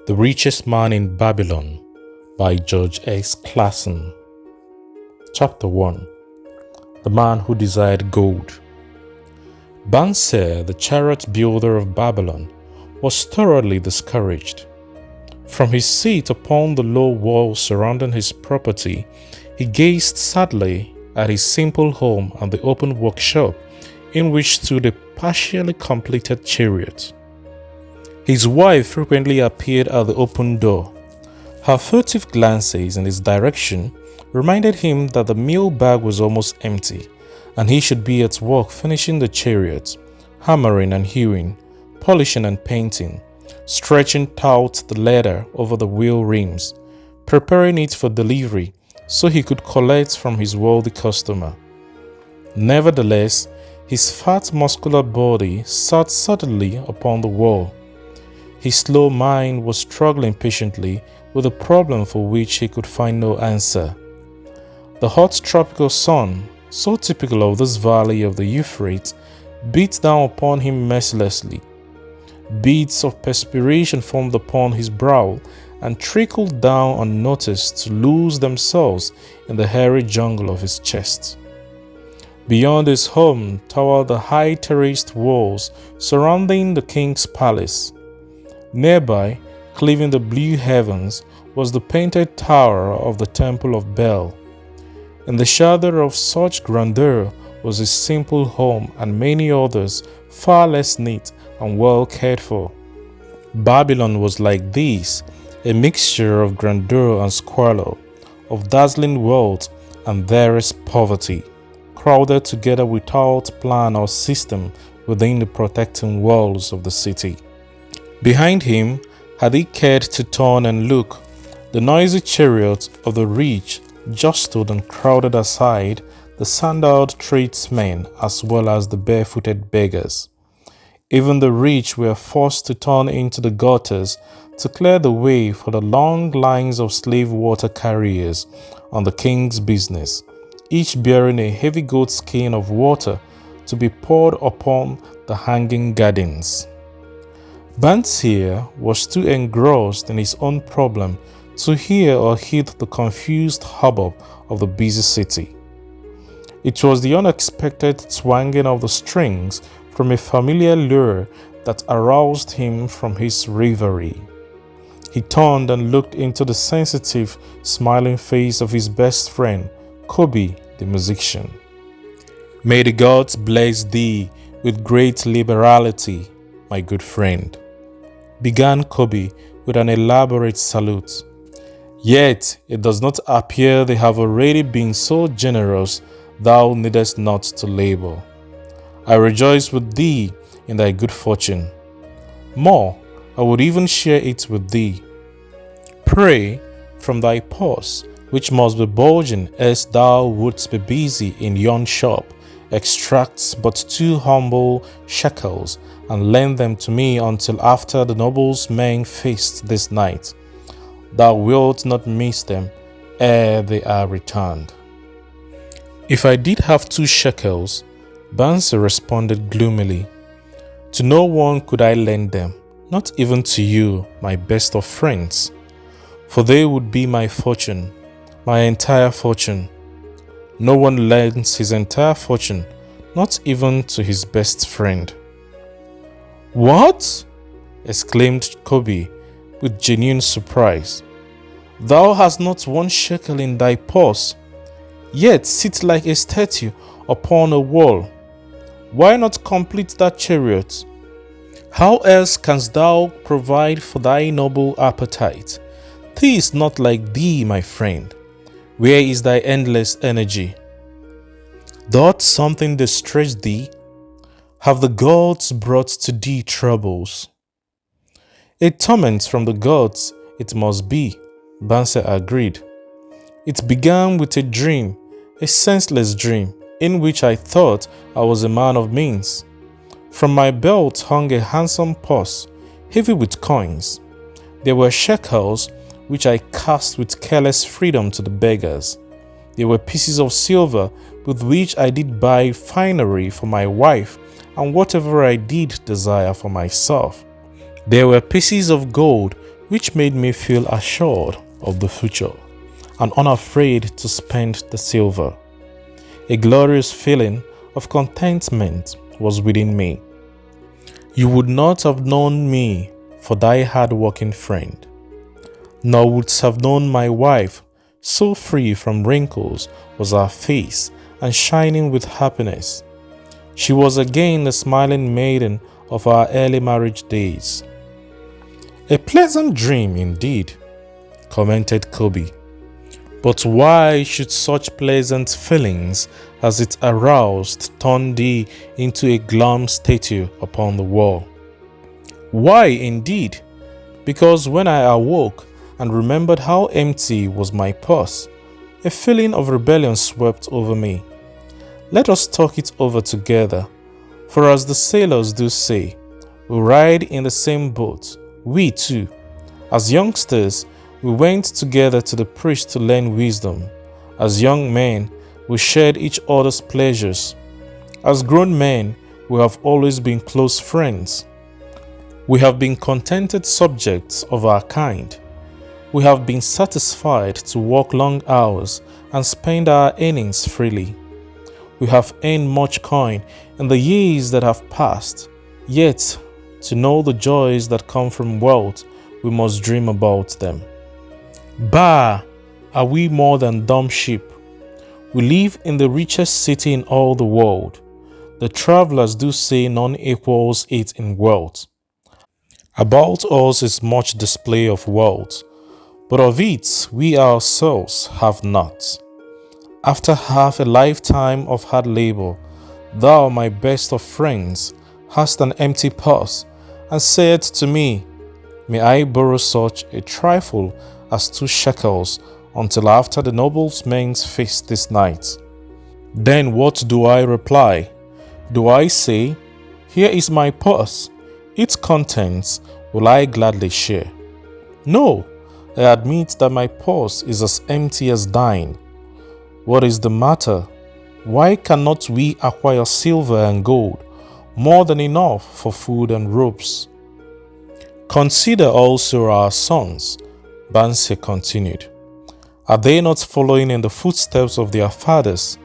The Richest Man in Babylon by George X. Clason. Chapter 1. The Man Who Desired Gold. Banser, the chariot builder of Babylon, was thoroughly discouraged. From his seat upon the low wall surrounding his property, he gazed sadly at his simple home and the open workshop in which stood a partially completed chariot. His wife frequently appeared at the open door. Her furtive glances in his direction reminded him that the meal bag was almost empty, and he should be at work finishing the chariot, hammering and hewing, polishing and painting, stretching out the leather over the wheel rims, preparing it for delivery so he could collect from his wealthy customer. Nevertheless, his fat muscular body sat suddenly upon the wall. His slow mind was struggling patiently with a problem for which he could find no answer. The hot tropical sun, so typical of this valley of the Euphrates, beat down upon him mercilessly. Beads of perspiration formed upon his brow and trickled down unnoticed to lose themselves in the hairy jungle of his chest. Beyond his home towered the high terraced walls surrounding the king's palace. Nearby, cleaving the blue heavens, was the painted tower of the Temple of Bel. In the shadow of such grandeur was his simple home and many others far less neat and well cared for. Babylon was like this, a mixture of grandeur and squalor, of dazzling wealth and barest poverty, crowded together without plan or system within the protecting walls of the city. Behind him, had he cared to turn and look, the noisy chariot of the rich jostled and crowded aside the sandaled tradesmen as well as the barefooted beggars. Even the rich were forced to turn into the gutters to clear the way for the long lines of slave water carriers on the king's business, each bearing a heavy goat skin of water to be poured upon the hanging gardens. Banser was too engrossed in his own problem to hear or heed the confused hubbub of the busy city. It was the unexpected twanging of the strings from a familiar lure that aroused him from his reverie. He turned and looked into the sensitive, smiling face of his best friend, Kobe, the musician. "May the gods bless thee with great liberality, my good friend," began Kobe with an elaborate salute. "Yet it does not appear they have already been so generous thou needest not to labor. I rejoice with thee in thy good fortune. More, I would even share it with thee. Pray from thy purse, which must be bulging as thou wouldst be busy in yon shop, extract but 2 humble shekels and lend them to me until after the nobles' men feast this night. Thou wilt not miss them ere they are returned." "If I did have 2 shekels," Banser responded gloomily, "to no one could I lend them, not even to you, my best of friends, for they would be my fortune, my entire fortune. No one lends his entire fortune, not even to his best friend." "What?" exclaimed Kobe with genuine surprise. "Thou hast not 1 shekel in thy purse, yet sit like a statue upon a wall. Why not complete that chariot? How else canst thou provide for thy noble appetite? 'Tis not like thee, my friend. Where is thy endless energy? Doth something distress thee? Have the gods brought to thee troubles?" "A torment from the gods it must be," Banser agreed. "It began with a dream, a senseless dream, in which I thought I was a man of means. From my belt hung a handsome purse, heavy with coins. There were shekels, which I cast with careless freedom to the beggars. There were pieces of silver with which I did buy finery for my wife and whatever I did desire for myself. There were pieces of gold which made me feel assured of the future and unafraid to spend the silver. A glorious feeling of contentment was within me. You would not have known me for thy hard-working friend, nor wouldst have known my wife, so free from wrinkles was her face and shining with happiness. She was again the smiling maiden of our early marriage days. A pleasant dream indeed, commented Kobe. But why should such pleasant feelings as it aroused turn thee into a glum statue upon the wall? Why indeed? Because when I awoke and remembered how empty was my purse, a feeling of rebellion swept over me. Let us talk it over together, for as the sailors do say, we ride in the same boat, we too. As youngsters, we went together to the priest to learn wisdom. As young men, we shared each other's pleasures. As grown men, we have always been close friends. We have been contented subjects of our kind. We have been satisfied to work long hours and spend our earnings freely. We have earned much coin in the years that have passed, yet to know the joys that come from wealth, we must dream about them. Bah! Are we more than dumb sheep? We live in the richest city in all the world. The travelers do say none equals it in wealth. About us is much display of wealth, but of it we ourselves have not. After half a lifetime of hard labor, thou, my best of friends, hast an empty purse, and said to me, may I borrow such a trifle as 2 shekels until after the nobleman's feast this night? Then what do I reply? Do I say, here is my purse, its contents will I gladly share? No, I admit that my purse is as empty as thine. What is the matter? Why cannot we acquire silver and gold, more than enough for food and robes? Consider also our sons, Banse continued. Are they not following in the footsteps of their fathers?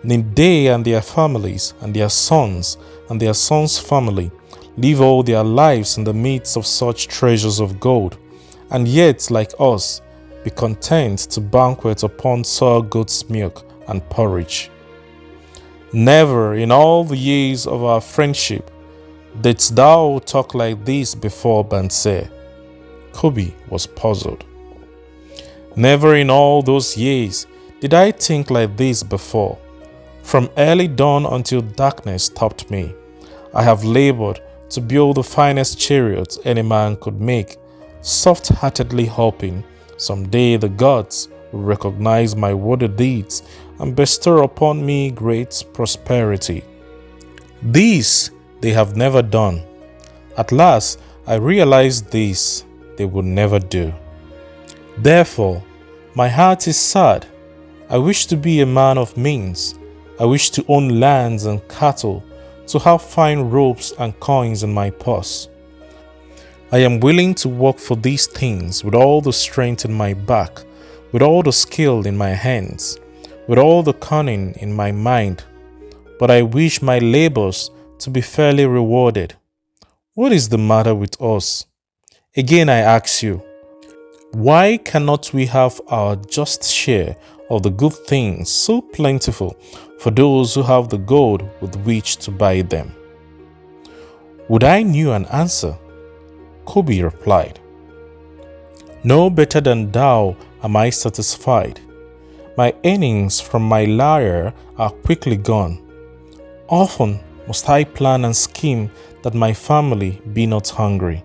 Need they and their families and their sons and their sons' family live all their lives in the midst of such treasures of gold, and yet, like us, be content to banquet upon sour goat's milk and porridge? Never in all the years of our friendship didst thou talk like this before, Banse. Kobe was puzzled. Never in all those years did I think like this before. From early dawn until darkness stopped me, I have labored to build the finest chariots any man could make, soft-heartedly hoping someday the gods will recognize my worthy deeds and bestow upon me great prosperity. This they have never done. At last I realized this they would never do. Therefore, my heart is sad. I wish to be a man of means. I wish to own lands and cattle, to have fine robes and coins in my purse. I am willing to work for these things with all the strength in my back, with all the skill in my hands, with all the cunning in my mind. But I wish my labors to be fairly rewarded. What is the matter with us? Again I ask you, why cannot we have our just share of the good things so plentiful for those who have the gold with which to buy them? Would I knew an answer? Kobe replied, no better than thou am I satisfied. My earnings from my lyre are quickly gone. Often must I plan and scheme that my family be not hungry.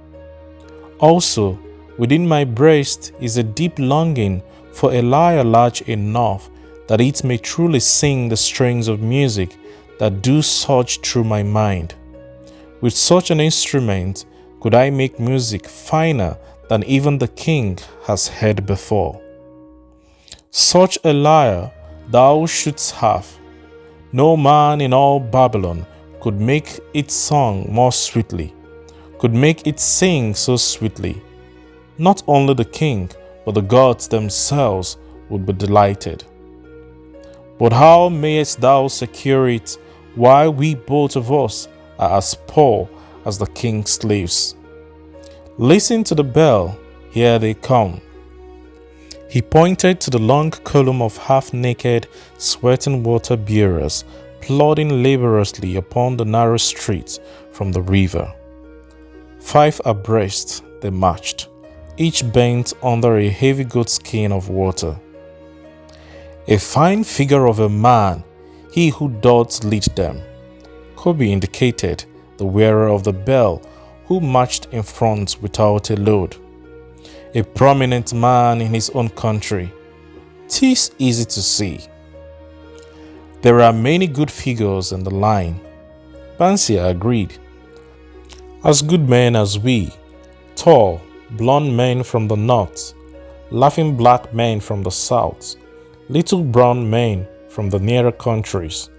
Also, within my breast is a deep longing for a lyre large enough that it may truly sing the strings of music that do surge through my mind. With such an instrument could I make music finer than even the king has heard before. Such a lyre thou shouldst have. No man in all Babylon could make it song more sweetly, could make it sing so sweetly. Not only the king, but the gods themselves would be delighted. But how mayest thou secure it, while we both of us are as poor as the king's slaves? Listen to the bell, here they come." He pointed to the long column of half-naked, sweating water bearers plodding laboriously upon the narrow streets from the river. 5 abreast they marched, each bent under a heavy goatskin of water. "A fine figure of a man, he who doth lead them," Kobe indicated the wearer of the bell, who marched in front without a load. "A prominent man in his own country. 'Tis easy to see. There are many good figures in the line," Bansia agreed. "As good men as we, tall, blond men from the north, laughing black men from the south, little brown men from the nearer countries,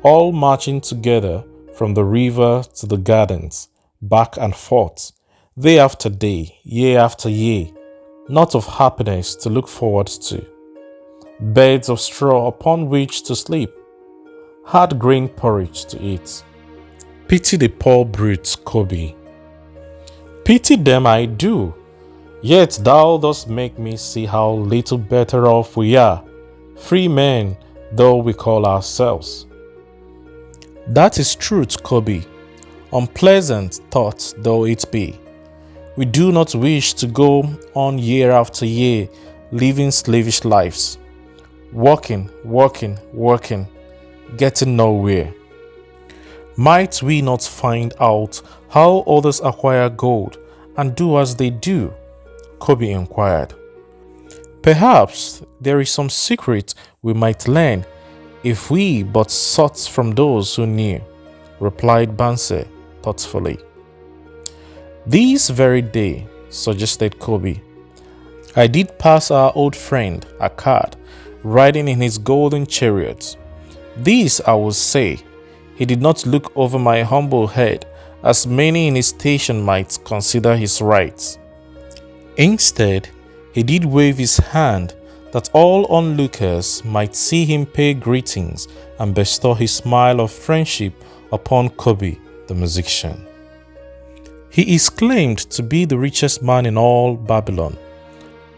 all marching together from the river to the gardens, back and forth, day after day, year after year, not of happiness to look forward to. Beds of straw upon which to sleep, hard grain porridge to eat. Pity the poor brutes, Kobe." "Pity them I do, yet thou dost make me see how little better off we are, free men though we call ourselves." "That is truth, Kobe, unpleasant thought though it be. We do not wish to go on year after year, living slavish lives, working, getting nowhere. Might we not find out how others acquire gold and do as they do?" Kobe inquired. "Perhaps there is some secret we might learn if we but sought from those who knew," replied Banse thoughtfully. "This very day," suggested Kobe, "I did pass our old friend Akkad riding in his golden chariot. This I will say, he did not look over my humble head, as many in his station might consider his rights. Instead, he did wave his hand that all onlookers might see him pay greetings and bestow his smile of friendship upon Kobe, the musician. He is claimed to be the richest man in all Babylon,"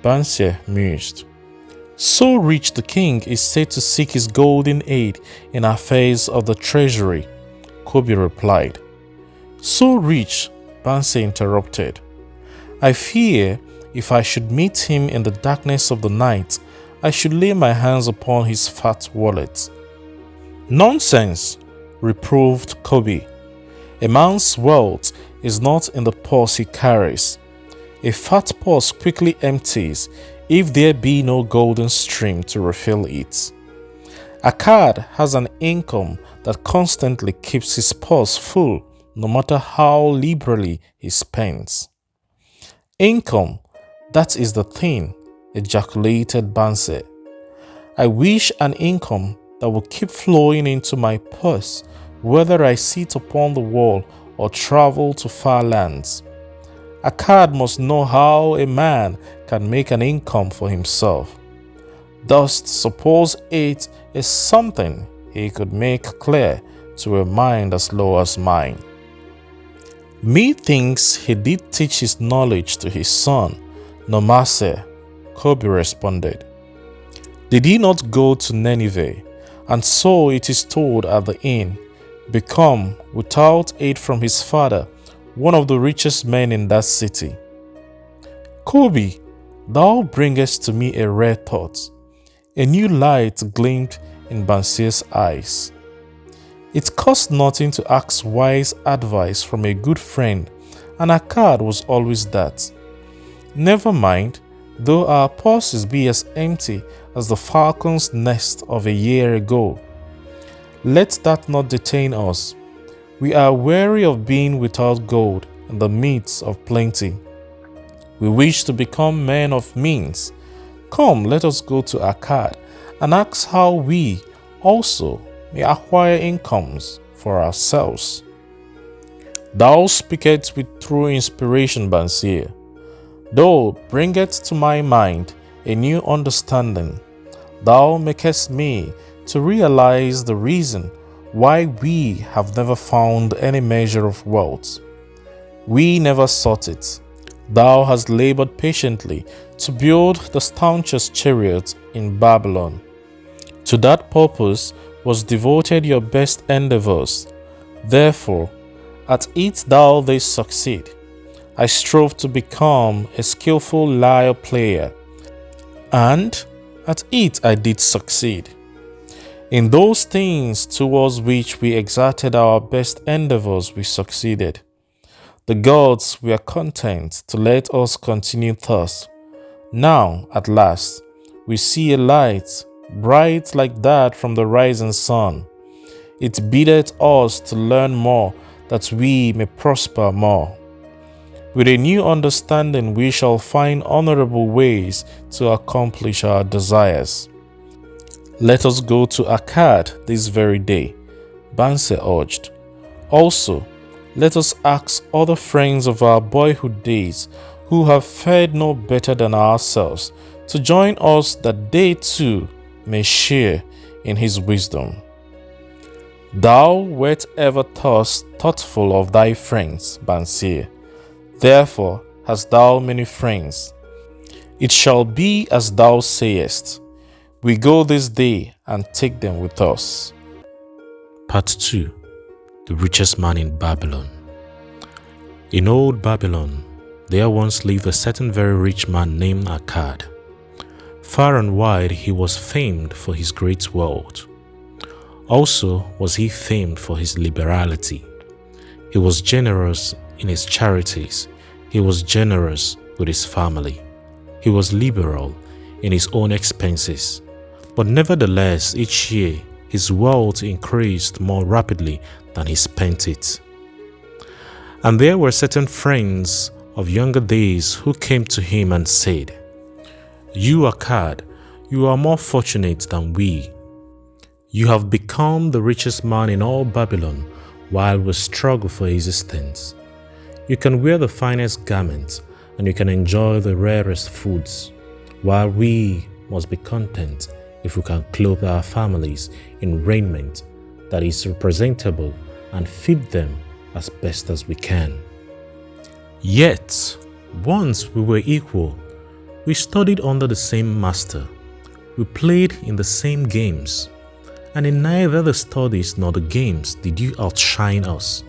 Bansia mused. "So rich the king is said to seek his golden aid in affairs of the treasury," Kobe replied. "So rich," Bansia interrupted, "I fear if I should meet him in the darkness of the night, I should lay my hands upon his fat wallet." "Nonsense," reproved Kobe. "A man's wealth is not in the purse he carries. A fat purse quickly empties if there be no golden stream to refill it. Akkad has an income that constantly keeps his purse full, no matter how liberally he spends." "Income, that is the thing," ejaculated Banse. "I wish an income that will keep flowing into my purse, whether I sit upon the wall or travel to far lands. Akkad must know how a man can make an income for himself. Dost suppose it is something he could make clear to a mind as low as mine?" "Methinks he did teach his knowledge to his son, Nomase," Kobe responded. "Did he not go to Nineveh, and so it is told at the inn, become, without aid from his father, one of the richest men in that city?" "Kobe, thou bringest to me a rare thought." A new light gleamed in Bansia's eyes. It cost nothing to ask wise advice from a good friend, and Akkad was always that. Never mind, though our purses be as empty as the falcon's nest of a year ago. Let that not detain us. We are weary of being without gold in the midst of plenty. We wish to become men of means. Come, let us go to Akkad and ask how we also may acquire incomes for ourselves. "Thou speakest with true inspiration, Bansia. Thou bringest to my mind a new understanding. Thou makest me to realize the reason why we have never found any measure of wealth. We never sought it. Thou hast labored patiently to build the staunchest chariot in Babylon. To that purpose was devoted your best endeavors. Therefore, at it thou didst succeed. I strove to become a skillful lyre player, and at it I did succeed. In those things towards which we exerted our best endeavors, we succeeded. The gods were content to let us continue thus. Now, at last, we see a light, bright like that from the rising sun. It biddeth us to learn more, that we may prosper more. With a new understanding, we shall find honorable ways to accomplish our desires. Let us go to Akkad this very day, Banse urged. Also, let us ask other friends of our boyhood days who have fared no better than ourselves to join us, that they too may share in his wisdom. Thou wert ever thus thoughtful of thy friends, Banse. Therefore hast thou many friends. It shall be as thou sayest. We go this day and take them with us. Part 2. The Richest Man in Babylon. In old Babylon, there once lived a certain very rich man named Akkad. Far and wide he was famed for his great wealth. Also was he famed for his liberality. He was generous in his charities. He was generous with his family. He was liberal in his own expenses. But nevertheless, each year his wealth increased more rapidly than he spent it. And there were certain friends of younger days who came to him and said, You, Akkad, you are more fortunate than we. You have become the richest man in all Babylon while we struggle for existence. You can wear the finest garments and you can enjoy the rarest foods, while we must be content if we can clothe our families in raiment that is presentable and feed them as best as we can. Yet, once we were equal, we studied under the same master, we played in the same games, and in neither the studies nor the games did you outshine us.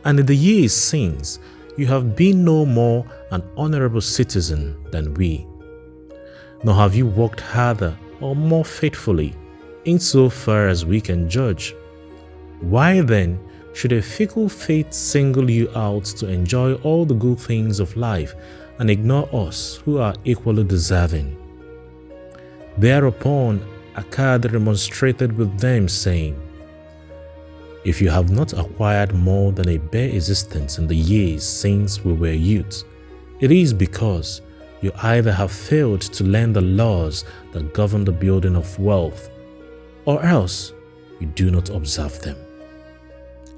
And in the years since, you have been no more an honorable citizen than we, nor have you worked harder or more faithfully, insofar as we can judge. Why then should a fickle fate single you out to enjoy all the good things of life and ignore us who are equally deserving? Thereupon Akkad remonstrated with them, saying, If you have not acquired more than a bare existence in the years since we were youths, it is because you either have failed to learn the laws that govern the building of wealth, or else you do not observe them.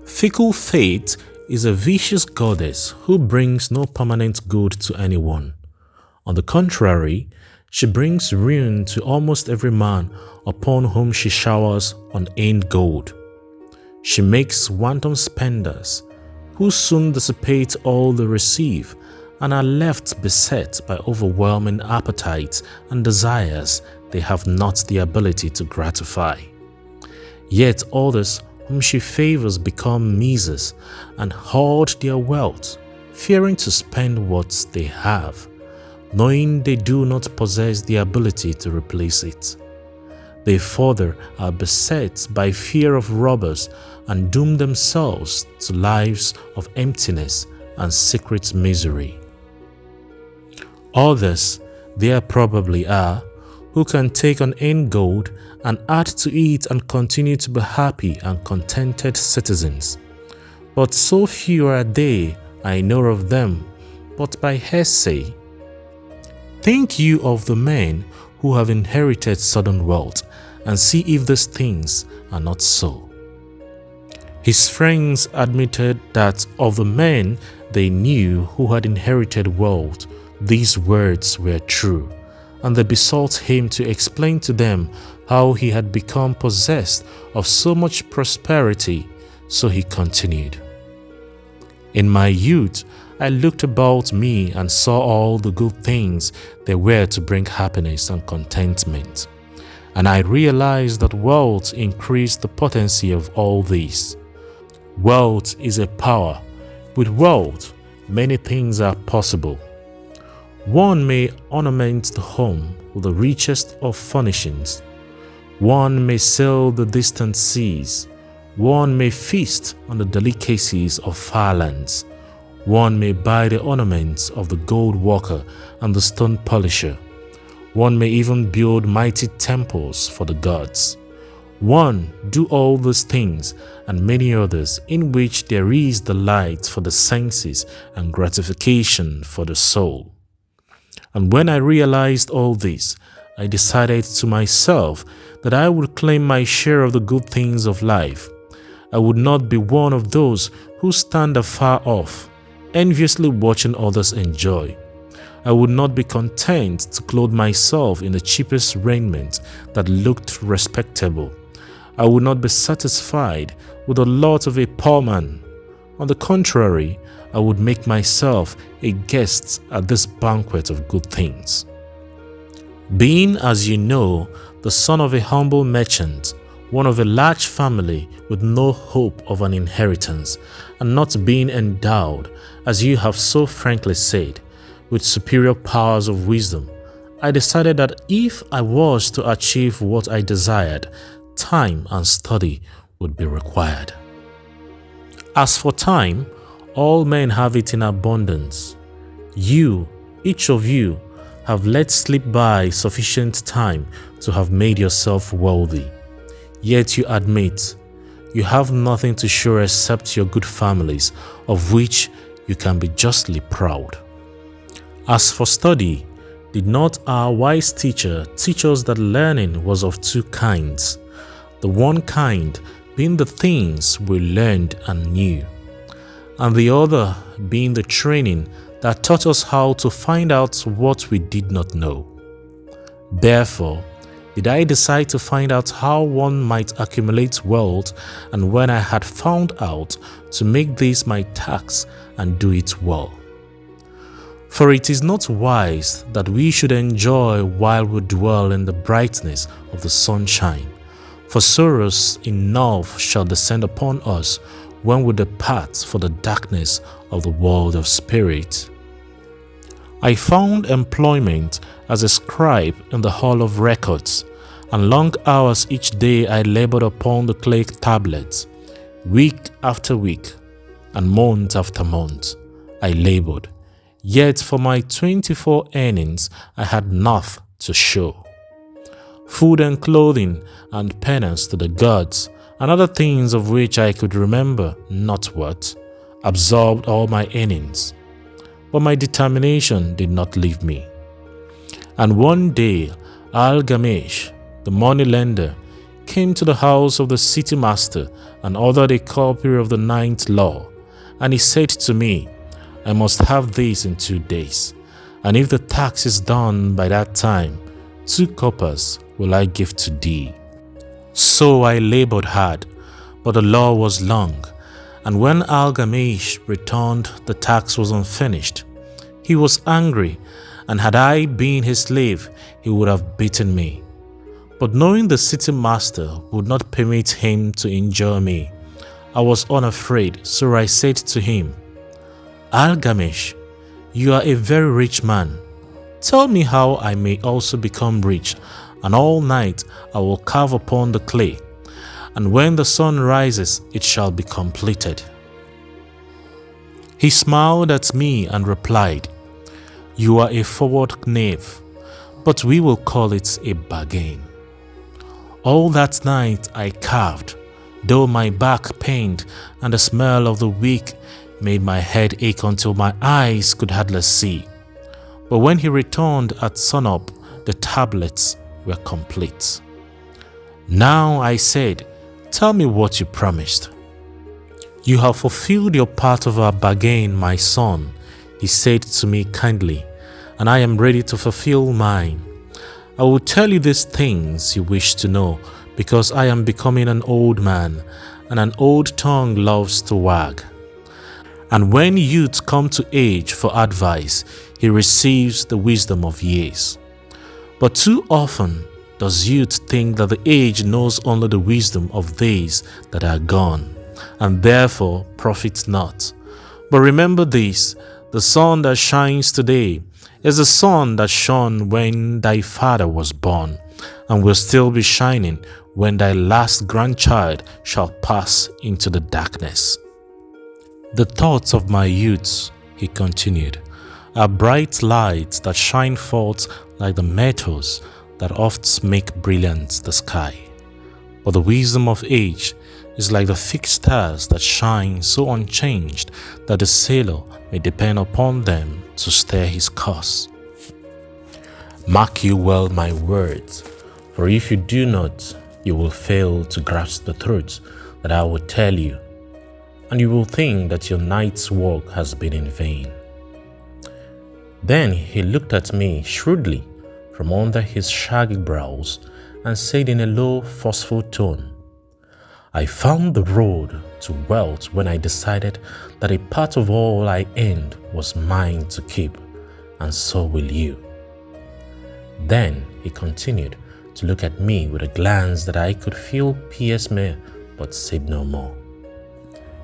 Fickle fate is a vicious goddess who brings no permanent good to anyone. On the contrary, she brings ruin to almost every man upon whom she showers unearned gold. She makes wanton spenders who soon dissipate all they receive and are left beset by overwhelming appetites and desires they have not the ability to gratify. Yet others whom she favors become misers and hoard their wealth, fearing to spend what they have, knowing they do not possess the ability to replace it. They further are beset by fear of robbers and doom themselves to lives of emptiness and secret misery. Others there probably are who can take unearned gold and add to it and continue to be happy and contented citizens. But so few are they, I know of them, but by hearsay. Think you of the men who have inherited sudden wealth, and see if these things are not so. His friends admitted that of the men they knew who had inherited wealth, These words were true, and they besought him to explain to them how he had become possessed of so much prosperity. So he continued, "In my youth, I looked about me and saw all the good things there were to bring happiness and contentment. And I realized that wealth increased the potency of all these. Wealth is a power. With wealth, many things are possible. One may ornament the home with the richest of furnishings. One may sail the distant seas. One may feast on the delicacies of far lands. One may buy the ornaments of the gold worker and the stone polisher. One may even build mighty temples for the gods. One do all these things and many others in which there is delight for the senses and gratification for the soul. And when I realized all this, I decided to myself that I would claim my share of the good things of life. I would not be one of those who stand afar off, enviously watching others enjoy. I would not be content to clothe myself in the cheapest raiment that looked respectable. I would not be satisfied with the lot of a poor man. On the contrary, I would make myself a guest at this banquet of good things. Being, as you know, the son of a humble merchant, one of a large family with no hope of an inheritance, and not being endowed, as you have so frankly said, with superior powers of wisdom, I decided that if I was to achieve what I desired, time and study would be required. As for time, all men have it in abundance. You, each of you, have let slip by sufficient time to have made yourself wealthy. Yet you admit you have nothing to show except your good families, of which you can be justly proud. As for study, did not our wise teacher teach us that learning was of two kinds? The one kind being the things we learned and knew, and the other being the training that taught us how to find out what we did not know. Therefore, did I decide to find out how one might accumulate wealth, and when I had found out, to make this my task and do it well. For it is not wise that we should enjoy while we dwell in the brightness of the sunshine, for sorrows enough shall descend upon us when we depart for the darkness of the world of spirit. I found employment as a scribe in the hall of records, and long hours each day I labored upon the clay tablets. Week after week, and month after month, I labored. Yet for my 24 earnings I had naught to show. Food and clothing and penance to the gods, and other things of which I could remember not what, absorbed all my earnings. But my determination did not leave me. And one day Al-Gamesh, the money lender, came to the house of the city master and ordered a copy of the 9th law. And he said to me, I must have this in 2 days, and if the tax is done by that time, 2 coppers will I give to thee. So I labored hard, but the law was long, and when Al-Gamesh returned, the tax was unfinished. He was angry, and had I been his slave, he would have beaten me. But knowing the city master would not permit him to injure me, I was unafraid, so I said to him, Al-Gamesh, you are a very rich man. Tell me how I may also become rich, and all night I will carve upon the clay, and when the sun rises it shall be completed. He smiled at me and replied, You are a forward knave, but we will call it a bargain. All that night I carved, though my back pained and the smell of the wick made my head ache until my eyes could hardly see. But when he returned at sunup, the tablets were complete. Now I said, Tell me what you promised. You have fulfilled your part of our bargain, my son, he said to me kindly, and I am ready to fulfill mine. I will tell you these things you wish to know, because I am becoming an old man, and an old tongue loves to wag. And when youth come to age for advice, he receives the wisdom of years. But too often does youth think that the age knows only the wisdom of days that are gone, and therefore profits not. But remember this, the sun that shines today is the sun that shone when thy father was born, and will still be shining when thy last grandchild shall pass into the darkness. The thoughts of my youth, he continued, are bright lights that shine forth like the metals that oft make brilliant the sky. But the wisdom of age is like the fixed stars that shine so unchanged that the sailor may depend upon them to steer his course. Mark you well my words, for if you do not, you will fail to grasp the truth that I will tell you, and you will think that your night's work has been in vain. Then he looked at me shrewdly from under his shaggy brows and said in a low, forceful tone, I found the road to wealth when I decided that a part of all I earned was mine to keep, and so will you. Then he continued to look at me with a glance that I could feel pierced me, but said no more.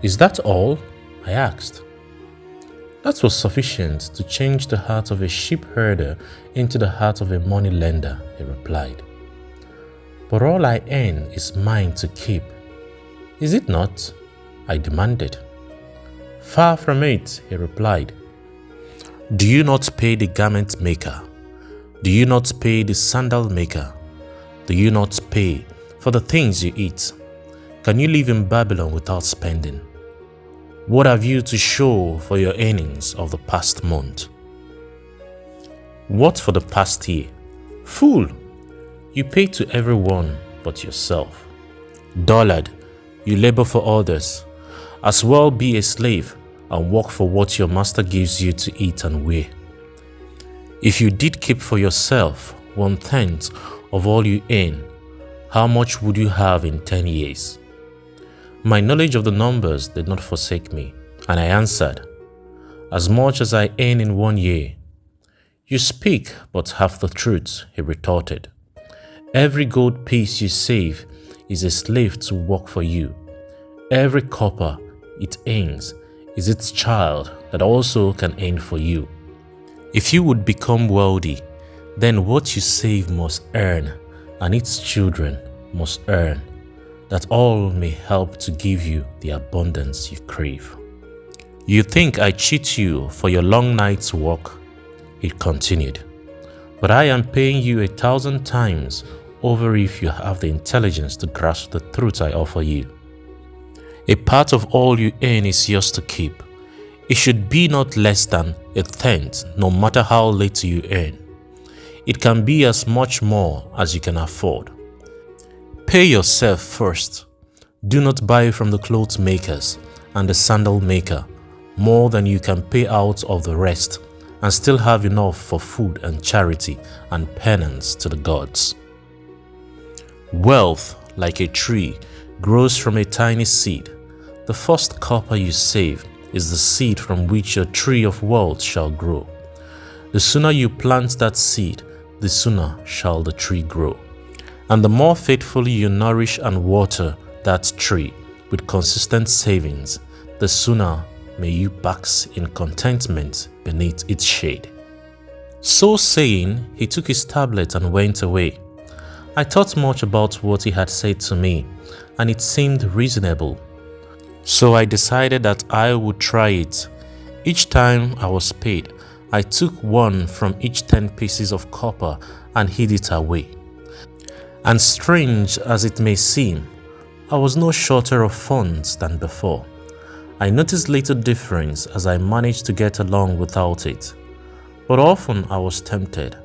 Is that all? I asked. That was sufficient to change the heart of a sheep herder into the heart of a money lender, he replied. But all I earn is mine to keep. Is it not? I demanded. Far from it, he replied. Do you not pay the garment maker? Do you not pay the sandal maker? Do you not pay for the things you eat? Can you live in Babylon without spending? What have you to show for your earnings of the past month? What for the past year? Fool! You pay to everyone but yourself. Dullard, you labor for others. As well be a slave and work for what your master gives you to eat and wear. If you did keep for yourself 1/10 of all you earn, how much would you have in 10 years? My knowledge of the numbers did not forsake me, and I answered, as much as I earn in 1 year. You speak but half the truth, he retorted. Every gold piece you save is a slave to work for you. Every copper it earns is its child that also can earn for you. If you would become wealthy, then what you save must earn, and its children must earn, that all may help to give you the abundance you crave. You think I cheat you for your long night's work? He continued. But I am paying you 1,000 times over if you have the intelligence to grasp the truth I offer you. A part of all you earn is yours to keep. It should be not less than 1/10, no matter how little you earn. It can be as much more as you can afford. Pay yourself first. Do not buy from the clothes makers and the sandal maker more than you can pay out of the rest, and still have enough for food and charity and penance to the gods. Wealth, like a tree, grows from a tiny seed. The first copper you save is the seed from which your tree of wealth shall grow. The sooner you plant that seed, the sooner shall the tree grow. And the more faithfully you nourish and water that tree with consistent savings, the sooner may you bask in contentment beneath its shade. So saying, he took his tablet and went away. I thought much about what he had said to me, and it seemed reasonable. So I decided that I would try it. Each time I was paid, I took one from each 10 pieces of copper and hid it away. And strange as it may seem, I was no shorter of funds than before. I noticed little difference as I managed to get along without it. But often I was tempted,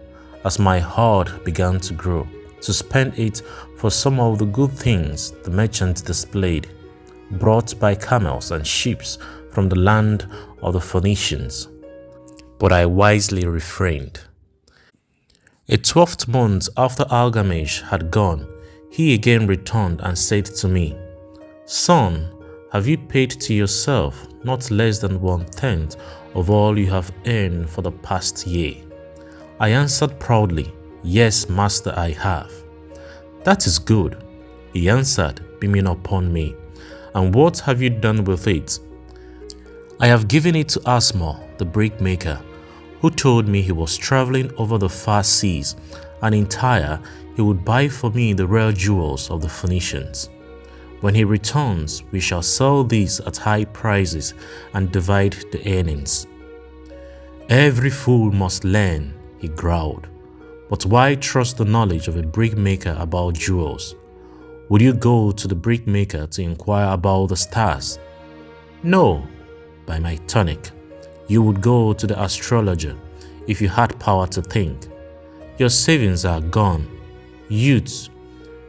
as my hoard began to grow, to spend it for some of the good things the merchants displayed, brought by camels and ships from the land of the Phoenicians. but I wisely refrained. A 12th month after Algamesh had gone, he again returned and said to me, "Son, have you paid to yourself not less than 1/10 of all you have earned for the past year?" I answered proudly, "Yes, master, I have." "That is good," he answered, beaming upon me. "And what have you done with it?" "I have given it to Asma, the brickmaker, who told me he was traveling over the far seas, and in Tyre he would buy for me the rare jewels of the Phoenicians. When he returns, we shall sell these at high prices and divide the earnings." "Every fool must learn," he growled. "But why trust the knowledge of a brickmaker about jewels? Would you go to the brickmaker to inquire about the stars? No, by my tonic. You would go to the astrologer if you had power to think. Your savings are gone. Youth,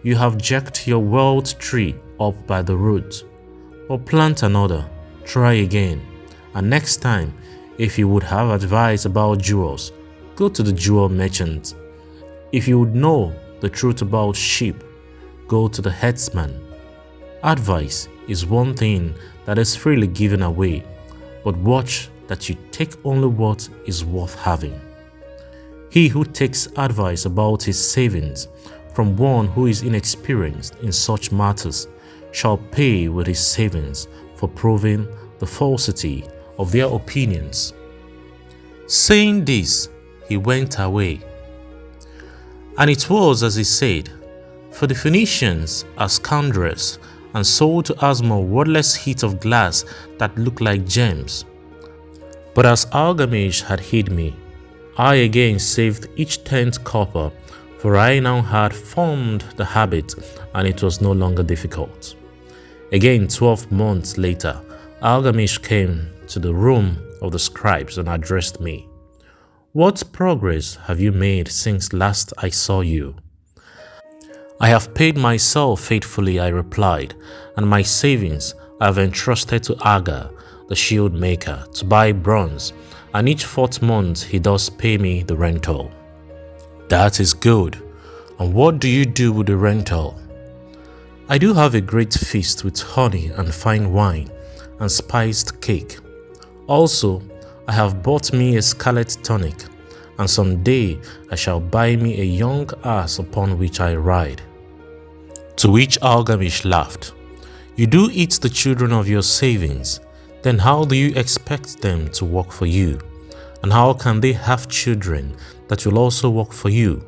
you have jacked your wealth tree up by the root. But plant another, try again, and next time, if you would have advice about jewels, go to the jewel merchant. If you would know the truth about sheep, go to the herdsman. Advice is one thing that is freely given away, but watch that you take only what is worth having. He who takes advice about his savings from one who is inexperienced in such matters shall pay with his savings for proving the falsity of their opinions." Saying this, he went away. And it was as he said, for the Phoenicians are scoundrels and sold to Asma worthless heaps of glass that looked like gems. But as Algamesh had hid me, I again saved each 10th copper, for I now had formed the habit and it was no longer difficult. Again 12 months later, Algamesh came to the room of the scribes and addressed me. "What progress have you made since last I saw you?" "I have paid myself faithfully," I replied, "and my savings I have entrusted to Agar, the shield maker, to buy bronze, and each 4th month he does pay me the rental." "That is good. And what do you do with the rental?" "I do have a great feast with honey and fine wine and spiced cake. Also, I have bought me a scarlet tunic, and some day I shall buy me a young ass upon which I ride." To which Algamesh laughed. "You do eat the children of your savings, then how do you expect them to work for you? And how can they have children that will also work for you?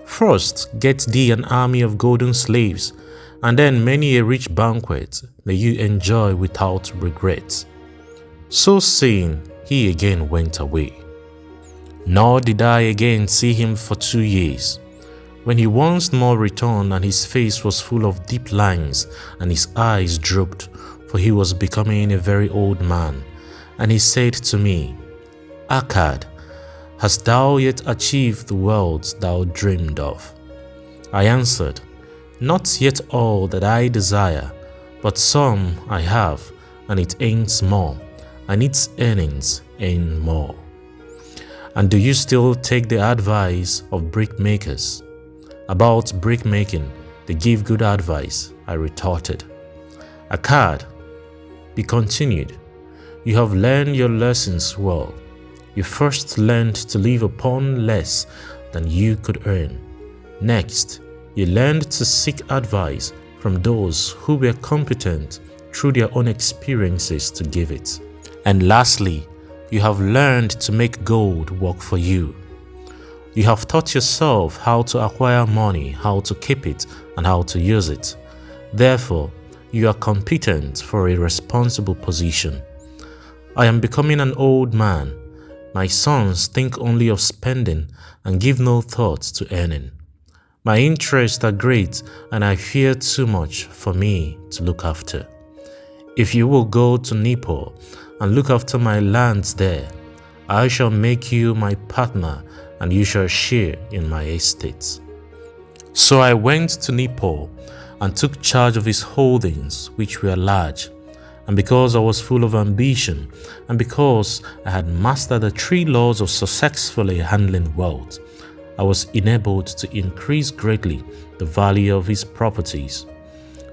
First, get thee an army of golden slaves, and then many a rich banquet may you enjoy without regret." So saying, he again went away. Nor did I again see him for 2 years. When he once more returned, and his face was full of deep lines, and his eyes drooped, for he was becoming a very old man, and he said to me, "Akkad, hast thou yet achieved the wealth thou dreamed of?" I answered, "Not yet all that I desire, but some I have, and it earns more, and its earnings earn more." "And do you still take the advice of brickmakers?" "About brickmaking, they give good advice," I retorted. "Akkad," he continued, "you have learned your lessons well. You first learned to live upon less than you could earn. Next, you learned to seek advice from those who were competent through their own experiences to give it. And lastly, you have learned to make gold work for you. You have taught yourself how to acquire money, how to keep it, and how to use it. Therefore, you are competent for a responsible position. I am becoming an old man. My sons think only of spending and give no thought to earning. My interests are great, and I fear too much for me to look after. If you will go to Nippur and look after my lands there, I shall make you my partner, and you shall share in my estates." So I went to Nippur and took charge of his holdings, which were large, and because I was full of ambition, and because I had mastered the 3 laws of successfully handling wealth, I was enabled to increase greatly the value of his properties.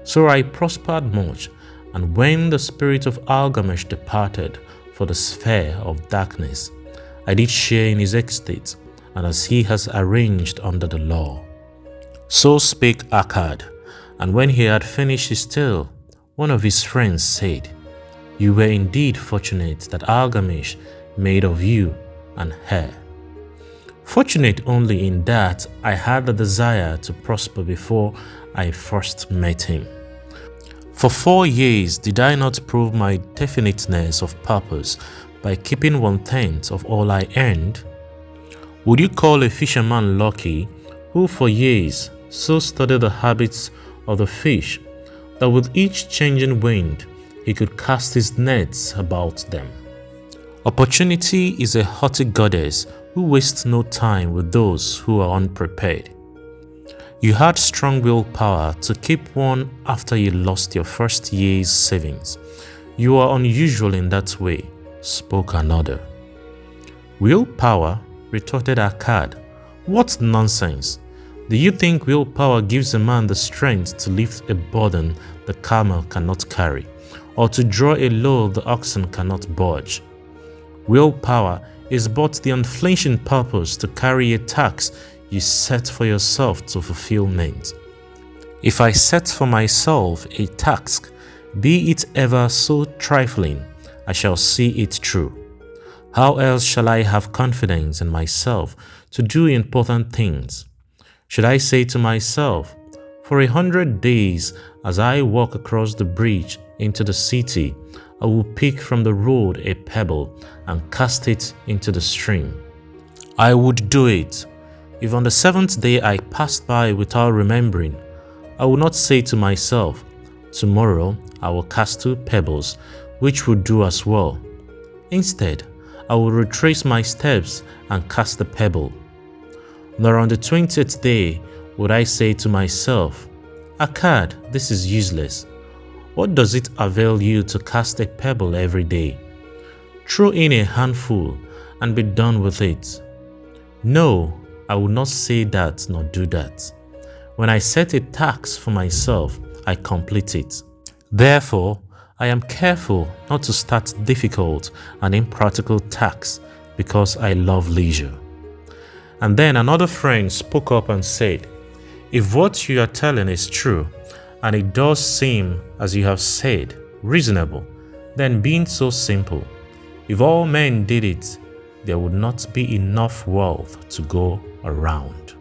So I prospered much, and when the spirit of Gilgamesh departed for the sphere of darkness, I did share in his estate, and as he has arranged under the law. So spake Akkad, and when he had finished his tale, one of his friends said, "You were indeed fortunate that Gilgamesh made of you an heir. Fortunate only in that I had the desire to prosper before I first met him. For 4 years did I not prove my definiteness of purpose by keeping 1/10 of all I earned? Would you call a fisherman lucky who for years so studied the habits of the fish that with each changing wind he could cast his nets about them? Opportunity is a haughty goddess who wastes no time with those who are unprepared. You had strong willpower to keep one after you lost your first year's savings. You are unusual in that way," spoke another. "Willpower?" retorted Akkad. "What nonsense! Do you think willpower gives a man the strength to lift a burden the camel cannot carry, or to draw a load the oxen cannot budge? Willpower is but the unflinching purpose to carry a task you set for yourself to fulfillment. If I set for myself a task, be it ever so trifling, I shall see it through. How else shall I have confidence in myself to do important things? Should I say to myself, for 100 days as I walk across the bridge into the city, I will pick from the road a pebble and cast it into the stream? I would do it. If on the 7th day I passed by without remembering, I will not say to myself, tomorrow I will cast 2 pebbles, which would do as well. Instead, I will retrace my steps and cast the pebble. Nor on the 20th day would I say to myself, Akkad, this is useless. What does it avail you to cast a pebble every day? Throw in a handful and be done with it. No, I will not say that nor do that. When I set a task for myself, I complete it. Therefore, I am careful not to start difficult and impractical tasks because I love leisure." And then another friend spoke up and said, "If what you are telling is true, and it does seem, as you have said, reasonable, then being so simple, if all men did it, there would not be enough wealth to go around."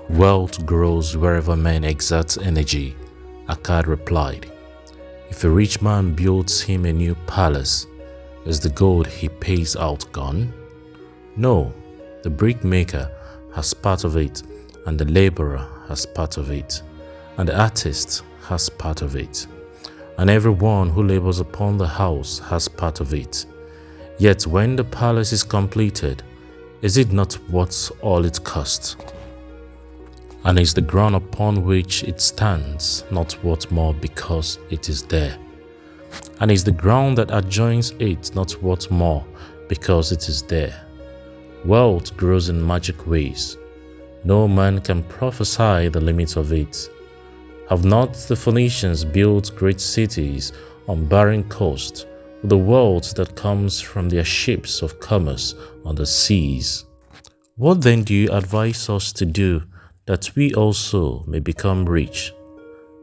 "Wealth grows wherever men exert energy," Akkad replied. "If a rich man builds him a new palace, is the gold he pays out gone? No, the brickmaker has part of it, and the laborer has part of it, and the artist has part of it, and everyone who labors upon the house has part of it. Yet when the palace is completed, is it not worth all it cost? And is the ground upon which it stands not worth more because it is there? And is the ground that adjoins it not worth more because it is there? Wealth grows in magic ways. No man can prophesy the limits of it. Have not the Phoenicians built great cities on barren coast with the wealth that comes from their ships of commerce on the seas? What then do you advise us to do that we also may become rich?"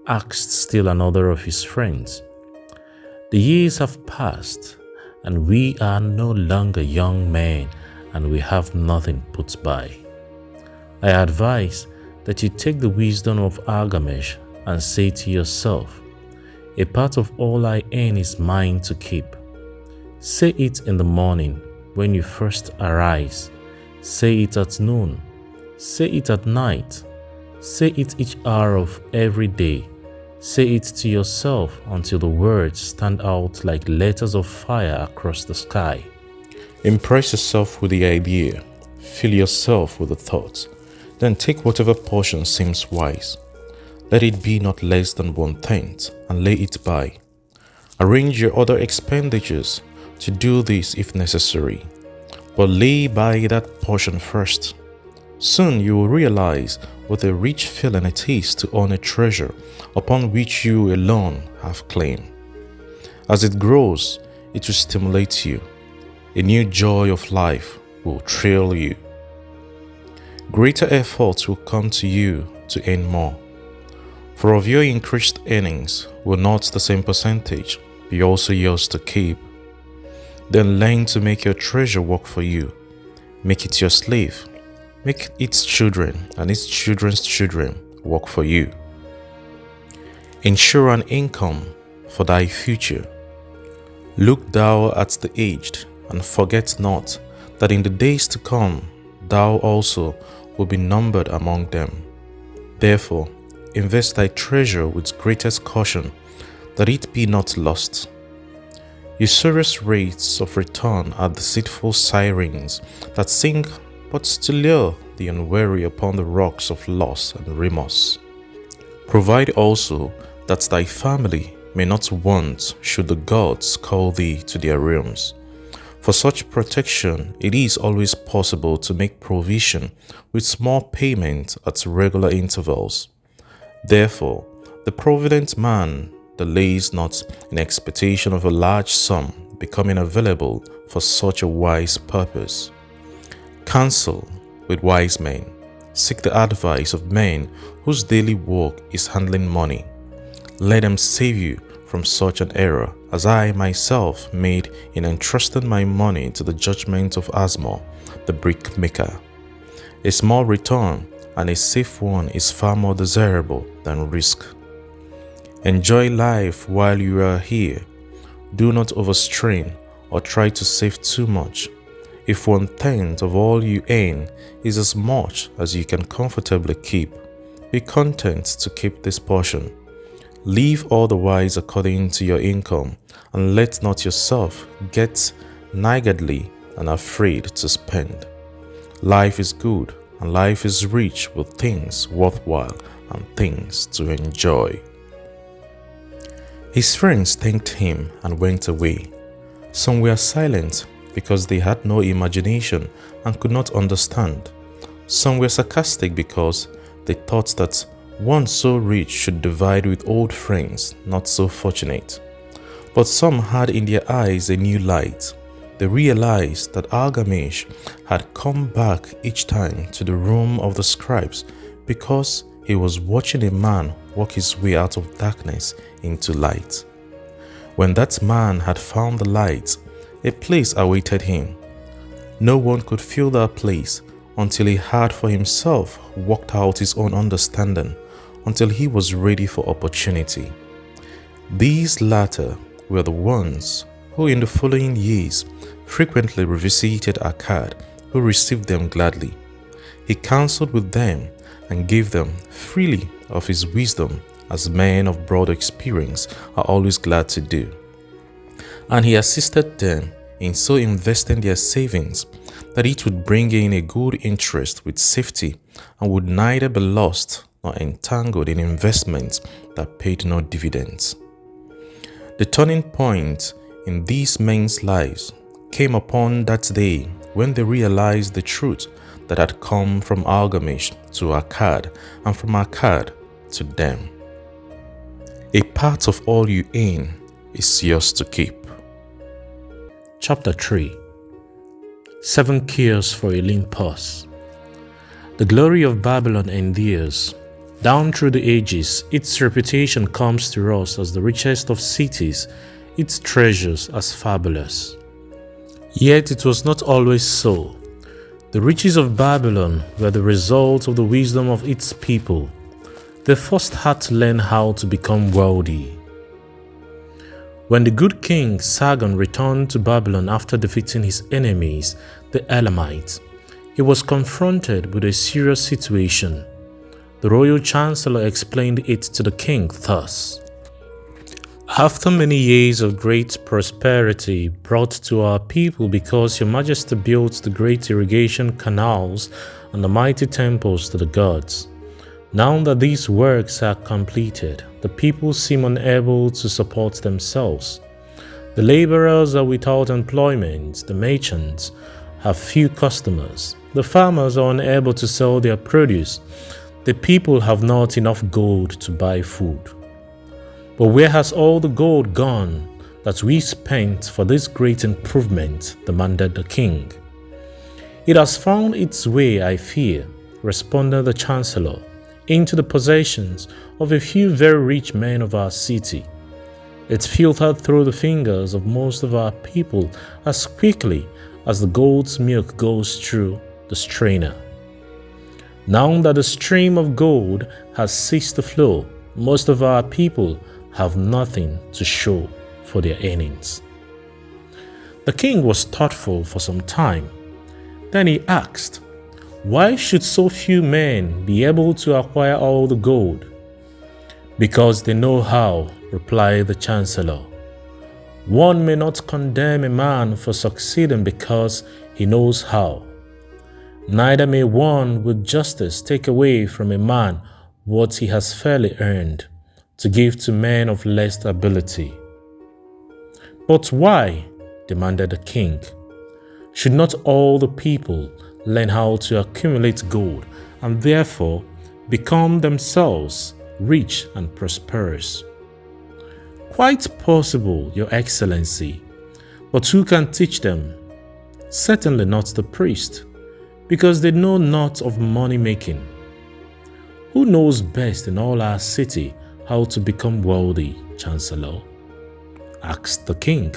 asked still another of his friends. "The years have passed, and we are no longer young men, and we have nothing put by. I advise that you take the wisdom of Gilgamesh and say to yourself, a part of all I earn is mine to keep. Say it in the morning when you first arise. Say it at noon. Say it at night. Say it each hour of every day. Say it to yourself until the words stand out like letters of fire across the sky. Impress yourself with the idea. Fill yourself with the thought. Then take whatever portion seems wise. Let it be not less than 1/10 and lay it by. Arrange your other expenditures to do this if necessary, but lay by that portion first. Soon you will realize what a rich feeling it is to own a treasure upon which you alone have claim. As it grows, it will stimulate you. A new joy of life will thrill you. Greater efforts will come to you to earn more. For of your increased earnings will not the same percentage be also yours to keep? Then learn to make your treasure work for you. Make it your slave. Make its children and its children's children work for you. Ensure an income for thy future. Look thou at the aged, and forget not that in the days to come thou also will be numbered among them. Therefore, invest thy treasure with greatest caution, that it be not lost. Usurious rates of return are deceitful sirens that sink but to lure the unwary upon the rocks of loss and remorse. Provide also that thy family may not want should the gods call thee to their realms. For such protection, it is always possible to make provision with small payment at regular intervals. Therefore, the provident man delays not in expectation of a large sum becoming available for such a wise purpose. Counsel with wise men. Seek the advice of men whose daily work is handling money. Let them save you from such an error as I myself made in entrusting my money to the judgment of Asmor, the brickmaker. A small return and a safe one is far more desirable than risk. Enjoy life while you are here. Do not overstrain or try to save too much. If 1/10 of all you earn is as much as you can comfortably keep, be content to keep this portion. Live otherwise according to your income, and let not yourself get niggardly and afraid to spend. Life is good, and life is rich with things worthwhile and things to enjoy. His friends thanked him and went away. Some were silent because they had no imagination and could not understand. Some were sarcastic because they thought that one so rich should divide with old friends not so fortunate. But some had in their eyes a new light. They realized that Gilgamesh had come back each time to the room of the scribes because he was watching a man walk his way out of darkness into light. When that man had found the light, a place awaited him. No one could fill that place until he had for himself worked out his own understanding, until he was ready for opportunity. These latter were the ones who in the following years frequently revisited Akkad, who received them gladly. He counseled with them and gave them freely of his wisdom, as men of broad experience are always glad to do. And he assisted them in so investing their savings that it would bring in a good interest with safety and would neither be lost nor entangled in investments that paid no dividends. The turning point in these men's lives came upon that day when they realized the truth that had come from Gilgamesh to Akkad and from Akkad to them. A part of all you earn is yours to keep. Chapter 3. 7 Cures for a Lean Purse. The glory of Babylon endures. Down through the ages, its reputation comes to us as the richest of cities, its treasures as fabulous. Yet it was not always so. The riches of Babylon were the result of the wisdom of its people. They first had to learn how to become wealthy. When the good king Sargon returned to Babylon after defeating his enemies, the Elamites, he was confronted with a serious situation. The royal chancellor explained it to the king thus: "After many years of great prosperity brought to our people because your majesty built the great irrigation canals and the mighty temples to the gods, now that these works are completed, the people seem unable to support themselves. The laborers are without employment, the merchants have few customers, the farmers are unable to sell their produce, the people have not enough gold to buy food. But where has all the gold gone that we spent for this great improvement? Demanded the king. It has found its way, I fear, responded the chancellor, into the possessions of a few very rich men of our city. It filtered through the fingers of most of our people as quickly as the goat's milk goes through the strainer. Now that the stream of gold has ceased to flow, most of our people have nothing to show for their earnings. The king was thoughtful for some time. Then he asked, "Why should so few men be able to acquire all the gold?" "Because they know how," replied the chancellor. "One may not condemn a man for succeeding because he knows how. Neither may one with justice take away from a man what he has fairly earned, to give to men of less ability." "But why?" demanded the king. "Should not all the people learn how to accumulate gold and therefore become themselves rich and prosperous?" "Quite possible, Your Excellency, but who can teach them?" "Certainly not the priest, because they know not of money making." "Who knows best in all our city how to become wealthy, Chancellor?" asked the king.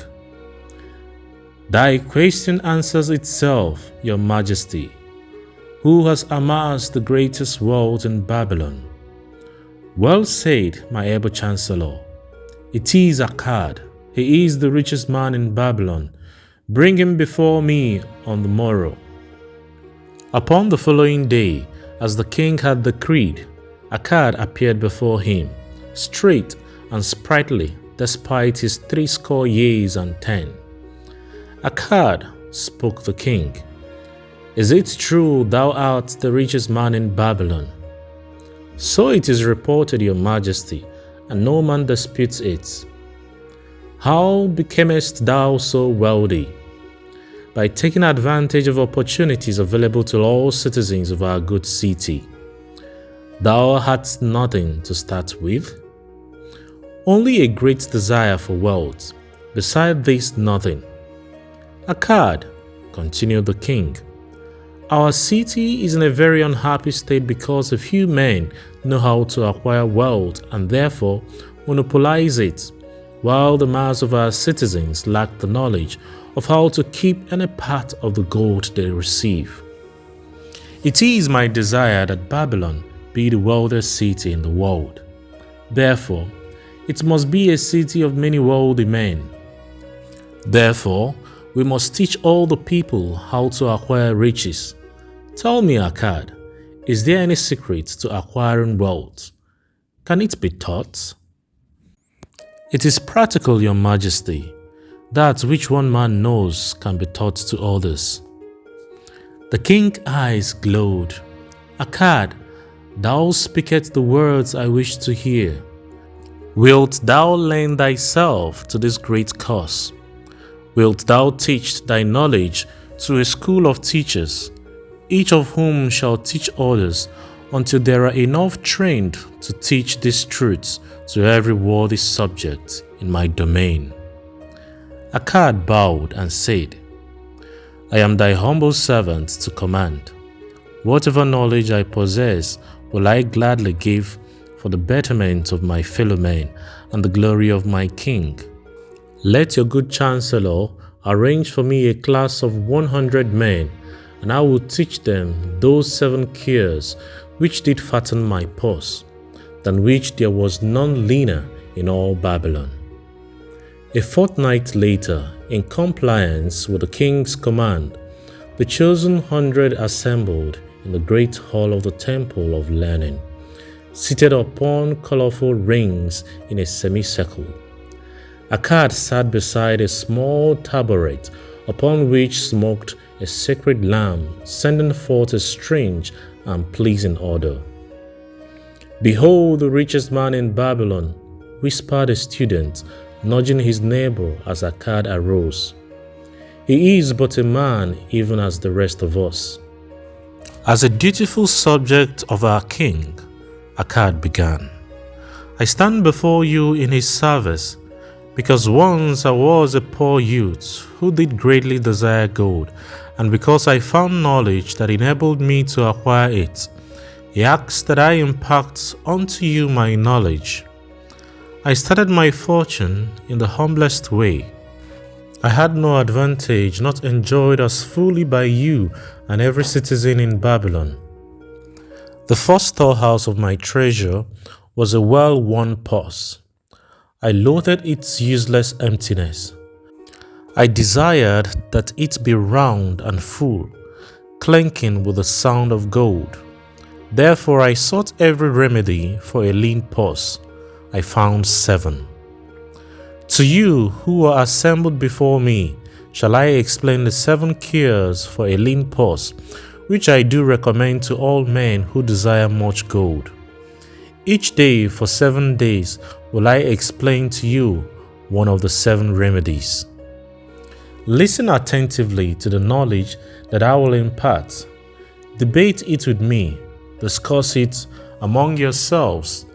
"Thy question answers itself, Your Majesty. Who has amassed the greatest wealth in Babylon?" "Well said, my able Chancellor. It is Akkad. He is the richest man in Babylon. Bring him before me on the morrow." Upon the following day, as the king had decreed, Akkad appeared before him, straight and sprightly, despite his 80 years and 10. "Akkad," spoke the king, "is it true thou art the richest man in Babylon?" "So it is reported, Your Majesty, and no man disputes it." "How becamest thou so wealthy?" "By taking advantage of opportunities available to all citizens of our good city." "Thou hadst nothing to start with?" "Only a great desire for wealth. Beside this, nothing." "Akkad," continued the king, "our city is in a very unhappy state because a few men know how to acquire wealth and therefore monopolize it, while the mass of our citizens lack the knowledge of how to keep any part of the gold they receive. It is my desire that Babylon be the wealthiest city in the world. Therefore, it must be a city of many wealthy men. Therefore, we must teach all the people how to acquire riches. Tell me, Akkad, is there any secret to acquiring wealth? Can it be taught?" "It is practical, Your Majesty. That which one man knows can be taught to others." The king's eyes glowed. "Akkad, thou speakest the words I wish to hear. Wilt thou lend thyself to this great cause? Wilt thou teach thy knowledge to a school of teachers, each of whom shall teach others until there are enough trained to teach these truths to every worthy subject in my domain?" Akkad bowed and said, "I am thy humble servant to command. Whatever knowledge I possess will I gladly give for the betterment of my fellow men and the glory of my king. Let your good chancellor arrange for me a class of 100 men, and I will teach them those 7 cures which did fatten my purse, than which there was none leaner in all Babylon." A fortnight later, in compliance with the king's command, the chosen 100 assembled in the great hall of the Temple of Learning, seated upon colorful rings in a semicircle. Akkad sat beside a small taboret upon which smoked a sacred lamp, sending forth a strange and pleasing odor. "Behold the richest man in Babylon," whispered a student nudging his neighbor as Akkad arose. He is but a man, even as the rest of us. As a dutiful subject of our king, Akkad began, I stand before you in his service, because once I was a poor youth who did greatly desire gold, and because I found knowledge that enabled me to acquire it, he asked that I impart unto you my knowledge. I started my fortune in the humblest way. I had no advantage not enjoyed as fully by you and every citizen in Babylon. The first storehouse of my treasure was a well-worn purse. I loathed its useless emptiness. I desired that it be round and full, clanking with the sound of gold. Therefore I sought every remedy for a lean purse. I found 7. To you who are assembled before me, shall I explain the 7 cures for a lean purse, which I do recommend to all men who desire much gold. Each day for 7 days will I explain to you one of the 7 remedies. Listen attentively to the knowledge that I will impart. Debate it with me, discuss it among yourselves.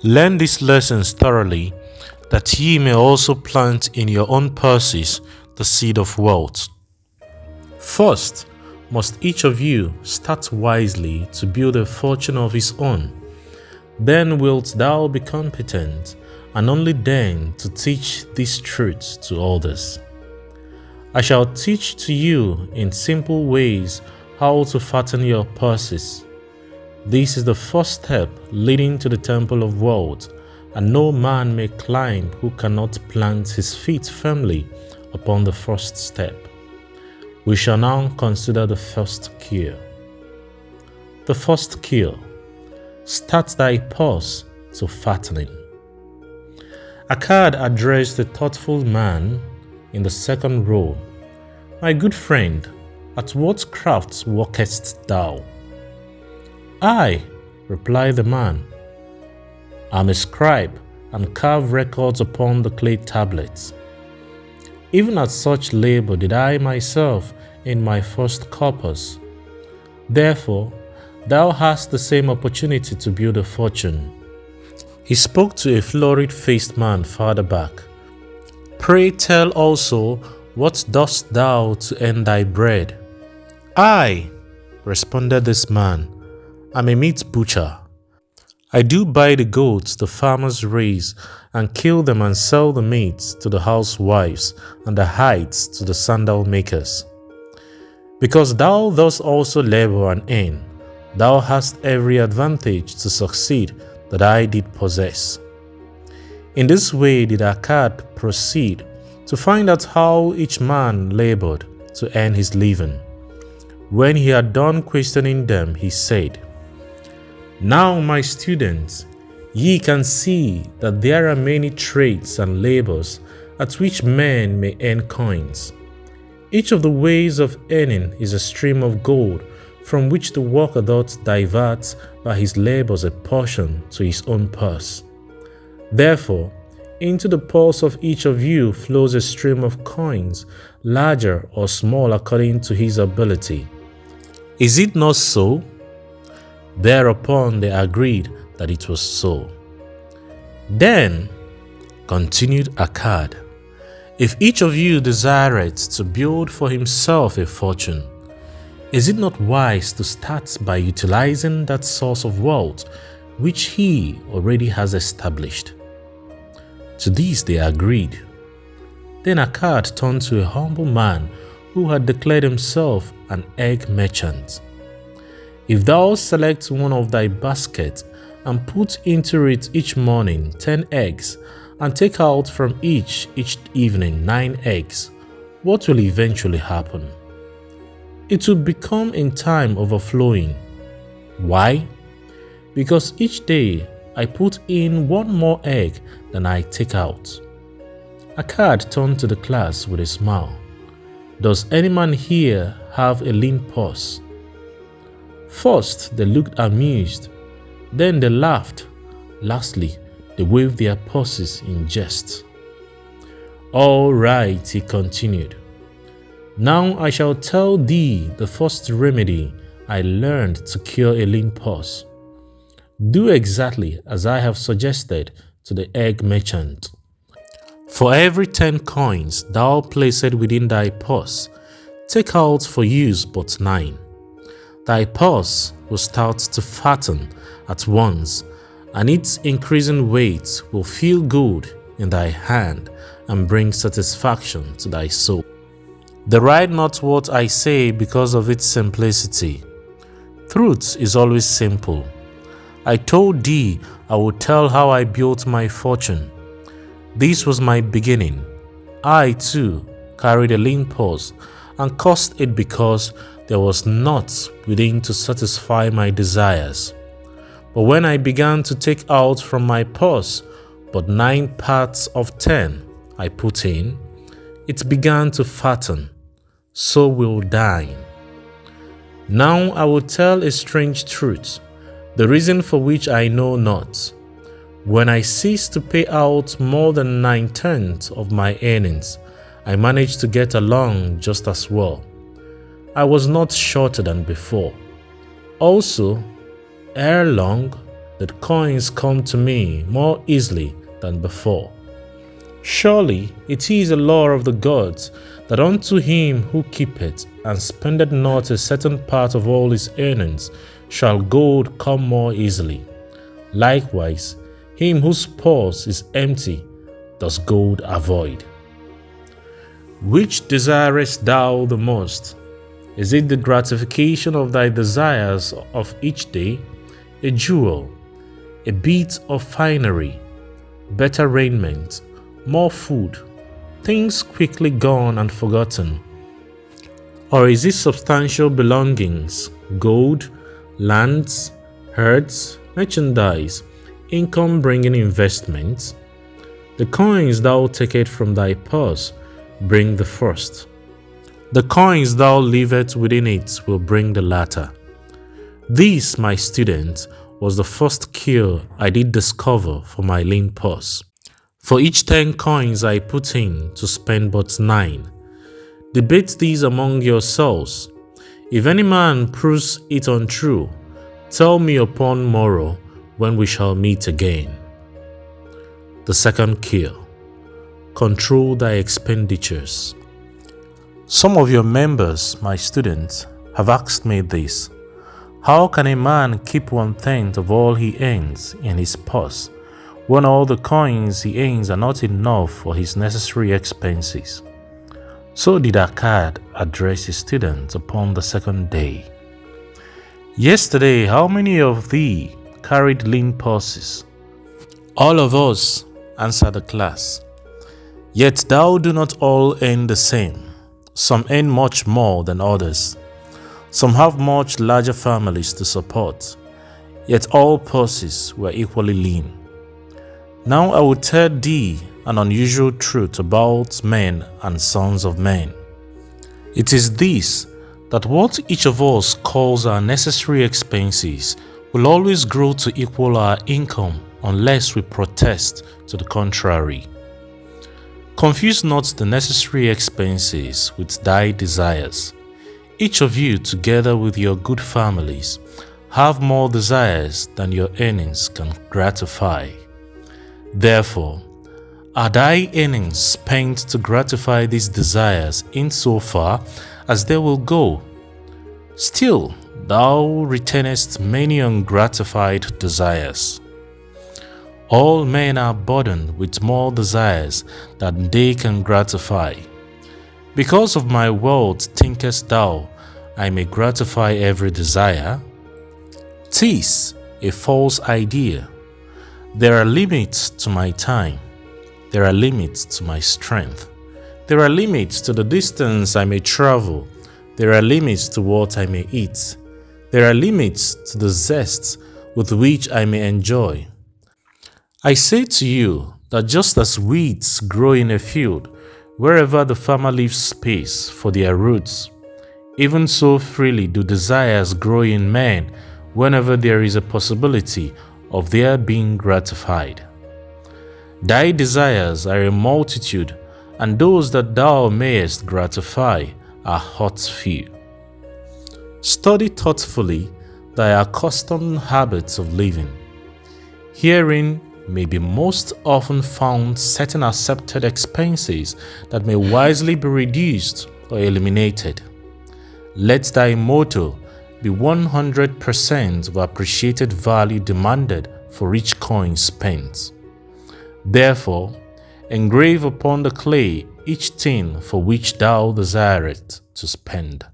Learn these lessons thoroughly, that ye may also plant in your own purses the seed of wealth. First, must each of you start wisely to build a fortune of his own. Then wilt thou be competent, and only then to teach these truths to others. I shall teach to you in simple ways how to fatten your purses. This is the first step leading to the temple of wealth, and no man may climb who cannot plant his feet firmly upon the first step. We shall now consider the first cure. The first cure: start thy purse to fattening. Akkad addressed the thoughtful man in the second row. My good friend, at what crafts workest thou? I, replied the man, am a scribe and carve records upon the clay tablets. Even at such labor did I myself in my first corpus. Therefore, thou hast the same opportunity to build a fortune. He spoke to a florid-faced man farther back. Pray tell also, what dost thou to earn thy bread? I, responded this man, am a meat butcher. I do buy the goats the farmers raise, and kill them and sell the meat to the housewives, and the hides to the sandal makers. Because thou dost also labor and earn, thou hast every advantage to succeed that I did possess. In this way did Akkad proceed to find out how each man labored to earn his living. When he had done questioning them, he said, Now, my students, ye can see that there are many trades and labors at which men may earn coins. Each of the ways of earning is a stream of gold, from which the worker doth divert by his labors a portion to his own purse. Therefore, into the purse of each of you flows a stream of coins, larger or small according to his ability. Is it not so? Thereupon they agreed that it was so. Then, continued Akkad, if each of you desireth to build for himself a fortune, is it not wise to start by utilizing that source of wealth which he already has established? To this they agreed. Then Akkad turned to a humble man who had declared himself an egg merchant. If thou select one of thy baskets and put into it each morning 10 eggs, and take out from each evening 9 eggs, what will eventually happen? It will become in time overflowing. Why? Because each day I put in 1 more egg than I take out. Akkad turned to the class with a smile. Does any man here have a lean purse? First, they looked amused. Then they laughed. Lastly, they waved their purses in jest. All right, he continued. Now I shall tell thee the first remedy I learned to cure a lean purse. Do exactly as I have suggested to the egg merchant. For every 10 coins thou placest within thy purse, take out for use but 9. Thy purse will start to fatten at once, and its increasing weight will feel good in thy hand and bring satisfaction to thy soul. Deride not what I say because of its simplicity. Truth is always simple. I told thee I would tell how I built my fortune. This was my beginning. I, too, carried a lean purse and cursed it because there was naught within to satisfy my desires. But when I began to take out from my purse but 9 parts of 10 I put in, it began to fatten. So will thine. Now I will tell a strange truth, the reason for which I know not. When I ceased to pay out more than 9/10 of my earnings, I managed to get along just as well. I was not shorter than before. Also, ere long, the coins come to me more easily than before. Surely it is a law of the gods that unto him who keepeth and spendeth not a certain part of all his earnings shall gold come more easily. Likewise, him whose purse is empty does gold avoid. Which desirest thou the most? Is it the gratification of thy desires of each day, a jewel, a bit of finery, better raiment, more food, things quickly gone and forgotten? Or is it substantial belongings, gold, lands, herds, merchandise, income-bringing investments? The coins thou takest from thy purse bring the first. The coins thou leavest within it will bring the latter. This, my student, was the first cure I did discover for my lean purse. For each 10 coins I put in to spend but 9. Debate these among yourselves. If any man proves it untrue, tell me upon morrow when we shall meet again. The second cure: control thy expenditures. Some of your members, my students, have asked me this: how can a man keep 1/10 of all he earns in his purse when all the coins he earns are not enough for his necessary expenses? So did Akkad address his students upon the second day. Yesterday, how many of thee carried lean purses? All of us, answered the class. Yet thou do not all earn the same. Some earn much more than others. Some have much larger families to support. Yet all purses were equally lean. Now I will tell thee an unusual truth about men and sons of men. It is this, that what each of us calls our necessary expenses will always grow to equal our income unless we protest to the contrary. Confuse not the necessary expenses with thy desires. Each of you, together with your good families, have more desires than your earnings can gratify. Therefore, are thy earnings spent to gratify these desires insofar as they will go? Still, thou retainest many ungratified desires. All men are burdened with more desires than they can gratify. Because of my wealth thinkest thou I may gratify every desire? 'Tis a false idea. There are limits to my time. There are limits to my strength. There are limits to the distance I may travel. There are limits to what I may eat. There are limits to the zest with which I may enjoy. I say to you that just as weeds grow in a field, wherever the farmer leaves space for their roots, even so freely do desires grow in men whenever there is a possibility of their being gratified. Thy desires are a multitude, and those that thou mayest gratify are hot few. Study thoughtfully thy accustomed habits of living. Herein may be most often found certain accepted expenses that may wisely be reduced or eliminated. Let thy motto be 100% of appreciated value demanded for each coin spent. Therefore, engrave upon the clay each thing for which thou desirest to spend.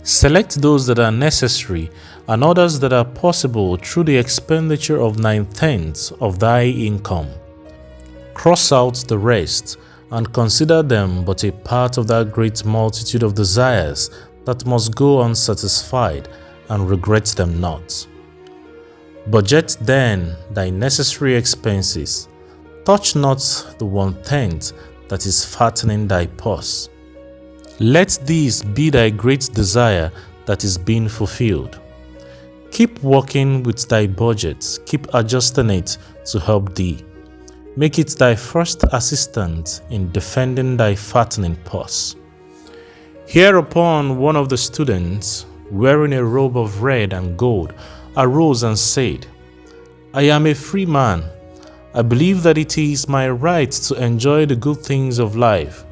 Select those that are necessary and others that are possible through the expenditure of 9/10 of thy income. Cross out the rest and consider them but a part of that great multitude of desires that must go unsatisfied, and regret them not. Budget then thy necessary expenses. Touch not the 1/10 that is fattening thy purse. Let this be thy great desire that is being fulfilled. Keep working with thy budget, keep adjusting it to help thee. Make it thy first assistant in defending thy fattening purse. Hereupon one of the students, wearing a robe of red and gold, arose and said, I am a free man. I believe that it is my right to enjoy the good things of life.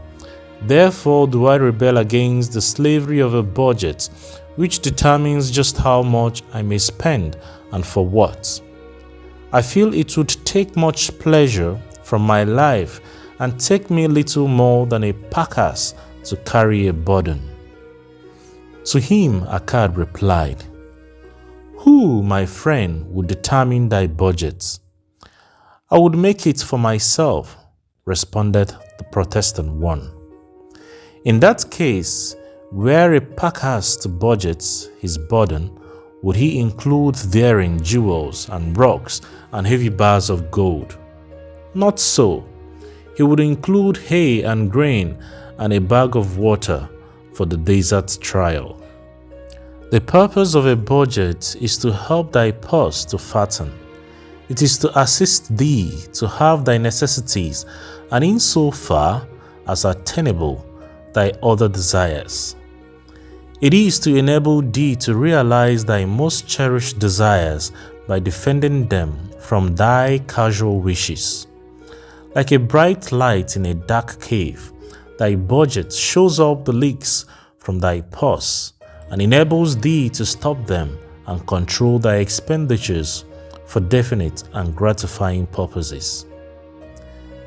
Therefore do I rebel against the slavery of a budget, which determines just how much I may spend and for what. I feel it would take much pleasure from my life and take me little more than a pack-ass to carry a burden. To him Akkad replied, Who, my friend, would determine thy budget? I would make it for myself, responded the Protestant one. In that case, where a pack-ass to budget his burden, would he include therein jewels and rocks and heavy bars of gold? Not so. He would include hay and grain and a bag of water for the desert trial. The purpose of a budget is to help thy purse to fatten. It is to assist thee to have thy necessities, and insofar as attainable, thy other desires. It is to enable thee to realize thy most cherished desires by defending them from thy casual wishes. Like a bright light in a dark cave, thy budget shows up the leaks from thy purse and enables thee to stop them and control thy expenditures for definite and gratifying purposes.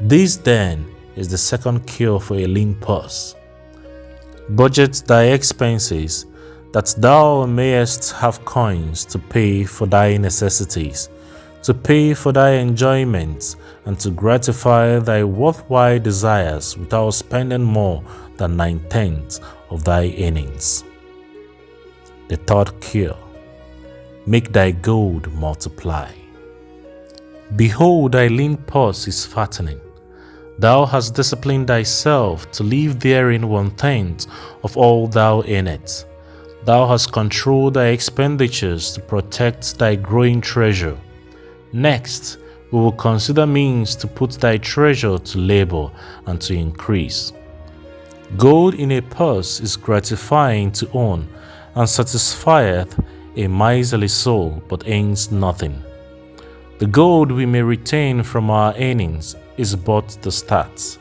This then is the second cure for a lean purse. Budget thy expenses, that thou mayest have coins to pay for thy necessities, to pay for thy enjoyments, and to gratify thy worthwhile desires without spending more than 9/10 of thy earnings. The third cure: make thy gold multiply. Behold, thy lean purse is fattening. Thou hast disciplined thyself to leave therein 1/10 of all thou earnest. Thou hast controlled thy expenditures to protect thy growing treasure. Next, we will consider means to put thy treasure to labor and to increase. Gold in a purse is gratifying to own, and satisfieth a miserly soul, but earns nothing. The gold we may retain from our earnings is but the start.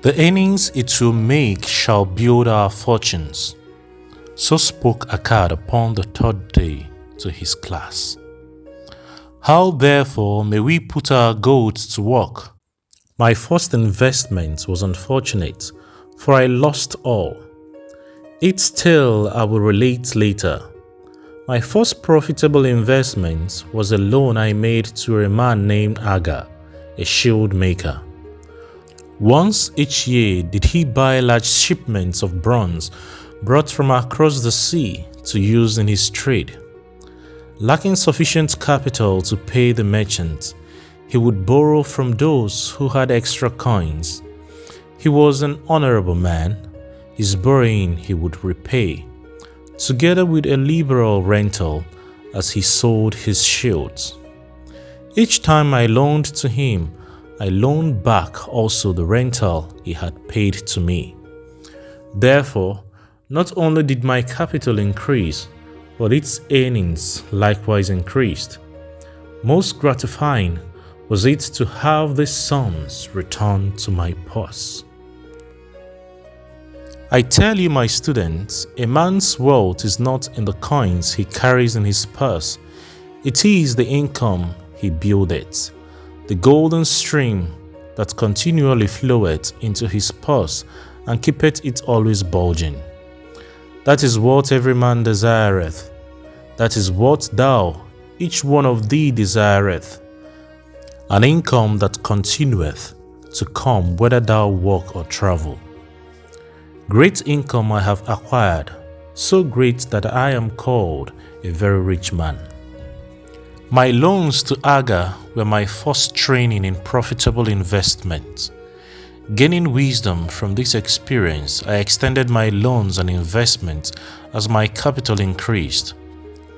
The earnings it will make shall build our fortunes. So spoke Akkad upon the third day to his class. How therefore may we put our gold to work? My first investment was unfortunate, for I lost all. Its tale I will relate later. My first profitable investment was a loan I made to a man named Aga, a shield maker. Once each year did he buy large shipments of bronze brought from across the sea to use in his trade. Lacking sufficient capital to pay the merchants, he would borrow from those who had extra coins. He was an honorable man. His borrowing he would repay, together with a liberal rental as he sold his shields. Each time I loaned to him, I loaned back also the rental he had paid to me. Therefore, not only did my capital increase, but its earnings likewise increased. Most gratifying was it to have these sums returned to my purse. I tell you, my students, a man's wealth is not in the coins he carries in his purse. It is the income he buildeth, the golden stream that continually floweth into his purse and keepeth it always bulging. That is what every man desireth. That is what thou, each one of thee, desireth. An income that continueth to come whether thou walk or travel. Great income I have acquired, so great that I am called a very rich man. My loans to Agar were my first training in profitable investment. Gaining wisdom from this experience, I extended my loans and investments as my capital increased.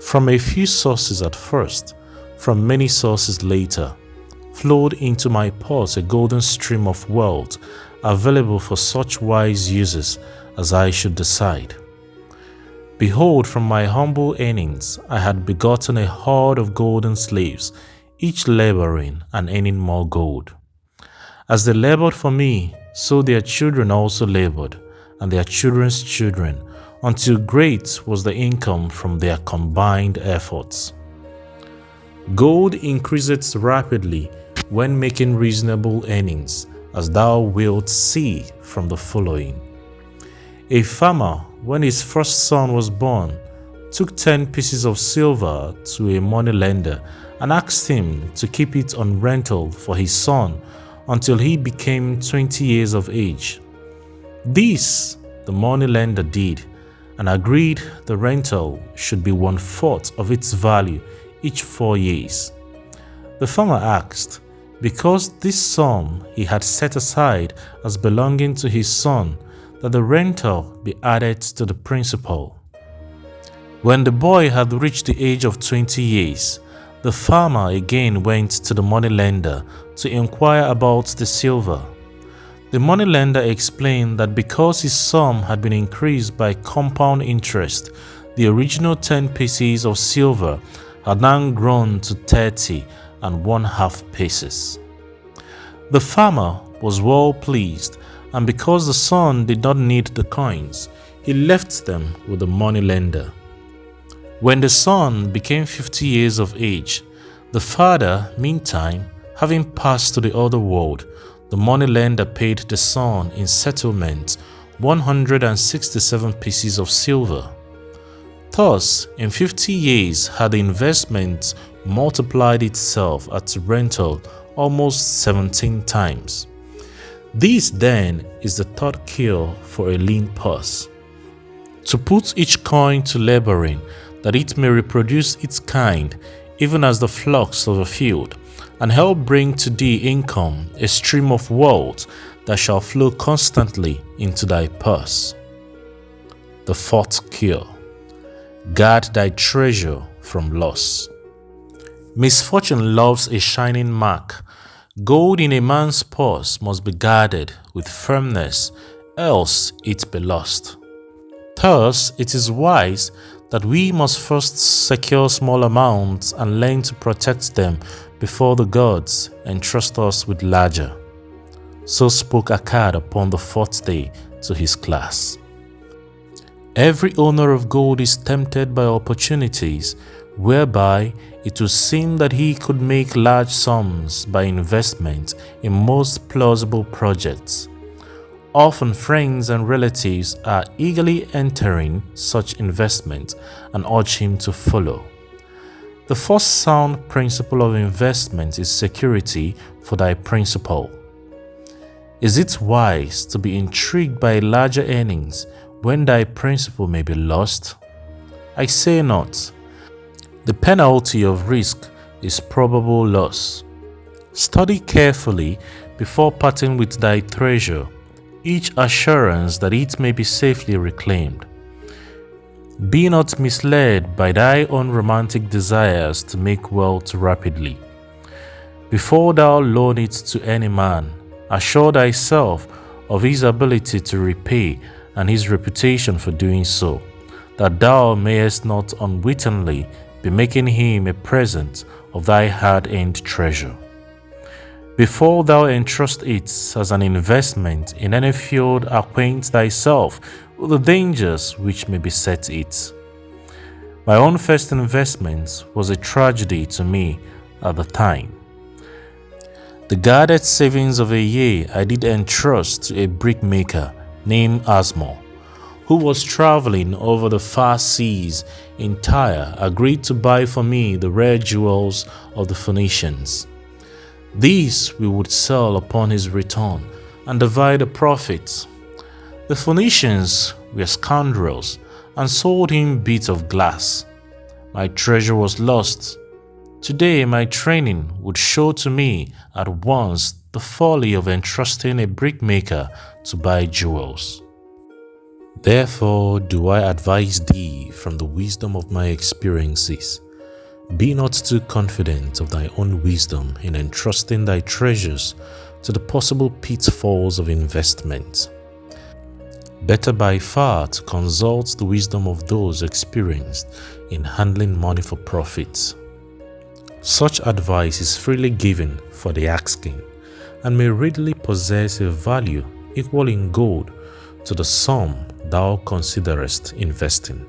From a few sources at first, from many sources later, flowed into my purse a golden stream of wealth available for such wise uses as I should decide. Behold, from my humble earnings, I had begotten a horde of golden slaves, each laboring and earning more gold. As they labored for me, so their children also labored, and their children's children, until great was the income from their combined efforts. Gold increaseth rapidly when making reasonable earnings, as thou wilt see from the following. A farmer, when his first son was born, took 10 pieces of silver to a moneylender and asked him to keep it on rental for his son until he became 20 years of age. This the moneylender did, and agreed the rental should be 1/4 of its value each 4 years. The farmer asked, because this sum he had set aside as belonging to his son, that the rental be added to the principal. When the boy had reached the age of 20 years, the farmer again went to the moneylender to inquire about the silver. The moneylender explained that because his sum had been increased by compound interest, the original 10 pieces of silver had now grown to 30½ pieces. The farmer was well pleased, and because the son did not need the coins, he left them with the moneylender. When the son became 50 years of age, the father, meantime, having passed to the other world, the moneylender paid the son in settlement 167 pieces of silver. Thus, in 50 years had the investment multiplied itself at rental almost 17 times. This then is the third cure for a lean purse: to put each coin to laboring, that it may reproduce its kind, even as the flocks of a field, and help bring to thee income, a stream of wealth that shall flow constantly into thy purse. The fourth cure: guard thy treasure from loss. Misfortune loves a shining mark. Gold in a man's purse must be guarded with firmness, else it be lost. Thus, it is wise that we must first secure small amounts and learn to protect them before the gods entrust us with larger. So spoke Akkad upon the 4th day to his class. Every owner of gold is tempted by opportunities whereby it would seem that he could make large sums by investment in most plausible projects. Often friends and relatives are eagerly entering such investment and urge him to follow. The first sound principle of investment is security for thy principal. Is it wise to be intrigued by larger earnings when thy principal may be lost? I say not. The penalty of risk is probable loss. Study carefully before parting with thy treasure, each assurance that it may be safely reclaimed. Be not misled by thy own romantic desires to make wealth rapidly. Before thou loan it to any man, assure thyself of his ability to repay and his reputation for doing so, that thou mayest not unwittingly be making him a present of thy hard-earned treasure. Before thou entrust it as an investment in any field, acquaint thyself with the dangers which may beset it. My own first investment was a tragedy to me at the time. The guarded savings of a year I did entrust to a brickmaker named Asmo, who was traveling over the far seas in Tyre, agreed to buy for me the rare jewels of the Phoenicians. These we would sell upon his return and divide the profits. The Phoenicians were scoundrels and sold him bits of glass. My treasure was lost. Today my training would show to me at once the folly of entrusting a brickmaker to buy jewels. Therefore do I advise thee from the wisdom of my experiences. Be not too confident of thy own wisdom in entrusting thy treasures to the possible pitfalls of investment. Better by far to consult the wisdom of those experienced in handling money for profit. Such advice is freely given for the asking, and may readily possess a value equal in gold to the sum thou considerest investing.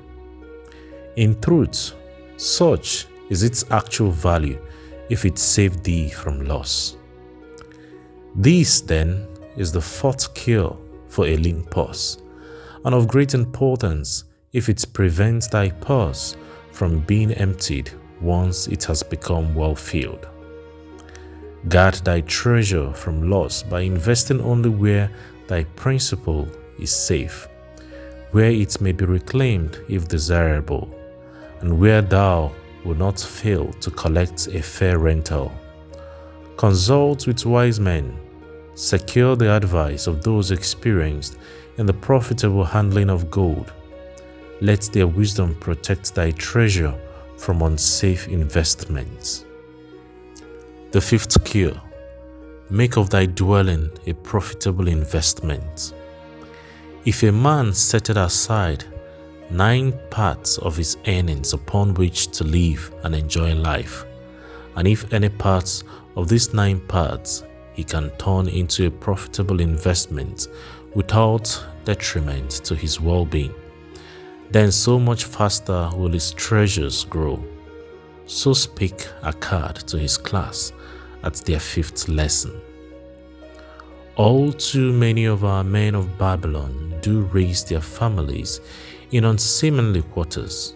In truth, such is its actual value if it saved thee from loss. This, then, is the fourth cure for a lean purse, and of great importance if it prevents thy purse from being emptied once it has become well filled. Guard thy treasure from loss by investing only where thy principal is safe, where it may be reclaimed if desirable, and where thou will not fail to collect a fair rental. Consult with wise men. Secure the advice of those experienced in the profitable handling of gold. Let their wisdom protect thy treasure from unsafe investments. The fifth cure: make of thy dwelling a profitable investment. If a man setteth aside 9 parts of his earnings upon which to live and enjoy life, and if any parts of these 9 parts he can turn into a profitable investment without detriment to his well-being, then so much faster will his treasures grow. So spake Akkad to his class at their 5th lesson. All too many of our men of Babylon do raise their families in unseemly quarters.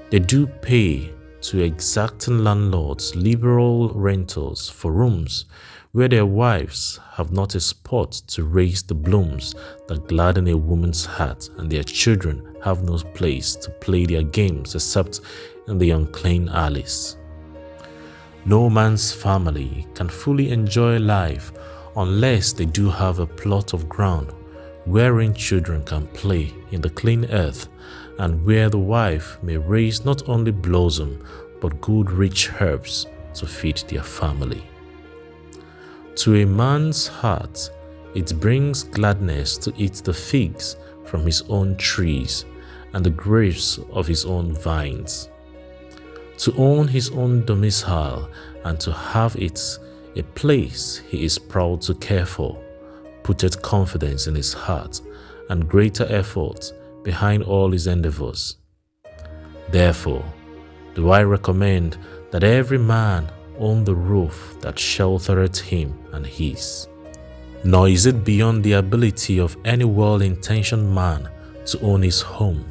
They do pay to exacting landlords liberal rentals for rooms where their wives have not a spot to raise the blooms that gladden a woman's heart, and their children have no place to play their games except in the unclean alleys. No man's family can fully enjoy life unless they do have a plot of ground wherein children can play in the clean earth, and where the wife may raise not only blossom but good rich herbs to feed their family. To a man's heart, it brings gladness to eat the figs from his own trees and the grapes of his own vines. To own his own domicile and to have it a place he is proud to care for, putteth confidence in his heart and greater effort behind all his endeavors. Therefore, do I recommend that every man own the roof that sheltereth him and his. Nor is it beyond the ability of any well-intentioned man to own his home.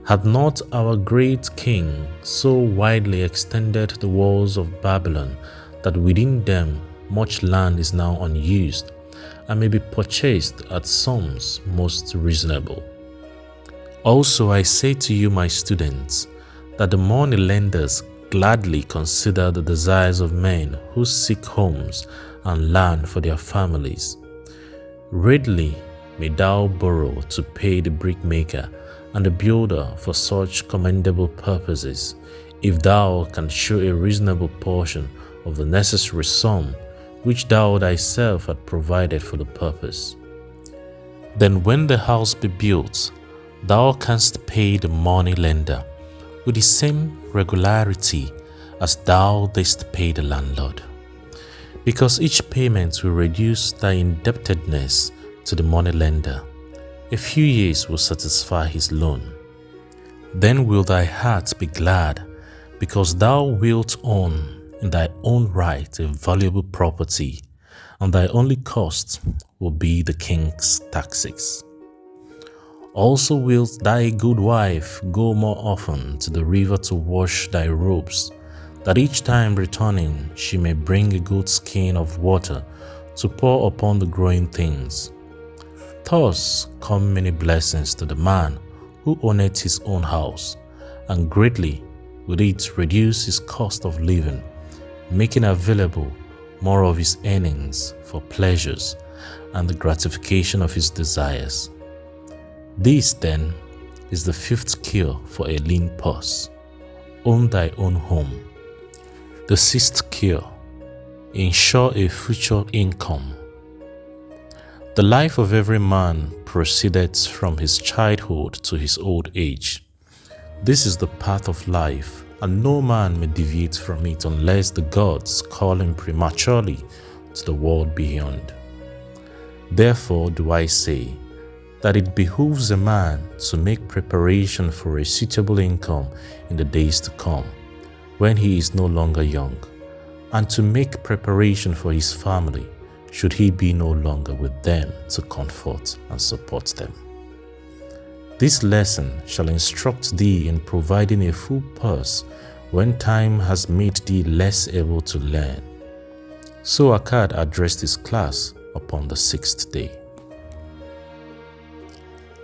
Had not our great king so widely extended the walls of Babylon that within them much land is now unused and may be purchased at sums most reasonable. Also I say to you, my students, that the money lenders gladly consider the desires of men who seek homes and land for their families. Readily may thou borrow to pay the brickmaker and the builder for such commendable purposes, if thou canst show a reasonable portion of the necessary sum which thou thyself had provided for the purpose. Then when the house be built, thou canst pay the money lender with the same regularity as thou didst pay the landlord, because each payment will reduce thy indebtedness to the money lender. A few years will satisfy his loan. Then will thy heart be glad, because thou wilt own in thy own right a valuable property, and thy only cost will be the king's taxes. Also wilt thy good wife go more often to the river to wash thy robes, that each time returning she may bring a good skin of water to pour upon the growing things. Thus come many blessings to the man who owneth his own house, and greatly would it reduce his cost of living, making available more of his earnings for pleasures and the gratification of his desires. This, then, is the fifth cure for a lean purse: own thy own home. The sixth cure: ensure a future income. The life of every man proceedeth from his childhood to his old age. This is the path of life, and no man may deviate from it unless the gods call him prematurely to the world beyond. Therefore do I say that it behooves a man to make preparation for a suitable income in the days to come, when he is no longer young, and to make preparation for his family, should he be no longer with them to comfort and support them. This lesson shall instruct thee in providing a full purse when time has made thee less able to learn. So Akkad addressed his class upon the sixth day.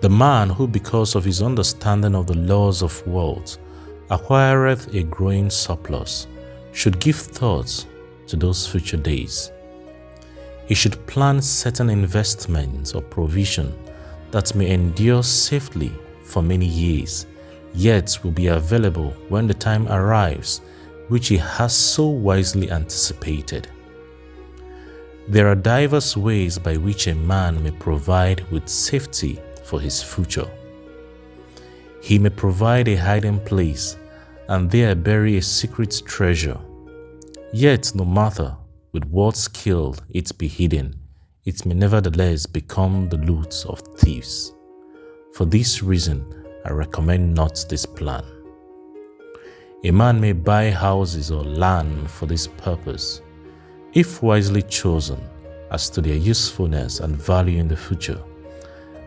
The man who, because of his understanding of the laws of wealth, acquireth a growing surplus, should give thought to those future days. He should plan certain investments or provision that may endure safely for many years, yet will be available when the time arrives, which he has so wisely anticipated. There are diverse ways by which a man may provide with safety for his future. He may provide a hiding place and there bury a secret treasure. Yet no matter with what skill it be hidden, it may nevertheless become the loot of thieves. For this reason, I recommend not this plan. A man may buy houses or land for this purpose. If wisely chosen as to their usefulness and value in the future,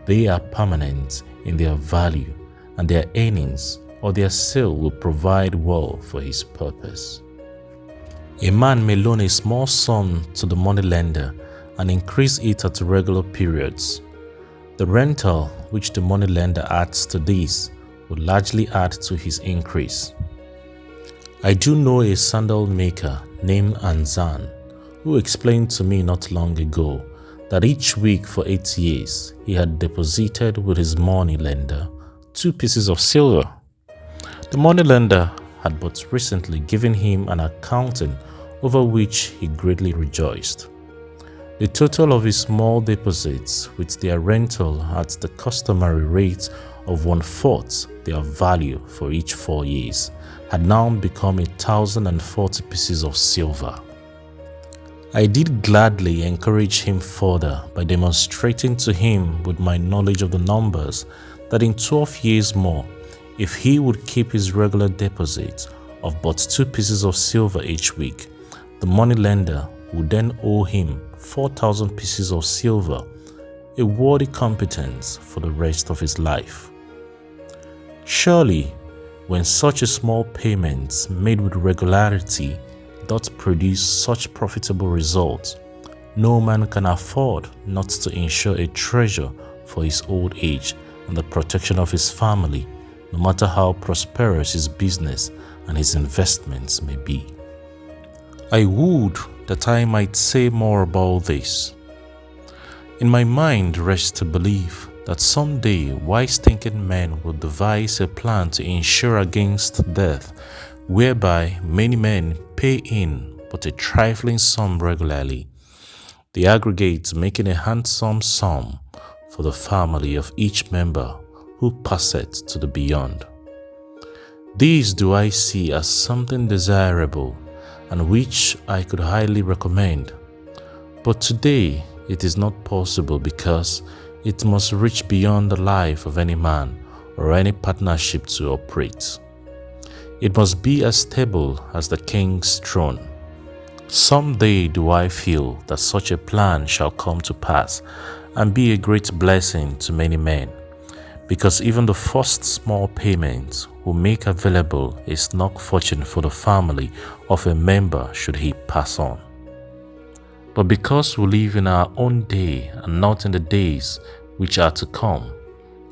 they are permanent in their value, and their earnings or their sale will provide well for his purpose. A man may loan a small sum to the money lender and increase it at regular periods. The rental which the money lender adds to this will largely add to his increase. I do know a sandal maker named Anzan, who explained to me not long ago that each week for 8 years he had deposited with his money lender 2 pieces of silver. The money lender had but recently given him an accounting over which he greatly rejoiced. The total of his small deposits with their rental at the customary rate of 1/4 their value for each 4 years had now become 1,040 pieces of silver. I did gladly encourage him further by demonstrating to him with my knowledge of the numbers that in 12 years more, if he would keep his regular deposit of but 2 pieces of silver each week, the money lender would then owe him 4,000 pieces of silver, a worthy competence for the rest of his life. Surely, when such a small payment made with regularity doth produce such profitable results, no man can afford not to ensure a treasure for his old age and the protection of his family, no matter how prosperous his business and his investments may be. I would that I might say more about this. In my mind rests to believe that someday wise thinking men will devise a plan to insure against death, whereby many men pay in but a trifling sum regularly, the aggregate making a handsome sum for the family of each member who passeth to the beyond. These do I see as something desirable and which I could highly recommend. But today it is not possible because it must reach beyond the life of any man or any partnership to operate. It must be as stable as the king's throne. Some day do I feel that such a plan shall come to pass and be a great blessing to many men, because even the first small payment will make available a snug fortune for the family of a member should he pass on. But because we live in our own day and not in the days which are to come,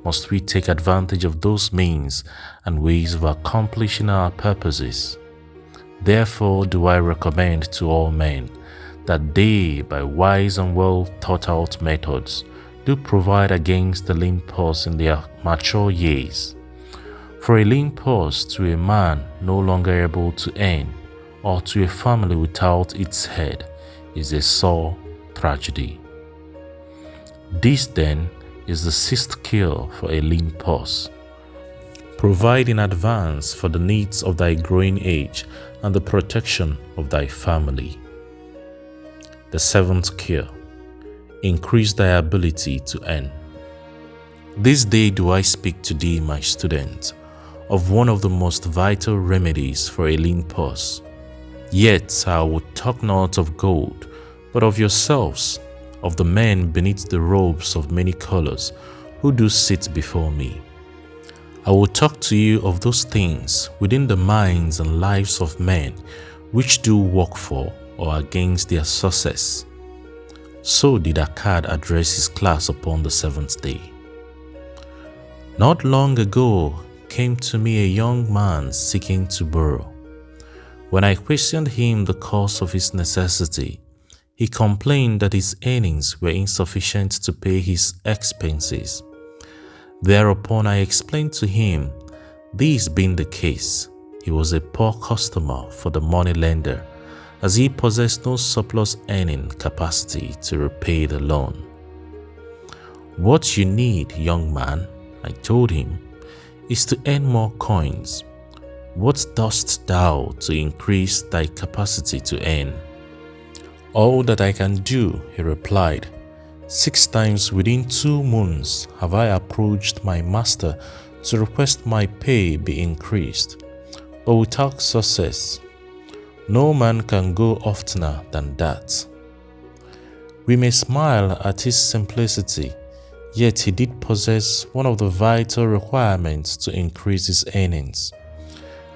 must we take advantage of those means and ways of accomplishing our purposes. Therefore do I recommend to all men that they, by wise and well thought out methods, do provide against the lean purse in their mature years. For a lean purse to a man no longer able to earn, or to a family without its head, is a sore tragedy. This then is the sixth cure for a lean purse. Provide in advance for the needs of thy growing age and the protection of thy family. The seventh cure: increase thy ability to earn. This day do I speak to thee, my student, of one of the most vital remedies for a lean purse. Yet I would talk not of gold, but of yourselves, of the men beneath the robes of many colors who do sit before me. I will talk to you of those things within the minds and lives of men which do work for or against their success. So did Akkad address his class upon the seventh day. Not long ago came to me a young man seeking to borrow. When I questioned him the cause of his necessity, he complained that his earnings were insufficient to pay his expenses. Thereupon I explained to him, this being the case, he was a poor customer for the money lender, as he possessed no surplus earning capacity to repay the loan. What you need, young man, I told him, is to earn more coins. What dost thou to increase thy capacity to earn? All that I can do, he replied. 6 times within 2 months have I approached my master to request my pay be increased, but without success. No man can go oftener than that. We may smile at his simplicity, yet he did possess one of the vital requirements to increase his earnings.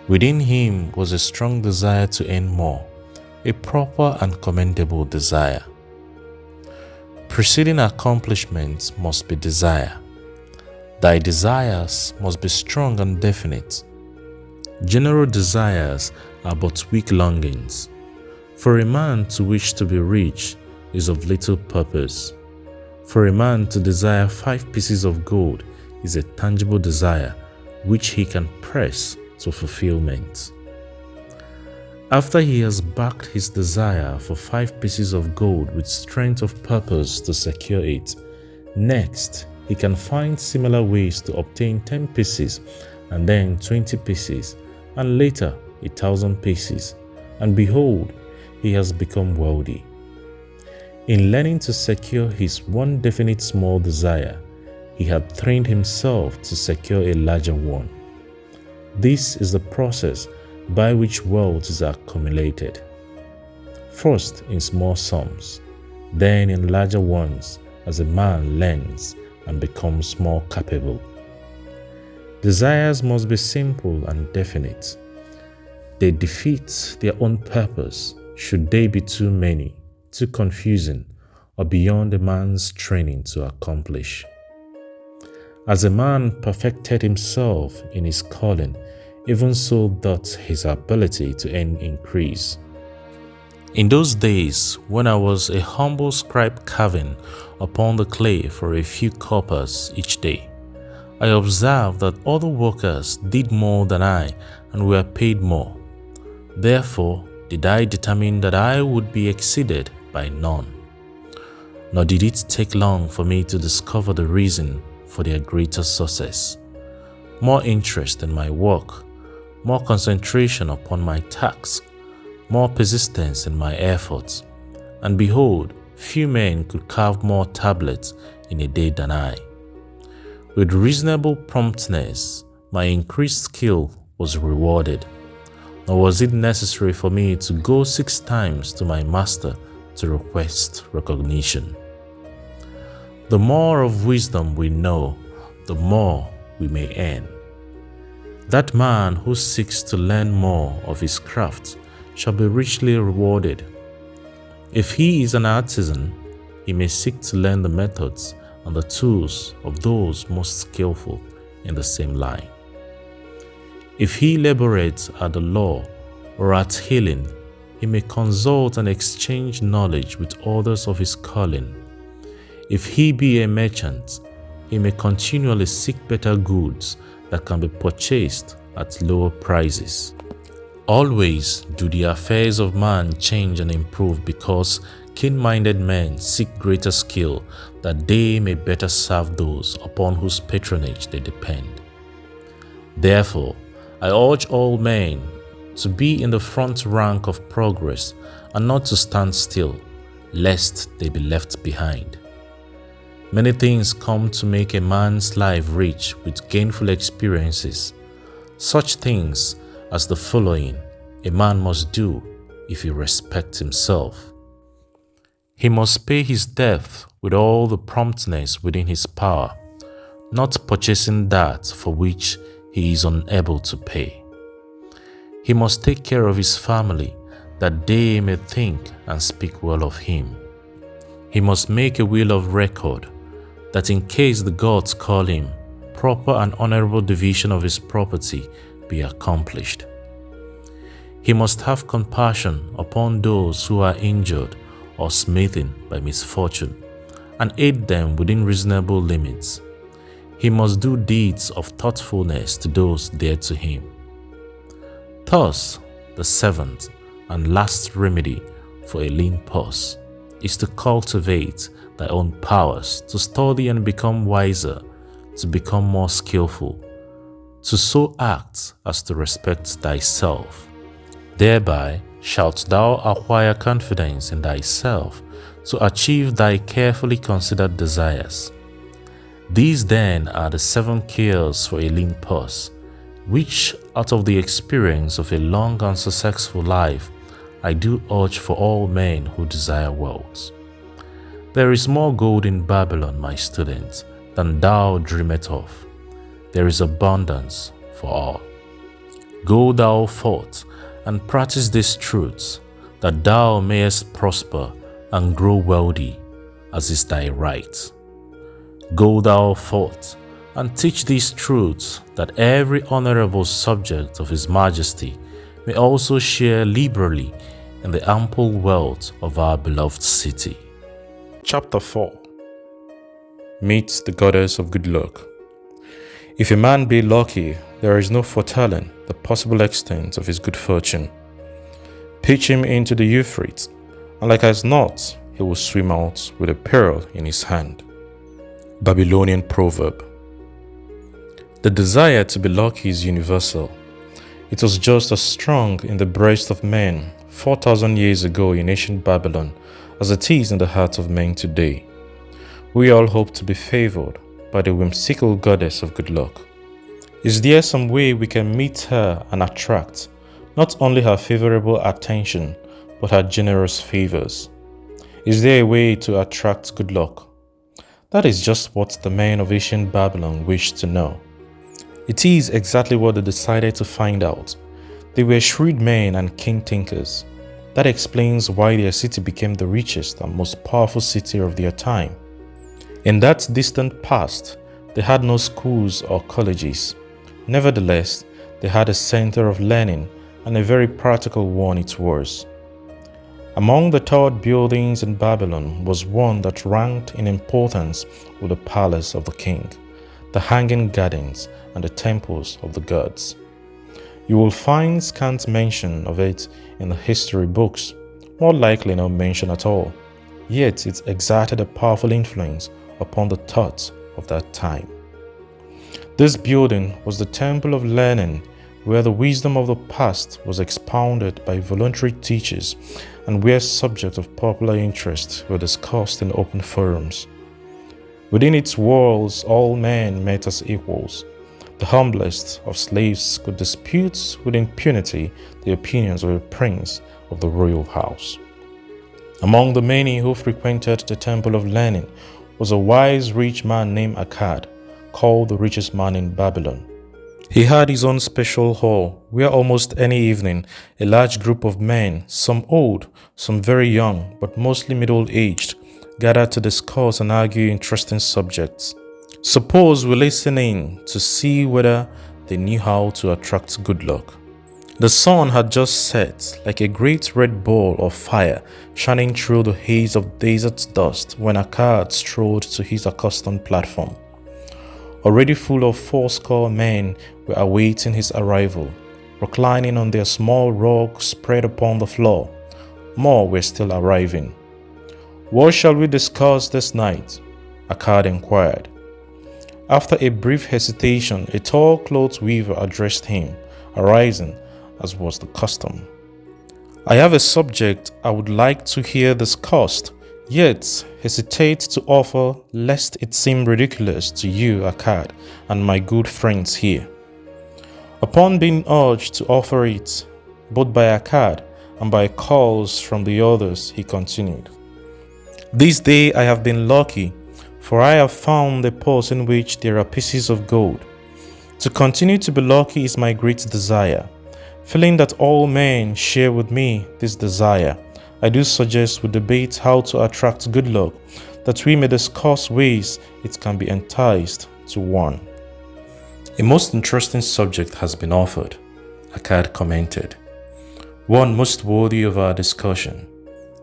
Within him was a strong desire to earn more, a proper and commendable desire. Preceding accomplishment must be desire. Thy desires must be strong and definite. General desires are but weak longings. For a man to wish to be rich is of little purpose. For a man to desire 5 pieces of gold is a tangible desire which he can press to fulfillment. After he has backed his desire for 5 pieces of gold with strength of purpose to secure it, next he can find similar ways to obtain 10 pieces and then 20 pieces and later 1,000 pieces, and behold, he has become wealthy. In learning to secure his one definite small desire, he had trained himself to secure a larger one. This is the process by which wealth is accumulated. First in small sums, then in larger ones as a man learns and becomes more capable. Desires must be simple and definite. They defeat their own purpose should they be too many, too confusing, or beyond a man's training to accomplish. As a man perfected himself in his calling, even so doth his ability to earn increase. In those days, when I was a humble scribe carving upon the clay for a few coppers each day, I observed that other workers did more than I and were paid more. Therefore, did I determine that I would be exceeded by none. Nor did it take long for me to discover the reason for their greater success. More interest in my work, more concentration upon my task, more persistence in my efforts, and behold, few men could carve more tablets in a day than I. With reasonable promptness, my increased skill was rewarded, nor was it necessary for me to go 6 times to my master to request recognition. The more of wisdom we know, the more we may earn. That man who seeks to learn more of his craft shall be richly rewarded. If he is an artisan, he may seek to learn the methods and the tools of those most skillful in the same line. If he laborates at the law or at healing, he may consult and exchange knowledge with others of his calling. If he be a merchant, he may continually seek better goods that can be purchased at lower prices. Always do the affairs of man change and improve because keen-minded men seek greater skill that they may better serve those upon whose patronage they depend. Therefore, I urge all men to be in the front rank of progress and not to stand still, lest they be left behind. Many things come to make a man's life rich with gainful experiences. Such things as the following a man must do if he respects himself. He must pay his debt with all the promptness within his power, not purchasing that for which he is unable to pay. He must take care of his family, that they may think and speak well of him. He must make a will of record, that in case the gods call him, proper and honorable division of his property be accomplished. He must have compassion upon those who are injured or smitten by misfortune, and aid them within reasonable limits. He must do deeds of thoughtfulness to those dear to him. Thus, the seventh and last remedy for a lean purse is to cultivate thy own powers, to study and become wiser, to become more skillful, to so act as to respect thyself. Thereby shalt thou acquire confidence in thyself to achieve thy carefully considered desires. These then are the 7 cures for a lean purse, which out of the experience of a long and successful life, I do urge for all men who desire wealth. There is more gold in Babylon, my student, than thou dreamest of. There is abundance for all. Go thou forth and practice these truths, that thou mayest prosper and grow wealthy, as is thy right. Go thou forth and teach these truths, that every honorable subject of His Majesty may also share liberally in the ample wealth of our beloved city. Chapter 4. Meet the goddess of good luck. If a man be lucky, there is no foretelling the possible extent of his good fortune. Pitch him into the Euphrates, and like as not, he will swim out with a pearl in his hand. Babylonian proverb. The desire to be lucky is universal. It was just as strong in the breast of men 4,000 years ago in ancient Babylon as it is in the hearts of men today. We all hope to be favored by the whimsical goddess of good luck. Is there some way we can meet her and attract not only her favorable attention, but her generous favors? Is there a way to attract good luck? That is just what the men of ancient Babylon wished to know. It is exactly what they decided to find out. They were shrewd men and keen thinkers. That explains why their city became the richest and most powerful city of their time. In that distant past, they had no schools or colleges. Nevertheless, they had a center of learning, and a very practical one it was. Among the tallest buildings in Babylon was one that ranked in importance with the palace of the king, the hanging gardens, and the temples of the gods. You will find scant mention of it in the history books, more likely no mention at all, yet it exerted a powerful influence upon the thoughts of that time. This building was the temple of learning, where the wisdom of the past was expounded by voluntary teachers and where subjects of popular interest were discussed in open forums. Within its walls, all men met as equals. The humblest of slaves could dispute with impunity the opinions of a prince of the royal house. Among the many who frequented the temple of learning was a wise rich man named Akkad, called the richest man in Babylon. He had his own special hall where almost any evening a large group of men, some old, some very young, but mostly middle-aged, gathered to discuss and argue interesting subjects. Suppose we listen in to see whether they knew how to attract good luck. The sun had just set like a great red ball of fire shining through the haze of desert dust when Akkad strode to his accustomed platform. Already full of fourscore men were awaiting his arrival, reclining on their small rugs spread upon the floor. More were still arriving. "What shall we discuss this night?" Akkad inquired. After a brief hesitation, a tall cloth weaver addressed him, arising, as was the custom. "I have a subject I would like to hear discussed, yet hesitate to offer lest it seem ridiculous to you, Akkad, and my good friends here." Upon being urged to offer it, both by Akkad and by calls from the others, he continued, "This day I have been lucky, for I have found a purse in which there are pieces of gold. To continue to be lucky is my great desire. Feeling that all men share with me this desire, I do suggest we debate how to attract good luck, that we may discuss ways it can be enticed to one." "A most interesting subject has been offered," Akkad commented. "One most worthy of our discussion.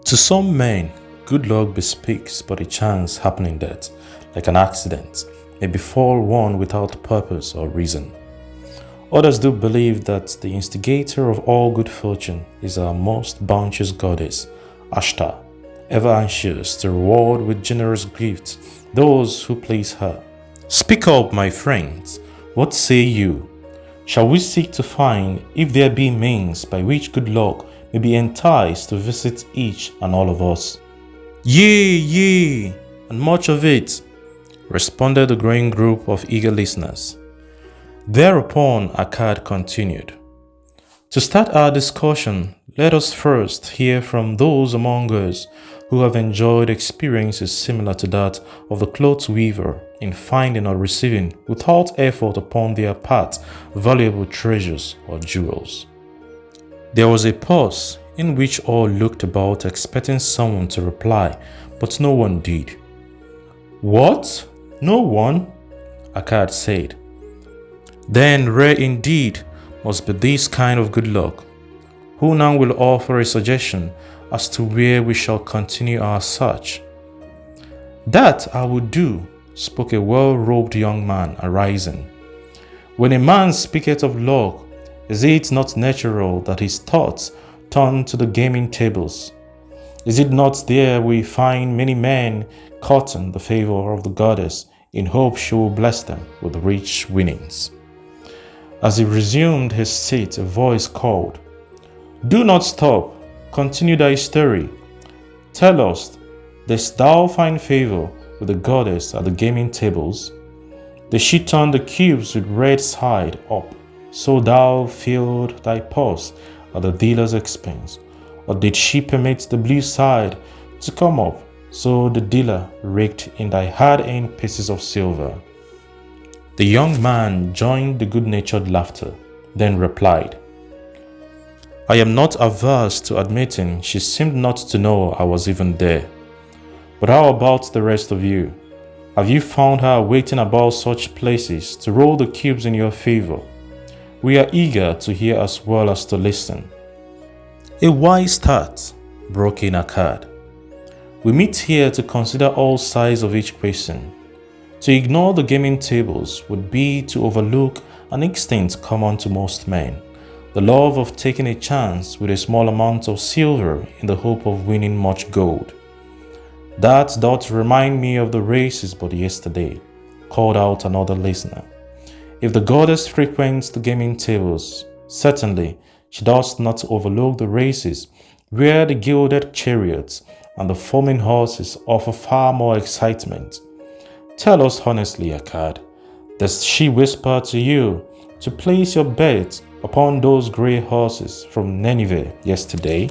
To some men, good luck bespeaks but a chance happening that, like an accident, may befall one without purpose or reason. Others do believe that the instigator of all good fortune is our most bounteous goddess, Ashtar, ever anxious to reward with generous gifts those who please her. Speak up, my friends. What say you? Shall we seek to find if there be means by which good luck may be enticed to visit each and all of us?" "Yea, yea, and much of it," responded the growing group of eager listeners. Thereupon Akkad continued, "To start our discussion, let us first hear from those among us who have enjoyed experiences similar to that of the cloth weaver in finding or receiving without effort upon their part valuable treasures or jewels." There was a pause in which all looked about expecting someone to reply, but no one did. "What? No one?" Akkad said. "Then rare indeed must be this kind of good luck. Who now will offer a suggestion as to where we shall continue our search?" "That I will do," spoke a well-robed young man, arising. "When a man speaketh of luck, is it not natural that his thoughts turn to the gaming tables? Is it not there we find many men courting the favor of the goddess in hope she will bless them with rich winnings?" As he resumed his seat, a voice called, "Do not stop. Continue thy story. Tell us, didst thou find favor with the goddess at the gaming tables? Did she turn the cubes with red side up, so thou filled thy purse at the dealer's expense? Or did she permit the blue side to come up, so the dealer raked in thy hard-earned pieces of silver?" The young man joined the good-natured laughter, then replied, "I am not averse to admitting she seemed not to know I was even there. But how about the rest of you? Have you found her waiting about such places to roll the cubes in your favor? We are eager to hear as well as to listen." "A wise start," broke in Akkad. "We meet here to consider all sides of each question. To ignore the gaming tables would be to overlook an instinct common to most men, the love of taking a chance with a small amount of silver in the hope of winning much gold. That doth remind me of the races but yesterday, called out another listener. If the goddess frequents the gaming tables, certainly she does not overlook the races where the gilded chariots and the foaming horses offer far more excitement. Tell us honestly, Akkad, does she whisper to you to place your bet upon those grey horses from Nineveh yesterday?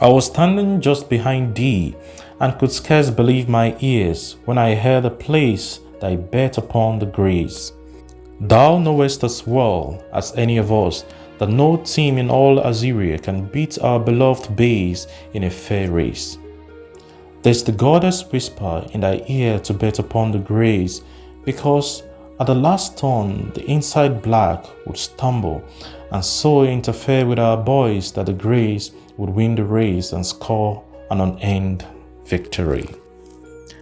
I was standing just behind thee and could scarce believe my ears when I heard the place thy bet upon the greys. Thou knowest as well as any of us that no team in all Assyria can beat our beloved bays in a fair race. Does the goddess whisper in thy ear to bet upon the greys, because at the last turn the inside black would stumble and so interfere with our boys that the greys would win the race and score an unending victory?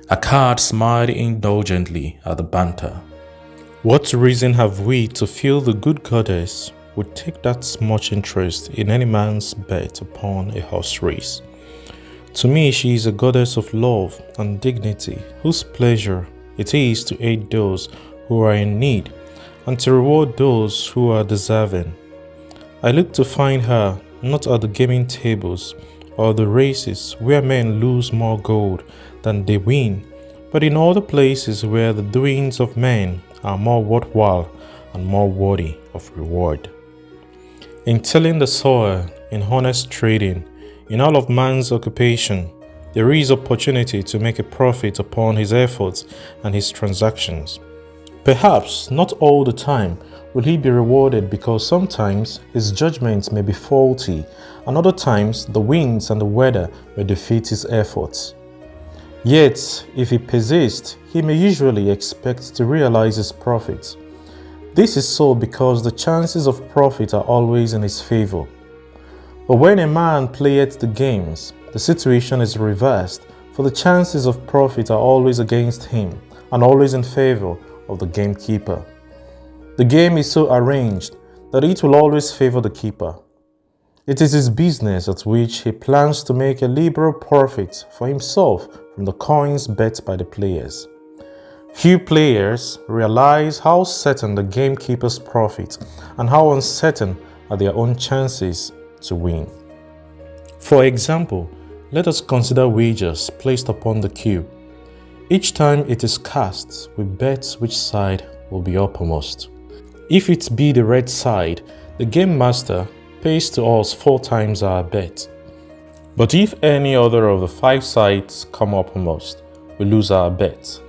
Akkad smiled indulgently at the banter. What reason have we to feel the good goddess would take that much interest in any man's bet upon a horse race? To me, she is a goddess of love and dignity, whose pleasure it is to aid those who are in need and to reward those who are deserving. I look to find her not at the gaming tables or the races where men lose more gold than they win, but in all the places where the doings of men are more worthwhile and more worthy of reward. In tilling the soil, in honest trading, in all of man's occupation, there is opportunity to make a profit upon his efforts and his transactions. Perhaps not all the time will he be rewarded, because sometimes his judgments may be faulty, and other times the winds and the weather may defeat his efforts. Yet, if he persists, he may usually expect to realize his profits. This is so because the chances of profit are always in his favor. But when a man playeth the games, the situation is reversed, for the chances of profit are always against him and always in favor of the gamekeeper. The game is so arranged that it will always favor the keeper. It is his business at which he plans to make a liberal profit for himself from the coins bet by the players. Few players realize how certain the gamekeeper's profit and how uncertain are their own chances to win. For example, let us consider wagers placed upon the cube. Each time it is cast, we bet which side will be uppermost. If it be the red side, the game master pays to us 4 times our bet. But if any other of the 5 sides come uppermost, we lose our bet.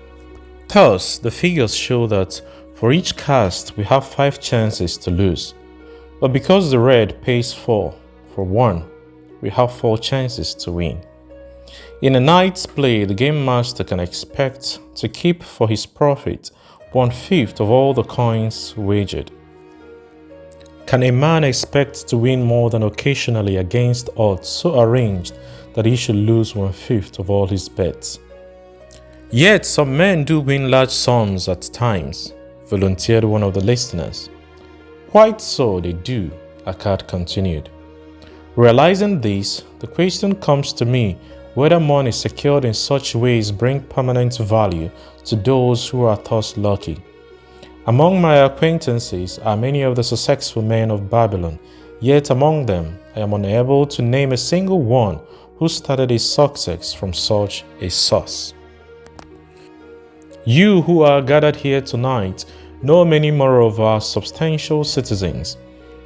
Thus, the figures show that for each cast we have 5 chances to lose. But because the red pays 4 for 1, we have 4 chances to win. In a night's play, the game master can expect to keep for his profit 1/5 of all the coins wagered. Can a man expect to win more than occasionally against odds so arranged that he should lose 1/5 of all his bets? Yet some men do win large sums at times, volunteered one of the listeners. Quite so they do, Akkad continued. Realizing this, the question comes to me whether money secured in such ways bring permanent value to those who are thus lucky. Among my acquaintances are many of the successful men of Babylon, yet among them I am unable to name a single one who started his success from such a source. You who are gathered here tonight know many more of our substantial citizens.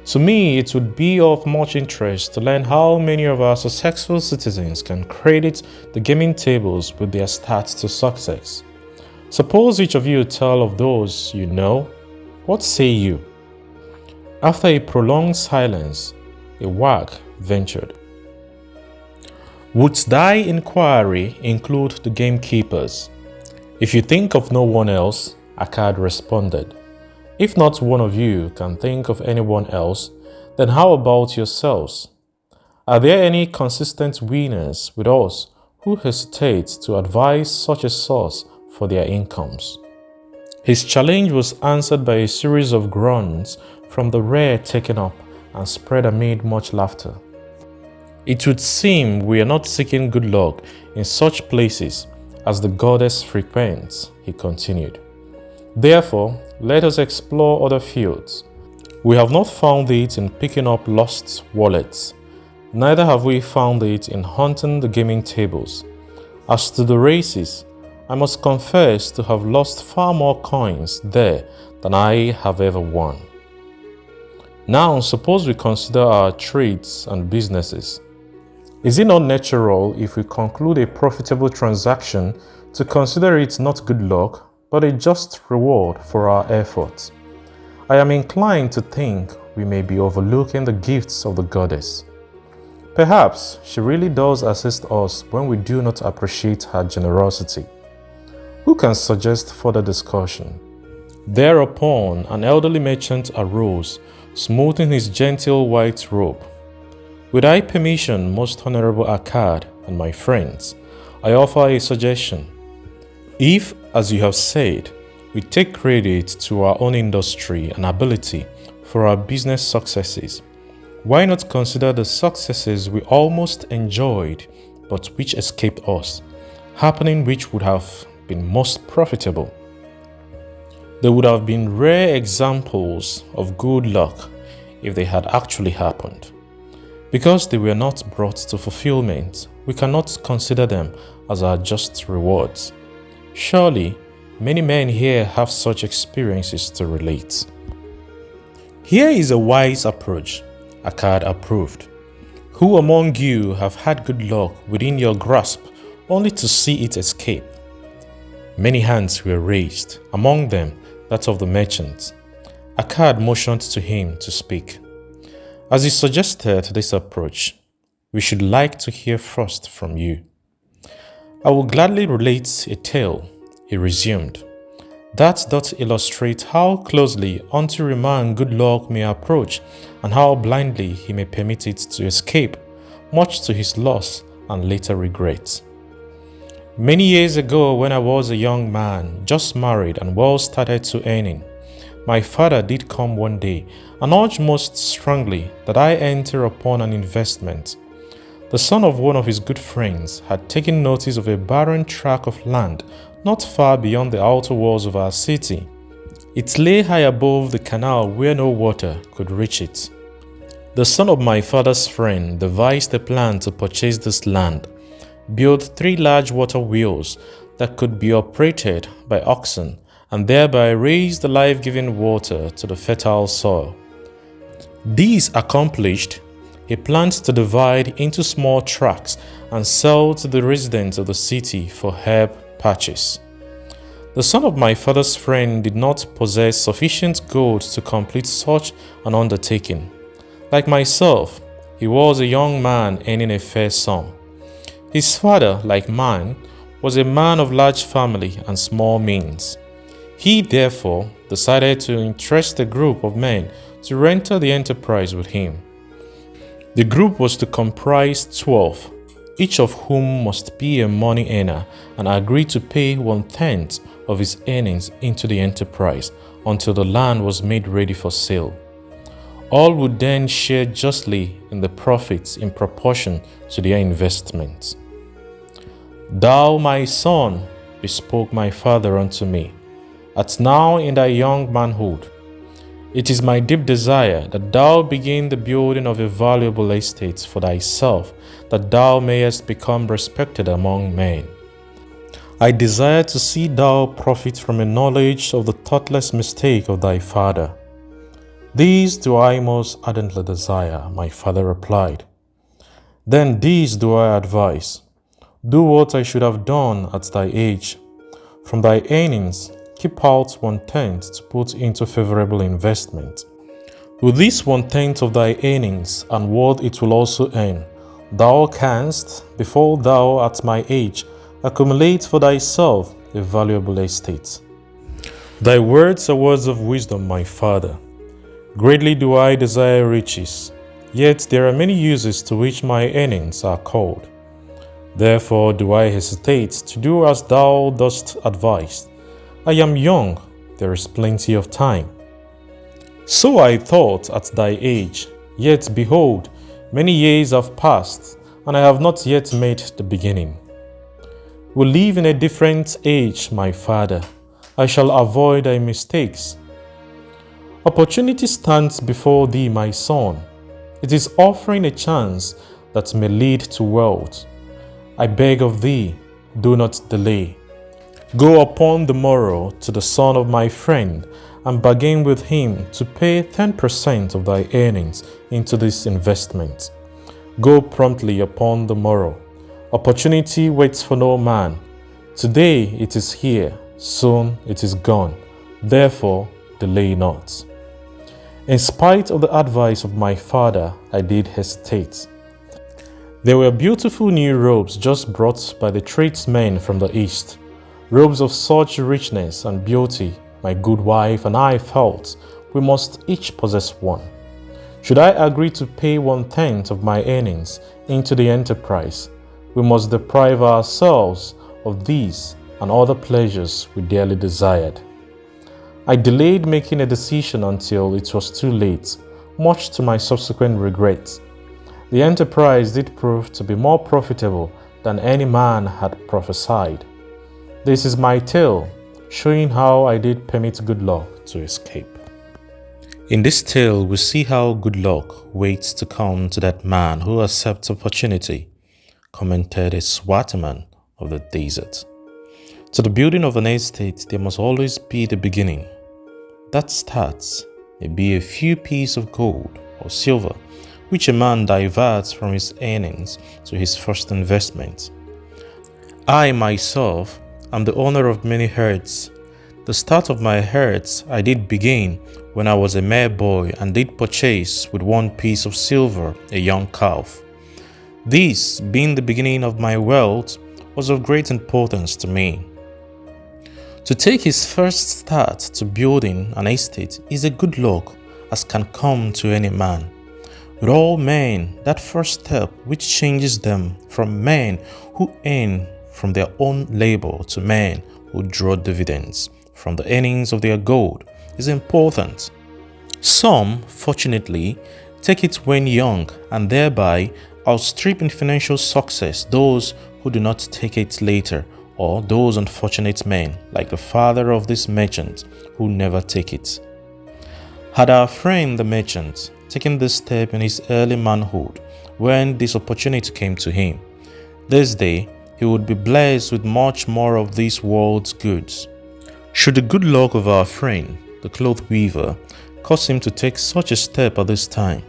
To me, it would be of much interest to learn how many of our successful citizens can credit the gaming tables with their start to success. Suppose each of you tell of those you know. What say you? After a prolonged silence, a wag ventured. Would thy inquiry include the gamekeepers? If you think of no one else, Akkad responded. If not one of you can think of anyone else, then how about yourselves? Are there any consistent winners with us who hesitate to advise such a source for their incomes? His challenge was answered by a series of grunts from the rear taken up and spread amid much laughter. It would seem we are not seeking good luck in such places as the goddess frequents, he continued. Therefore, let us explore other fields. We have not found it in picking up lost wallets, neither have we found it in hunting the gaming tables. As to the races, I must confess to have lost far more coins there than I have ever won. Now, suppose we consider our trades and businesses. Is it not natural, if we conclude a profitable transaction, to consider it not good luck, but a just reward for our efforts? I am inclined to think we may be overlooking the gifts of the goddess. Perhaps she really does assist us when we do not appreciate her generosity. Who can suggest further discussion? Thereupon, an elderly merchant arose, smoothing his gentle white robe. With thy permission, most honorable Akkad and my friends, I offer a suggestion. If, as you have said, we take credit to our own industry and ability for our business successes, why not consider the successes we almost enjoyed but which escaped us, happening which would have been most profitable? There would have been rare examples of good luck if they had actually happened. Because they were not brought to fulfillment, we cannot consider them as our just rewards. Surely, many men here have such experiences to relate. Here is a wise approach, Akkad approved. Who among you have had good luck within your grasp only to see it escape? Many hands were raised, among them that of the merchant. Akkad motioned to him to speak. As he suggested this approach, we should like to hear first from you. I will gladly relate a tale, he resumed, that doth illustrate how closely unto a man good luck may approach, and how blindly he may permit it to escape, much to his loss and later regret. Many years ago, when I was a young man, just married and well started to earning, my father did come one day and urged most strongly that I enter upon an investment. The son of one of his good friends had taken notice of a barren tract of land not far beyond the outer walls of our city. It lay high above the canal where no water could reach it. The son of my father's friend devised a plan to purchase this land, build 3 large water wheels that could be operated by oxen, and thereby raise the life-giving water to the fertile soil. These accomplished, he planned to divide into small tracts and sell to the residents of the city for herb purchase. The son of my father's friend did not possess sufficient gold to complete such an undertaking. Like myself, he was a young man earning a fair sum. His father, like mine, was a man of large family and small means. He, therefore, decided to interest a group of men to renter the enterprise with him. The group was to comprise 12, each of whom must be a money earner and agree to pay 1/10 of his earnings into the enterprise until the land was made ready for sale. All would then share justly in the profits in proportion to their investments. Thou, my son, bespoke my father unto me, art now in thy young manhood. It is my deep desire that thou begin the building of a valuable estate for thyself, that thou mayest become respected among men. I desire to see thou profit from a knowledge of the thoughtless mistake of thy father. These do I most ardently desire, my father replied. Then these do I advise. Do what I should have done at thy age. From thy earnings, keep out 1/10 to put into favorable investment. With this 1/10 of thy earnings and what it will also earn, thou canst, before thou at my age, accumulate for thyself a valuable estate. Thy words are words of wisdom, my father. Greatly do I desire riches, yet there are many uses to which my earnings are called. Therefore do I hesitate to do as thou dost advise. I am young, there is plenty of time. So I thought at thy age, Yet behold, many years have passed, and I have not yet made the beginning. We live in a different age, my father. I shall avoid thy mistakes. Opportunity stands before thee, my son. It is offering a chance that may lead to wealth. I beg of thee, do not delay. Go upon the morrow to the son of my friend and bargain with him to pay 10% of thy earnings into this investment. Go promptly upon the morrow. Opportunity waits for no man. Today it is here, soon it is gone. Therefore, delay not. In spite of the advice of my father, I did hesitate. There were beautiful new robes just brought by the tradesmen from the east. Robes of such richness and beauty, my good wife and I felt we must each possess one. Should I agree to pay 1/10 of my earnings into the enterprise, we must deprive ourselves of these and other pleasures we dearly desired. I delayed making a decision until it was too late, much to my subsequent regret. The enterprise did prove to be more profitable than any man had prophesied. This is my tale, showing how I did permit good luck to escape. In this tale, we see how good luck waits to come to that man who accepts opportunity, commented a Swatiman of the desert. To the building of an estate, there must always be the beginning. That starts may be a few pieces of gold or silver, which a man diverts from his earnings to his first investment. I myself am the owner of many herds. The start of my herds I did begin when I was a mere boy and did purchase with 1 piece of silver a young calf. This, being the beginning of my wealth, was of great importance to me. To take his first start to building an estate is a good luck as can come to any man. With all men, that first step which changes them from men who earn from their own labor to men who draw dividends from the earnings of their gold is important. Some, fortunately, take it when young and thereby outstrip in financial success those who do not take it later, or those unfortunate men like the father of this merchant who never take it. Had our friend the merchant taken this step in his early manhood when this opportunity came to him, this day he would be blessed with much more of this world's goods. Should the good luck of our friend, the cloth weaver, cause him to take such a step at this time,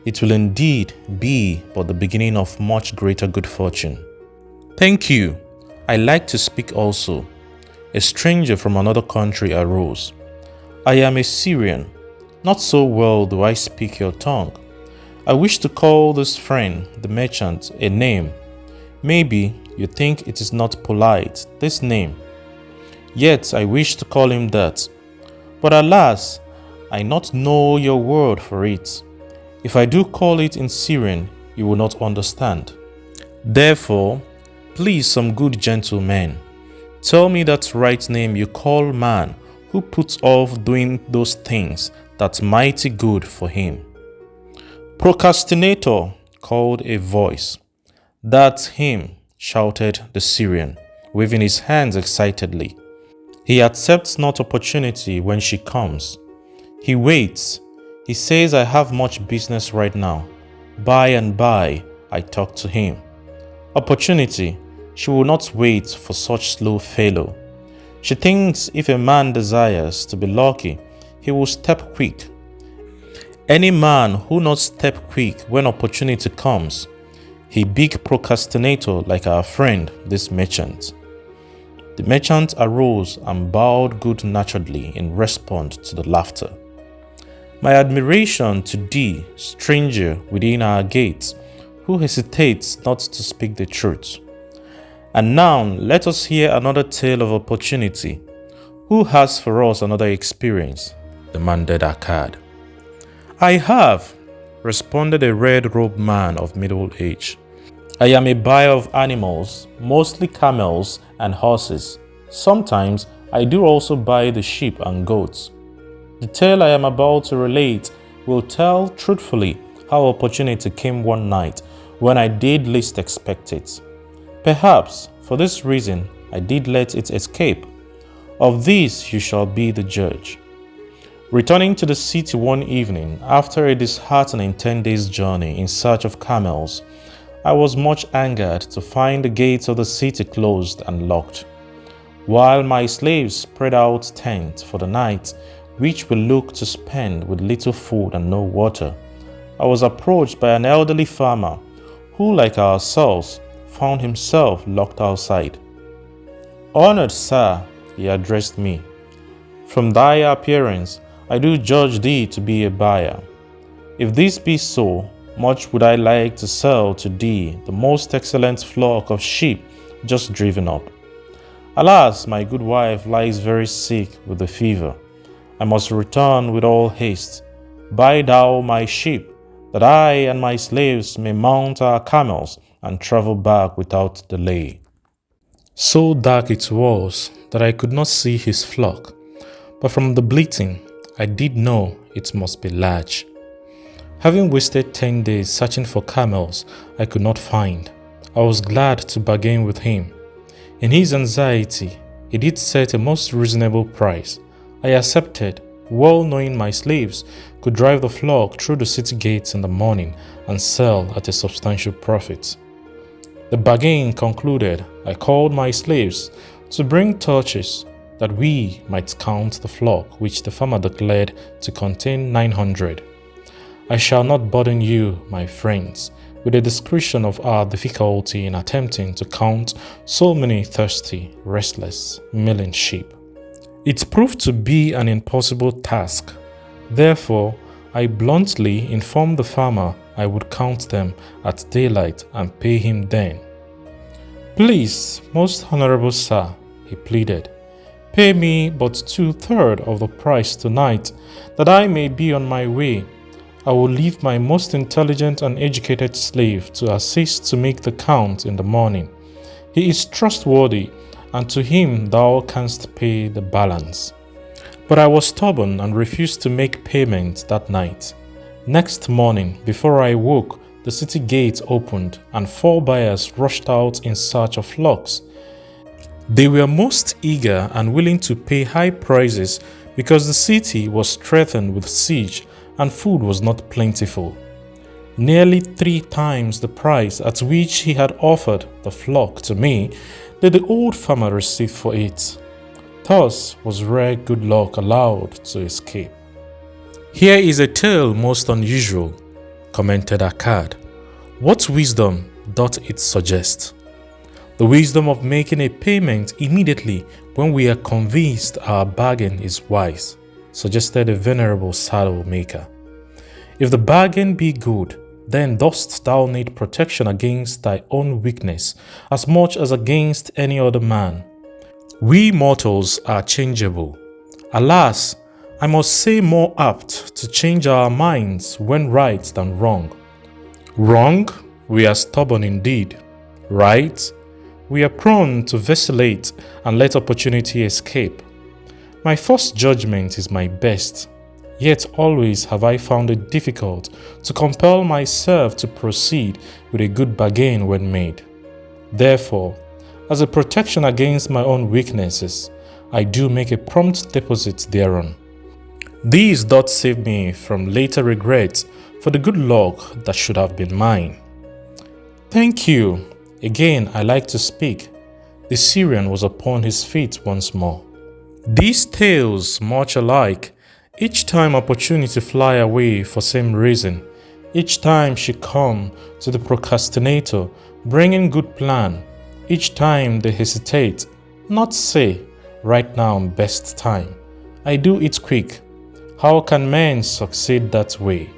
it will indeed be but the beginning of much greater good fortune. Thank you. I like to speak also. A stranger from another country arose. I am a Syrian. Not so well do I speak your tongue. I wish to call this friend, the merchant, a name. Maybe you think it is not polite, this name. Yet I wish to call him that. But alas, I not know your word for it. If I do call it in Syrian, you will not understand. Therefore, please, some good gentlemen, tell me that right name you call man who puts off doing those things that's mighty good for him. Procrastinator, called a voice. That's him, shouted the Syrian, waving his hands excitedly. He accepts not opportunity when she comes. He waits. He says, I have much business right now. By and by, I talk to him. Opportunity, she will not wait for such slow fellow. She thinks if a man desires to be lucky, he will step quick. Any man who not step quick when opportunity comes, he big procrastinator like our friend, this merchant. The merchant arose and bowed good-naturedly in response to the laughter. My admiration to thee, stranger within our gates, who hesitates not to speak the truth. And now let us hear another tale of opportunity. Who has for us another experience? Demanded Akkad. I have, responded a red-robed man of middle age. I am a buyer of animals, mostly camels and horses. Sometimes I do also buy the sheep and goats. The tale I am about to relate will tell truthfully how opportunity came one night when I did least expect it. Perhaps for this reason I did let it escape. Of this you shall be the judge. Returning to the city one evening after a disheartening 10 days journey in search of camels, I was much angered to find the gates of the city closed and locked. While my slaves spread out tents for the night, which we looked to spend with little food and no water, I was approached by an elderly farmer who, like ourselves, found himself locked outside. "Honored sir," he addressed me, "from thy appearance, I do judge thee to be a buyer. If this be so, much would I like to sell to thee the most excellent flock of sheep just driven up. Alas, my good wife lies very sick with the fever. I must return with all haste. Buy thou my sheep, that I and my slaves may mount our camels and travel back without delay." So dark it was that I could not see his flock, but from the bleating, I did know it must be large. Having wasted 10 days searching for camels I could not find, I was glad to bargain with him. In his anxiety, he did set a most reasonable price. I accepted, well knowing my slaves could drive the flock through the city gates in the morning and sell at a substantial profit. The bargain concluded, I called my slaves to bring torches that we might count the flock, which the farmer declared to contain 900. I shall not burden you, my friends, with a description of our difficulty in attempting to count so many thirsty, restless, milling sheep. It proved to be an impossible task. Therefore, I bluntly informed the farmer I would count them at daylight and pay him then. "Please, most honorable sir," he pleaded, "pay me but 2/3 of the price tonight, that I may be on my way. I will leave my most intelligent and educated slave to assist to make the count in the morning. He is trustworthy, and to him thou canst pay the balance." But I was stubborn and refused to make payment that night. Next morning, before I woke, the city gates opened, and 4 buyers rushed out in search of flocks. They were most eager and willing to pay high prices because the city was threatened with siege and food was not plentiful. Nearly 3 times the price at which he had offered the flock to me did the old farmer receive for it. Thus was rare good luck allowed to escape. "Here is a tale most unusual," commented Akkad. "What wisdom doth it suggest?" "The wisdom of making a payment immediately when we are convinced our bargain is wise," suggested a venerable saddle maker. "If the bargain be good, then dost thou need protection against thy own weakness as much as against any other man. We mortals are changeable. Alas, I must say more apt to change our minds when right than wrong. Wrong, we are stubborn indeed. Right, we are prone to vacillate and let opportunity escape. My first judgment is my best, yet always have I found it difficult to compel myself to proceed with a good bargain when made. Therefore, as a protection against my own weaknesses, I do make a prompt deposit thereon. These doth save me from later regrets for the good luck that should have been mine." "Thank you. Again I like to speak." The Syrian was upon his feet once more. "These tales much alike, each time opportunity fly away for same reason. Each time she come to the procrastinator, bringing good plan. Each time they hesitate, not say, right now best time. I do it quick. How can men succeed that way?"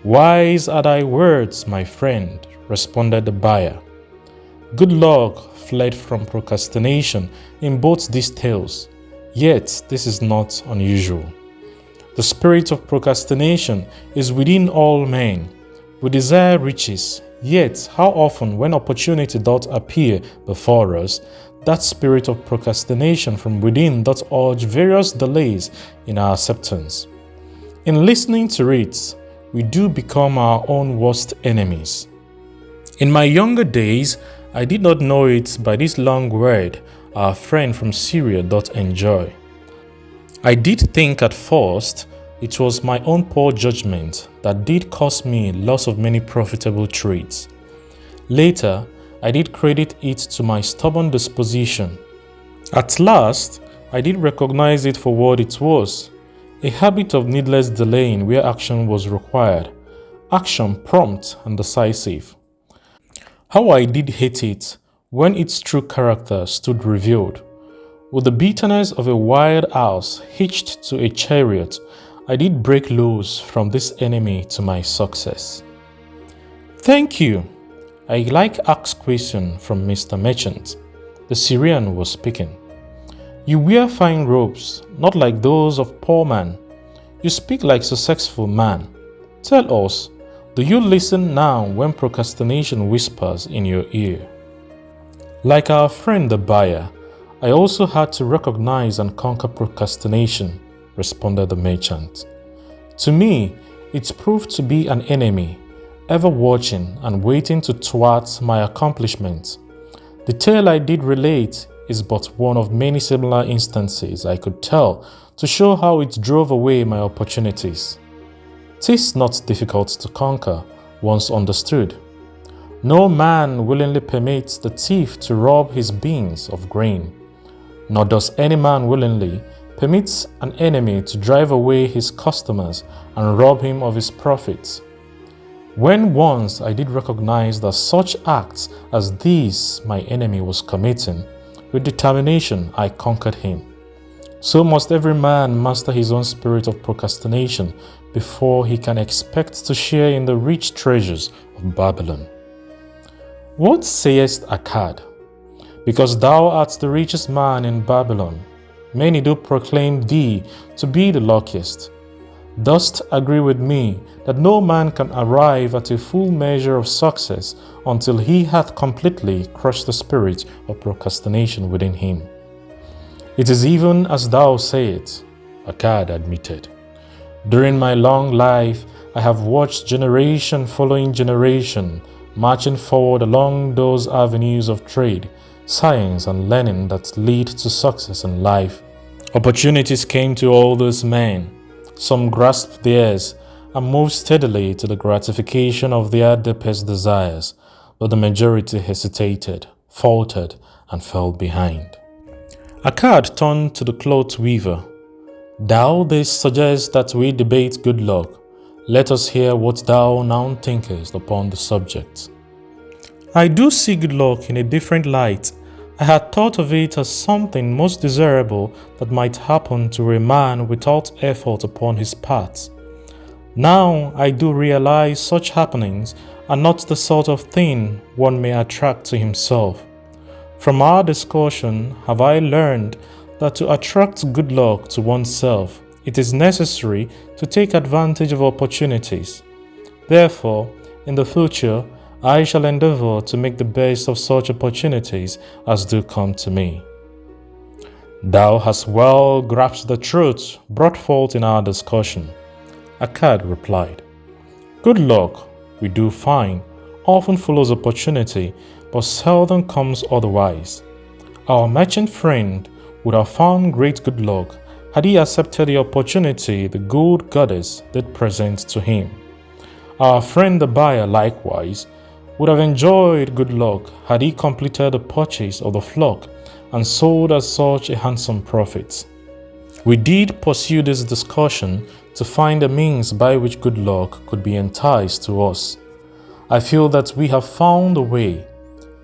"Wise are thy words, my friend," responded the buyer. Good luck fled from procrastination in both these tales, yet this is not unusual. The spirit of procrastination is within all men. We desire riches, yet how often when opportunity doth appear before us, that spirit of procrastination from within doth urge various delays in our acceptance. In listening to it, we do become our own worst enemies. In my younger days, I did not know it by this long word our friend from Syria doth enjoy. I did think at first it was my own poor judgment that did cause me loss of many profitable trades. Later, I did credit it to my stubborn disposition. At last, I did recognize it for what it was, a habit of needless delaying where action was required, action prompt and decisive. How I did hate it when its true character stood revealed. With the bitterness of a wild ass hitched to a chariot, I did break loose from this enemy to my success. Thank you. I like ask question from Mr. Merchant. The Syrian was speaking. You wear fine robes, not like those of poor man. You speak like successful man. Tell us, do you listen now when procrastination whispers in your ear? Like our friend the buyer, I also had to recognize and conquer procrastination, responded the merchant. To me, it proved to be an enemy, ever watching and waiting to thwart my accomplishments. The tale I did relate is but one of many similar instances I could tell to show how it drove away my opportunities. 'Tis not difficult to conquer, once understood. No man willingly permits the thief to rob his beans of grain, nor does any man willingly permit an enemy to drive away his customers and rob him of his profits. When once I did recognize that such acts as these my enemy was committing, with determination I conquered him. So must every man master his own spirit of procrastination before he can expect to share in the rich treasures of Babylon. What sayest Akkad? Because thou art the richest man in Babylon, many do proclaim thee to be the luckiest. Dost agree with me that no man can arrive at a full measure of success until he hath completely crushed the spirit of procrastination within him? It is even as thou sayest, Akkad admitted. During my long life, I have watched generation following generation marching forward along those avenues of trade, science, and learning that lead to success in life. Opportunities came to all those men. Some grasped theirs and moved steadily to the gratification of their deepest desires, but the majority hesitated, faltered, and fell behind. Akkad turned to the cloth weaver. Thou didst suggest that we debate good luck. Let us hear what thou now thinkest upon the subject. I do see good luck in a different light. I had thought of it as something most desirable that might happen to a man without effort upon his part. Now I do realize such happenings are not the sort of thing one may attract to himself. From our discussion have I learned that to attract good luck to oneself, it is necessary to take advantage of opportunities. Therefore, in the future, I shall endeavor to make the best of such opportunities as do come to me. Thou hast well grasped the truth brought forth in our discussion, Akkad replied. Good luck, we do find, often follows opportunity, but seldom comes otherwise. Our merchant friend would have found great good luck had he accepted the opportunity the good goddess did present to him. Our friend the buyer likewise would have enjoyed good luck had he completed the purchase of the flock and sold at such a handsome profit. We did pursue this discussion to find a means by which good luck could be enticed to us. I feel that we have found a way.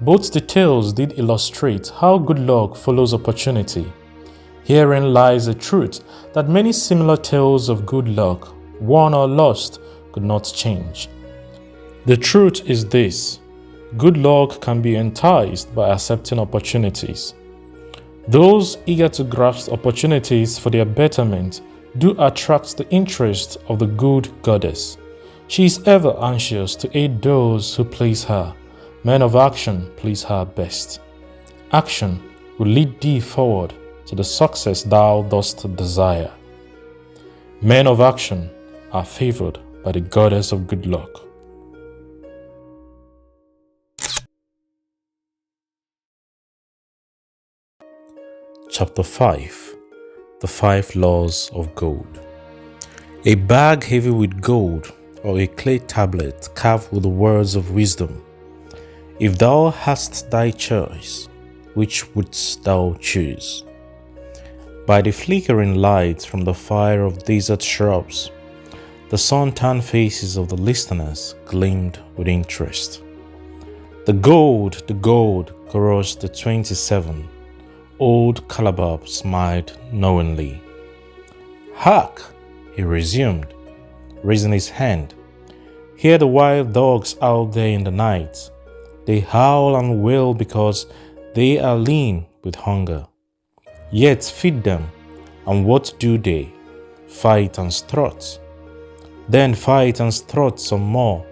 Both the tales did illustrate how good luck follows opportunity. Herein lies a truth that many similar tales of good luck, won or lost, could not change. The truth is this: good luck can be enticed by accepting opportunities. Those eager to grasp opportunities for their betterment do attract the interest of the good goddess. She is ever anxious to aid those who please her. Men of action please her best. Action will lead thee forward to the success thou dost desire. Men of action are favored by the goddess of good luck. Chapter 5. The 5 Laws of Gold. A bag heavy with gold, or a clay tablet carved with the words of wisdom. If thou hast thy choice, which wouldst thou choose? By the flickering light from the fire of desert shrubs, the sun-tanned faces of the listeners gleamed with interest. The gold, chorused the 27. Old Calabar smiled knowingly. Hark, he resumed, raising his hand. Hear the wild dogs out there in the night. They howl and wail because they are lean with hunger. Yet feed them, and what do they? Fight and strut. Then fight and strut some more,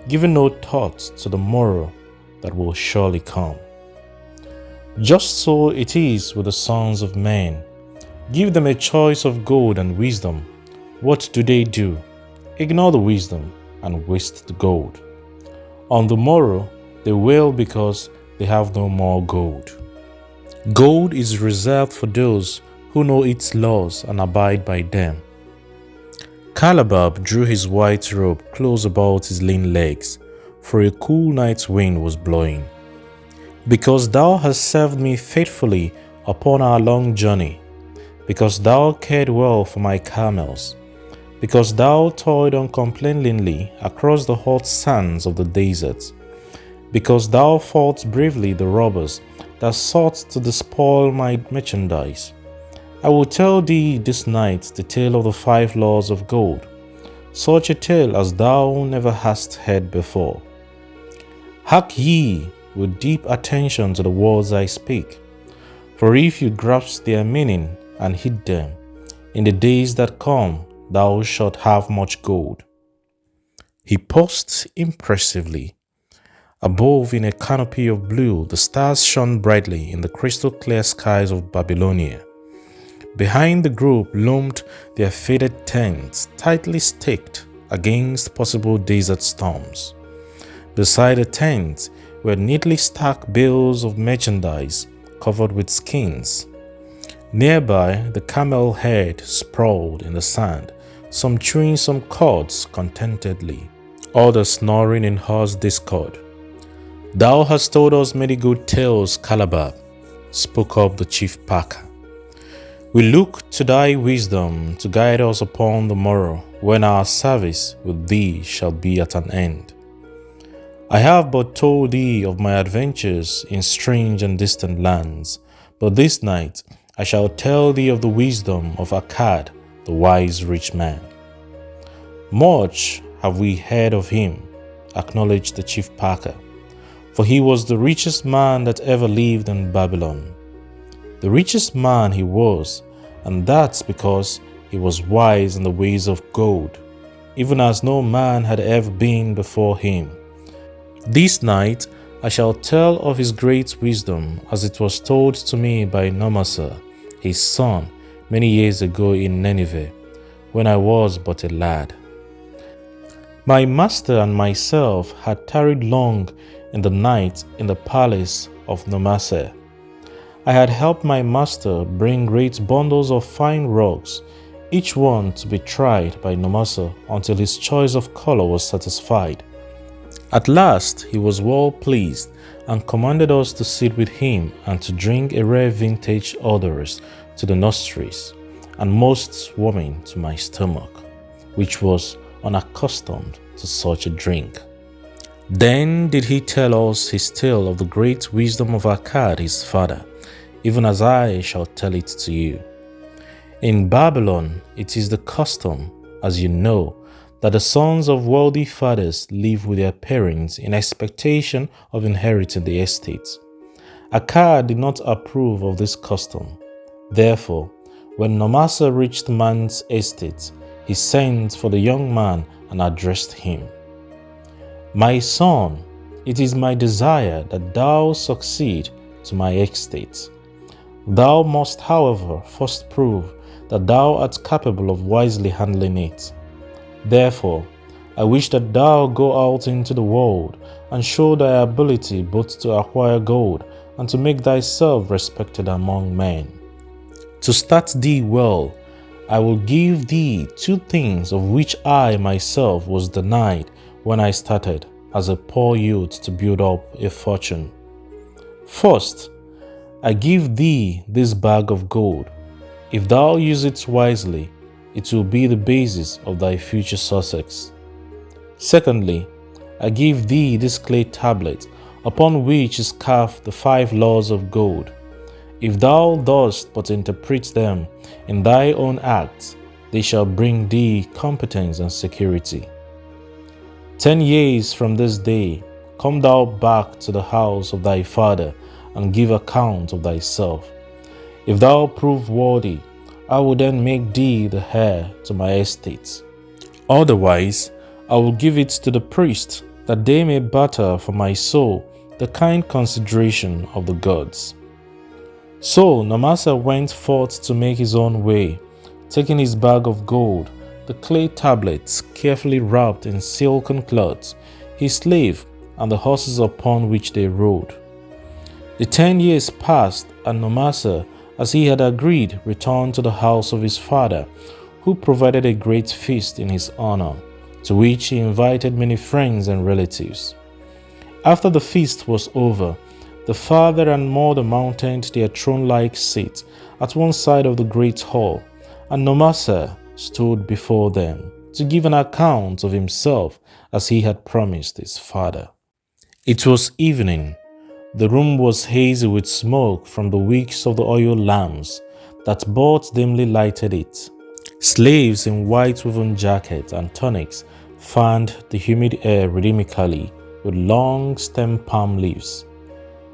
giving no thought to the morrow that will surely come. Just so it is with the sons of men. Give them a choice of gold and wisdom. What do? Ignore the wisdom and waste the gold. On the morrow, they wail because they have no more gold. Gold is reserved for those who know its laws and abide by them. Calabar drew his white robe close about his lean legs, for a cool night's wind was blowing. Because thou hast served me faithfully upon our long journey, because thou cared well for my camels, because thou toiled uncomplainingly across the hot sands of the desert, because thou fought bravely the robbers that sought to despoil my merchandise. I will tell thee this night the tale of the 5 laws of gold, such a tale as thou never hast heard before. Hark ye with deep attention to the words I speak, for if you grasp their meaning and heed them, in the days that come thou shalt have much gold. He paused impressively. Above, in a canopy of blue, the stars shone brightly in the crystal-clear skies of Babylonia. Behind the group loomed their faded tents, tightly staked against possible desert storms. Beside the tents were neatly stacked bales of merchandise covered with skins. Nearby, the camel herd sprawled in the sand, some chewing some cords contentedly, others snoring in hoarse discord. Thou hast told us many good tales, Calabar, spoke up the chief packer. We look to thy wisdom to guide us upon the morrow, when our service with thee shall be at an end. I have but told thee of my adventures in strange and distant lands, but this night I shall tell thee of the wisdom of Akkad, the wise rich man. Much have we heard of him, acknowledged the chief packer, for he was the richest man that ever lived in Babylon. The richest man he was, and that's because he was wise in the ways of gold, even as no man had ever been before him. This night I shall tell of his great wisdom as it was told to me by Nomasa, his son, many years ago in Nineveh, when I was but a lad. My master and myself had tarried long in the night in the palace of Nomasa. I had helped my master bring great bundles of fine rugs, each one to be tried by Nomasa until his choice of color was satisfied. At last he was well pleased and commanded us to sit with him and to drink a rare vintage odorous to the nostrils and most warming to my stomach, which was unaccustomed to such a drink. Then did he tell us his tale of the great wisdom of Akkad his father, even as I shall tell it to you. In Babylon it is the custom, as you know, that the sons of wealthy fathers live with their parents in expectation of inheriting the estate. Akkad did not approve of this custom. Therefore, when Nomasa reached the man's estate, he sent for the young man and addressed him. My son, it is my desire that thou succeed to my estate. Thou must, however, first prove that thou art capable of wisely handling it. Therefore, I wish that thou go out into the world and show thy ability both to acquire gold and to make thyself respected among men. To start thee well, I will give thee two things of which I myself was denied when I started as a poor youth to build up a fortune. First, I give thee this bag of gold. If thou use it wisely, it will be the basis of thy future success. Secondly, I give thee this clay tablet, upon which is carved the 5 laws of gold. If thou dost but interpret them in thy own acts, they shall bring thee competence and security. 10 years from this day, come thou back to the house of thy father, and give account of thyself. If thou prove worthy, I will then make thee the heir to my estate. Otherwise, I will give it to the priest, that they may barter for my soul the kind consideration of the gods. So Nomasa went forth to make his own way, taking his bag of gold, the clay tablets carefully wrapped in silken cloths, his slave, and the horses upon which they rode. The 10 years passed, and Nomasa, as he had agreed, returned to the house of his father, who provided a great feast in his honor, to which he invited many friends and relatives. After the feast was over, the father and mother mounted their throne-like seat at one side of the great hall, and Nomasa stood before them to give an account of himself as he had promised his father. It was evening. The room was hazy with smoke from the wicks of the oil lamps that but dimly lighted it. Slaves in white woven jackets and tunics fanned the humid air rhythmically with long stem palm leaves.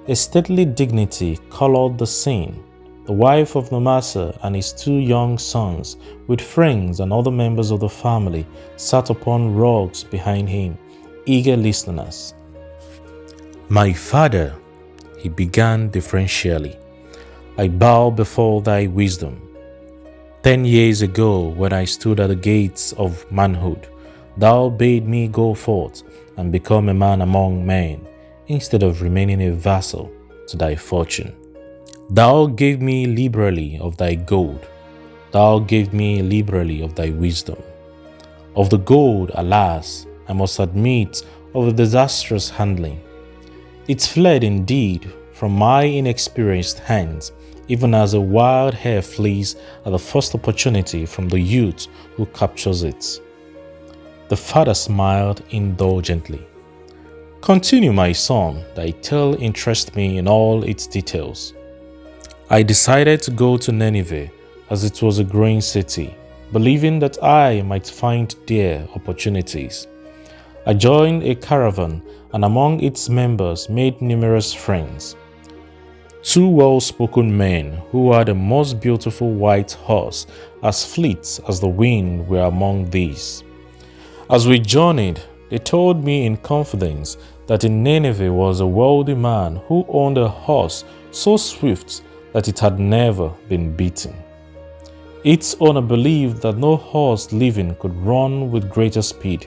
A stately dignity colored the scene. The wife of Nomasa and his 2 young sons, with friends and other members of the family, sat upon rugs behind him, eager listeners. "My father," he began deferentially, "I bow before thy wisdom. 10 years ago, when I stood at the gates of manhood, thou bade me go forth and become a man among men, instead of remaining a vassal to thy fortune. Thou gave me liberally of thy gold. Thou gave me liberally of thy wisdom. Of the gold, alas, I must admit of the disastrous handling. It fled indeed from my inexperienced hands, even as a wild hare flees at the first opportunity from the youth who captures it." The father smiled indulgently. "Continue, my son. Thy tale interests me in all its details." "I decided to go to Nineveh, as it was a growing city, believing that I might find there opportunities. I joined a caravan and among its members made numerous friends. 2 well-spoken men who had a most beautiful white horse, as fleet as the wind, were among these. As we journeyed, they told me in confidence that in Nineveh was a wealthy man who owned a horse so swift that it had never been beaten. Its owner believed that no horse living could run with greater speed.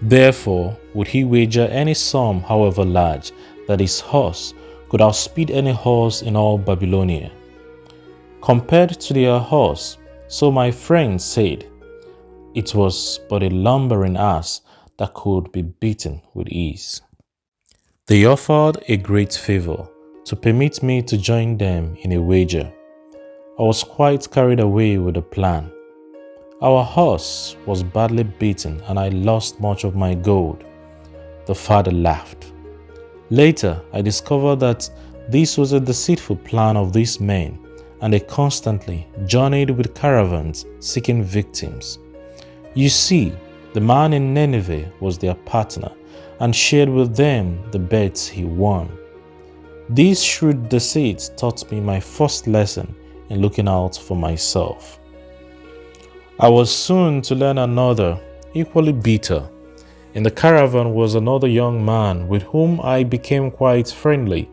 Therefore, would he wager any sum, however large, that his horse could outspeed any horse in all Babylonia. Compared to their horse, so my friend said, it was but a lumbering ass that could be beaten with ease. They offered a great favor to permit me to join them in a wager. I was quite carried away with the plan. Our horse was badly beaten and I lost much of my gold. The father laughed. Later, I discovered that this was a deceitful plan of these men, and they constantly journeyed with caravans seeking victims. You see, the man in Nineveh was their partner and shared with them the bets he won. This shrewd deceit taught me my first lesson in looking out for myself. I was soon to learn another, equally bitter. In the caravan was another young man with whom I became quite friendly.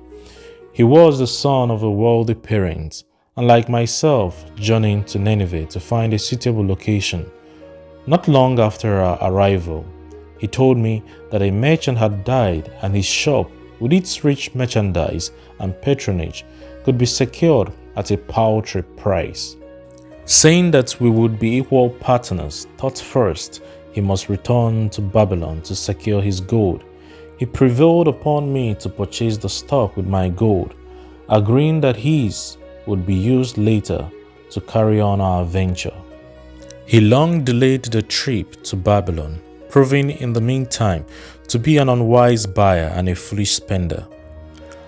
He was the son of a wealthy parent, and like myself, journeying to Nineveh to find a suitable location. Not long after our arrival, he told me that a merchant had died and his shop, with its rich merchandise and patronage, could be secured at a paltry price. Saying that we would be equal partners, thought first he must return to Babylon to secure his gold. He prevailed upon me to purchase the stock with my gold, agreeing that his would be used later to carry on our venture. He long delayed the trip to Babylon, proving in the meantime to be an unwise buyer and a foolish spender.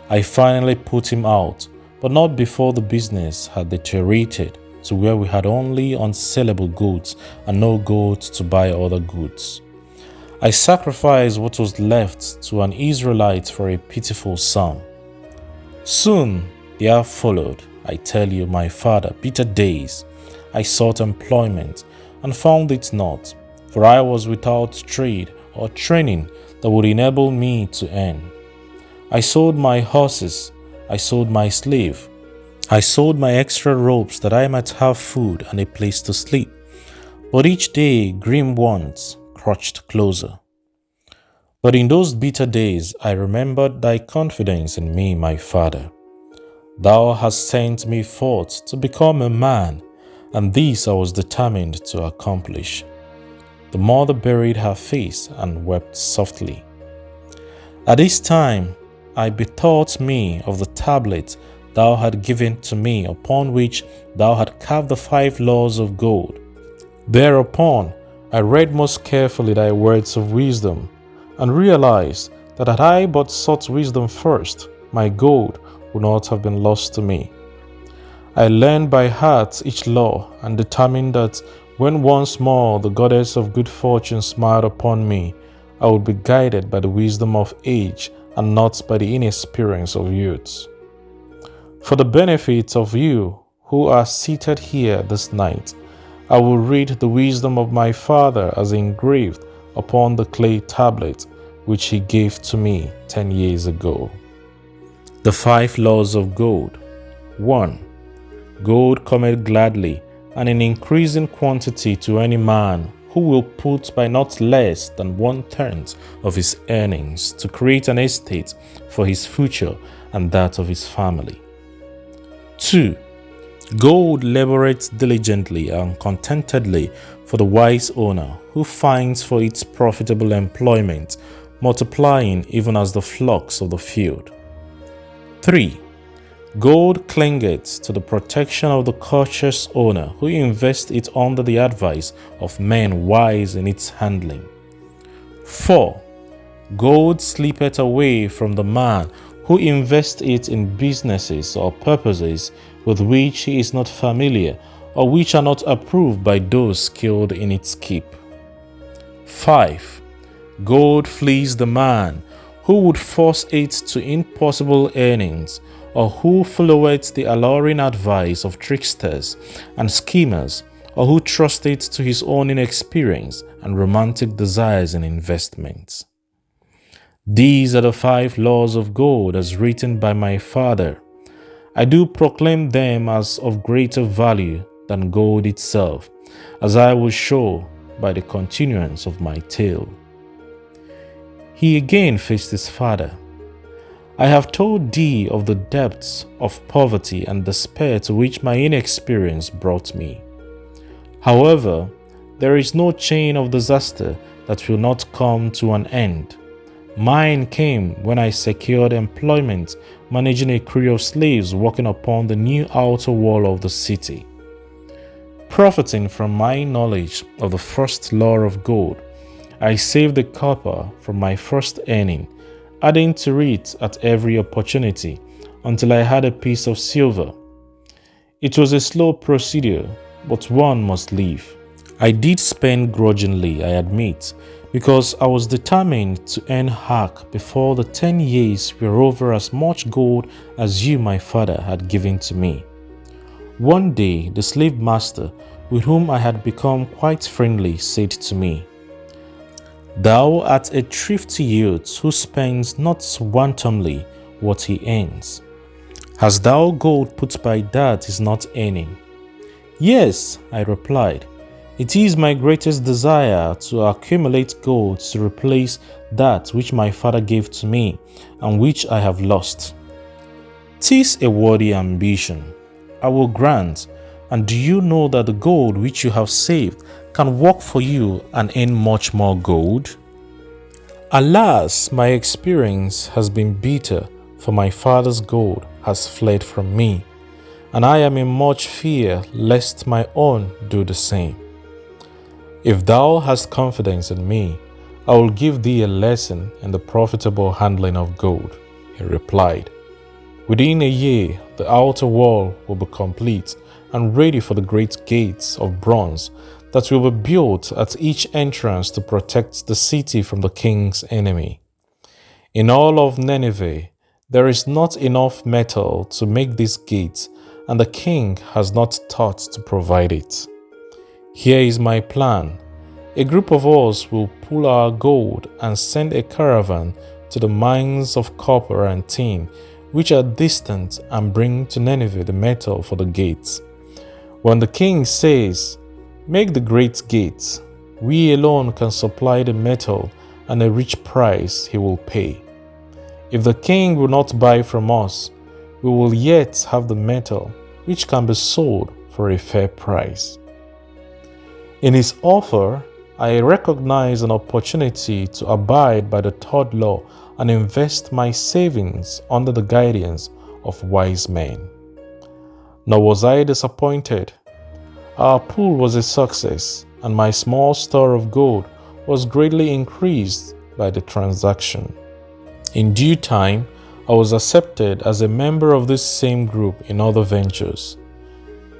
I finally put him out, but not before the business had deteriorated to where we had only unsellable goods and no gold to buy other goods. I sacrificed what was left to an Israelite for a pitiful sum. Soon there followed, I tell you, my father, bitter days. I sought employment and found it not, for I was without trade or training that would enable me to earn. I sold my horses, I sold my slave, I sold my extra robes that I might have food and a place to sleep. But each day grim wants crouched closer. But in those bitter days I remembered thy confidence in me, my father. Thou hast sent me forth to become a man, and this I was determined to accomplish. The mother buried her face and wept softly. At this time I bethought me of the tablet thou had given to me, upon which thou had carved the 5 laws of gold. Thereupon I read most carefully thy words of wisdom, and realized that had I but sought wisdom first, my gold would not have been lost to me. I learned by heart each law, and determined that when once more the goddess of good fortune smiled upon me, I would be guided by the wisdom of age and not by the inexperience of youths. For the benefit of you who are seated here this night, I will read the wisdom of my father as engraved upon the clay tablet which he gave to me 10 years ago. The 5 laws of gold. 1. Gold cometh gladly and in increasing quantity to any man who will put by not less than 1/10 of his earnings to create an estate for his future and that of his family. 2. Gold laboureth diligently and contentedly for the wise owner who finds for its profitable employment, multiplying even as the flocks of the field. 3. Gold clingeth to the protection of the cautious owner who invests it under the advice of men wise in its handling. 4. Gold sleepeth away from the man who invests it in businesses or purposes with which he is not familiar or which are not approved by those skilled in its keep. 5. Gold flees the man who would force it to impossible earnings, or who followeth the alluring advice of tricksters and schemers, or who trusteth to his own inexperience and romantic desires in investments. These are the 5 laws of gold as written by my father. I do proclaim them as of greater value than gold itself, as I will show by the continuance of my tale. He again faced his father. I have told thee of the depths of poverty and despair to which my inexperience brought me. However, there is no chain of disaster that will not come to an end. Mine came when I secured employment managing a crew of slaves working upon the new outer wall of the city. Profiting from my knowledge of the first law of gold, I saved the copper from my first earning, adding to it at every opportunity until I had a piece of silver. It was a slow procedure, but one must live. I did spend grudgingly, I admit, because I was determined to earn hack before the 10 years were over as much gold as you, my father, had given to me. One day, the slave master, with whom I had become quite friendly, said to me, "Thou art a thrifty youth who spends not wantonly what he earns. Hast thou gold put by that is not earning?" "Yes," I replied, It is my greatest desire to accumulate gold to replace that which my father gave to me and which I have lost. 'Tis a worthy ambition. I will grant, and do you know that the gold which you have saved can work for you and earn much more gold? Alas, my experience has been bitter, for my father's gold has fled from me, and I am in much fear lest my own do the same. If thou hast confidence in me, I will give thee a lesson in the profitable handling of gold, he replied. Within a year, the outer wall will be complete and ready for the great gates of bronze that will be built at each entrance to protect the city from the king's enemy. In all of Nineveh, there is not enough metal to make these gates, and the king has not thought to provide it. Here is my plan. A group of us will pull our gold and send a caravan to the mines of copper and tin, which are distant, and bring to Nineveh the metal for the gates. When the king says, "Make the great gates," we alone can supply the metal and a rich price he will pay. If the king will not buy from us, we will yet have the metal, which can be sold for a fair price. In his offer, I recognize an opportunity to abide by the third law and invest my savings under the guidance of wise men. Nor was I disappointed. Our pool was a success, and my small store of gold was greatly increased by the transaction. In due time, I was accepted as a member of this same group in other ventures.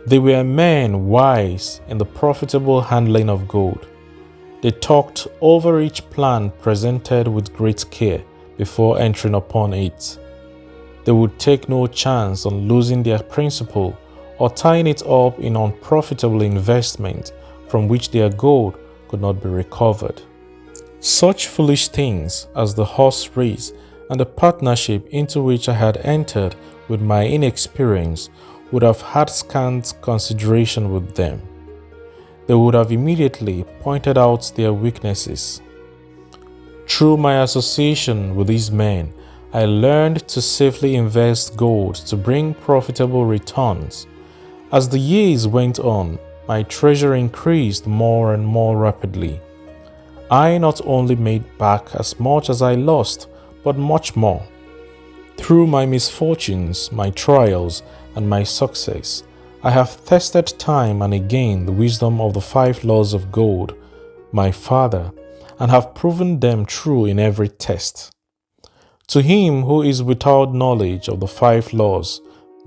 They were men wise in the profitable handling of gold. They talked over each plan presented with great care before entering upon it. They would take no chance on losing their principal or tying it up in unprofitable investment from which their gold could not be recovered. Such foolish things as the horse race and the partnership into which I had entered with my inexperience would have had scant consideration with them. They would have immediately pointed out their weaknesses. Through my association with these men, I learned to safely invest gold to bring profitable returns. As the years went on, my treasure increased more and more rapidly. I not only made back as much as I lost, but much more. Through my misfortunes, my trials, and my success, I have tested time and again the wisdom of the 5 laws of gold, my father, and have proven them true in every test. To him who is without knowledge of the 5 laws,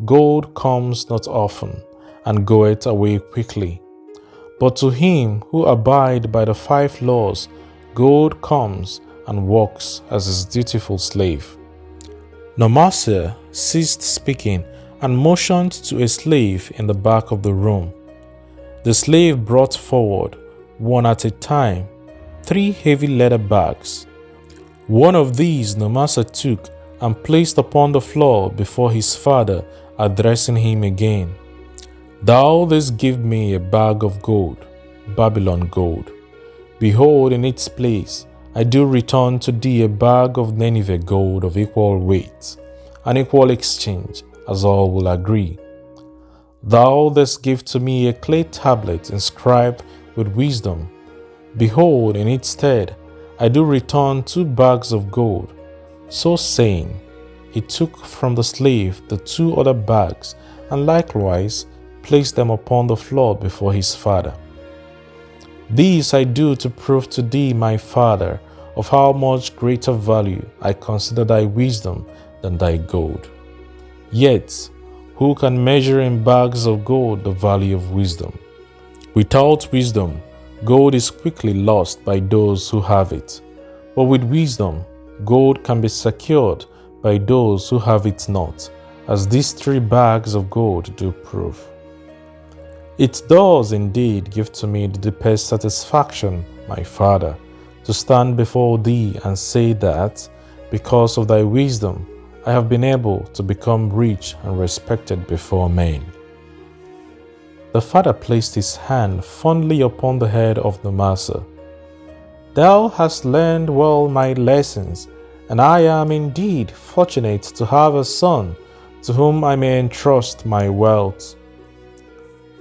gold comes not often, and goeth away quickly. But to him who abide by the 5 laws, gold comes and walks as his dutiful slave. Nomasir ceased speaking and motioned to a slave in the back of the room. The slave brought forward, one at a time, 3 heavy leather bags. One of these Nomasir took and placed upon the floor before his father, addressing him again. Thou didst give me a bag of gold, Babylon gold. Behold, in its place, I do return to thee a bag of Nineveh gold of equal weight, an equal exchange, as all will agree. Thou didst give to me a clay tablet inscribed with wisdom. Behold, in its stead, I do return 2 bags of gold. So saying, he took from the slave the 2 other bags, and likewise placed them upon the floor before his father. This I do to prove to thee, my father, of how much greater value I consider thy wisdom than thy gold. Yet, who can measure in bags of gold the value of wisdom? Without wisdom, gold is quickly lost by those who have it. But with wisdom, gold can be secured by those who have it not, as these 3 bags of gold do prove. It does indeed give to me the deepest satisfaction, my father, to stand before thee and say that, because of thy wisdom, I have been able to become rich and respected before men. The father placed his hand fondly upon the head of the master. "Thou hast learned well my lessons, and I am indeed fortunate to have a son to whom I may entrust my wealth."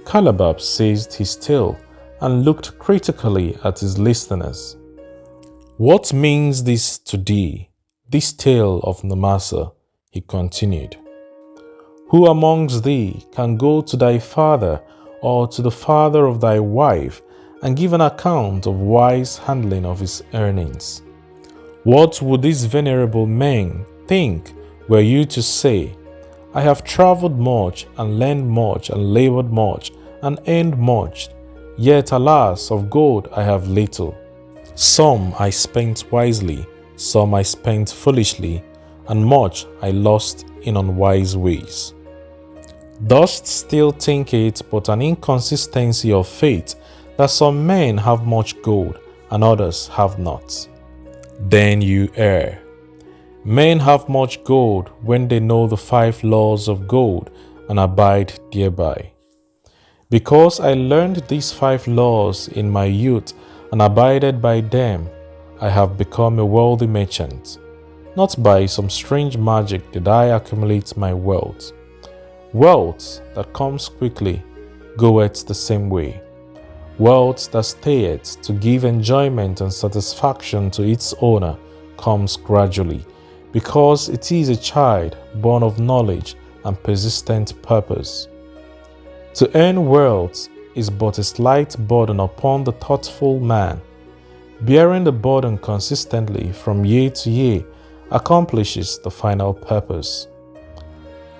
Calabab seized his tail and looked critically at his listeners. "What means this to thee, this tale of Namasa?" he continued. "Who amongst thee can go to thy father or to the father of thy wife and give an account of wise handling of his earnings? What would these venerable men think were you to say, 'I have traveled much and learned much and labored much and earned much, yet alas, of gold I have little. Some I spent wisely, some I spent foolishly, and much I lost in unwise ways.' Dost still think it but an inconsistency of fate that some men have much gold and others have not? Then you err. Men have much gold when they know the 5 laws of gold and abide thereby. Because I learned these 5 laws in my youth and abided by them, I have become a wealthy merchant. Not by some strange magic did I accumulate my wealth. Wealth that comes quickly goeth the same way. Wealth that stayeth to give enjoyment and satisfaction to its owner comes gradually, because it is a child born of knowledge and persistent purpose. To earn wealth is but a slight burden upon the thoughtful man. Bearing the burden consistently from year to year accomplishes the final purpose.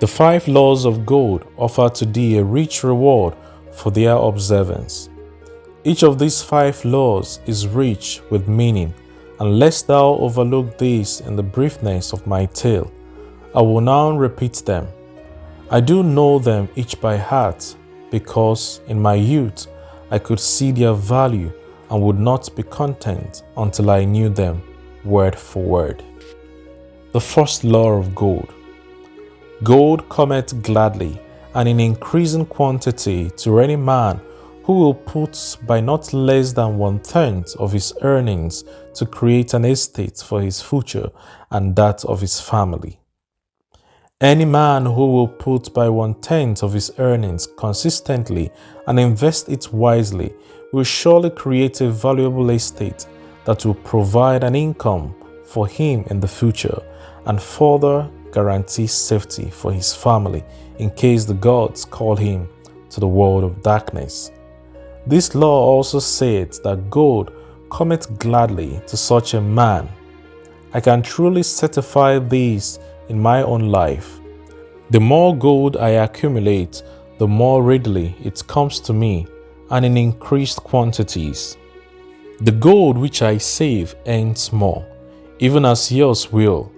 The 5 laws of gold offer to thee a rich reward for their observance. Each of these 5 laws is rich with meaning, and lest thou overlook these in the briefness of my tale, I will now repeat them. I do know them each by heart, because in my youth I could see their value and would not be content until I knew them word for word. The first law of gold. Gold cometh gladly and in increasing quantity to any man who will put by not less than 1/10 of his earnings to create an estate for his future and that of his family. Any man who will put by 1/10 of his earnings consistently and invest it wisely will surely create a valuable estate that will provide an income for him in the future and further guarantee safety for his family in case the gods call him to the world of darkness. This law also says that gold cometh gladly to such a man. I can truly certify this in my own life. The more gold I accumulate, the more readily it comes to me and in increased quantities. The gold which I save earns more, even as yours will,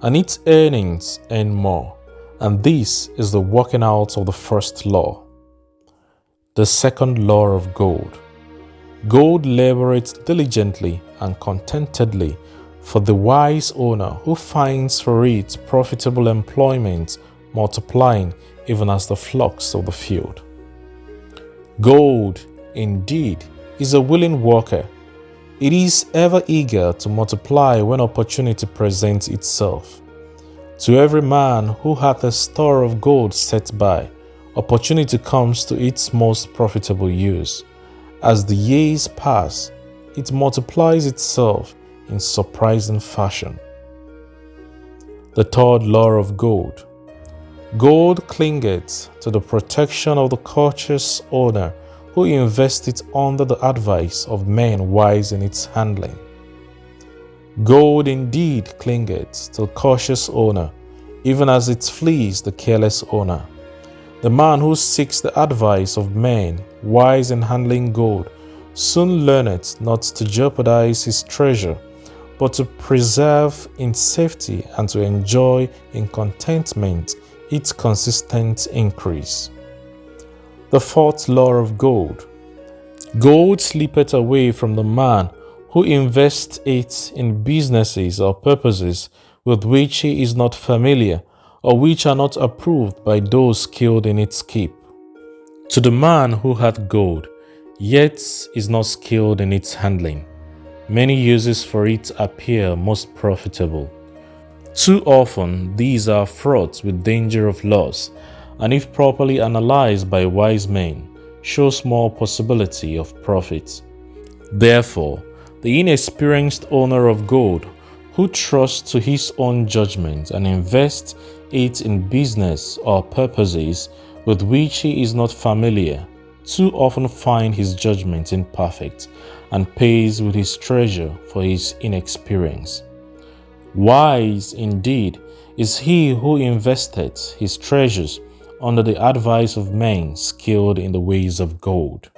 and its earnings earn more, and this is the working out of the first law. The second law of gold. Gold laboreth diligently and contentedly for the wise owner who finds for it profitable employment, multiplying even as the flocks of the field. Gold, indeed, is a willing worker. It is ever eager to multiply when opportunity presents itself. To every man who hath a store of gold set by, opportunity comes to its most profitable use. As the years pass, it multiplies itself in surprising fashion. The third law of gold. Gold clingeth to the protection of the cautious owner who invests it under the advice of men wise in its handling. Gold indeed clingeth to the cautious owner, even as it flees the careless owner. The man who seeks the advice of men wise in handling gold soon learneth not to jeopardize his treasure, but to preserve in safety and to enjoy in contentment its consistent increase. The fourth law of gold. Gold slippeth away from the man who invests it in businesses or purposes with which he is not familiar or which are not approved by those skilled in its keep. To the man who hath gold, yet is not skilled in its handling, many uses for it appear most profitable. Too often these are fraught with danger of loss, and if properly analyzed by wise men, show small possibility of profit. Therefore, the inexperienced owner of gold, who trusts to his own judgment and invests it in business or purposes with which he is not familiar, too often finds his judgment imperfect and pays with his treasure for his inexperience. Wise indeed is he who invested his treasures under the advice of men skilled in the ways of gold.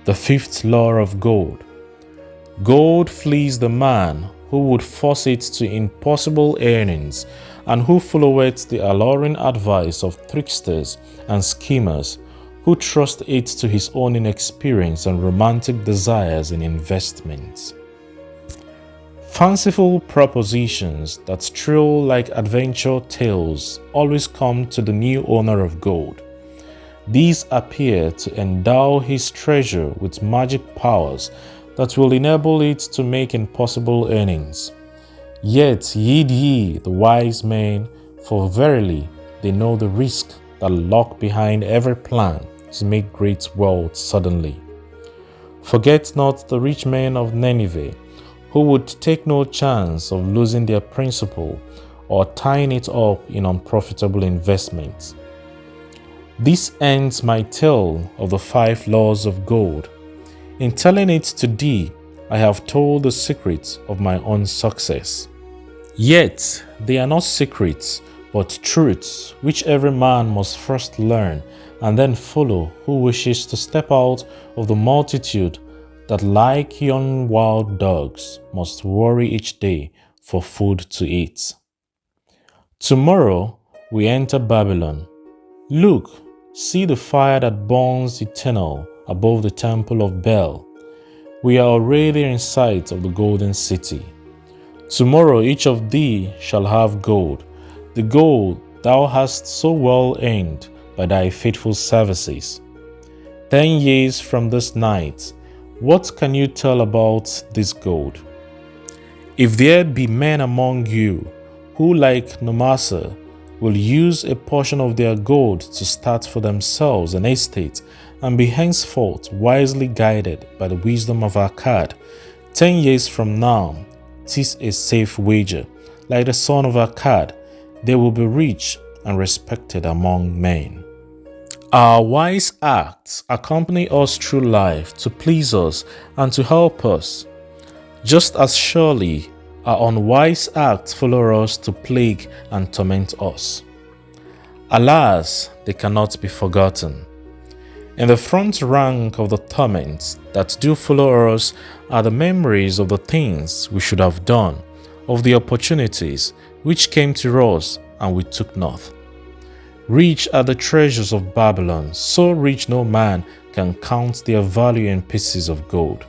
The fifth law of gold. Gold flees the man who would force it to impossible earnings, and who followeth the alluring advice of tricksters and schemers, who trust it to his own inexperience and romantic desires in investments. Fanciful propositions that thrill like adventure tales always come to the new owner of gold. These appear to endow his treasure with magic powers that will enable it to make impossible earnings. Yet heed ye the wise men, for verily they know the risk that lurk behind every plan to make great wealth suddenly. Forget not the rich men of Nineveh, who would take no chance of losing their principal or tying it up in unprofitable investments. This ends my tale of the 5 laws of gold. In telling it to thee, I have told the secrets of my own success. Yet they are not secrets, but truths which every man must first learn and then follow who wishes to step out of the multitude that, like young wild dogs, must worry each day for food to eat. Tomorrow we enter Babylon. Look, see the fire that burns eternal above the temple of Bel. We are already in sight of the golden city. Tomorrow each of thee shall have gold, the gold thou hast so well earned by thy faithful services. 10 years from this night, what can you tell about this gold? If there be men among you who, like Nomasa, will use a portion of their gold to start for themselves an estate and be henceforth wisely guided by the wisdom of Akkad, 10 years from now, 'tis a safe wager. Like the son of Akkad, they will be rich and respected among men. Our wise acts accompany us through life to please us and to help us. Just as surely our unwise acts follow us to plague and torment us. Alas, they cannot be forgotten. In the front rank of the torments that do follow us are the memories of the things we should have done, of the opportunities which came to us and we took not. Rich are the treasures of Babylon, so rich no man can count their value in pieces of gold.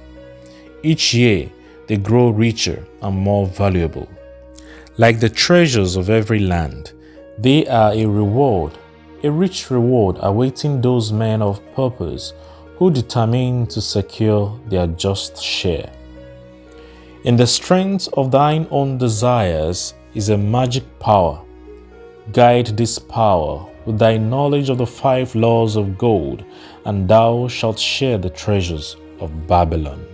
Each year they grow richer and more valuable. Like the treasures of every land, they are a reward, a rich reward awaiting those men of purpose who determine to secure their just share. In the strength of thine own desires is a magic power. Guide this power with thy knowledge of the 5 laws of gold, and thou shalt share the treasures of Babylon.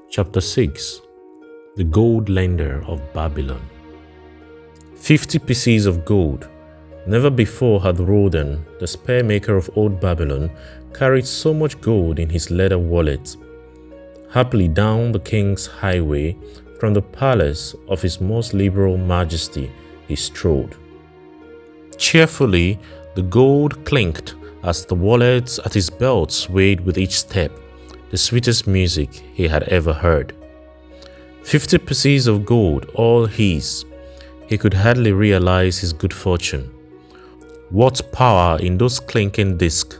Chapter 6. The Gold Lender of Babylon. 50 pieces of gold. Never before had Rodan, the spear maker of old Babylon, carried so much gold in his leather wallet. Happily down the king's highway, from the palace of his most liberal majesty, he strode. Cheerfully, the gold clinked as the wallet at his belt swayed with each step, the sweetest music he had ever heard. 50 pieces of gold, all his. He could hardly realize his good fortune. What power in those clinking discs!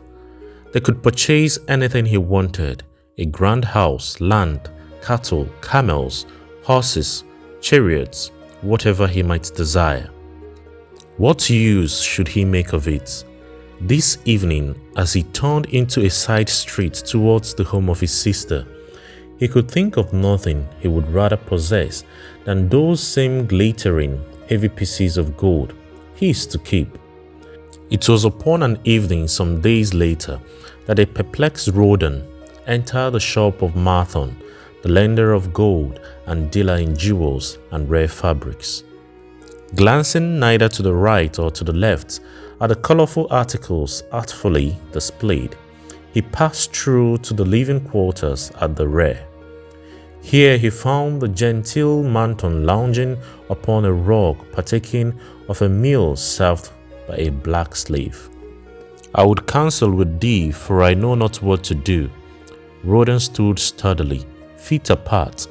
They could purchase anything he wanted: a grand house, land, cattle, camels, horses, chariots, whatever he might desire. What use should he make of it? This evening, as he turned into a side street towards the home of his sister, he could think of nothing he would rather possess than those same glittering, heavy pieces of gold his to keep. It was upon an evening some days later that a perplexed Rhodan entered the shop of Marthon, the lender of gold and dealer in jewels and rare fabrics. Glancing neither to the right or to the left at the colorful articles artfully displayed, he passed through to the living quarters at the rear. Here he found the genteel Marthon lounging upon a rug partaking of a meal served by a black slave. "I would counsel with thee, for I know not what to do." Rhodan stood sturdily, feet apart,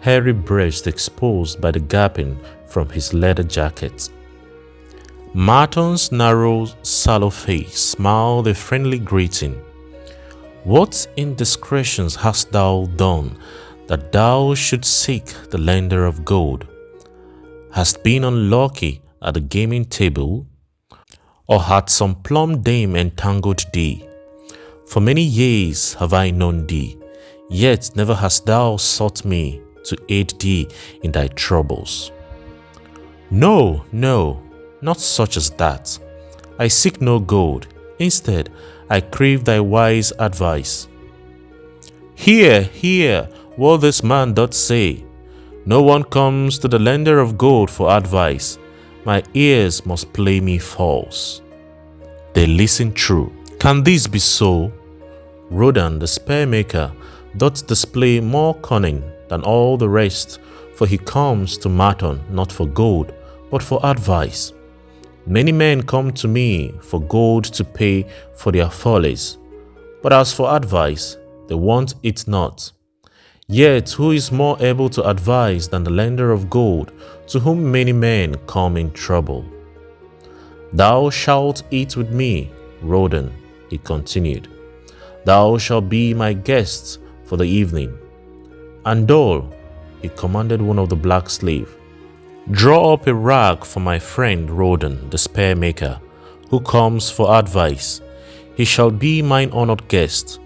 hairy breast exposed by the gaping from his leather jacket. Marthon's narrow, sallow face smiled a friendly greeting. "What indiscretions hast thou done, that thou shouldst seek the lender of gold? Hast been unlucky at the gaming table? Or hath some plum dame entangled thee? For many years have I known thee, yet never hast thou sought me to aid thee in thy troubles." No, not such as that. I seek no gold. Instead, I crave thy wise advice." Hear what this man doth say. No one comes to the lender of gold for advice. My ears must play me false. They listen true. Can this be so? Rhodan, the spear maker, doth display more cunning than all the rest, for he comes to Marthon not for gold, but for advice. Many men come to me for gold to pay for their follies, but as for advice, they want it not. Yet who is more able to advise than the lender of gold, to whom many men come in trouble? "Thou shalt eat with me, Rhodan," he continued. "Thou shalt be my guest for the evening. Andol," he commanded one of the black slaves, "draw up a rag for my friend Rhodan, the spear maker, who comes for advice. He shall be mine honored guest.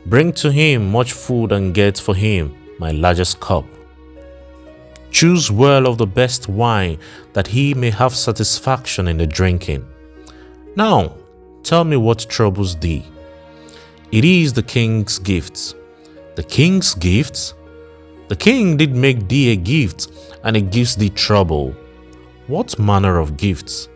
Bring to him much food and get for him my largest cup. Choose well of the best wine, that he may have satisfaction in the drinking. Now, tell me what troubles thee." "It is the king's gifts." "The king's gifts? The king did make thee a gift, and it gives thee trouble." "What manner of gifts?"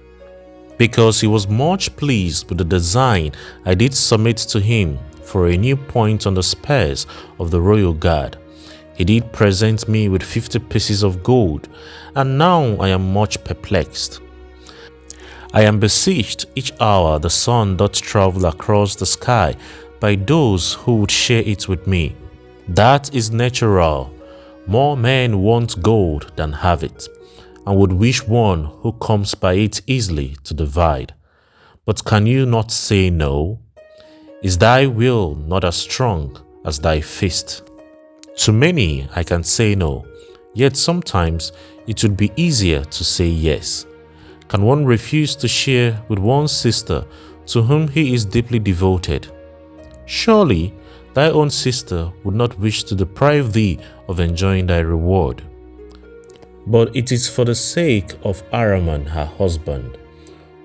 "Because he was much pleased with the design I did submit to him for a new point on the spurs of the royal guard. He did present me with 50 pieces of gold, and now I am much perplexed. I am besieged each hour the sun doth travel across the sky by those who would share it with me. That is natural. More men want gold than have it, and would wish one who comes by it easily to divide. But can you not say no? Is thy will not as strong as thy fist? To many I can say no, yet sometimes it would be easier to say yes. Can one refuse to share with one's sister to whom he is deeply devoted? Surely thy own sister would not wish to deprive thee of enjoying thy reward. But it is for the sake of Araman, her husband,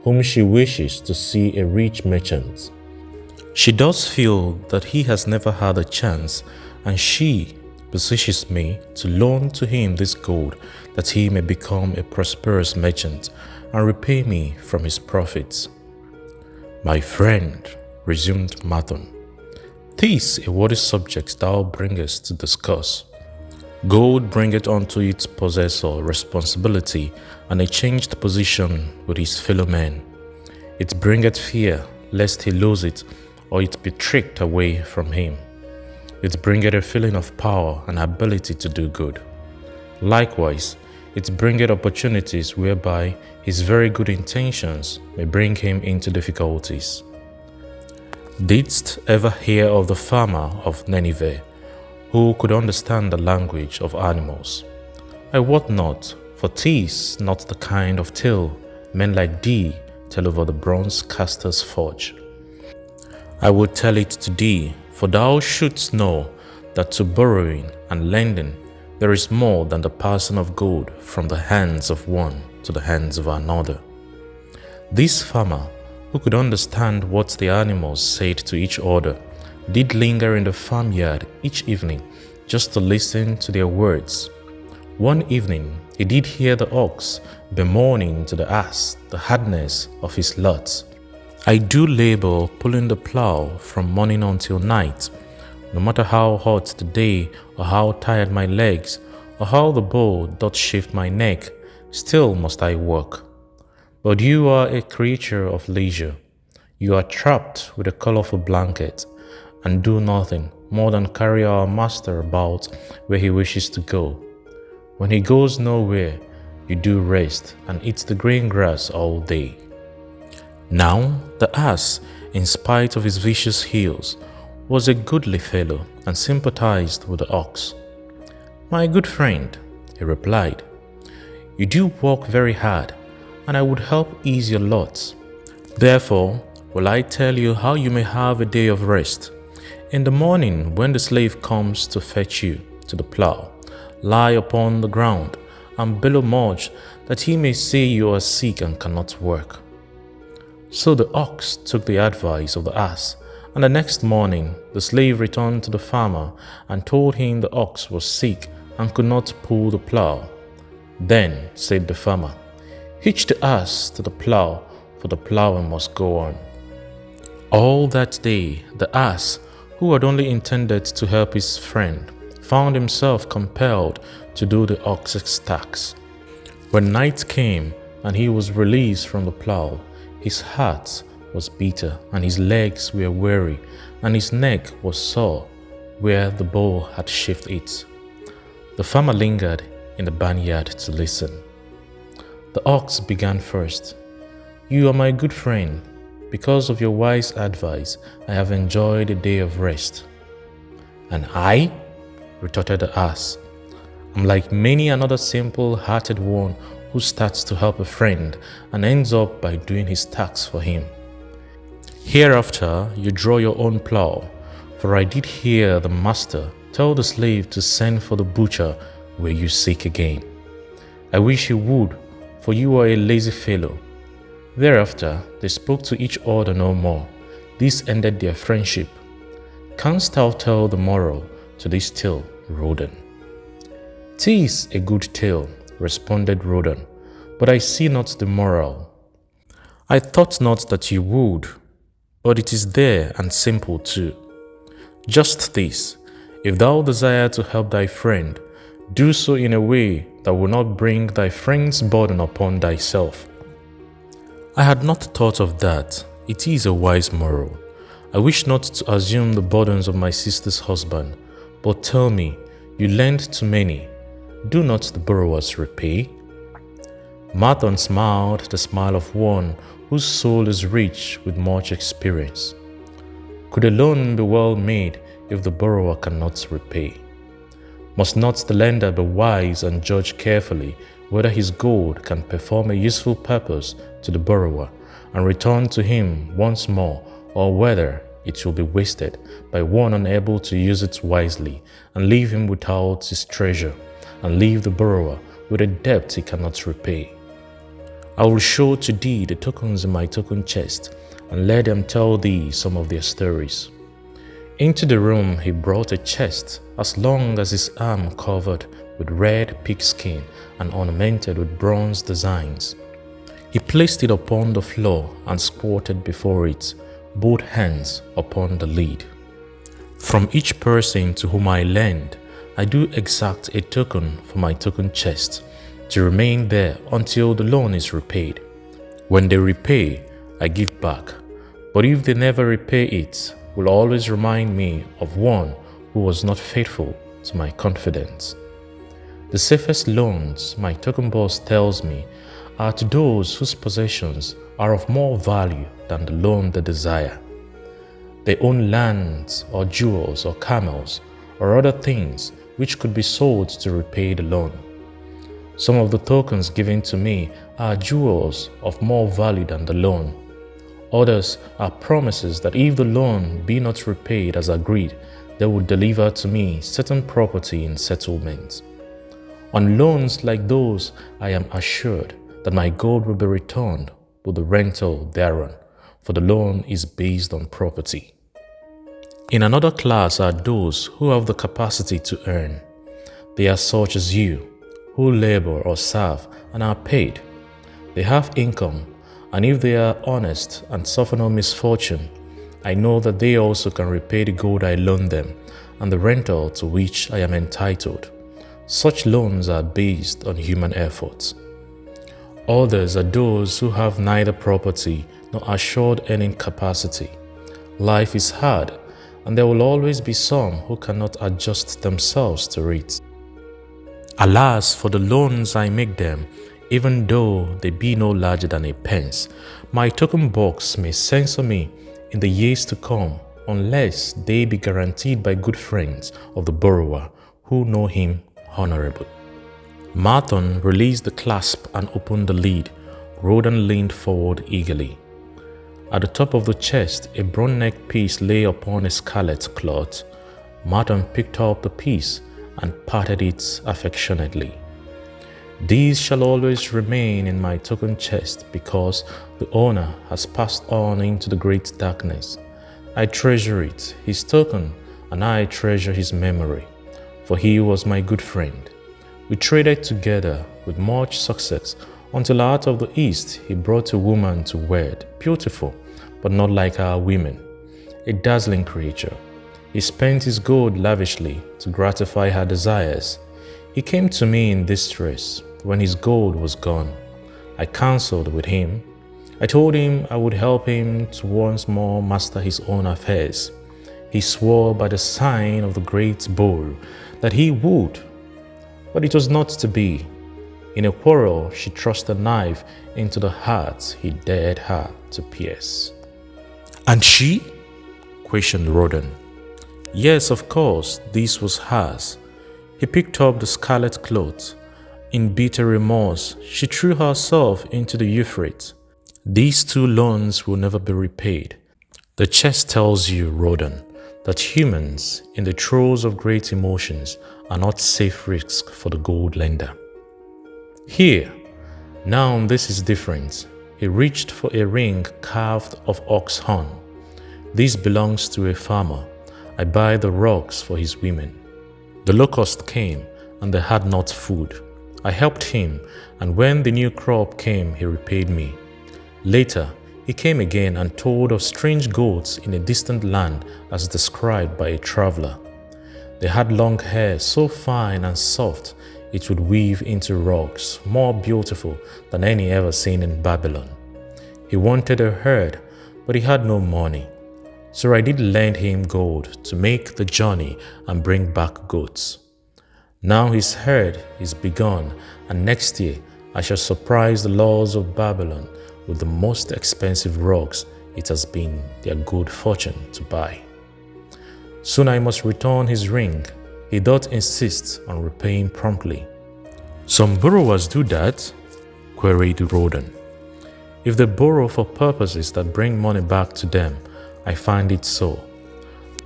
whom she wishes to see a rich merchant. She does feel that he has never had a chance, and she beseeches me to loan to him this gold, that he may become a prosperous merchant and repay me from his profits." "My friend," resumed Marthon, "'tis a worthy subject thou bringest to discuss. Gold bringeth unto its possessor responsibility and a changed position with his fellow men. It bringeth fear lest he lose it or it be tricked away from him. It bringeth a feeling of power and ability to do good. Likewise, it bringeth opportunities whereby his very good intentions may bring him into difficulties. Didst ever hear of the farmer of Nineveh, who could understand the language of animals? I wot not, for 'tis not the kind of tale men like thee tell over the bronze caster's forge. I would tell it to thee, for thou shouldst know that to borrowing and lending there is more than the passing of gold from the hands of one to the hands of another. This farmer, who could understand what the animals said to each other, did linger in the farmyard each evening just to listen to their words. One evening, he did hear the ox bemoaning to the ass the hardness of his lot. I do labor pulling the plow from morning until night. No matter how hot the day, or how tired my legs, or how the bow doth shift my neck, still must I work. But you are a creature of leisure. You are trapped with a colorful blanket, and do nothing more than carry our master about where he wishes to go. When he goes nowhere, you do rest and eat the green grass all day. Now the ass, in spite of his vicious heels, was a goodly fellow and sympathized with the ox. "My good friend," he replied, "you do work very hard, and I would help ease your lot. Therefore will I tell you how you may have a day of rest. In the morning, when the slave comes to fetch you to the plow, lie upon the ground and bellow much, that he may say you are sick and cannot work." So the ox took the advice of the ass, and the next morning the slave returned to the farmer and told him the ox was sick and could not pull the plow. Then said the farmer, "Hitch the ass to the plow, for the plowing must go on." All that day the ass, who had only intended to help his friend, found himself compelled to do the ox's task. When night came and he was released from the plow, his heart was bitter, and his legs were weary, and his neck was sore where the bow had shifted it. The farmer lingered in the barnyard to listen. The ox began first. "You are my good friend. Because of your wise advice, I have enjoyed a day of rest." "And I," retorted the ass, "am like many another simple-hearted one who starts to help a friend and ends up by doing his task for him. Hereafter you draw your own plow, for I did hear the master tell the slave to send for the butcher were you sick again. I wish he would, for you are a lazy fellow." Thereafter they spoke to each other no more. This ended their friendship. "Canst thou tell the moral to this tale, Rodan?" "'Tis a good tale," responded Rodan, "but I see not the moral." "I thought not that you would, but it is there and simple too. Just this: if thou desire to help thy friend, do so in a way that will not bring thy friend's burden upon thyself." "I had not thought of that. It is a wise moral. I wish not to assume the burdens of my sister's husband. But tell me, you lend to many. Do not the borrowers repay?" Martin smiled the smile of one whose soul is rich with much experience. Could a loan be well made if the borrower cannot repay? Must not the lender be wise and judge carefully whether his gold can perform a useful purpose to the borrower and return to him once more, or whether it will be wasted by one unable to use it wisely and leave him without his treasure, and leave the borrower with a debt he cannot repay? I will show to thee the tokens in my token chest, and let them tell thee some of their stories. Into the room he brought a chest as long as his arm, covered with red pigskin and ornamented with bronze designs. He placed it upon the floor and squatted before it, both hands upon the lid. "From each person to whom I lend, I do exact a token for my token chest, to remain there until the loan is repaid. When they repay, I give back, but if they never repay it, will always remind me of one who was not faithful to my confidence. The safest loans, my token boss tells me, are to those whose possessions are of more value than the loan they desire. They own lands or jewels or camels or other things which could be sold to repay the loan. Some of the tokens given to me are jewels of more value than the loan. Others are promises that if the loan be not repaid as agreed, they will deliver to me certain property in settlement. On loans like those, I am assured that my gold will be returned with the rental thereon, for the loan is based on property. In another class are those who have the capacity to earn. They are such as you, who labor or serve and are paid. They have income, and if they are honest and suffer no misfortune, I know that they also can repay the gold I loan them and the rental to which I am entitled. Such loans are based on human efforts. Others are those who have neither property nor assured earning capacity. Life is hard, and there will always be some who cannot adjust themselves to it. Alas, for the loans I make them, even though they be no larger than a pence, my token box may censure me in the years to come, unless they be guaranteed by good friends of the borrower who know him honorable. Martin released the clasp and opened the lid. Rodan leaned forward eagerly. At the top of the chest, a brown-necked piece lay upon a scarlet cloth. Martin picked up the piece and patted it affectionately. These shall always remain in my token chest, because the owner has passed on into the great darkness. I treasure it, his token, and I treasure his memory, for he was my good friend. We traded together with much success until out of the East he brought a woman to wed, beautiful, but not like our women, a dazzling creature. He spent his gold lavishly to gratify her desires. He came to me in distress when his gold was gone. I counseled with him. I told him I would help him to once more master his own affairs. He swore by the sign of the great bull that he would, but it was not to be. In a quarrel, she thrust a knife into the heart he dared her to pierce. And she? Questioned Rodan. Yes, of course, this was hers. He picked up the scarlet cloth. In bitter remorse, she threw herself into the Euphrates. These two loans will never be repaid. The chest tells you, Rodan, that humans, in the throes of great emotions, are not safe risks for the gold lender. Here, now this is different. He reached for a ring carved of ox horn. This belongs to a farmer. I buy the rocks for his women. The locust came, and they had not food. I helped him, and when the new crop came, he repaid me. Later, he came again and told of strange goats in a distant land as described by a traveler. They had long hair so fine and soft it would weave into rugs, more beautiful than any ever seen in Babylon. He wanted a herd, but he had no money. So I did lend him gold to make the journey and bring back goats. Now his herd is begun, and next year I shall surprise the lords of Babylon with the most expensive rugs it has been their good fortune to buy. Soon I must return his ring. He doth insist on repaying promptly. Some borrowers do that, queried Rodan. If they borrow for purposes that bring money back to them, I find it so.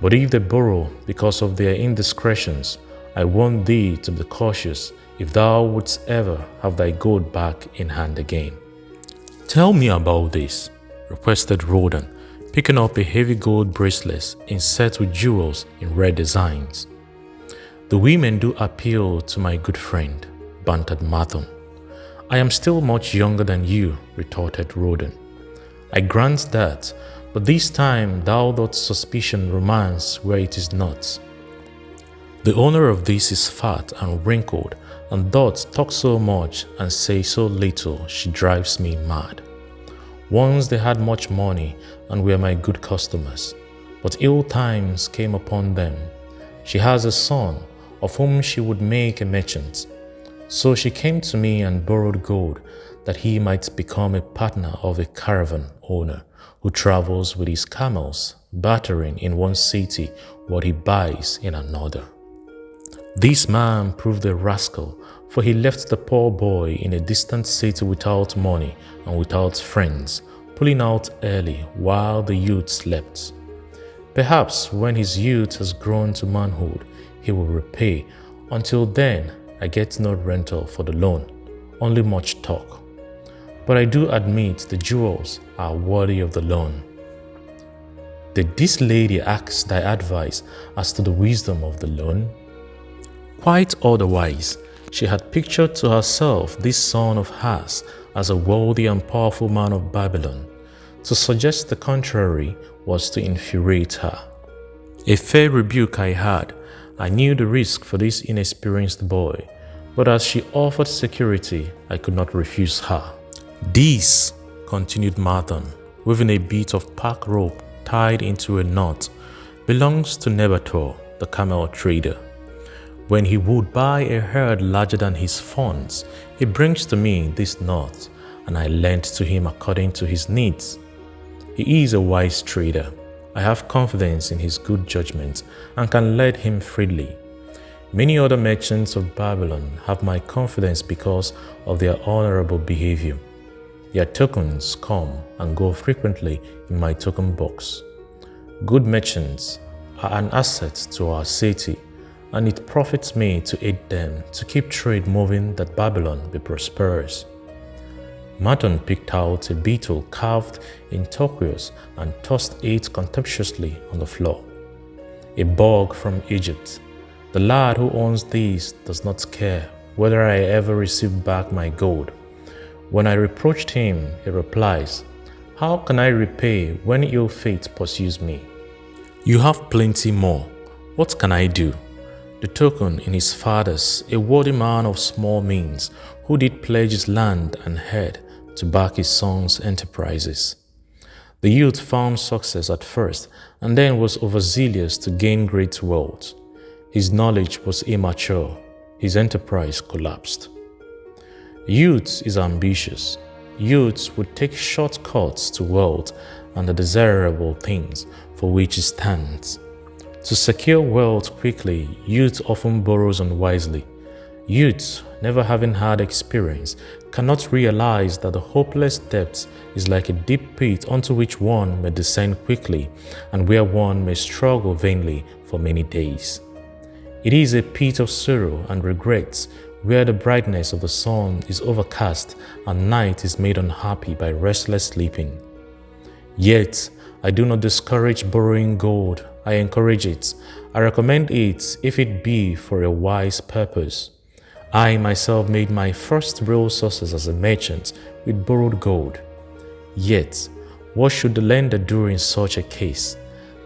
But if they borrow because of their indiscretions, I warn thee to be cautious if thou wouldst ever have thy gold back in hand again. Tell me about this, requested Rodan, picking up a heavy gold bracelet inset with jewels in red designs. The women do appeal to my good friend, bantered Martin. I am still much younger than you, retorted Rodan. I grant that, but this time thou dost suspicion romance where it is not. The owner of this is fat and wrinkled, and doth talk so much and say so little she drives me mad. Once they had much money and were my good customers, but ill times came upon them. She has a son, of whom she would make a merchant. So she came to me and borrowed gold, that he might become a partner of a caravan owner who travels with his camels, bartering in one city what he buys in another. This man proved a rascal, for he left the poor boy in a distant city without money and without friends, pulling out early while the youth slept. Perhaps when his youth has grown to manhood, he will repay. Until then, I get no rental for the loan, only much talk. But I do admit the jewels are worthy of the loan. Did this lady ask thy advice as to the wisdom of the loan? Quite otherwise. She had pictured to herself this son of hers as a wealthy and powerful man of Babylon. To suggest the contrary was to infuriate her. A fair rebuke I had. I knew the risk for this inexperienced boy, but as she offered security, I could not refuse her. This, continued Martin, weaving a bit of pack rope tied into a knot, belongs to Nebator, the camel trader. When he would buy a herd larger than his funds, he brings to me this knot, and I lend to him according to his needs. He is a wise trader. I have confidence in his good judgment and can lend him freely. Many other merchants of Babylon have my confidence because of their honorable behavior. Their tokens come and go frequently in my token box. Good merchants are an asset to our city, and it profits me to aid them to keep trade moving that Babylon be prosperous. Martin picked out a beetle carved in turquoise and tossed it contemptuously on the floor. A bug from Egypt. The lad who owns these does not care whether I ever receive back my gold. When I reproached him, he replies, "How can I repay when ill fate pursues me? You have plenty more. What can I do?" The token in his father's, a worthy man of small means, who did pledge his land and head to back his son's enterprises. The youth found success at first and then was overzealous to gain great wealth. His knowledge was immature. His enterprise collapsed. Youth is ambitious. Youth would take shortcuts to wealth and the desirable things for which it stands. To secure wealth quickly, youth often borrows unwisely. Youth, never having had experience, cannot realize that the hopeless depth is like a deep pit onto which one may descend quickly and where one may struggle vainly for many days. It is a pit of sorrow and regrets where the brightness of the sun is overcast and night is made unhappy by restless sleeping. Yet, I do not discourage borrowing gold. I encourage it. I recommend it if it be for a wise purpose. I myself made my first real sources as a merchant with borrowed gold. Yet, what should the lender do in such a case?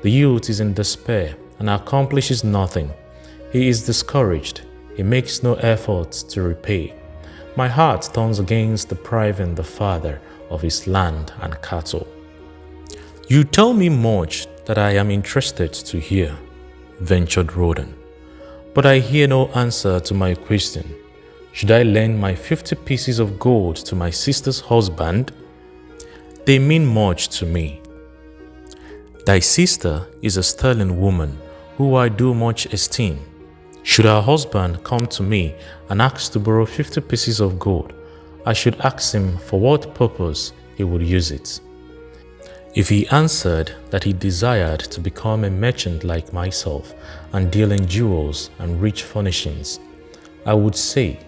The youth is in despair and accomplishes nothing. He is discouraged. He makes no effort to repay. My heart turns against depriving the father of his land and cattle. You tell me much that I am interested to hear, ventured Rodan. But I hear no answer to my question. Should I lend my 50 pieces of gold to my sister's husband? They mean much to me. Thy sister is a sterling woman who I do much esteem. Should her husband come to me and ask to borrow 50 pieces of gold, I should ask him for what purpose he would use it. If he answered that he desired to become a merchant like myself and deal in jewels and rich furnishings, I would say,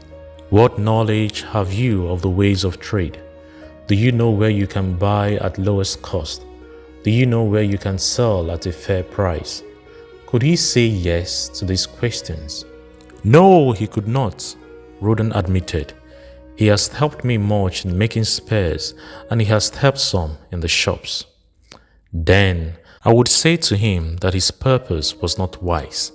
"What knowledge have you of the ways of trade? Do you know where you can buy at lowest cost? Do you know where you can sell at a fair price?" Could he say yes to these questions? No, he could not, Rodan admitted. He has helped me much in making spares, and he has helped some in the shops. Then I would say to him that his purpose was not wise.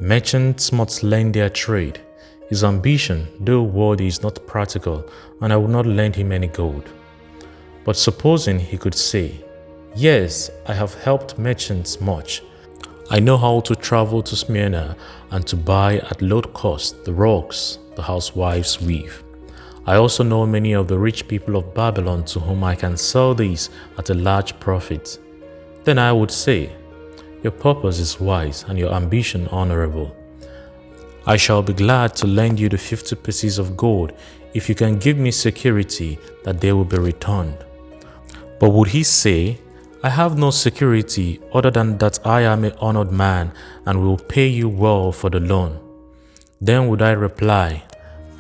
Merchants must learn their trade. His ambition, though worthy, is not practical, and I would not lend him any gold. But supposing he could say, "Yes, I have helped merchants much. I know how to travel to Smyrna and to buy at low cost the rugs the housewives weave. I also know many of the rich people of Babylon to whom I can sell these at a large profit." Then I would say, "Your purpose is wise and your ambition honorable. I shall be glad to lend you the 50 pieces of gold if you can give me security that they will be returned. But would he say, I have no security other than that I am an honored man and will pay you well for the loan? Then would I reply,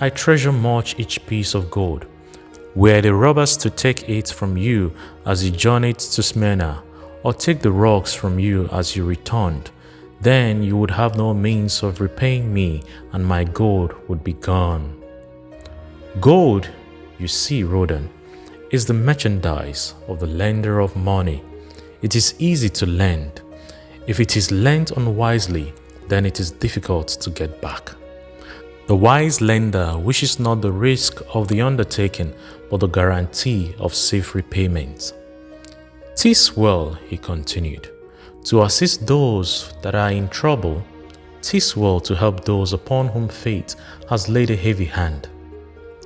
I treasure much each piece of gold. Were the robbers to take it from you as you journeyed to Smyrna, or take the rocks from you as you returned, then you would have no means of repaying me, and my gold would be gone. Gold, you see, Rodan, is the merchandise of the lender of money. It is easy to lend. If it is lent unwisely, then it is difficult to get back. The wise lender wishes not the risk of the undertaking, but the guarantee of safe repayment. 'Tis well, he continued, to assist those that are in trouble. 'Tis well to help those upon whom fate has laid a heavy hand.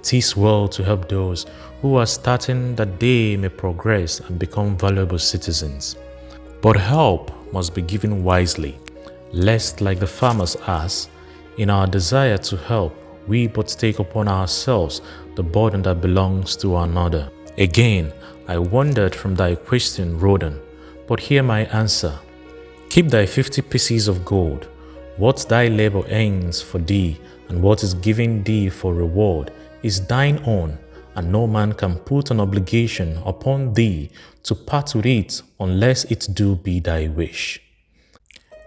'Tis well to help those who are starting that they may progress and become valuable citizens. But help must be given wisely, lest, like the farmer's ass, in our desire to help, we but take upon ourselves the burden that belongs to another. Again, I wandered from thy question, Rodan, but hear my answer. Keep thy 50 pieces of gold. What thy labor earns for thee, and what is given thee for reward, is thine own, and no man can put an obligation upon thee to part with it unless it do be thy wish.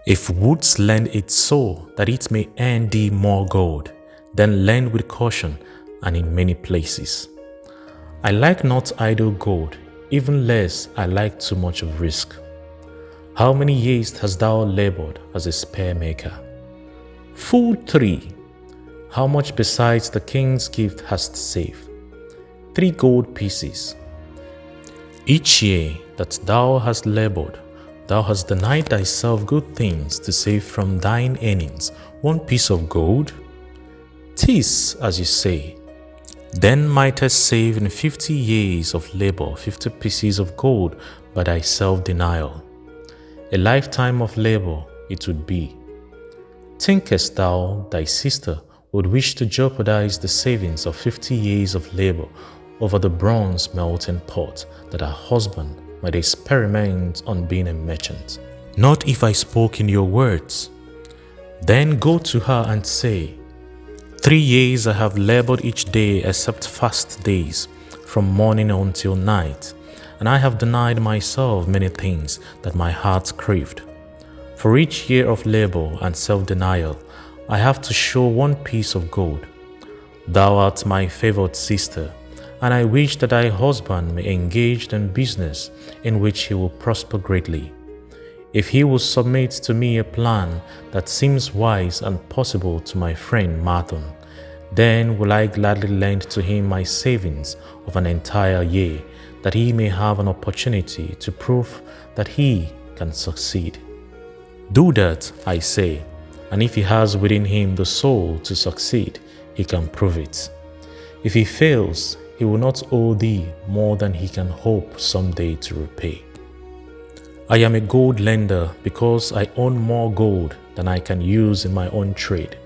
If wouldst lend it so that it may earn thee more gold, then lend with caution and in many places. I like not idle gold, even less I like too much of risk. How many years hast thou labored as a spear maker? Full 3. How much besides the king's gift hast saved? 3 gold pieces. Each year that thou hast labored, thou hast denied thyself good things to save from thine earnings 1 piece of gold? 'Tis as you say. Then mightest save in 50 years of labor 50 pieces of gold by thy self-denial. A lifetime of labor it would be. Thinkest thou thy sister would wish to jeopardize the savings of 50 years of labor over the bronze melting pot that her husband might experiment on being a merchant? Not if I spoke in your words. Then go to her and say, 3 years I have labored each day except fast days, from morning until night, and I have denied myself many things that my heart craved. For each year of labor and self-denial, I have to show 1 piece of gold. Thou art my favored sister, and I wish that thy husband may engage in business in which he will prosper greatly. If he will submit to me a plan that seems wise and possible to my friend Martin, then will I gladly lend to him my savings of an entire year, that he may have an opportunity to prove that he can succeed. Do that, I say, and if he has within him the soul to succeed, he can prove it. If he fails, he will not owe thee more than he can hope someday to repay. I am a gold lender because I own more gold than I can use in my own trade.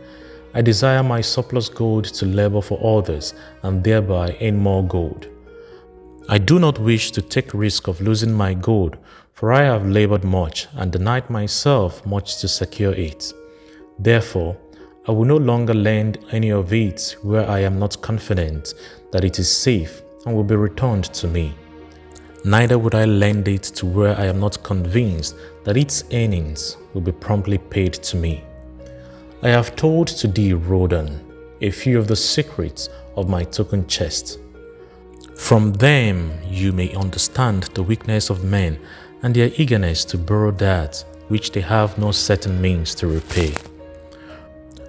I desire my surplus gold to labor for others and thereby earn more gold. I do not wish to take risk of losing my gold, for I have labored much and denied myself much to secure it. Therefore, I will no longer lend any of it where I am not confident that it is safe and will be returned to me. Neither would I lend it to where I am not convinced that its earnings will be promptly paid to me. I have told to thee, Rodan, a few of the secrets of my token chest. From them you may understand the weakness of men and their eagerness to borrow that which they have no certain means to repay.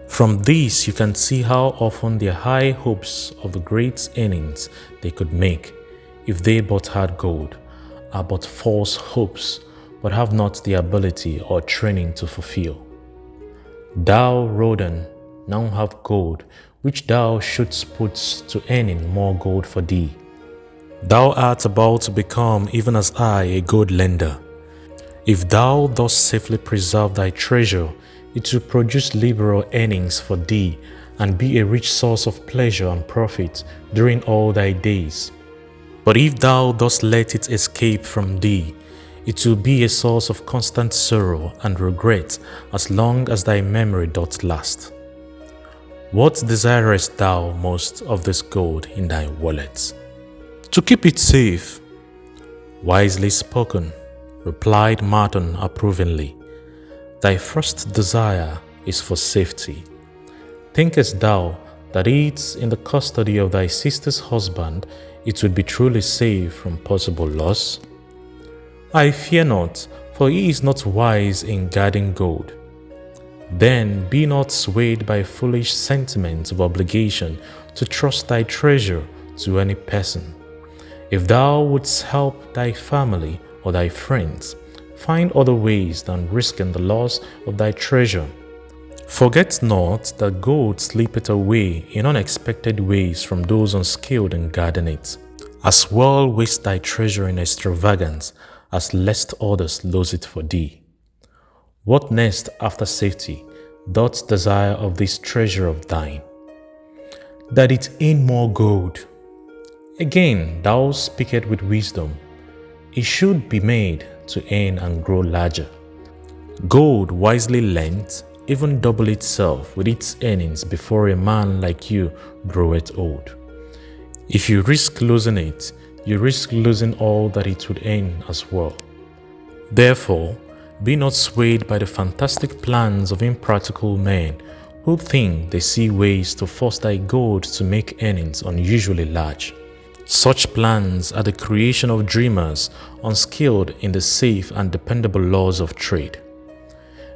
From this you can see how often their high hopes of the great earnings they could make, if they but had gold, are but false hopes, but have not the ability or training to fulfill. Thou, Rodan, now have gold, which thou shouldst put to earning more gold for thee. Thou art about to become, even as I, a gold lender. If thou thus safely preserve thy treasure, it will produce liberal earnings for thee, and be a rich source of pleasure and profit during all thy days. But if thou dost let it escape from thee, it will be a source of constant sorrow and regret as long as thy memory doth last. What desirest thou most of this gold in thy wallet? To keep it safe. Wisely spoken, replied Martin approvingly. Thy first desire is for safety. Thinkest thou that it's in the custody of thy sister's husband it would be truly safe from possible loss? I fear not, for he is not wise in guarding gold. Then be not swayed by foolish sentiments of obligation to trust thy treasure to any person. If thou wouldst help thy family or thy friends, find other ways than risking the loss of thy treasure. Forget not that gold slippeth away in unexpected ways from those unskilled in guarding it. As well waste thy treasure in extravagance, as lest others lose it for thee. What next after safety doth desire of this treasure of thine? That it ain't more gold. Again thou speakest with wisdom. It should be made to earn and grow larger. Gold wisely lent even double itself with its earnings before a man like you groweth old. If you risk losing it, you risk losing all that it would earn as well. Therefore, be not swayed by the fantastic plans of impractical men who think they see ways to force thy gold to make earnings unusually large. Such plans are the creation of dreamers unskilled in the safe and dependable laws of trade.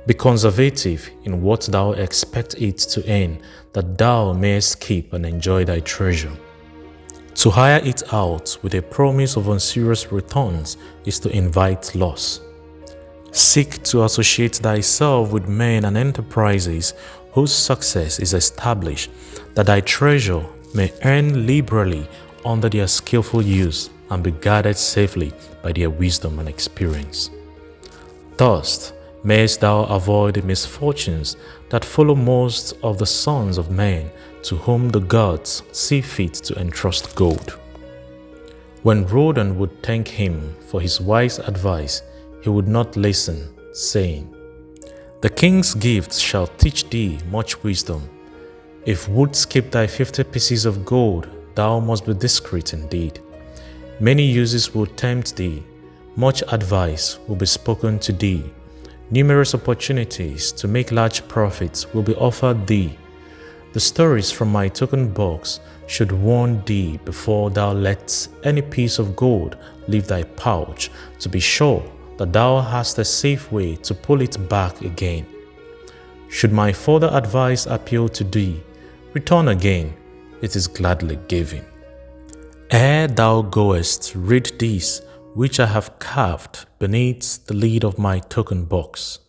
Be conservative in what thou expect it to earn, that thou mayest keep and enjoy thy treasure. To hire it out with a promise of unserious returns is to invite loss. Seek to associate thyself with men and enterprises whose success is established, that thy treasure may earn liberally under their skillful use and be guarded safely by their wisdom and experience. Thus mayest thou avoid the misfortunes that follow most of the sons of men to whom the gods see fit to entrust gold. When Rodan would thank him for his wise advice, he would not listen, saying, The king's gifts shall teach thee much wisdom. If wouldst keep thy 50 pieces of gold, thou must be discreet indeed. Many uses will tempt thee, much advice will be spoken to thee. Numerous opportunities to make large profits will be offered thee. The stories from my token box should warn thee before thou lettest any piece of gold leave thy pouch, to be sure that thou hast a safe way to pull it back again. Should my further advice appeal to thee, return again, it is gladly given. Ere thou goest, read this, which I have carved beneath the lid of my token box.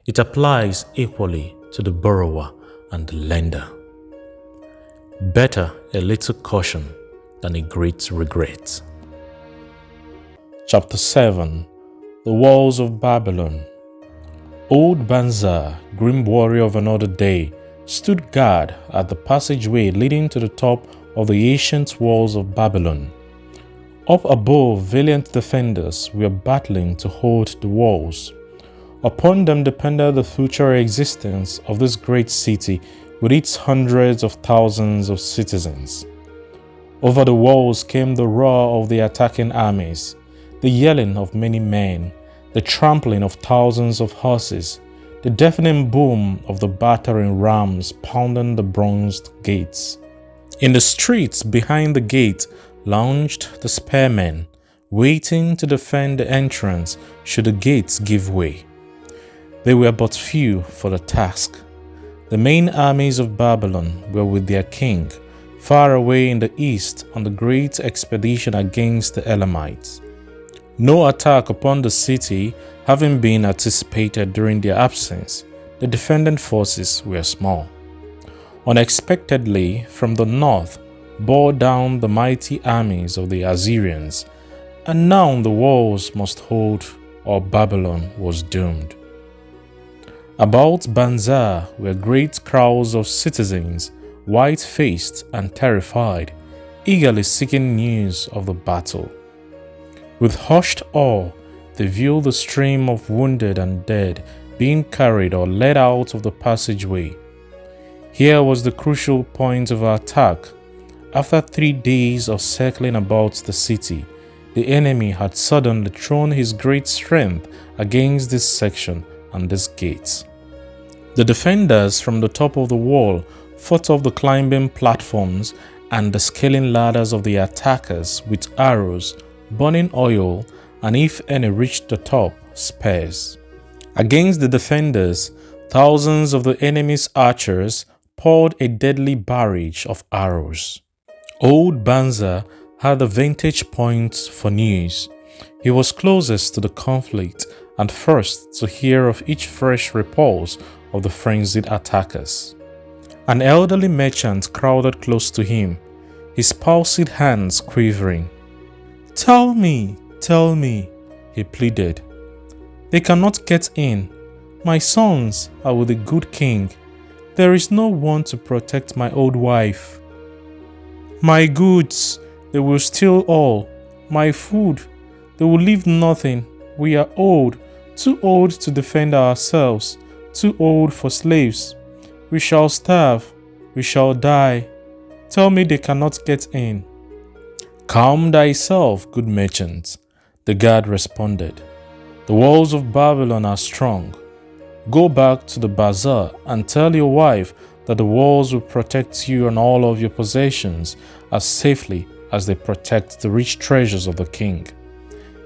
It applies equally to the borrower and the lender. Better a little caution than a great regret. Chapter 7. The Walls of Babylon. Old Banzar, grim warrior of another day, stood guard at the passageway leading to the top of the ancient walls of Babylon. Up above, valiant defenders were battling to hold the walls. Upon them depended the future existence of this great city with its hundreds of thousands of citizens. Over the walls came the roar of the attacking armies, the yelling of many men, the trampling of thousands of horses, the deafening boom of the battering rams pounding the bronzed gates. In the streets behind the gate lounged the spearmen, waiting to defend the entrance should the gates give way. They were but few for the task. The main armies of Babylon were with their king, far away in the east on the great expedition against the Elamites. No attack upon the city having been anticipated during their absence, the defending forces were small. Unexpectedly, from the north bore down the mighty armies of the Assyrians, and now the walls must hold or Babylon was doomed. About Banzar were great crowds of citizens, white-faced and terrified, eagerly seeking news of the battle. With hushed awe, they viewed the stream of wounded and dead being carried or led out of the passageway. Here was the crucial point of attack. After 3 days of circling about the city, the enemy had suddenly thrown his great strength against this section and this gate. The defenders from the top of the wall fought off the climbing platforms and the scaling ladders of the attackers with arrows, burning oil, and if any reached the top, spears. Against the defenders, thousands of the enemy's archers poured a deadly barrage of arrows. Old Banza had the vantage point for news. He was closest to the conflict and first to hear of each fresh repulse of the frenzied attackers. An elderly merchant crowded close to him, his palsied hands quivering. Tell me, he pleaded. They cannot get in. My sons are with the good king. There is no one to protect my old wife. My goods, they will steal all. My food, they will leave nothing. We are old, too old to defend ourselves, too old for slaves. We shall starve, we shall die. Tell me they cannot get in. Calm thyself, good merchant, the guard responded. The walls of Babylon are strong. Go back to the bazaar and tell your wife that the walls will protect you and all of your possessions as safely as they protect the rich treasures of the king.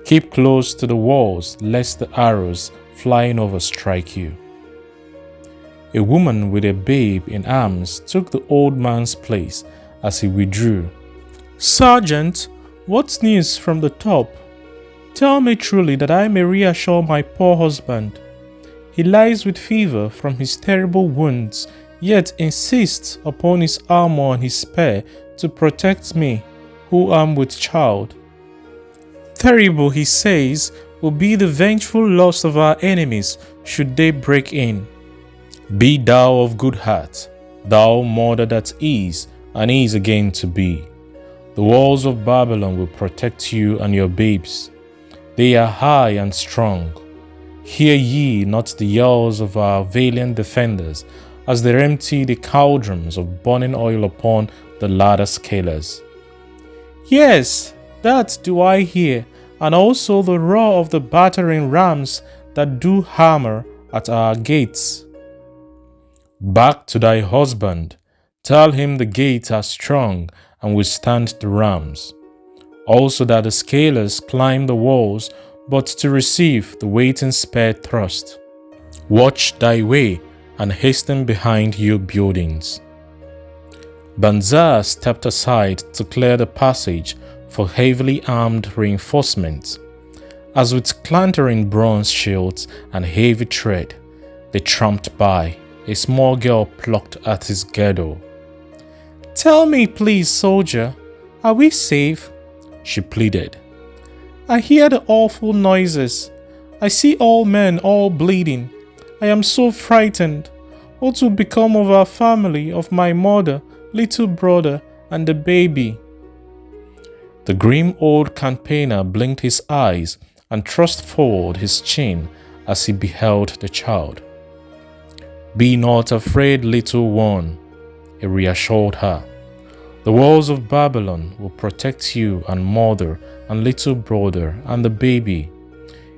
Keep close to the walls lest the arrows flying over strike you. A woman with a babe in arms took the old man's place as he withdrew. Sergeant, what's news from the top? Tell me truly that I may reassure my poor husband. He lies with fever from his terrible wounds, yet insists upon his armor and his spear to protect me, who am with child. Terrible, he says, will be the vengeful loss of our enemies should they break in. Be thou of good heart, thou mother that is and is again to be. The walls of Babylon will protect you and your babes. They are high and strong. Hear ye not the yells of our valiant defenders as they empty the cauldrons of burning oil upon the ladder scalers. Yes, that do I hear, and also the roar of the battering rams that do hammer at our gates. Back to thy husband, tell him the gates are strong and will stand the rams. Also that the scalers climb the walls, but to receive the waiting spear thrust. Watch thy way and hasten behind your buildings. Banza stepped aside to clear the passage for heavily armed reinforcements. As with clattering bronze shields and heavy tread, they tramped by. A small girl plucked at his girdle. Tell me, please, soldier, are we safe? She pleaded. I hear the awful noises. I see all men, all bleeding. I am so frightened. What will become of our family, of my mother, little brother, and the baby? The grim old campaigner blinked his eyes and thrust forward his chin as he beheld the child. Be not afraid, little one, he reassured her. The walls of Babylon will protect you and mother and little brother and the baby.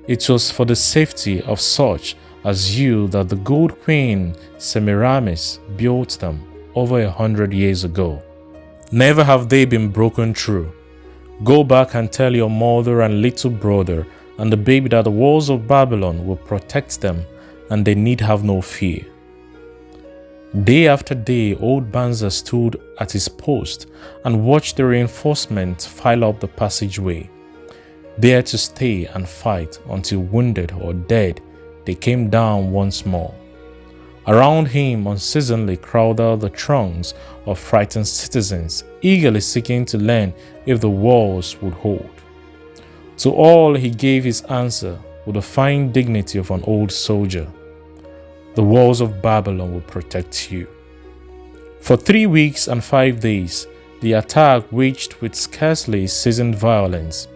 It was for the safety of such as you that the good queen Semiramis built them over 100 years ago. Never have they been broken through. Go back and tell your mother and little brother and the baby that the walls of Babylon will protect them and they need have no fear. Day after day, old Banza stood at his post and watched the reinforcements file up the passageway, there to stay and fight until wounded or dead they came down once more. Around him unceasingly crowded the throngs of frightened citizens, eagerly seeking to learn if the walls would hold. To all he gave his answer with the fine dignity of an old soldier. The walls of Babylon will protect you. For 3 weeks and 5 days, the attack waged with scarcely seasoned violence.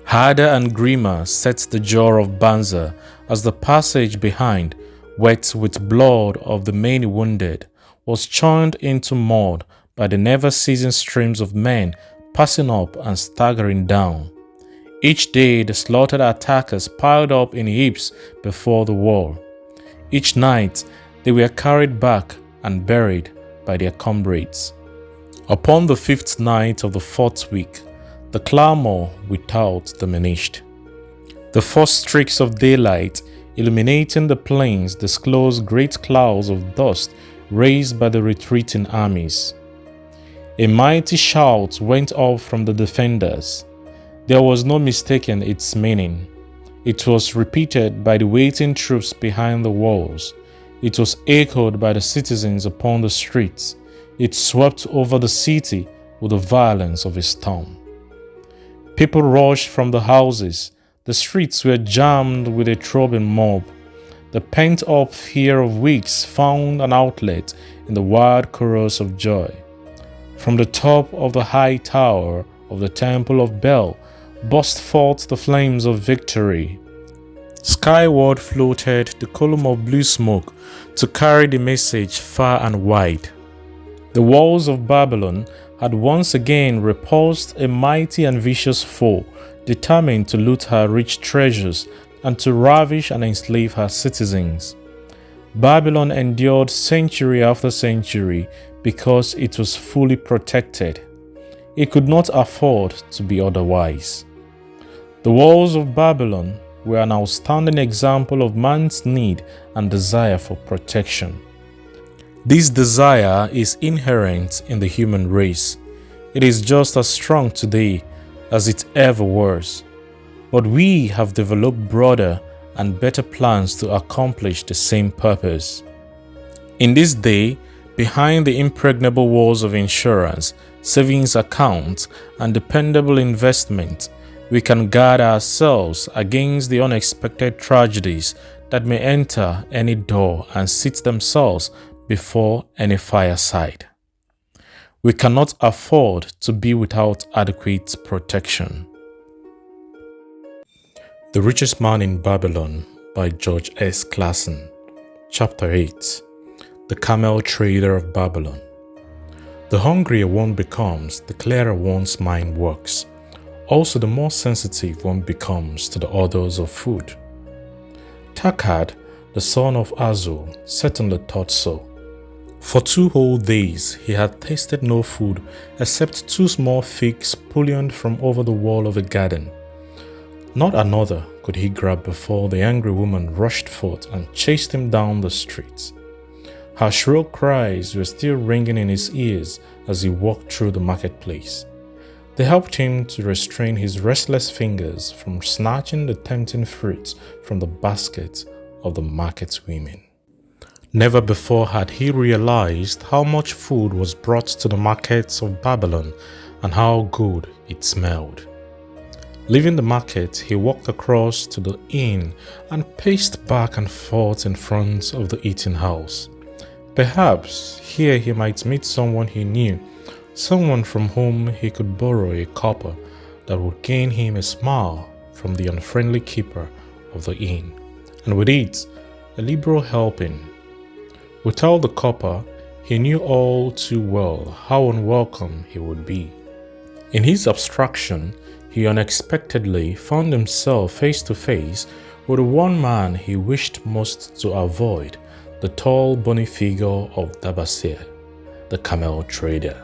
Harder and grimmer sets the jaw of Banzer as the passage behind, wet with blood of the many wounded, was churned into mud by the never-ceasing streams of men passing up and staggering down. Each day the slaughtered attackers piled up in heaps before the wall. Each night they were carried back and buried by their comrades. Upon the 5th night of the 4th week, the clamor without diminished. The first streaks of daylight illuminating the plains disclosed great clouds of dust raised by the retreating armies. A mighty shout went up from the defenders. There was no mistaking its meaning. It was repeated by the waiting troops behind the walls. It was echoed by the citizens upon the streets. It swept over the city with the violence of a storm. People rushed from the houses. The streets were jammed with a throbbing mob. The pent-up fear of weeks found an outlet in the wild chorus of joy. From the top of the high tower of the Temple of Bel burst forth the flames of victory. Skyward floated the column of blue smoke to carry the message far and wide. The walls of Babylon had once again repulsed a mighty and vicious foe, determined to loot her rich treasures and to ravish and enslave her citizens. Babylon endured century after century because it was fully protected. It could not afford to be otherwise. The walls of Babylon were an outstanding example of man's need and desire for protection. This desire is inherent in the human race. It is just as strong today as it ever was. But we have developed broader and better plans to accomplish the same purpose. In this day, behind the impregnable walls of insurance, savings accounts, and dependable investment, we can guard ourselves against the unexpected tragedies that may enter any door and seat themselves before any fireside. We cannot afford to be without adequate protection. The Richest Man in Babylon by George S. Clason. Chapter 8. The Camel Trader of Babylon. The hungrier one becomes, the clearer one's mind works. Also, the more sensitive one becomes to the odors of food. Takad, the son of Azul, certainly thought so. For 2 whole days he had tasted no food except 2 small figs pullioned from over the wall of a garden. Not another could he grab before the angry woman rushed forth and chased him down the street. Her shrill cries were still ringing in his ears as he walked through the marketplace. They helped him to restrain his restless fingers from snatching the tempting fruits from the baskets of the market women. Never before had he realized how much food was brought to the markets of Babylon and how good it smelled. Leaving the market, he walked across to the inn and paced back and forth in front of the eating house. Perhaps here he might meet someone he knew, someone from whom he could borrow a copper that would gain him a smile from the unfriendly keeper of the inn, and with it, a liberal helping. Without the copper, he knew all too well how unwelcome he would be. In his abstraction, he unexpectedly found himself face to face with the one man he wished most to avoid, the tall, bony figure of Dabasir, the camel trader.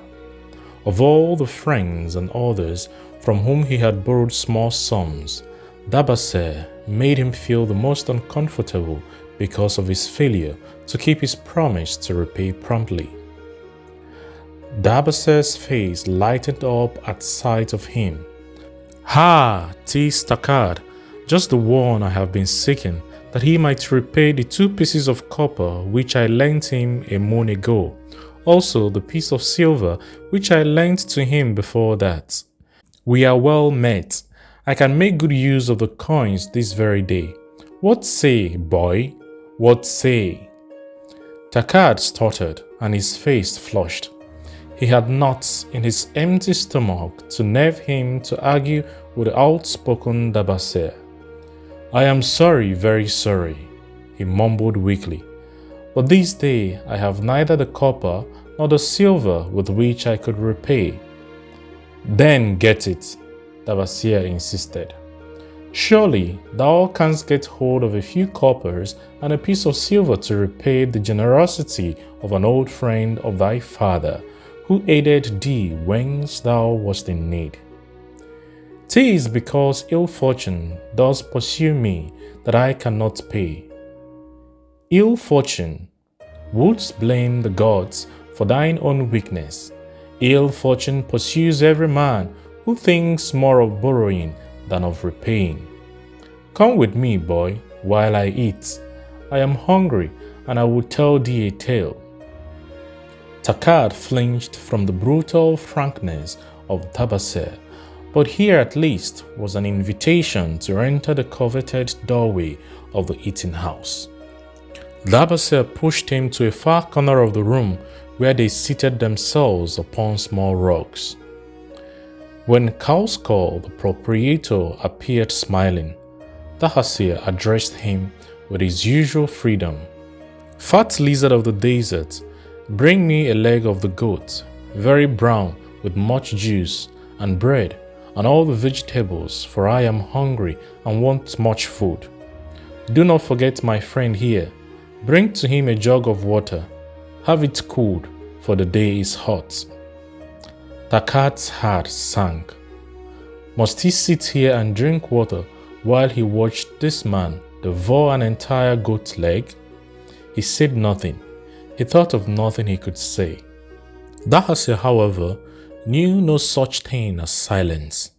Of all the friends and others from whom he had borrowed small sums, Dabasir made him feel the most uncomfortable because of his failure to keep his promise to repay promptly. Dabasir's face lighted up at sight of him. "Ha, 'tis Takad, just the one I have been seeking, that he might repay the 2 pieces of copper which I lent him a moon ago, also the piece of silver which I lent to him before that. We are well met. I can make good use of the coins this very day. What say, boy? What say?" Takad stuttered, and his face flushed. He had not in his empty stomach to nerve him to argue with the outspoken Dabasir. "I am sorry, very sorry," he mumbled weakly, "but this day I have neither the copper nor the silver with which I could repay." "Then get it," Dabasir insisted. "Surely thou canst get hold of a few coppers and a piece of silver to repay the generosity of an old friend of thy father, who aided thee whence thou wast in need. 'Tis because ill fortune does pursue me that I cannot pay." "Ill fortune? Wouldst blame the gods for thine own weakness? Ill fortune pursues every man who thinks more of borrowing than of repaying. Come with me, boy, while I eat. I am hungry, and I will tell thee a tale." Takad flinched from the brutal frankness of Dabasir, but here at least was an invitation to enter the coveted doorway of the eating house. Dabasir pushed him to a far corner of the room where they seated themselves upon small rugs. When Kauskal, the proprietor, appeared smiling, Dabasir addressed him with his usual freedom. "Fat lizard of the desert, bring me a leg of the goat, very brown, with much juice, and bread, and all the vegetables, for I am hungry and want much food. Do not forget my friend here. Bring to him a jug of water. Have it cooled, for the day is hot." Takat's heart sank. Must he sit here and drink water while he watched this man devour an entire goat leg? He said nothing. He thought of nothing he could say. Dabasir, however, knew no such thing as silence.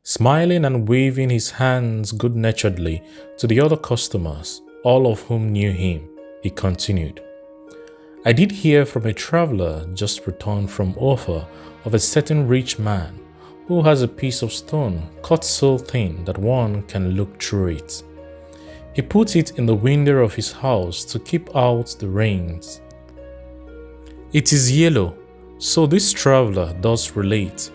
Smiling and waving his hands good-naturedly to the other customers, all of whom knew him, he continued, "I did hear from a traveler just returned from Ophir of a certain rich man who has a piece of stone cut so thin that one can look through it. He put it in the window of his house to keep out the rains. It is yellow, so this traveler does relate,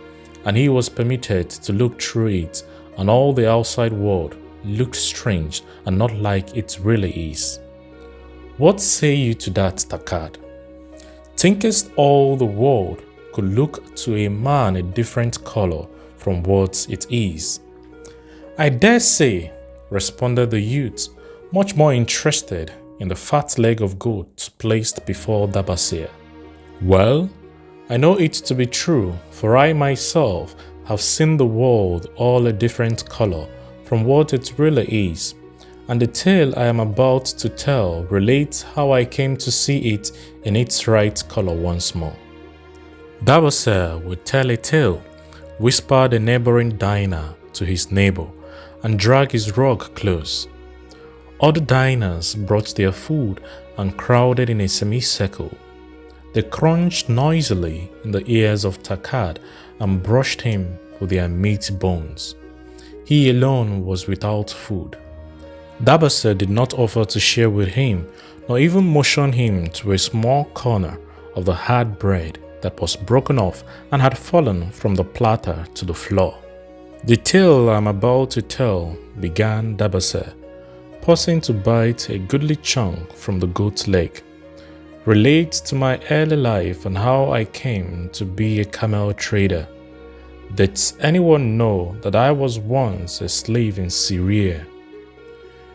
and he was permitted to look through it, and all the outside world looked strange and not like it really is. What say you to that, Takad? Thinkest all the world could look to a man a different color from what it is?" "I dare say," responded the youth, much more interested in the fat leg of goat placed before Dabasir. "Well, I know it to be true, for I myself have seen the world all a different color from what it really is, and the tale I am about to tell relates how I came to see it in its right color once more." Dabasir would tell a tale, whispered a neighboring diner to his neighbor, and drag his rug close. Other diners brought their food and crowded in a semicircle. They crunched noisily in the ears of Takad and brushed him with their meat bones. He alone was without food. Dabasir did not offer to share with him, nor even motion him to a small corner of the hard bread that was broken off and had fallen from the platter to the floor. "The tale I am about to tell," began Dabasir, pausing to bite a goodly chunk from the goat's leg, "relates to my early life and how I came to be a camel trader. Does anyone know that I was once a slave in Syria?"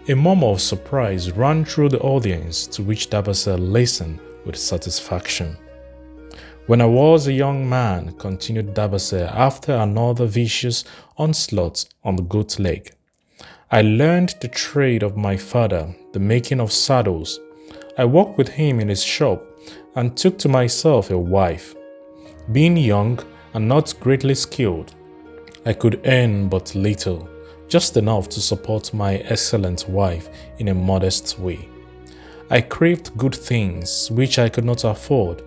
A murmur of surprise ran through the audience, to which Dabasir listened with satisfaction. "When I was a young man," continued Dabasir after another vicious onslaught on the goat leg, "I learned the trade of my father, the making of saddles. I worked with him in his shop and took to myself a wife. Being young and not greatly skilled, I could earn but little, just enough to support my excellent wife in a modest way. I craved good things which I could not afford.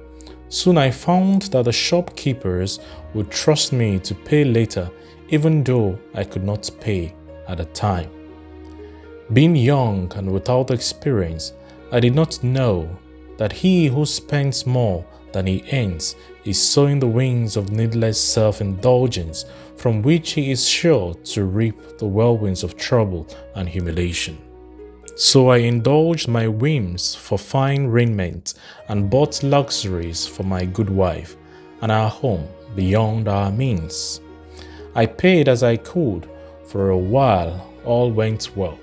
Soon I found that the shopkeepers would trust me to pay later, even though I could not pay at the time. Being young and without experience, I did not know that he who spends more than he earns is sowing the wings of needless self-indulgence, from which he is sure to reap the whirlwinds of trouble and humiliation. So I indulged my whims for fine raiment and bought luxuries for my good wife and our home beyond our means. I paid as I could. For a while all went well,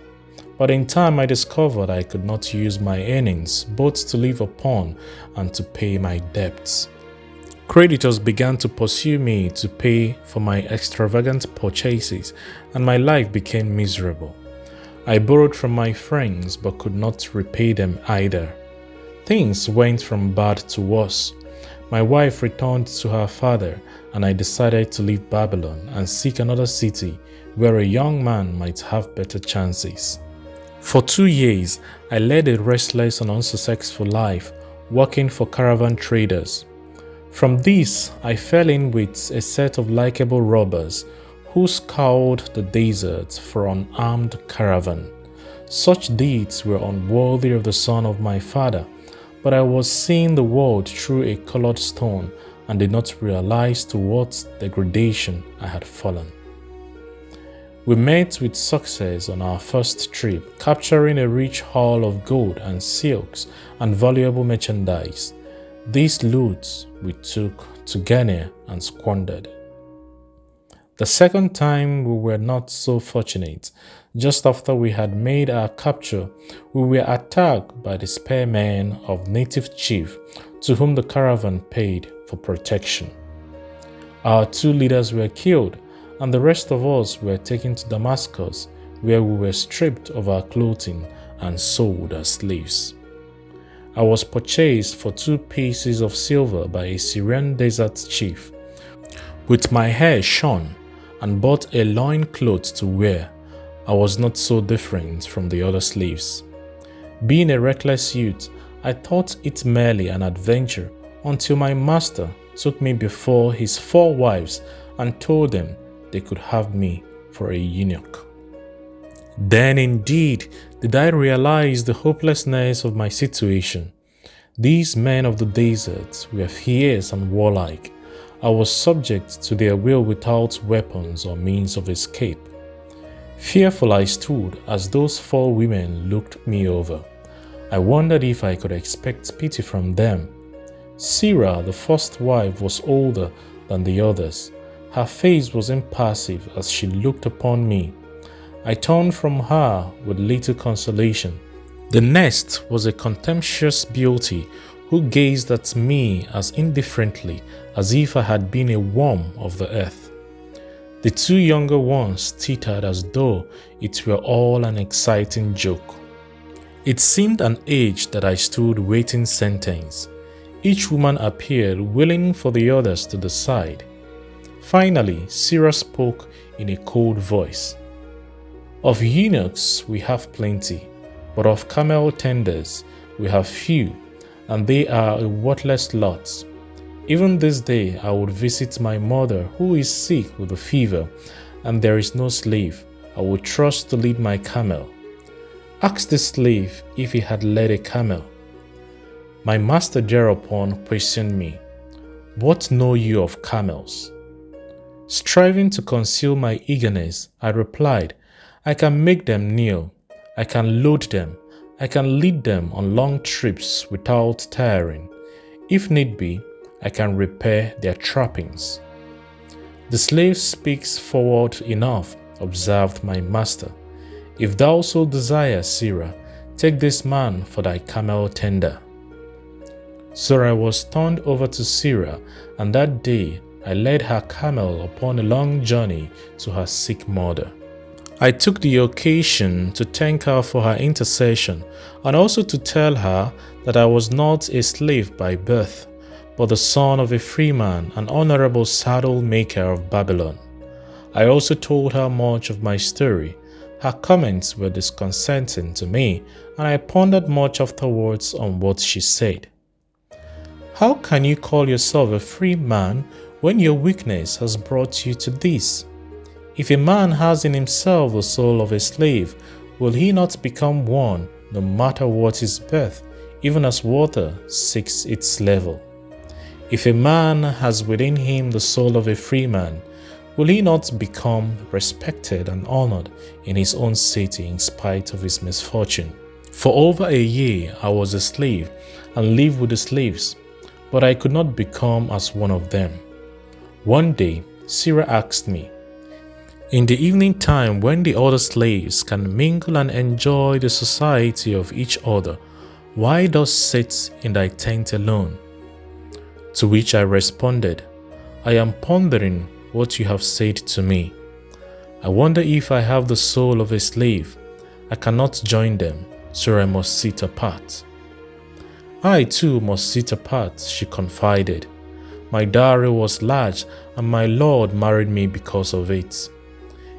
but in time I discovered I could not use my earnings both to live upon and to pay my debts. Creditors began to pursue me to pay for my extravagant purchases, and my life became miserable. I borrowed from my friends but could not repay them either. Things went from bad to worse. My wife returned to her father, and I decided to leave Babylon and seek another city where a young man might have better chances. For 2 years, I led a restless and unsuccessful life, working for caravan traders. From this, I fell in with a set of likable robbers who scoured the desert for an armed caravan. Such deeds were unworthy of the son of my father, but I was seeing the world through a colored stone and did not realize to what degradation I had fallen. We met with success on our first trip, capturing a rich haul of gold and silks and valuable merchandise. These loot we took to Ghana and squandered. The second time we were not so fortunate. Just after we had made our capture, we were attacked by the spearmen of native chief to whom the caravan paid for protection. Our 2 leaders were killed, and the rest of us were taken to Damascus, where we were stripped of our clothing and sold as slaves. I was purchased for 2 pieces of silver by a Syrian desert chief, with my hair shorn, and bought a loincloth to wear. I was not so different from the other slaves. Being a reckless youth, I thought it merely an adventure until my master took me before his 4 wives and told them they could have me for a eunuch. Then indeed did I realize the hopelessness of my situation. These men of the desert were fierce and warlike. I was subject to their will without weapons or means of escape. Fearful I stood as those 4 women looked me over. I wondered if I could expect pity from them. Sarah, the first wife, was older than the others. Her face was impassive as she looked upon me. I turned from her with little consolation. The next was a contemptuous beauty who gazed at me as indifferently as if I had been a worm of the earth. The 2 younger ones tittered as though it were all an exciting joke. It seemed an age that I stood waiting sentence. Each woman appeared willing for the others to decide. Finally, Sarah spoke in a cold voice. Of eunuchs we have plenty, but of camel tenders we have few, and they are a worthless lot. Even this day I would visit my mother who is sick with a fever, and there is no slave I would trust to lead my camel. Ask the slave if he had led a camel. My master thereupon questioned me, "What know you of camels?" Striving to conceal my eagerness, I replied, "I can make them kneel, I can load them, I can lead them on long trips without tiring. If need be, I can repair their trappings." "The slave speaks forward enough," observed my master. "If thou so desire, Sarah, take this man for thy camel tender." So I was turned over to Sarah, and that day I led her camel upon a long journey to her sick mother. I took the occasion to thank her for her intercession, and also to tell her that I was not a slave by birth, but the son of a free man, an honorable saddle maker of Babylon. I also told her much of my story. Her comments were disconcerting to me, and I pondered much afterwards on what she said. "How can you call yourself a free man when your weakness has brought you to this? If a man has in himself the soul of a slave, will he not become one, no matter what his birth, even as water seeks its level. If a man has within him the soul of a free man, will he not become respected and honored in his own city in spite of his misfortune? For over a year I was a slave and lived with the slaves, but I could not become as one of them. One day, Sarah asked me, "In the evening time when the other slaves can mingle and enjoy the society of each other, why dost sit in thy tent alone?" To which I responded, "I am pondering what you have said to me. I wonder if I have the soul of a slave. I cannot join them, so I must sit apart." "I too must sit apart," she confided. "My dowry was large, and my Lord married me because of it.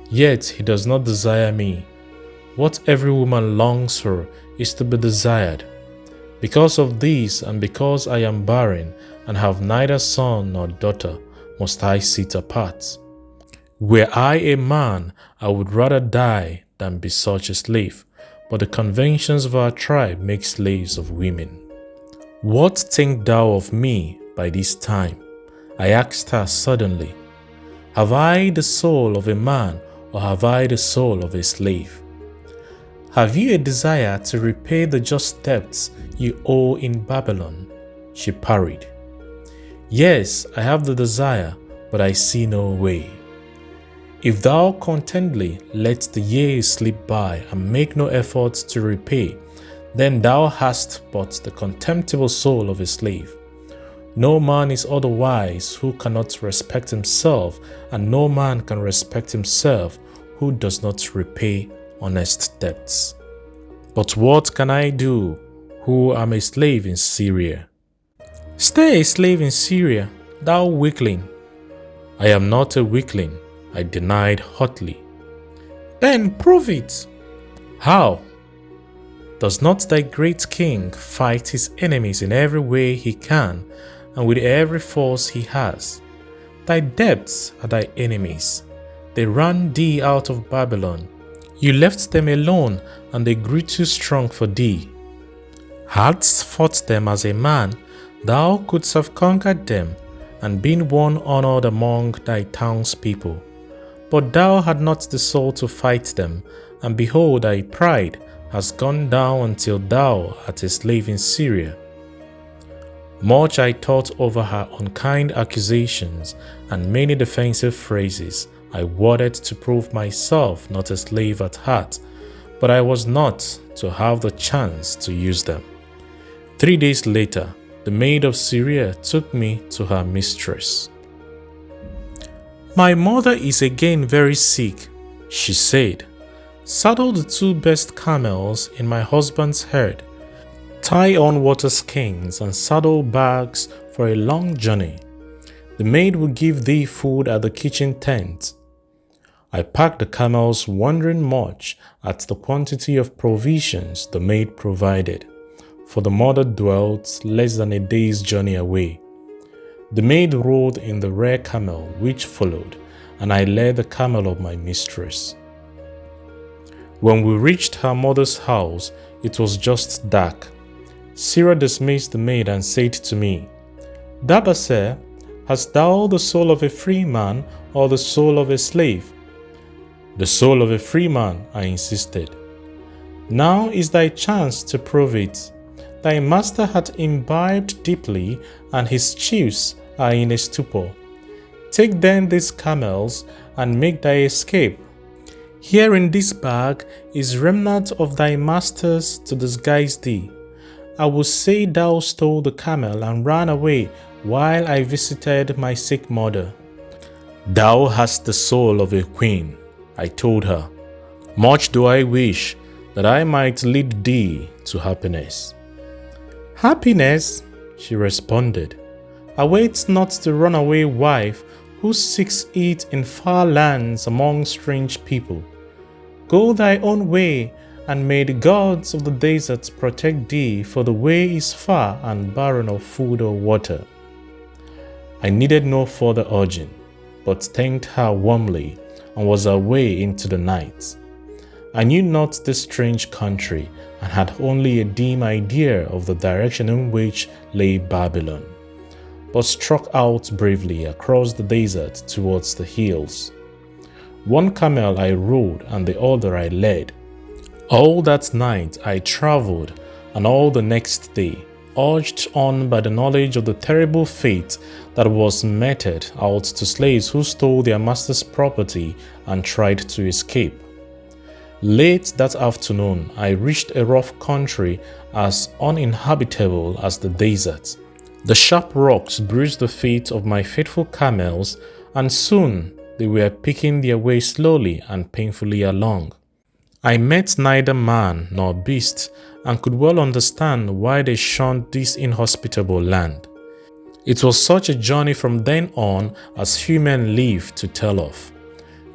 Yet he does not desire me. What every woman longs for is to be desired. Because of this, and because I am barren and have neither son nor daughter, must I sit apart. Were I a man, I would rather die than be such a slave, but the conventions of our tribe make slaves of women." "What think thou of me by this time?" I asked her suddenly. "Have I the soul of a man, or have I the soul of a slave? Have you a desire to repay the just debts you owe in Babylon?" She parried. "Yes, I have the desire, but I see no way. If thou contentedly let the years slip by and make no effort to repay, then thou hast but the contemptible soul of a slave. No man is otherwise who cannot respect himself, and no man can respect himself who does not repay honest debts. But what can I do, who am a slave in Syria?" "Stay a slave in Syria, thou weakling." "I am not a weakling," I denied hotly. "Then prove it." "How? Does not thy great king fight his enemies in every way he can and with every force he has? Thy debts are thy enemies. They ran thee out of Babylon. You left them alone, and they grew too strong for thee. Hadst fought them as a man, thou couldst have conquered them and been one honored among thy townspeople. But thou had not the soul to fight them, and behold, thy pride has gone down until thou art a slave in Syria." Much I thought over her unkind accusations and many defensive phrases I worded to prove myself not a slave at heart, but I was not to have the chance to use them. 3 days later, the maid of Syria took me to her mistress. "My mother is again very sick," she said. "Saddle the 2 best camels in my husband's herd. Tie on water skins and saddle bags for a long journey. The maid will give thee food at the kitchen tent." I packed the camels, wondering much at the quantity of provisions the maid provided, for the mother dwelt less than a day's journey away. The maid rode in the rear camel which followed, and I led the camel of my mistress. When we reached her mother's house, it was just dark. Sarah dismissed the maid and said to me, "Dabase, hast thou the soul of a free man or the soul of a slave?" "The soul of a free man," I insisted. "Now is thy chance to prove it. Thy master hath imbibed deeply, and his chiefs are in a stupor. Take then these camels and make thy escape. Here in this bag is remnant of thy masters to disguise thee. I will say thou stole the camel and ran away while I visited my sick mother." "Thou hast the soul of a queen," I told her. "Much do I wish that I might lead thee to happiness." "Happiness," she responded, "awaits not the runaway wife who seeks it in far lands among strange people. Go thy own way, and may the gods of the desert protect thee, for the way is far and barren of food or water." I needed no further urging, but thanked her warmly and was away into the night. I knew not this strange country and had only a dim idea of the direction in which lay Babylon, but struck out bravely across the desert towards the hills. One camel I rode and the other I led. All that night I traveled, and all the next day, urged on by the knowledge of the terrible fate that was meted out to slaves who stole their master's property and tried to escape. Late that afternoon, I reached a rough country as uninhabitable as the desert. The sharp rocks bruised the feet of my faithful camels, and soon they were picking their way slowly and painfully along. I met neither man nor beast, and could well understand why they shunned this inhospitable land. It was such a journey from then on as few men live to tell of.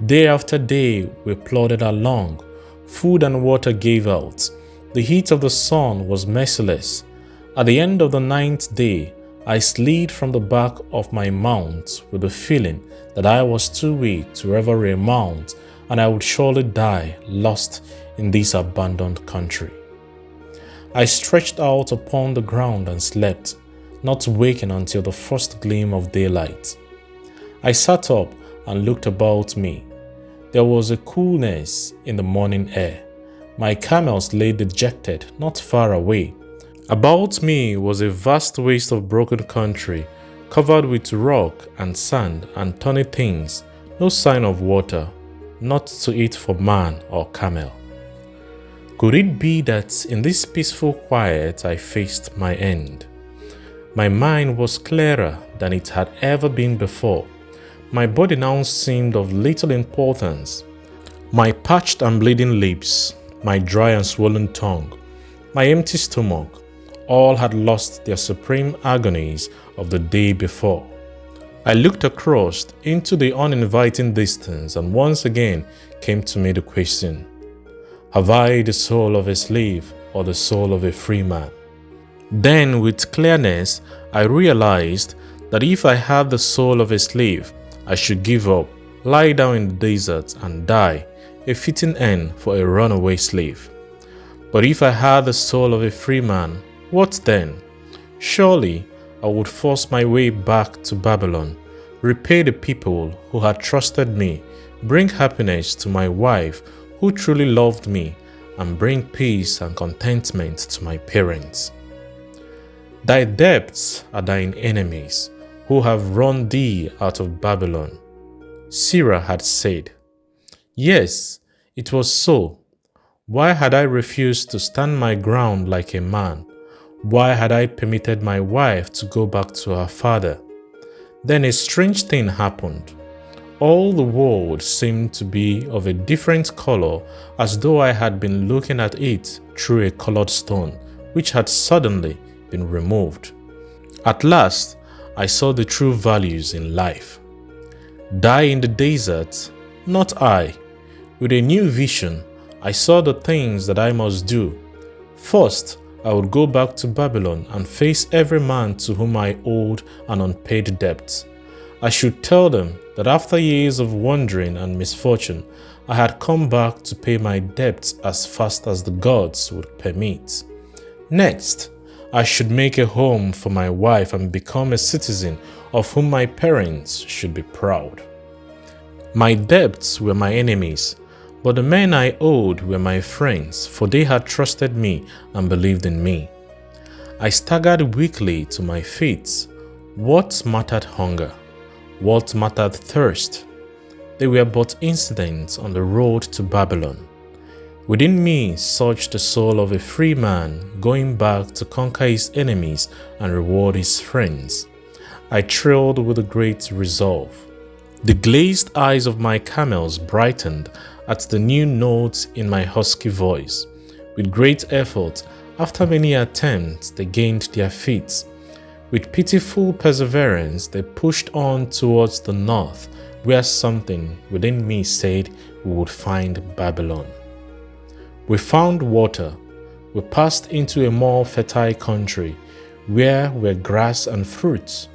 Day after day we plodded along. Food and water gave out. The heat of the sun was merciless. At the end of the 9th day, I slid from the back of my mount with the feeling that I was too weak to ever remount, and I would surely die lost in this abandoned country. I stretched out upon the ground and slept, not waking until the first gleam of daylight. I sat up and looked about me. There was a coolness in the morning air. My camels lay dejected not far away. About me was a vast waste of broken country, covered with rock and sand and thorny things, no sign of water, not to eat for man or camel. Could it be that in this peaceful quiet I faced my end? My mind was clearer than it had ever been before. My body now seemed of little importance. My parched and bleeding lips, my dry and swollen tongue, my empty stomach, all had lost their supreme agonies of the day before. I looked across into the uninviting distance, and once again came to me the question, have I the soul of a slave or the soul of a free man? Then with clearness I realized that if I had the soul of a slave, I should give up, lie down in the desert and die, a fitting end for a runaway slave. But if I had the soul of a free man, what then? Surely I would force my way back to Babylon, repay the people who had trusted me, bring happiness to my wife who truly loved me, and bring peace and contentment to my parents. Thy debts are thine enemies, who have run thee out of Babylon. Sarah had said. Yes, it was so. Why had I refused to stand my ground like a man? Why had I permitted my wife to go back to her father? Then a strange thing happened. All the world seemed to be of a different color, as though I had been looking at it through a colored stone, which had suddenly been removed. At last, I saw the true values in life. Die in the desert? Not I. With a new vision, I saw the things that I must do. First, I would go back to Babylon and face every man to whom I owed an unpaid debt. I should tell them that after years of wandering and misfortune, I had come back to pay my debts as fast as the gods would permit. Next, I should make a home for my wife and become a citizen of whom my parents should be proud. My debts were my enemies, but the men I owed were my friends, for they had trusted me and believed in me. I staggered weakly to my feet. What mattered hunger? What mattered thirst? They were but incidents on the road to Babylon. Within me surged the soul of a free man going back to conquer his enemies and reward his friends. I thrilled with a great resolve. The glazed eyes of my camels brightened at the new notes in my husky voice. With great effort, after many attempts, they gained their feet. With pitiful perseverance, they pushed on towards the north, where something within me said we would find Babylon. We found water. We passed into a more fertile country, where were grass and fruits.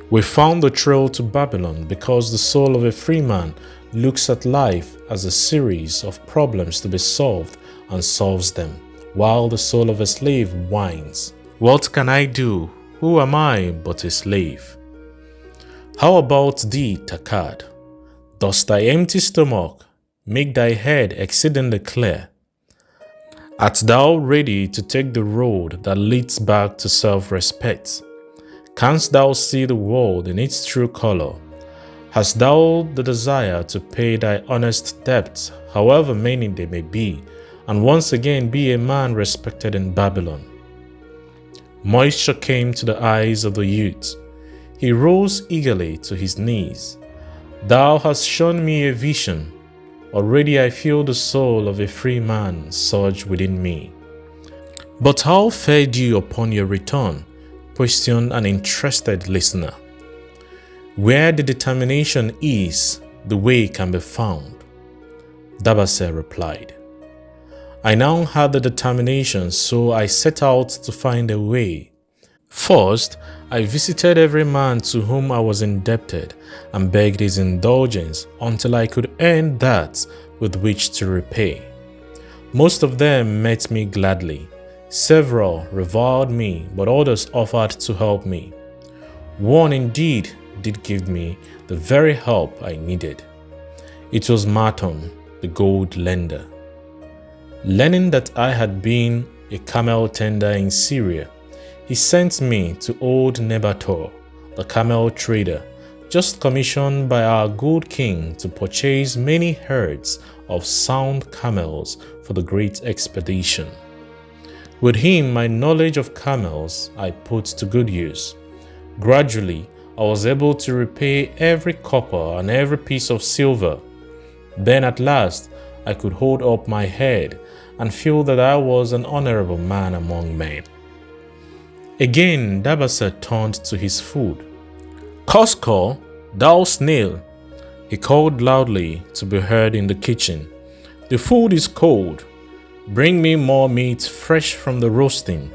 We found the trail to Babylon because the soul of a free man looks at life as a series of problems to be solved and solves them, while the soul of a slave whines, "What can I do? Who am I but a slave?" How about thee, Takad? Does thy empty stomach make thy head exceedingly clear? Art thou ready to take the road that leads back to self-respect? Canst thou see the world in its true color? Hast thou the desire to pay thy honest debts, however many they may be, and once again be a man respected in Babylon? Moisture came to the eyes of the youth. He rose eagerly to his knees. Thou hast shown me a vision. Already I feel the soul of a free man surge within me. But how fared you upon your return? Questioned an interested listener. Where the determination is, the way can be found. Dabase replied. I now had the determination, so I set out to find a way. First, I visited every man to whom I was indebted and begged his indulgence until I could earn that with which to repay. Most of them met me gladly. Several reviled me, but others offered to help me. One indeed did give me the very help I needed. It was Martin, the gold lender. Learning that I had been a camel tender in Syria, he sent me to old Nebator, the camel trader, just commissioned by our good king to purchase many herds of sound camels for the great expedition. With him, my knowledge of camels I put to good use. Gradually, I was able to repay every copper and every piece of silver. Then at last, I could hold up my head and feel that I was an honorable man among men. Again, Dabasa turned to his food. Cosco, thou snail, he called loudly to be heard in the kitchen. The food is cold. Bring me more meat fresh from the roasting.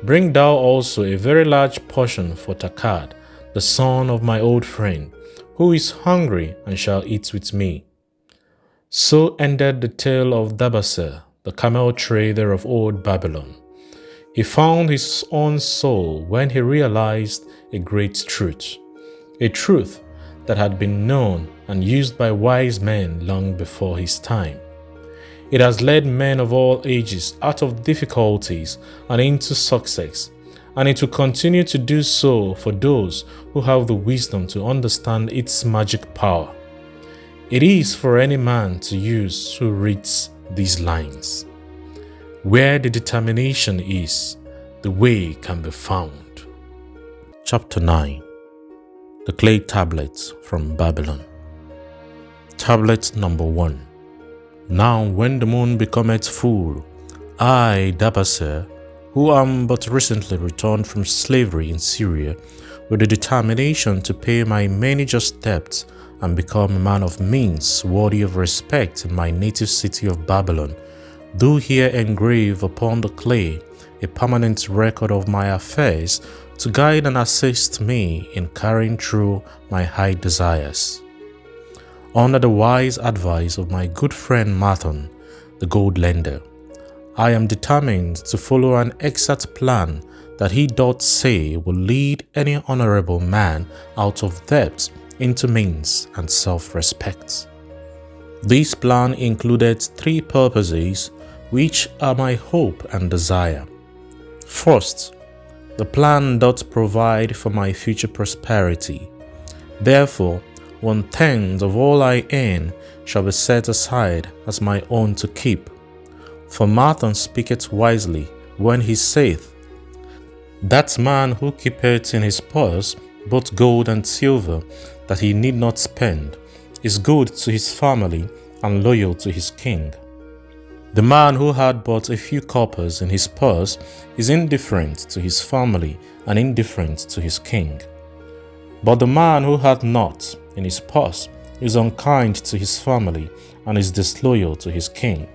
Bring thou also a very large portion for Takad, the son of my old friend, who is hungry and shall eat with me. So ended the tale of Dabasa, the camel trader of old Babylon. He found his own soul when he realized a great truth, a truth that had been known and used by wise men long before his time. It has led men of all ages out of difficulties and into success, and it will continue to do so for those who have the wisdom to understand its magic power. It is for any man to use who reads these lines. Where the determination is, the way can be found. Chapter 9. The Clay Tablets from Babylon. Tablet number 1. Now when the moon becometh full, I, Dabase, who am but recently returned from slavery in Syria, with the determination to pay my many just debts and become a man of means worthy of respect in my native city of Babylon, do here engrave upon the clay a permanent record of my affairs to guide and assist me in carrying through my high desires. Under the wise advice of my good friend Martin, the gold lender, I am determined to follow an exact plan that he doth say will lead any honorable man out of debt into means and self-respect. This plan included 3 purposes, which are my hope and desire. First, the plan doth provide for my future prosperity. Therefore, 1/10 of all I earn shall be set aside as my own to keep. For Martin speaketh wisely when he saith, That man who keepeth in his purse both gold and silver, that he need not spend, is good to his family and loyal to his king. The man who had but a few coppers in his purse is indifferent to his family and indifferent to his king. But the man who hath not in his purse is unkind to his family and is disloyal to his king,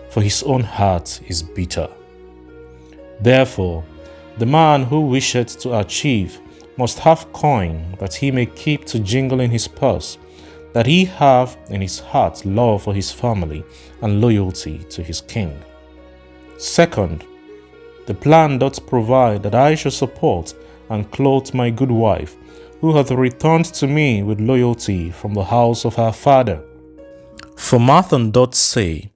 for his own heart is bitter. Therefore, the man who wisheth to achieve must have coin that he may keep to jingle in his purse, that he have in his heart love for his family and loyalty to his king. Second, the plan doth provide that I shall support and clothe my good wife, who hath returned to me with loyalty from the house of her father. For Mathan doth say,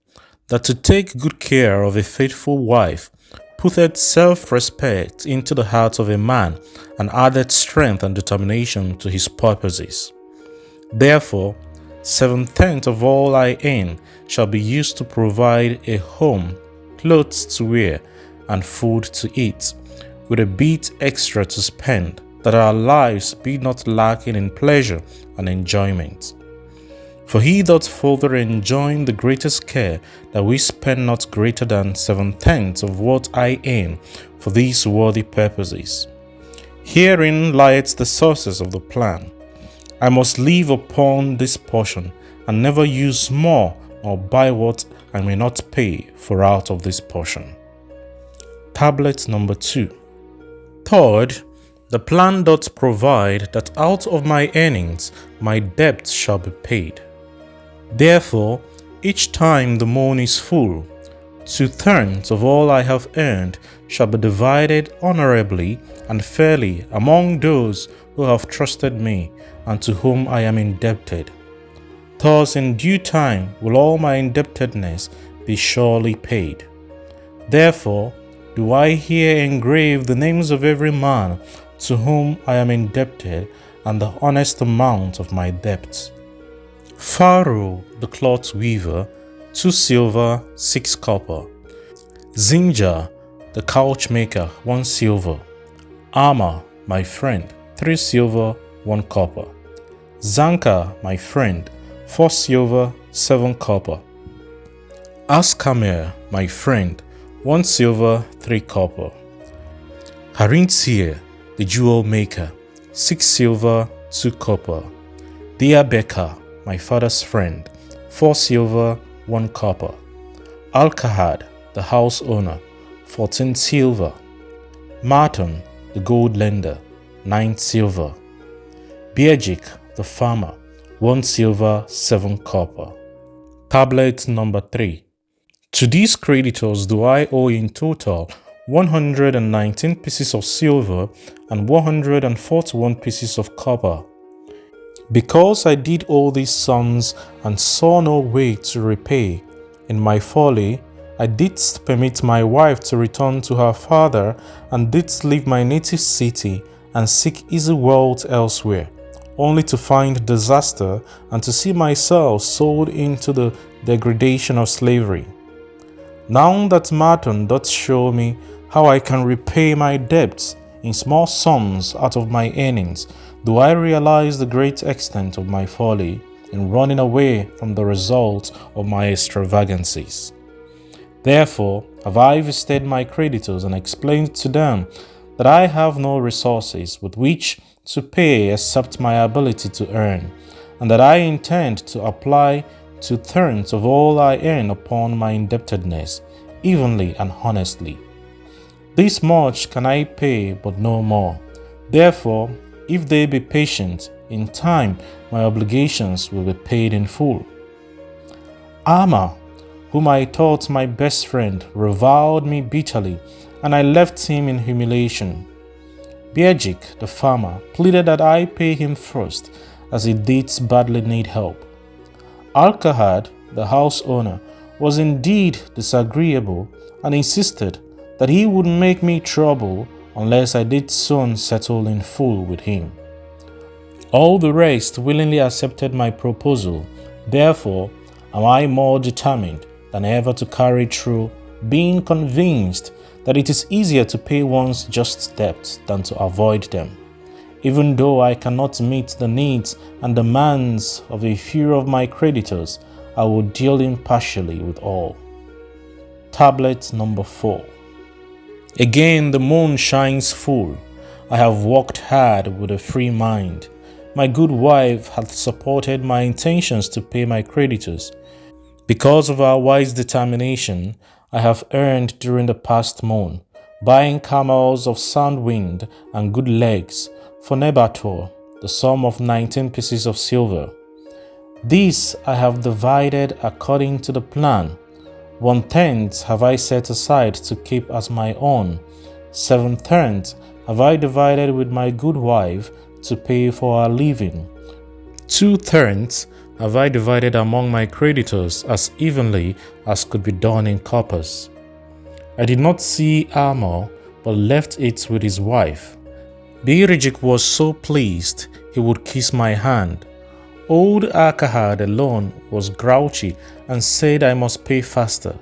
that to take good care of a faithful wife putteth self-respect into the heart of a man, and addeth strength and determination to his purposes. Therefore, 7/10 of all I earn shall be used to provide a home, clothes to wear, and food to eat, with a bit extra to spend, that our lives be not lacking in pleasure and enjoyment. For he doth further enjoin the greatest care that we spend not greater than 7/10 of what I earn for these worthy purposes. Herein lieth the sources of the plan. I must live upon this portion, and never use more or buy what I may not pay for out of this portion. Tablet number 2. Third, the plan doth provide that out of my earnings my debt shall be paid. Therefore, each time the moon is full, 2/3 of all I have earned shall be divided honorably and fairly among those who have trusted me and to whom I am indebted. Thus in due time will all my indebtedness be surely paid. Therefore do I here engrave the names of every man to whom I am indebted and the honest amount of my debts. Pharaoh, the cloth weaver, 2 silver, 6 copper. Zinja, the couch maker, 1 silver. Amma, my friend, 3 silver, 1 copper. Zanka, my friend, 4 silver, 7 copper. Askamer, my friend, 1 silver, 3 copper. Harintier, the jewel maker, 6 silver, 2 copper. Diabeka, my father's friend, 4 silver, 1 copper. Alkahad, the house owner, 14 silver. Martin, the gold lender, 9 silver. Biejik, the farmer, 1 silver, 7 copper. Tablet number 3. To these creditors do I owe in total 119 pieces of silver and 141 pieces of copper. Because I did all these sums and saw no way to repay, in my folly I didst permit my wife to return to her father, and didst leave my native city and seek easy wealth elsewhere, only to find disaster and to see myself sold into the degradation of slavery. Now that Martin doth show me how I can repay my debts in small sums out of my earnings, do I realize the great extent of my folly in running away from the result of my extravagancies. Therefore have I visited my creditors and explained to them that I have no resources with which to pay except my ability to earn, and that I intend to apply 2/3 of all I earn upon my indebtedness, evenly and honestly. This much can I pay, but no more. Therefore, if they be patient, in time my obligations will be paid in full. Amma, whom I thought my best friend, reviled me bitterly, and I left him in humiliation. Biejik, the farmer, pleaded that I pay him first, as he did badly need help. Alkahad, the house owner, was indeed disagreeable and insisted that he would make me trouble unless I did soon settle in full with him. All the rest willingly accepted my proposal. Therefore am I more determined than ever to carry through, being convinced that it is easier to pay one's just debts than to avoid them. Even though I cannot meet the needs and demands of a few of my creditors, I will deal impartially with all. Tablet number 4. Again the moon shines full. I have worked hard with a free mind. My good wife hath supported my intentions to pay my creditors. Because of our wise determination, I have earned during the past moon, buying camels of sound wind and good legs for Nebator, the sum of 19 pieces of silver. This I have divided according to the plan. 1/10 have I set aside to keep as my own. 7/10 have I divided with my good wife to pay for our living. 2/10 have I divided among my creditors as evenly as could be done in coppers. I did not see Amor, but left it with his wife. The irrigate was so pleased he would kiss my hand. Old Alcahad alone was grouchy and said I must pay faster,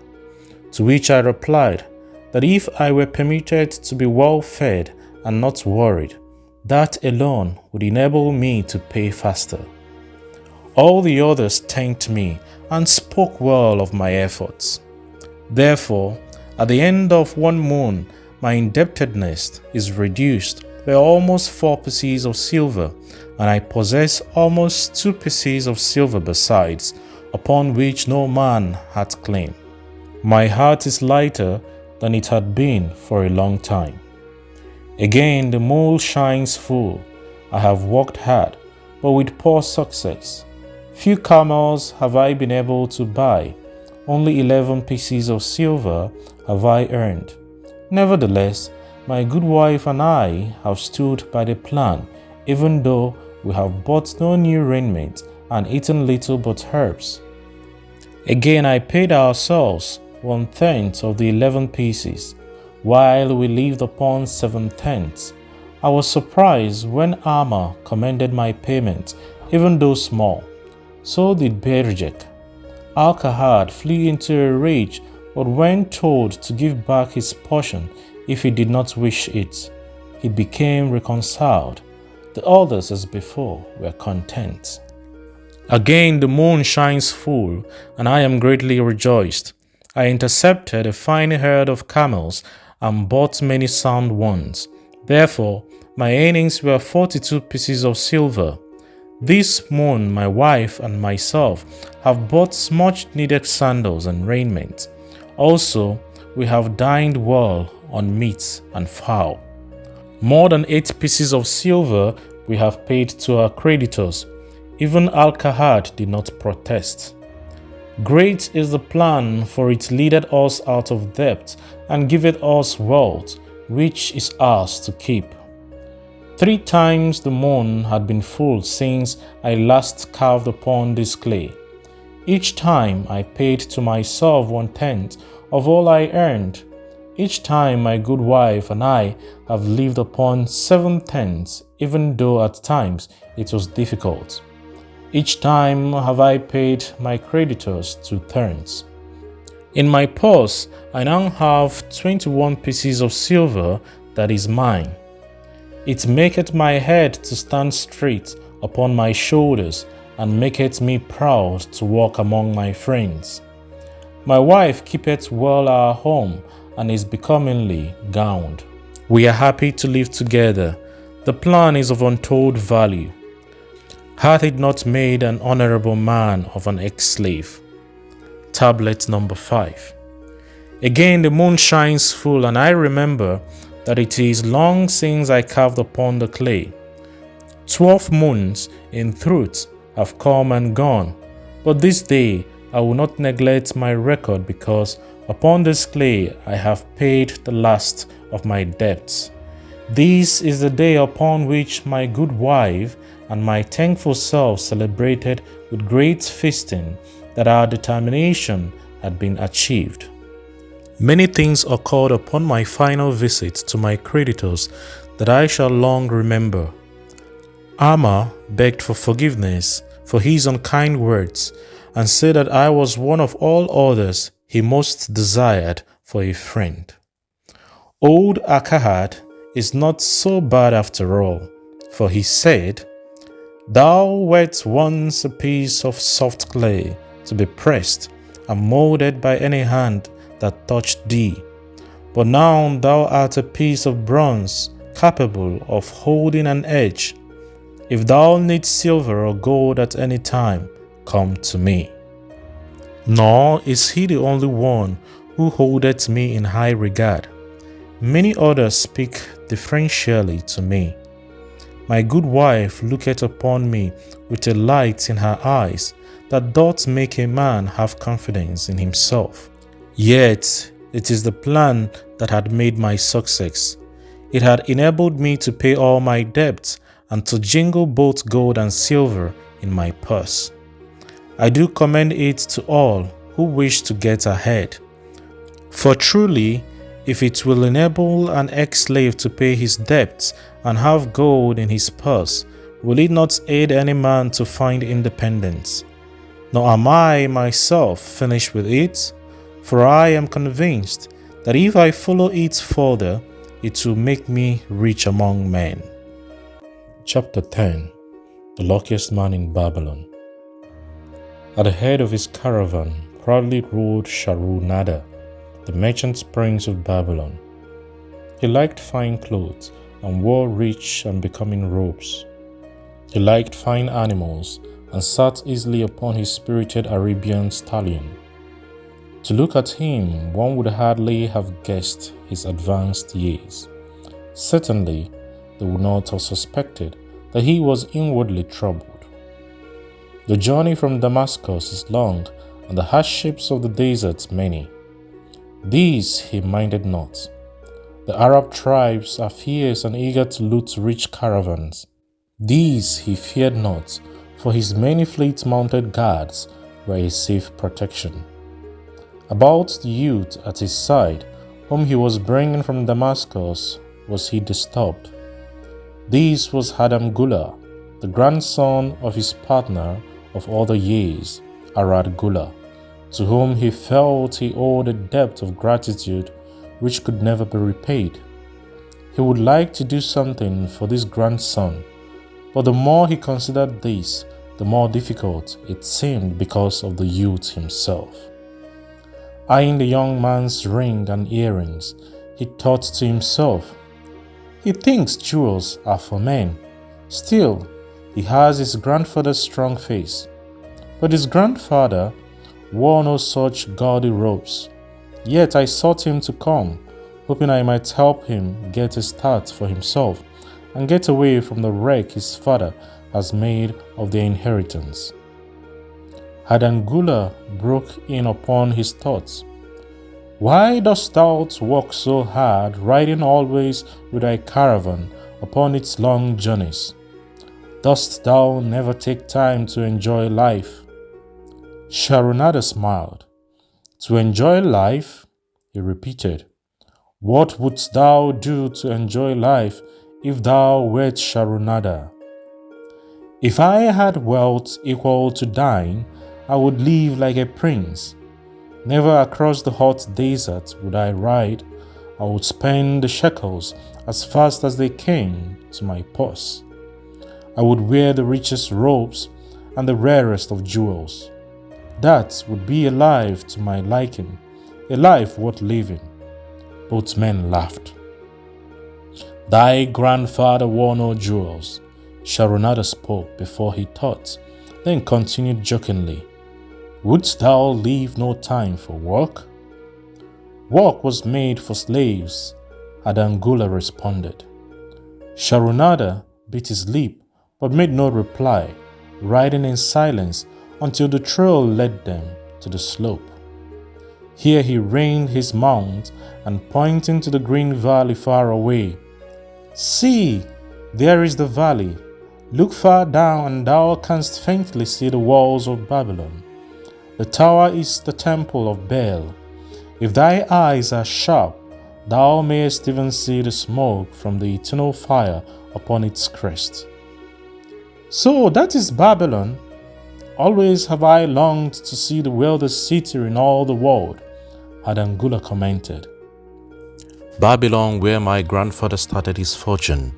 to which I replied that if I were permitted to be well fed and not worried, that alone would enable me to pay faster. All the others thanked me and spoke well of my efforts. Therefore, at the end of 1 moon, my indebtedness is reduced by almost 4 pieces of silver, and I possess almost 2 pieces of silver besides, upon which no man hath claim. My heart is lighter than it had been for a long time. Again the moon shines full. I have worked hard, but with poor success. Few camels have I been able to buy. Only 11 pieces of silver have I earned. Nevertheless, my good wife and I have stood by the plan, even though we have bought no new raiment and eaten little but herbs. Again I paid ourselves 1/10 of the 11 pieces, while we lived upon 7/10. I was surprised when Amor commended my payment, even though small. So did Berejek. Alcahad flew into a rage, but when told to give back his portion if he did not wish it, he became reconciled. The others, as before, were content. Again the moon shines full, and I am greatly rejoiced. I intercepted a fine herd of camels and bought many sound ones. Therefore, my earnings were 42 pieces of silver. This moon my wife and myself have bought much needed sandals and raiment. Also, we have dined well on meat and fowl. More than 8 pieces of silver we have paid to our creditors. Even Alcahad did not protest. Great is the plan, for it leadeth us out of debt and giveth us wealth, which is ours to keep. 3 times the moon had been full since I last carved upon this clay. Each time I paid to myself 1/10 of all I earned. Each time my good wife and I have lived upon 7/10, even though at times it was difficult. Each time have I paid my creditors 2/3. In my purse I now have 21 pieces of silver that is mine. It maketh my head to stand straight upon my shoulders, and maketh me proud to walk among my friends. My wife keepeth well our home, and is becomingly gowned. We are happy to live together. The plan is of untold value. Hath it not made an honorable man of an ex-slave? Tablet number 5. Again the moon shines full, and I remember that it is long since I carved upon the clay. 12 moons, in truth, have come and gone, but this day I will not neglect my record, because upon this clay I have paid the last of my debts. This is the day upon which my good wife and my thankful self celebrated with great feasting that our determination had been achieved. Many things occurred upon my final visit to my creditors that I shall long remember. Amor begged for forgiveness for his unkind words, and said that I was one of all others he most desired for a friend. Old Alcahad is not so bad after all, for he said, "Thou wert once a piece of soft clay, to be pressed and molded by any hand that touched thee. But now thou art a piece of bronze, capable of holding an edge. If thou need silver or gold at any time, come to me." Nor is he the only one who holdeth me in high regard. Many others speak differentially to me. My good wife looketh upon me with a light in her eyes, that doth make a man have confidence in himself. Yet it is the plan that had made my success. It had enabled me to pay all my debts and to jingle both gold and silver in my purse. I do commend it to all who wish to get ahead. For truly, if it will enable an ex-slave to pay his debts and have gold in his purse, will it not aid any man to find independence? Nor am I myself finished with it, for I am convinced that if I follow it further, it will make me rich among men. Chapter 10. The luckiest man in Babylon. At the head of his caravan proudly rode Sharunada, the merchant prince of Babylon. He liked fine clothes and wore rich and becoming robes. He liked fine animals and sat easily upon his spirited Arabian stallion. To look at him, one would hardly have guessed his advanced years. Certainly, they would not have suspected that he was inwardly troubled. The journey from Damascus is long, and the hardships of the desert many. These he minded not. The Arab tribes are fierce and eager to loot rich caravans. These he feared not, for his many fleet-mounted guards were a safe protection. About the youth at his side, whom he was bringing from Damascus, was he disturbed. This was Hadamgula, the grandson of his partner of other years, Aradgula, to whom he felt he owed a debt of gratitude which could never be repaid. He would like to do something for this grandson, but the more he considered this, the more difficult it seemed because of the youth himself. Eyeing the young man's ring and earrings, he thought to himself, "He thinks jewels are for men. Still, he has his grandfather's strong face." But his grandfather wore no such gaudy robes. Yet I sought him to come, hoping I might help him get a start for himself and get away from the wreck his father has made of their inheritance. Hadangula broke in upon his thoughts. "Why dost thou work so hard, riding always with thy caravan upon its long journeys? Dost thou never take time to enjoy life?" Sharunada smiled. "To enjoy life?" he repeated. "What wouldst thou do to enjoy life if thou wert Sharunada?" "If I had wealth equal to thine, I would live like a prince. Never across the hot desert would I ride. I would spend the shekels as fast as they came to my purse. I would wear the richest robes and the rarest of jewels. That would be a life to my liking, a life worth living." Both men laughed. "Thy grandfather wore no jewels," Sharunada spoke before he thought, then continued jokingly, "Wouldst thou leave no time for work?" "Work was made for slaves," Hadangula responded. Sharunada bit his lip but made no reply, riding in silence until the trail led them to the slope. Here he reined his mount and, pointing to the green valley far away, "See, there is the valley. Look far down and thou canst faintly see the walls of Babylon. The tower is the temple of Baal. If thy eyes are sharp, thou mayest even see the smoke from the eternal fire upon its crest." "So that is Babylon. Always have I longed to see the wealthiest city in all the world," Hadangula commented. Babylon, where my grandfather started his fortune.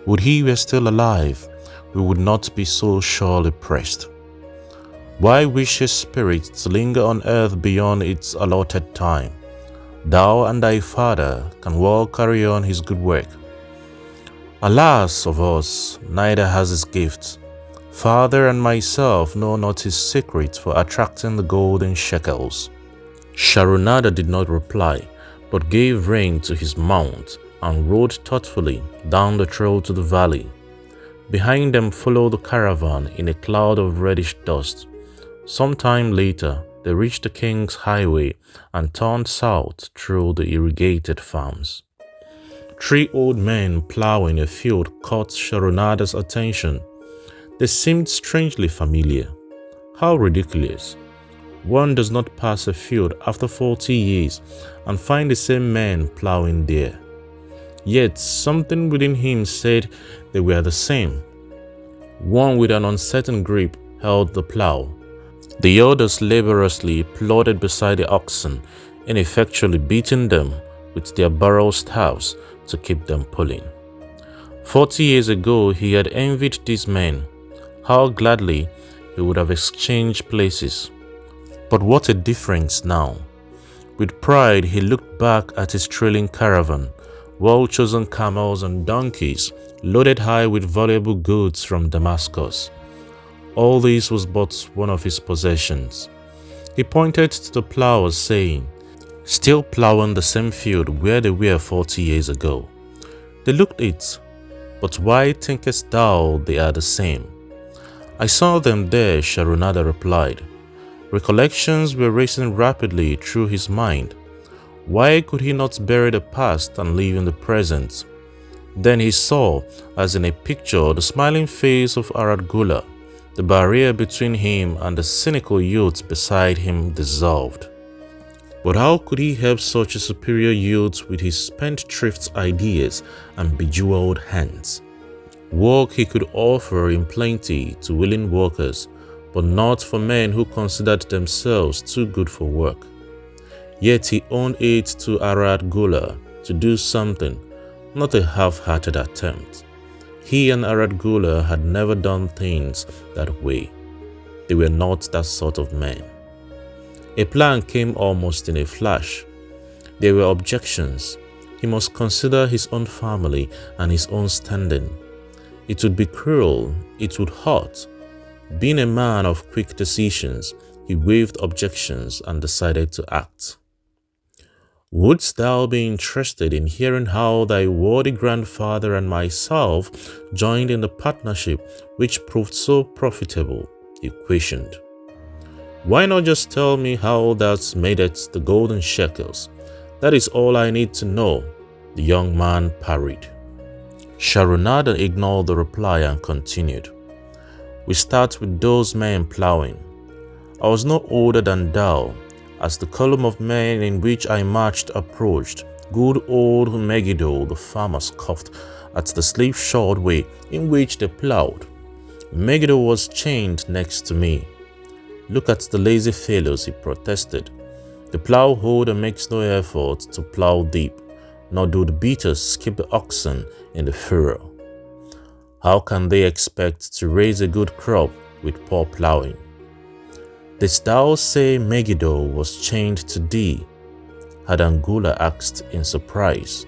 Would he were still alive, we would not be so surely pressed. Why wish his spirit to linger on earth beyond its allotted time? Thou and thy father can well carry on his good work. Alas of us, neither has his gift. Father and myself know not his secret for attracting the golden shekels." Sharunada did not reply, but gave rein to his mount and rode thoughtfully down the trail to the valley. Behind them followed the caravan in a cloud of reddish dust. Some time later, they reached the king's highway and turned south through the irrigated farms. 3 old men plowing a field caught Sharonada's attention. They seemed strangely familiar. How ridiculous. One does not pass a field after 40 years and find the same men plowing there. Yet something within him said they were the same. One with an uncertain grip held the plow. The others laboriously plodded beside the oxen, ineffectually beating them with their barrel staves to keep them pulling. 40 years ago, he had envied these men. How gladly he would have exchanged places. But what a difference now. With pride, he looked back at his trailing caravan, well-chosen camels and donkeys, loaded high with valuable goods from Damascus. All this was but one of his possessions. He pointed to the plowers, saying, "Still plowing the same field where they were 40 years ago." They looked it, "But why thinkest thou they are the same?" "I saw them there," Sharonada replied. Recollections were racing rapidly through his mind. Why could he not bury the past and live in the present? Then he saw, as in a picture, the smiling face of Arad Gula. The barrier between him and the cynical youth beside him dissolved. But how could he help such a superior youth with his spendthrift ideas and bejeweled hands? Work he could offer in plenty to willing workers, but not for men who considered themselves too good for work. Yet he owed it to Arad Gula to do something, not a half-hearted attempt. He and Arad Gula had never done things that way. They were not that sort of men. A plan came almost in a flash. There were objections. He must consider his own family and his own standing. It would be cruel, it would hurt. Being a man of quick decisions, he waived objections and decided to act. "Wouldst thou be interested in hearing how thy worthy grandfather and myself joined in the partnership which proved so profitable?" he questioned. "Why not just tell me how thou madest the golden shekels? That is all I need to know," the young man parried. Sharonada ignored the reply and continued. "We start with those men plowing. I was no older than thou. As the column of men in which I marched approached, good old Megiddo the farmer scoffed at the slipshod way in which they plowed. Megiddo was chained next to me. "Look at the lazy fellows," he protested. "The plow holder makes no effort to plow deep, nor do the beaters skip the oxen in the furrow. How can they expect to raise a good crop with poor plowing?" "Didst thou say Megiddo was chained to thee?" Hadangula asked in surprise.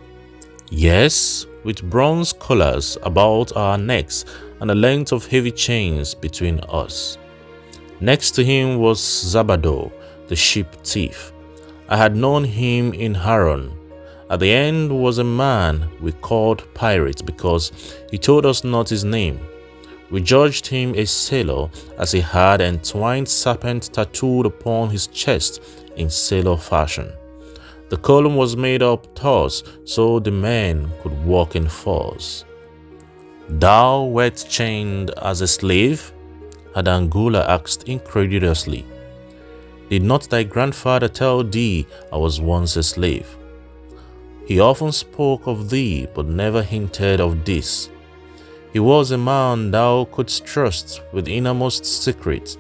"Yes, with bronze collars about our necks and a length of heavy chains between us. Next to him was Zabado, the sheep thief. I had known him in Haran. At the end was a man we called Pirate because he told us not his name. We judged him a sailor as he had entwined serpent tattooed upon his chest in sailor fashion. The column was made up thus so the men could walk in fours." "Thou wert chained as a slave?" Hadangula asked incredulously. "Did not thy grandfather tell thee I was once a slave?" "He often spoke of thee but never hinted of this. He was a man thou couldst trust with innermost secrets.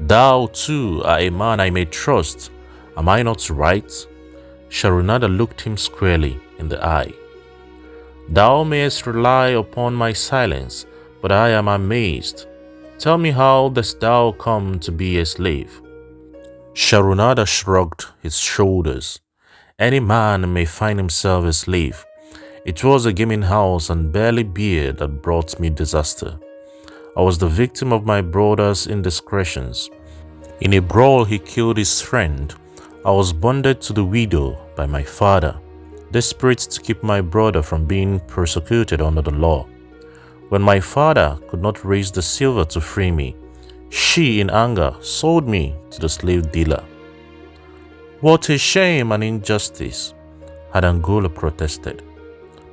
Thou too art a man I may trust. Am I not right?" Sharonada looked him squarely in the eye. "Thou mayest rely upon my silence, but I am amazed. Tell me, how dost thou come to be a slave?" Sharonada shrugged his shoulders. "Any man may find himself a slave. It was a gaming house and barley beer that brought me disaster. I was the victim of my brother's indiscretions. In a brawl he killed his friend. I was bonded to the widow by my father, desperate to keep my brother from being persecuted under the law. When my father could not raise the silver to free me, She, in anger, sold me to the slave dealer. What a shame and injustice, had Angola protested.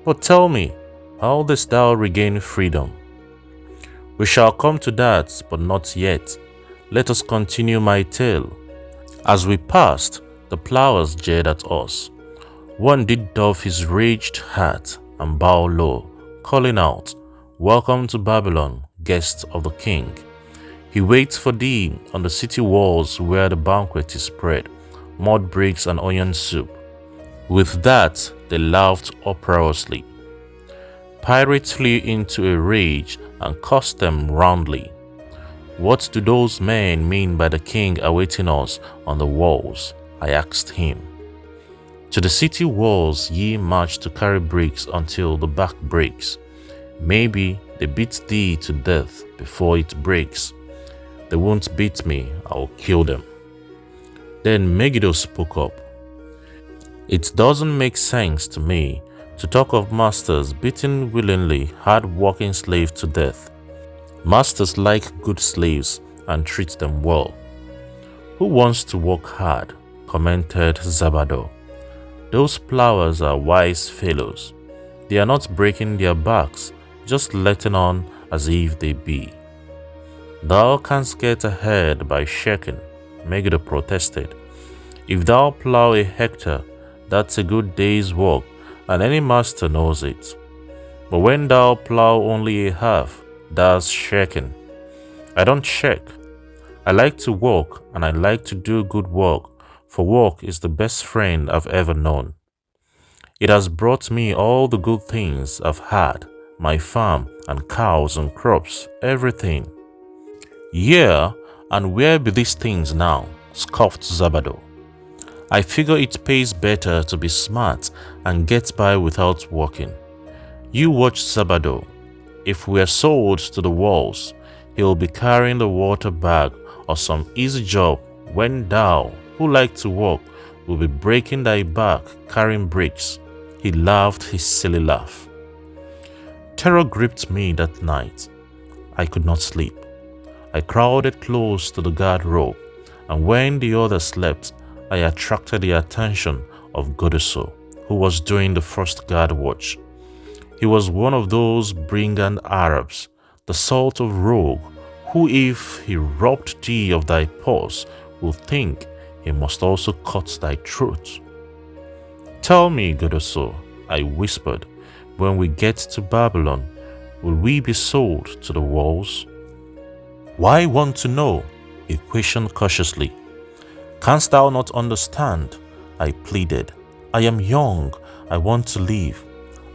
But tell me, how dost thou regain freedom? We shall come to that, but not yet. Let us continue my tale. As we passed, the plowers jeered at us. One did doff his raged hat and bow low, calling out, "Welcome to Babylon, guest of the king. He waits for thee on the city walls where the banquet is spread, mud bricks and onion soup." With that, they laughed uproariously. Pirates flew into a rage and cursed them roundly. "What do those men mean by the king awaiting us on the walls?" I asked him. "To the city walls ye march to carry bricks until the back breaks. Maybe they beat thee to death before it breaks. They won't beat me, I'll kill them." Then Megiddo spoke up. "It doesn't make sense to me to talk of masters beating willingly hard-working slaves to death. Masters like good slaves and treat them well." "Who wants to work hard?" commented Zabado. "Those plowers are wise fellows. They are not breaking their backs, just letting on as if they be." "Thou canst get ahead by shaking," Megiddo protested. "If thou plow a hectare, that's a good day's work, and any master knows it. But when thou plow only a half, that's shaking." "I don't shake. I like to work, and I like to do good work, for work is the best friend I've ever known. It has brought me all the good things I've had, my farm and cows and crops, everything." "Yeah, and where be these things now?" scoffed Zabado. "I figure it pays better to be smart and get by without working. You watch Zabado. If we're sold to the walls, he'll be carrying the water bag or some easy job, when thou, who like to work, will be breaking thy back carrying bricks." He laughed his silly laugh. Terror gripped me that night. I could not sleep. I crowded close to the guard rope, and when the others slept, I attracted the attention of Godoso, who was doing the first guard watch. He was one of those brigand Arabs, the sort of rogue, who if he robbed thee of thy purse, will think he must also cut thy throat. "Tell me, Godoso," I whispered, "when we get to Babylon, will we be sold to the walls?" "Why want to know?" he questioned cautiously. "Canst thou not understand?" I pleaded. "I am young. I want to live.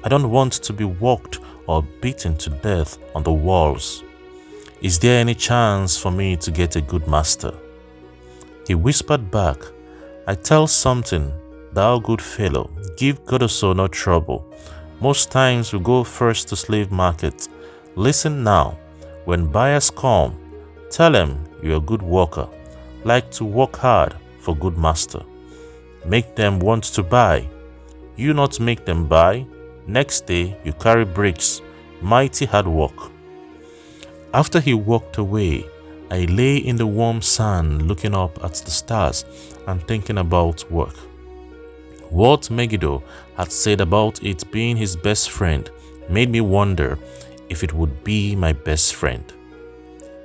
I don't want to be worked or beaten to death on the walls. Is there any chance for me to get a good master?" He whispered back, "I tell something, thou good fellow, give Godoso no trouble. Most times we go first to slave market. Listen now, when buyers come, tell them you're a good worker, like to work hard for good master. Make them want to buy. You not make them buy. Next day you carry bricks, mighty hard work." After he walked away, I lay in the warm sand looking up at the stars and thinking about work. What Megiddo had said about it being his best friend made me wonder if it would be my best friend.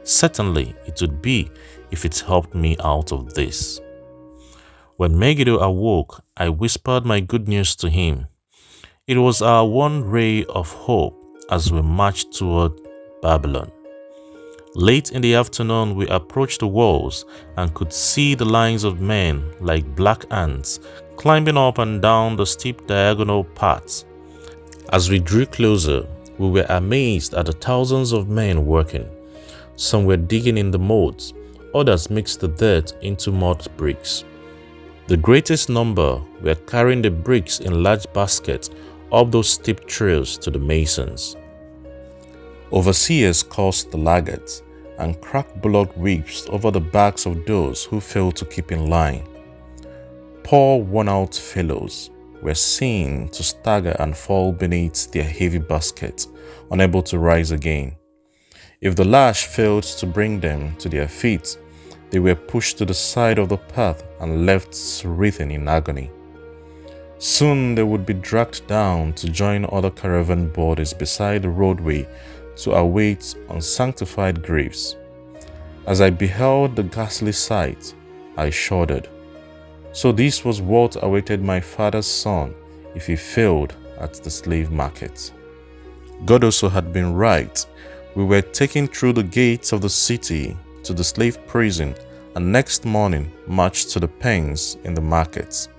Certainly it would be if it helped me out of this. When Megiddo awoke, I whispered my good news to him. It was our one ray of hope as we marched toward Babylon. Late in the afternoon, we approached the walls and could see the lines of men like black ants climbing up and down the steep diagonal paths. As we drew closer, we were amazed at the thousands of men working. Some were digging in the moats, others mixed the dirt into mud bricks. The greatest number were carrying the bricks in large baskets up those steep trails to the masons. Overseers cursed the laggards and cracked bullock whips over the backs of those who failed to keep in line. Poor worn-out fellows were seen to stagger and fall beneath their heavy baskets, unable to rise again. If the lash failed to bring them to their feet, they were pushed to the side of the path and left writhing in agony. Soon they would be dragged down to join other caravan bodies beside the roadway to await unsanctified graves. As I beheld the ghastly sight, I shuddered. So this was what awaited my father's son if he failed at the slave market. God also had been right. We were taken through the gates of the city to the slave prison, and next morning marched to the pens in the markets.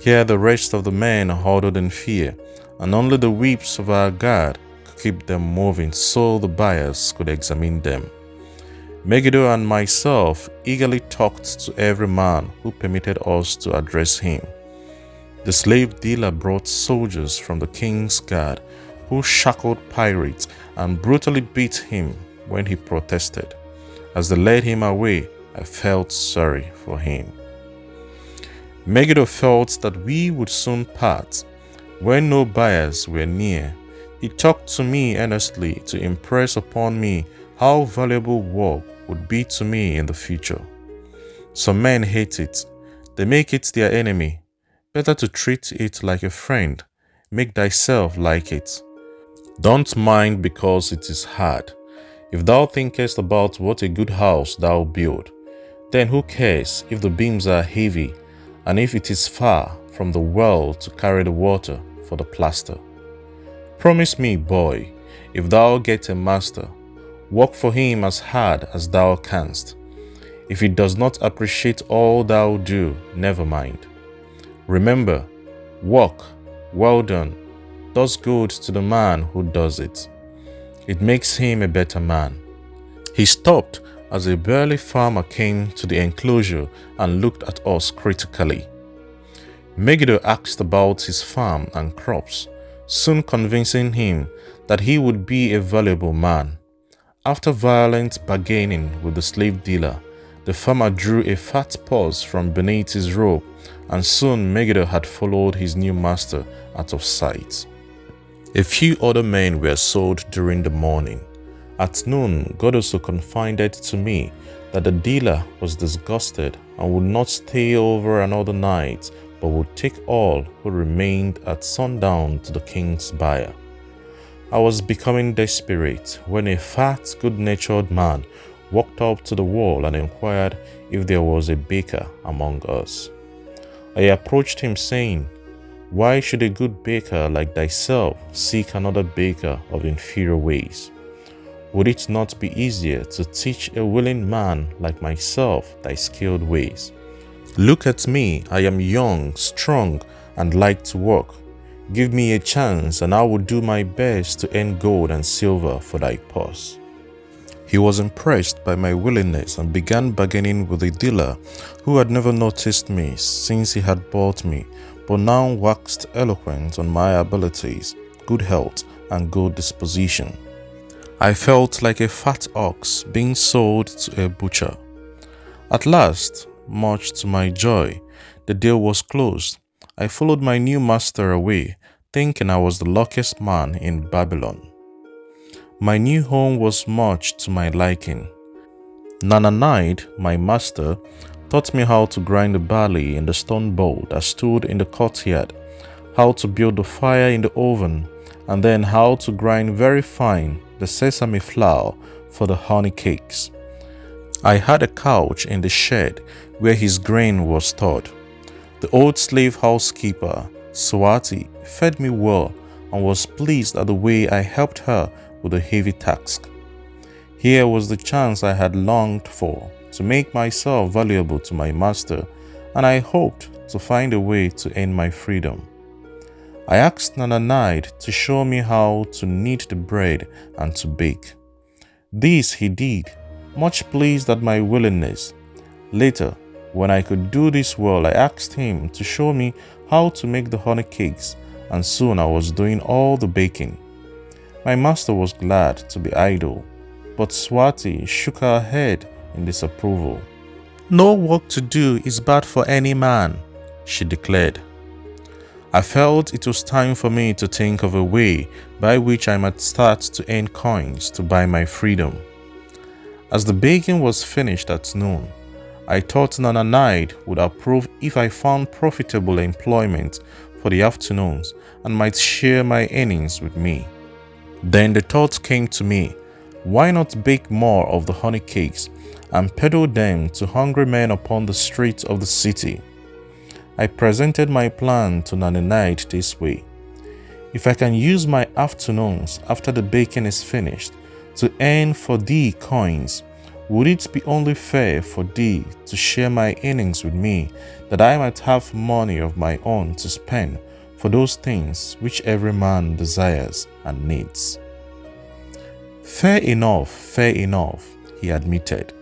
Here the rest of the men huddled in fear, and only the whips of our guard could keep them moving so the buyers could examine them. Megiddo and myself eagerly talked to every man who permitted us to address him. The slave dealer brought soldiers from the king's guard who shackled pirates and brutally beat him when he protested. As they led him away, I felt sorry for him. Megiddo felt that we would soon part. When no buyers were near, he talked to me earnestly to impress upon me how valuable work would be to me in the future. Some men hate it. They make it their enemy. Better to treat it like a friend. Make thyself like it. Don't mind because it is hard. If thou thinkest about what a good house thou build, then who cares if the beams are heavy, and if it is far from the well to carry the water for the plaster? Promise me, boy, if thou get a master, work for him as hard as thou canst. If he does not appreciate all thou do, never mind. Remember, work, well done, does good to the man who does it. It makes him a better man. He stopped as a burly farmer came to the enclosure and looked at us critically. Megiddo asked about his farm and crops, soon convincing him that he would be a valuable man. After violent bargaining with the slave dealer, the farmer drew a fat purse from beneath his robe, and soon Megiddo had followed his new master out of sight. A few other men were sold during the morning. At noon, God also confided to me that the dealer was disgusted and would not stay over another night, but would take all who remained at sundown to the king's buyer. I was becoming desperate when a fat, good-natured man walked up to the wall and inquired if there was a baker among us. I approached him saying, "Why should a good baker like thyself seek another baker of inferior ways? Would it not be easier to teach a willing man like myself thy skilled ways? Look at me, I am young, strong, and like to work. Give me a chance, and I will do my best to earn gold and silver for thy purse." He was impressed by my willingness and began bargaining with the dealer, who had never noticed me since he had bought me, but now waxed eloquent on my abilities, good health, and good disposition. I felt like a fat ox being sold to a butcher. At last, much to my joy, the deal was closed. I followed my new master away, thinking I was the luckiest man in Babylon. My new home was much to my liking. Nananide, my master, taught me how to grind the barley in the stone bowl that stood in the courtyard, how to build the fire in the oven, and then how to grind very fine the sesame flour for the honey cakes. I had a couch in the shed where his grain was stored. The old slave housekeeper, Swati, fed me well and was pleased at the way I helped her with a heavy task. Here was the chance I had longed for to make myself valuable to my master, and I hoped to find a way to earn my freedom. I asked Nananide to show me how to knead the bread and to bake. This he did, much pleased at my willingness. Later, when I could do this well, I asked him to show me how to make the honey cakes, and soon I was doing all the baking. My master was glad to be idle, but Swati shook her head in disapproval. "No work to do is bad for any man," she declared. I felt it was time for me to think of a way by which I might start to earn coins to buy my freedom. As the baking was finished at noon, I thought Nana Nide would approve if I found profitable employment for the afternoons and might share my earnings with me. Then the thought came to me, why not bake more of the honey cakes and peddle them to hungry men upon the streets of the city? I presented my plan to Nana Nide this way. If I can use my afternoons after the baking is finished to earn for thee coins, would it be only fair for thee to share my earnings with me, that I might have money of my own to spend for those things which every man desires and needs? Fair enough, he admitted.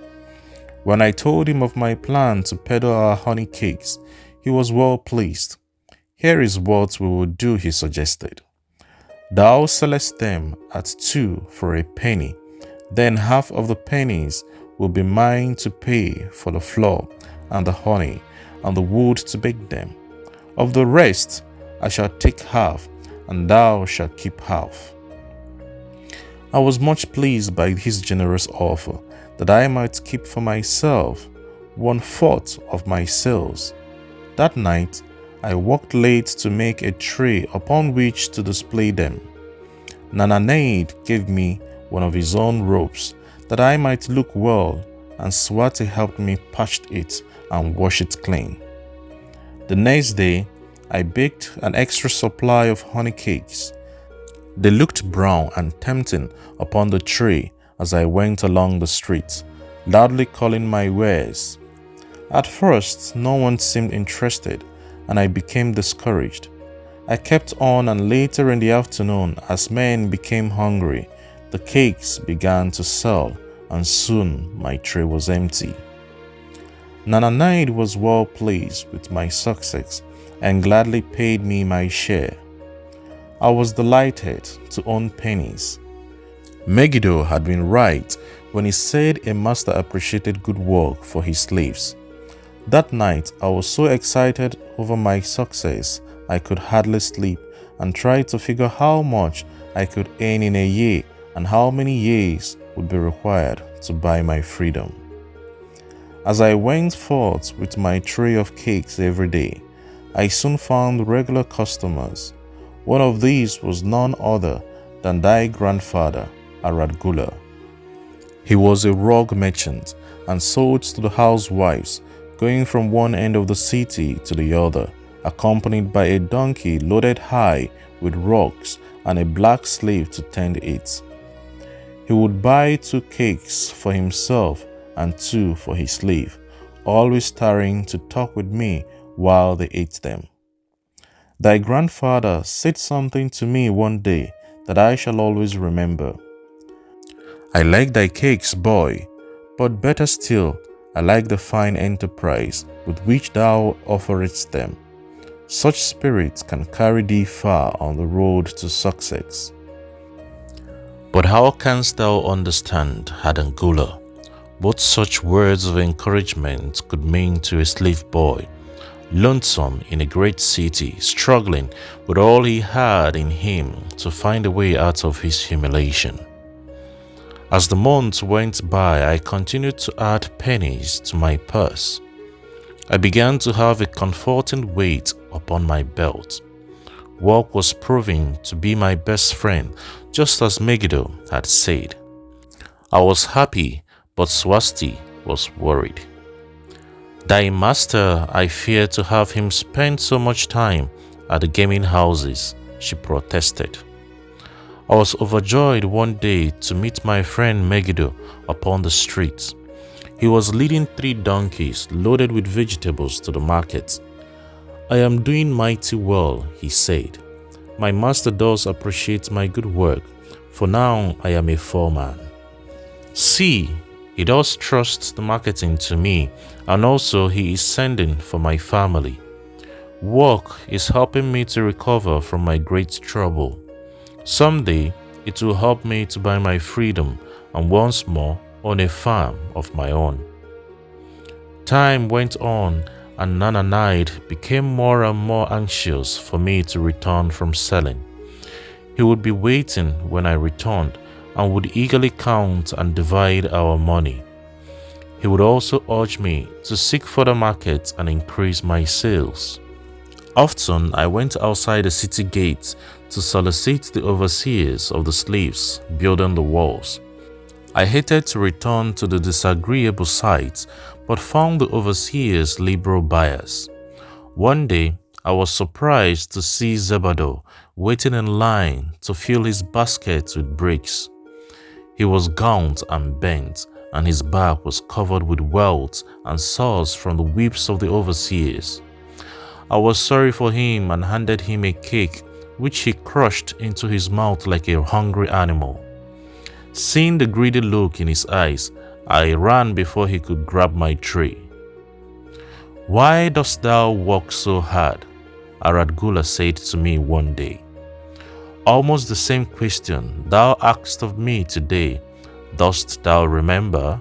When I told him of my plan to peddle our honey cakes, he was well pleased. Here is what we will do, he suggested. Thou sellest them at 2 for a penny, then half of the pennies will be mine to pay for the flour and the honey and the wood to bake them. Of the rest I shall take half, and thou shalt keep half. I was much pleased by his generous offer, that I might keep for myself 1/4 of my sales. That night I worked late to make a tray upon which to display them. Nana Nide gave me one of his own ropes, that I might look well, and Swati helped me patch it and wash it clean. The next day, I baked an extra supply of honey cakes. They looked brown and tempting upon the tray as I went along the street, loudly calling my wares. At first, no one seemed interested, and I became discouraged. I kept on, and later in the afternoon, as men became hungry, the cakes began to sell, and soon my tray was empty. Nana Nide was well pleased with my success and gladly paid me my share. I was delighted to own pennies. Megiddo had been right when he said a master appreciated good work for his slaves. That night, I was so excited over my success I could hardly sleep, and tried to figure how much I could earn in a year and how many years would be required to buy my freedom. As I went forth with my tray of cakes every day, I soon found regular customers. One of these was none other than thy grandfather, Aradgula. He was a rug merchant and sold to the housewives, going from one end of the city to the other, accompanied by a donkey loaded high with rugs and a black slave to tend it. He would buy 2 cakes for himself and 2 for his slave, always tarrying to talk with me while they ate them. Thy grandfather said something to me one day that I shall always remember. I like thy cakes, boy, but better still, I like the fine enterprise with which thou offerest them. Such spirit can carry thee far on the road to success. But how canst thou understand, Aradgula, what such words of encouragement could mean to a slave boy, lonesome in a great city, struggling with all he had in him to find a way out of his humiliation? As the months went by, I continued to add pennies to my purse. I began to have a comforting weight upon my belt. Work was proving to be my best friend, just as Megiddo had said. I was happy, but Swasti was worried. Thy master, I fear to have him spend so much time at the gaming houses, she protested. I was overjoyed one day to meet my friend Megiddo upon the streets. He was leading 3 donkeys loaded with vegetables to the market. I am doing mighty well, he said. My master does appreciate my good work, for now I am a foreman. See, he does trust the marketing to me, and also he is sending for my family. Work is helping me to recover from my great trouble. Someday, it will help me to buy my freedom and once more own a farm of my own. Time went on, and Nananide became more and more anxious for me to return from selling. He would be waiting when I returned and would eagerly count and divide our money. He would also urge me to seek further markets and increase my sales. Often I went outside the city gate to solicit the overseers of the slaves building the walls. I hated to return to the disagreeable sight, but found the overseers liberal buyers. One day, I was surprised to see Zebado waiting in line to fill his basket with bricks. He was gaunt and bent, and his back was covered with welts and sores from the whips of the overseers. I was sorry for him and handed him a cake, which he crushed into his mouth like a hungry animal. Seeing the greedy look in his eyes, I ran before he could grab my tray. "Why dost thou work so hard?" Aradgula said to me one day. "Almost the same question thou asked of me today. Dost thou remember?"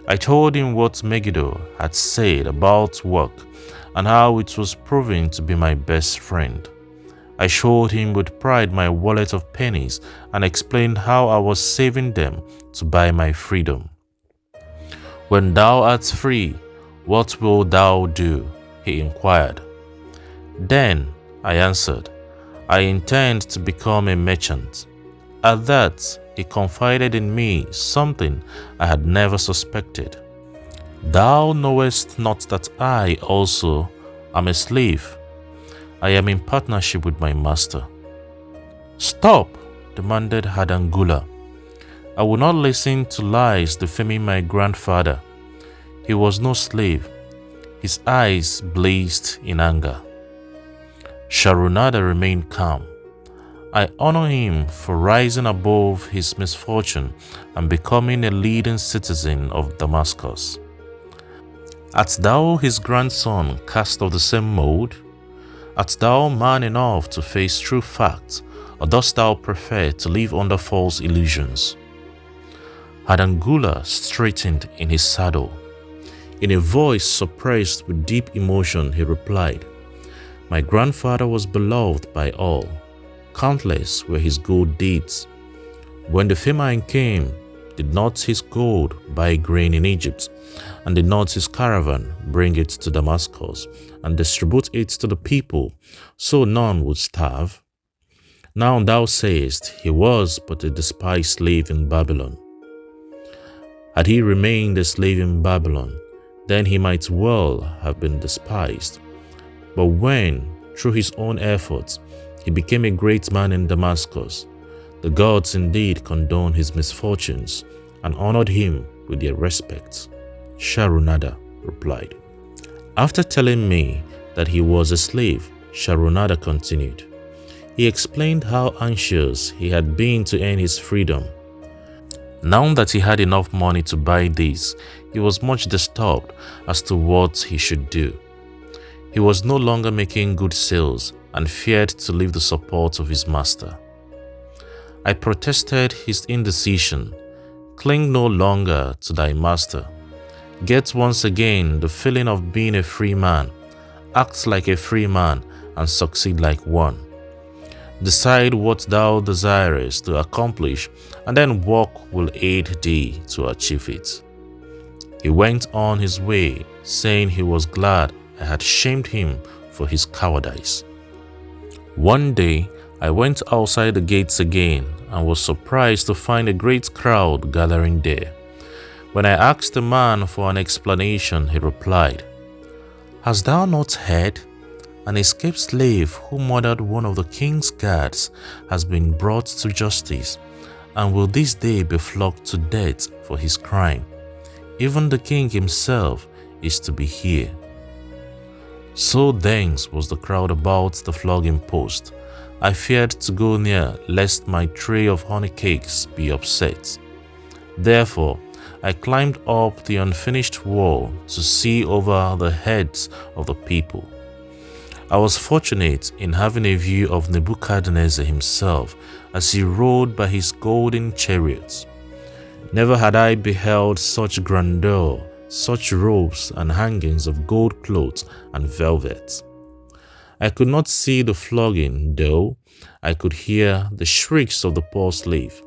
I told him what Megiddo had said about work and how it was proving to be my best friend. I showed him with pride my wallet of pennies and explained how I was saving them to buy my freedom. "When thou art free, what wilt thou do?" he inquired. "Then," I answered, "I intend to become a merchant." At that, he confided in me something I had never suspected. "Thou knowest not that I also am a slave. I am in partnership with my master." "Stop," demanded Hadangula. "I will not listen to lies defaming my grandfather. He was no slave." His eyes blazed in anger. Sharunada remained calm. I honor him for rising above his misfortune and becoming a leading citizen of Damascus. Art thou his grandson, cast of the same mold? Art thou man enough to face true facts, or dost thou prefer to live under false illusions? Hadangula straightened in his saddle. In a voice suppressed with deep emotion, he replied, "My grandfather was beloved by all. Countless were his good deeds. When the famine came, did not his gold buy grain in Egypt, and did not his caravan bring it to Damascus and distribute it to the people, so none would starve? Now thou sayest he was but a despised slave in Babylon. Had he remained a slave in Babylon, then he might well have been despised. But when, through his own efforts, he became a great man in Damascus, the gods indeed condoned his misfortunes and honored him with their respect." Sharunada replied. After telling me that he was a slave, Sharunada continued. He explained how anxious he had been to earn his freedom. Now that he had enough money to buy this, he was much disturbed as to what he should do. He was no longer making good sales and feared to leave the support of his master. I protested his indecision. "Cling no longer to thy master. Get once again the feeling of being a free man. Act like a free man and succeed like one. Decide what thou desirest to accomplish, and then work will aid thee to achieve it." He went on his way, saying he was glad I had shamed him for his cowardice. One day, I went outside the gates again and was surprised to find a great crowd gathering there. When I asked the man for an explanation, he replied, "Hast thou not heard? An escaped slave who murdered one of the king's guards has been brought to justice and will this day be flogged to death for his crime. Even the king himself is to be here." So dense was the crowd about the flogging post, I feared to go near lest my tray of honey cakes be upset. Therefore, I climbed up the unfinished wall to see over the heads of the people. I was fortunate in having a view of Nebuchadnezzar himself as he rode by his golden chariots. Never had I beheld such grandeur such robes and hangings of gold clothes and velvet. I could not see the flogging, though I could hear the shrieks of the poor slave.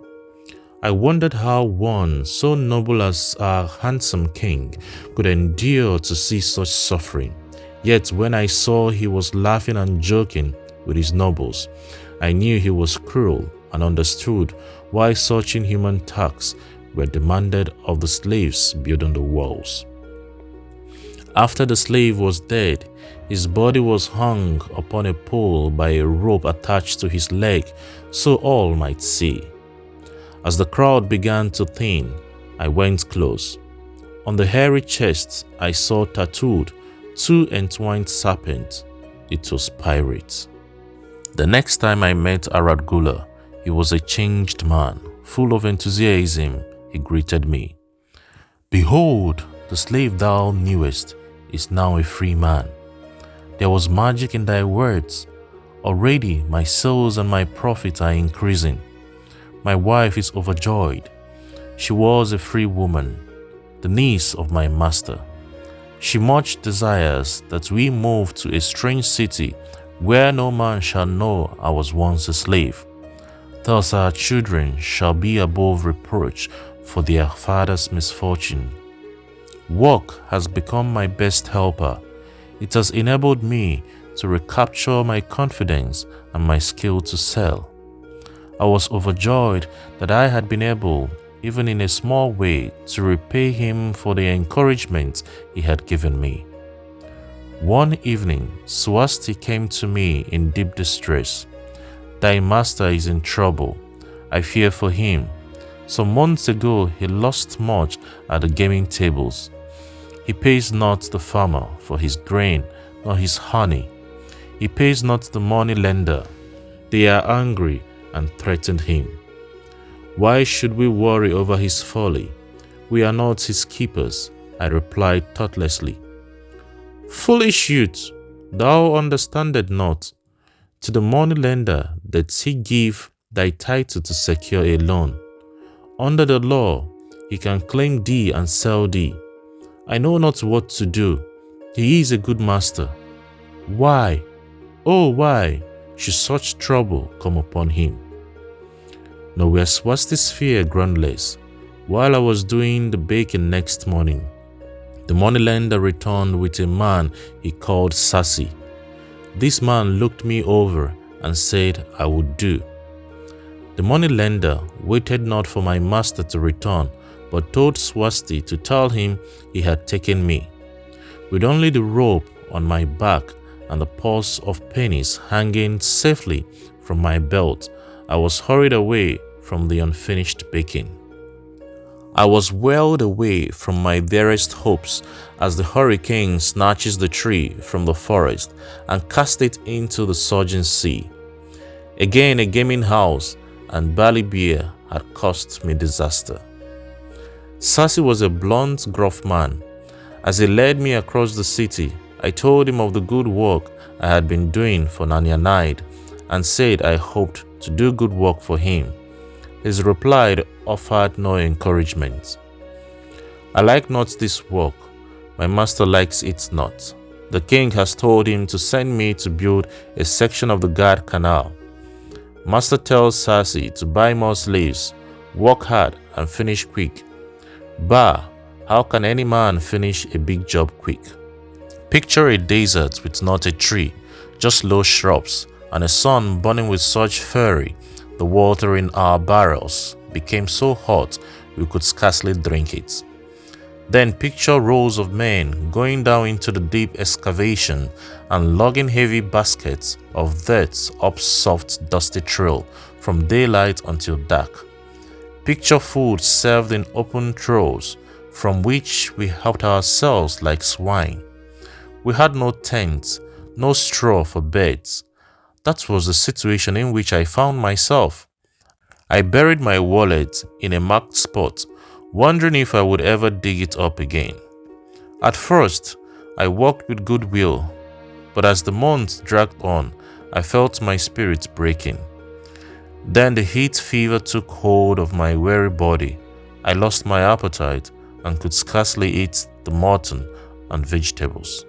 I wondered how one so noble as our handsome king could endure to see such suffering. Yet when I saw he was laughing and joking with his nobles, I knew he was cruel and understood why such inhuman tasks were demanded of the slaves building the walls. After the slave was dead, his body was hung upon a pole by a rope attached to his leg so all might see. As the crowd began to thin, I went close. On the hairy chest, I saw tattooed 2 entwined serpents. It was Pirate. The next time I met Aradgula, he was a changed man. Full of enthusiasm, he greeted me. "Behold, the slave thou knewest is now a free man. There was magic in thy words. Already my sales and my profits are increasing. My wife is overjoyed. She was a free woman, the niece of my master. She much desires that we move to a strange city where no man shall know I was once a slave. Thus our children shall be above reproach for their father's misfortune. Work has become my best helper. It has enabled me to recapture my confidence and my skill to sell. I was overjoyed that I had been able, even in a small way, to repay him for the encouragement he had given me." One evening, Swasti came to me in deep distress. "Thy master is in trouble. I fear for him. Some months ago he lost much at the gaming tables. He pays not the farmer for his grain nor his honey. He pays not the money lender. They are angry and threatened him. Why should we worry over his folly? We are not his keepers," I replied thoughtlessly. "Foolish youth, thou understandest not. To the money lender did he give thy title to secure a loan. Under the law, he can claim thee and sell thee. I know not what to do. He is a good master. Why, oh why, should such trouble come upon him?" Nor were Swasti's fear groundless. While I was doing the baking next morning, the moneylender returned with a man he called Sasi. This man looked me over and said I would do. The moneylender waited not for my master to return, but told Swasti to tell him he had taken me. With only the rope on my back and the purse of pennies hanging safely from my belt, I was hurried away from the unfinished baking. I was whirled away from my dearest hopes as the hurricane snatches the tree from the forest and casts it into the surging sea. Again a gaming house and barley beer had caused me disaster. Sasi was a blunt, gruff man. As he led me across the city, I told him of the good work I had been doing for Nanyanaid and said I hoped to do good work for him. His reply offered no encouragement. "I like not this work. My master likes it not. The king has told him to send me to build a section of the Gad Canal. Master tells Sasi to buy more slaves, work hard and finish quick. Bah, how can any man finish a big job quick? Picture a desert with not a tree, just low shrubs, and a sun burning with such fury the water in our barrels became so hot we could scarcely drink it. Then picture rows of men going down into the deep excavation and lugging heavy baskets of dirt up soft dusty trail from daylight until dark. Picture food served in open troughs from which we helped ourselves like swine. We had no tent, no straw for beds. That was the situation in which I found myself. I buried my wallet in a marked spot, wondering if I would ever dig it up again. At first, I worked with good will, but as the months dragged on, I felt my spirit breaking. Then the heat fever took hold of my weary body. I lost my appetite, and could scarcely eat the mutton and vegetables.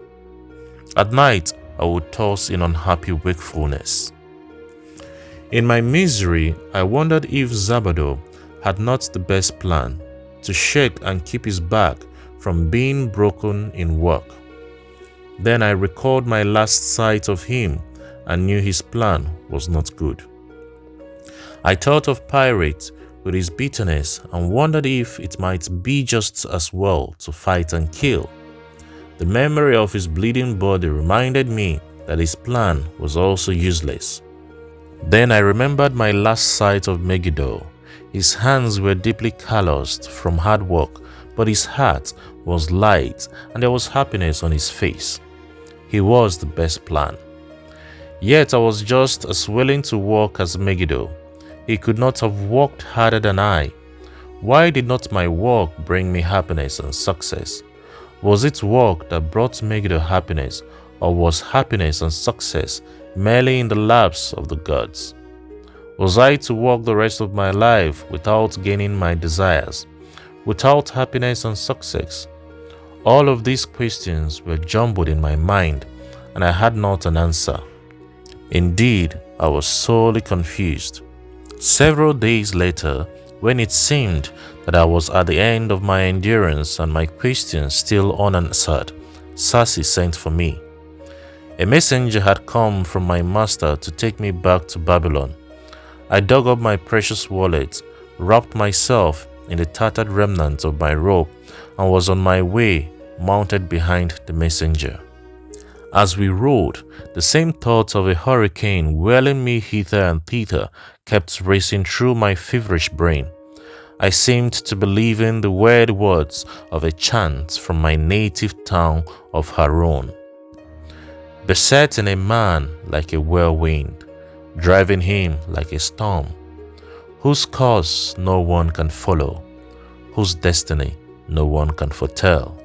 At night, I would toss in unhappy wakefulness. In my misery, I wondered if Zabado had not the best plan to shake and keep his back from being broken in work. Then I recalled my last sight of him and knew his plan was not good. I thought of Pirate with his bitterness and wondered if it might be just as well to fight and kill. The memory of his bleeding body reminded me that his plan was also useless. Then I remembered my last sight of Megiddo. His hands were deeply calloused from hard work, but his heart was light and there was happiness on his face. He was the best plan. Yet I was just as willing to work as Megiddo. He could not have worked harder than I. Why did not my work bring me happiness and success? Was it work that brought Megiddo happiness, or was happiness and success merely in the laps of the gods? Was I to walk the rest of my life without gaining my desires, without happiness and success? All of these questions were jumbled in my mind, and I had not an answer. Indeed, I was sorely confused. Several days later, when it seemed that I was at the end of my endurance and my questions still unanswered, Sasi sent for me. A messenger had come from my master to take me back to Babylon. I dug up my precious wallet, wrapped myself in the tattered remnants of my robe, and was on my way, mounted behind the messenger. As we rode, the same thoughts of a hurricane whirling me hither and thither kept racing through my feverish brain. I seemed to be living the weird words of a chant from my native town of Haron. Besetting a man like a whirlwind, driving him like a storm, whose course no one can follow, whose destiny no one can foretell.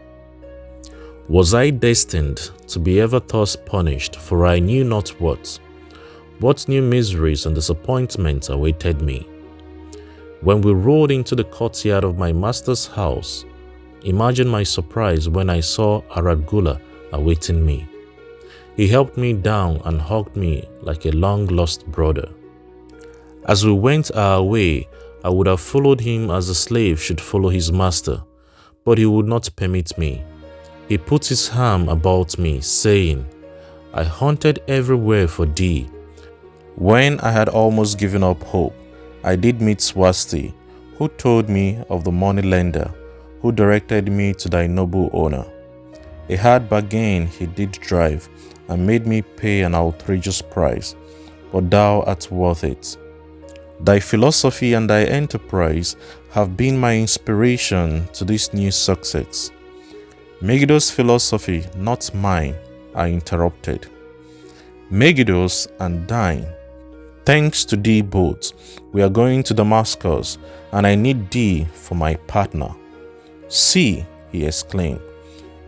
Was I destined to be ever thus punished for I knew not what? What new miseries and disappointments awaited me? When we rode into the courtyard of my master's house, imagine my surprise when I saw Aragula awaiting me. He helped me down and hugged me like a long-lost brother. As we went our way, I would have followed him as a slave should follow his master, but he would not permit me. He put his arm about me, saying, I hunted everywhere for thee. When I had almost given up hope, I did meet Swasti, who told me of the moneylender, who directed me to thy noble owner. A hard bargain he did drive, and made me pay an outrageous price, but thou art worth it. Thy philosophy and thy enterprise have been my inspiration to this new success. Megiddo's philosophy, not mine, I interrupted. Megiddo's and thine. Thanks to thee both, we are going to Damascus, and I need thee for my partner. See, he exclaimed,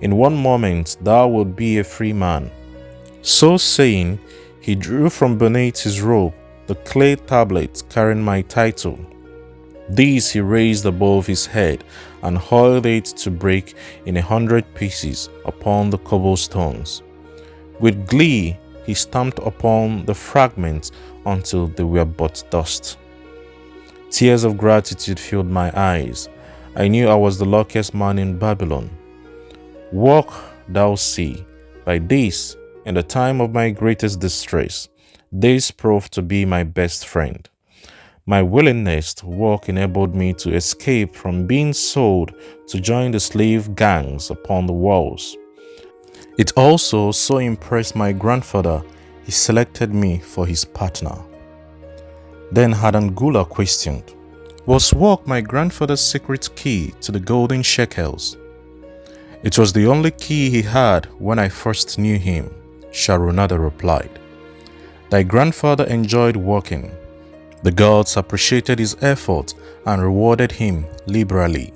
in one moment thou wilt be a free man. So saying, he drew from beneath his robe the clay tablets carrying my title. These he raised above his head and hurled it to break in 100 pieces upon the cobblestones. With glee, he stamped upon the fragments until they were but dust. Tears of gratitude filled my eyes. I knew I was the luckiest man in Babylon. Walk, thou sea, by this, in the time of my greatest distress, this proved to be my best friend. My willingness to work enabled me to escape from being sold to join the slave gangs upon the walls. It also so impressed my grandfather, he selected me for his partner. Then Hadangula questioned, was work my grandfather's secret key to the golden shekels? It was the only key he had when I first knew him, Sharunada replied. Thy grandfather enjoyed working. The gods appreciated his effort and rewarded him liberally.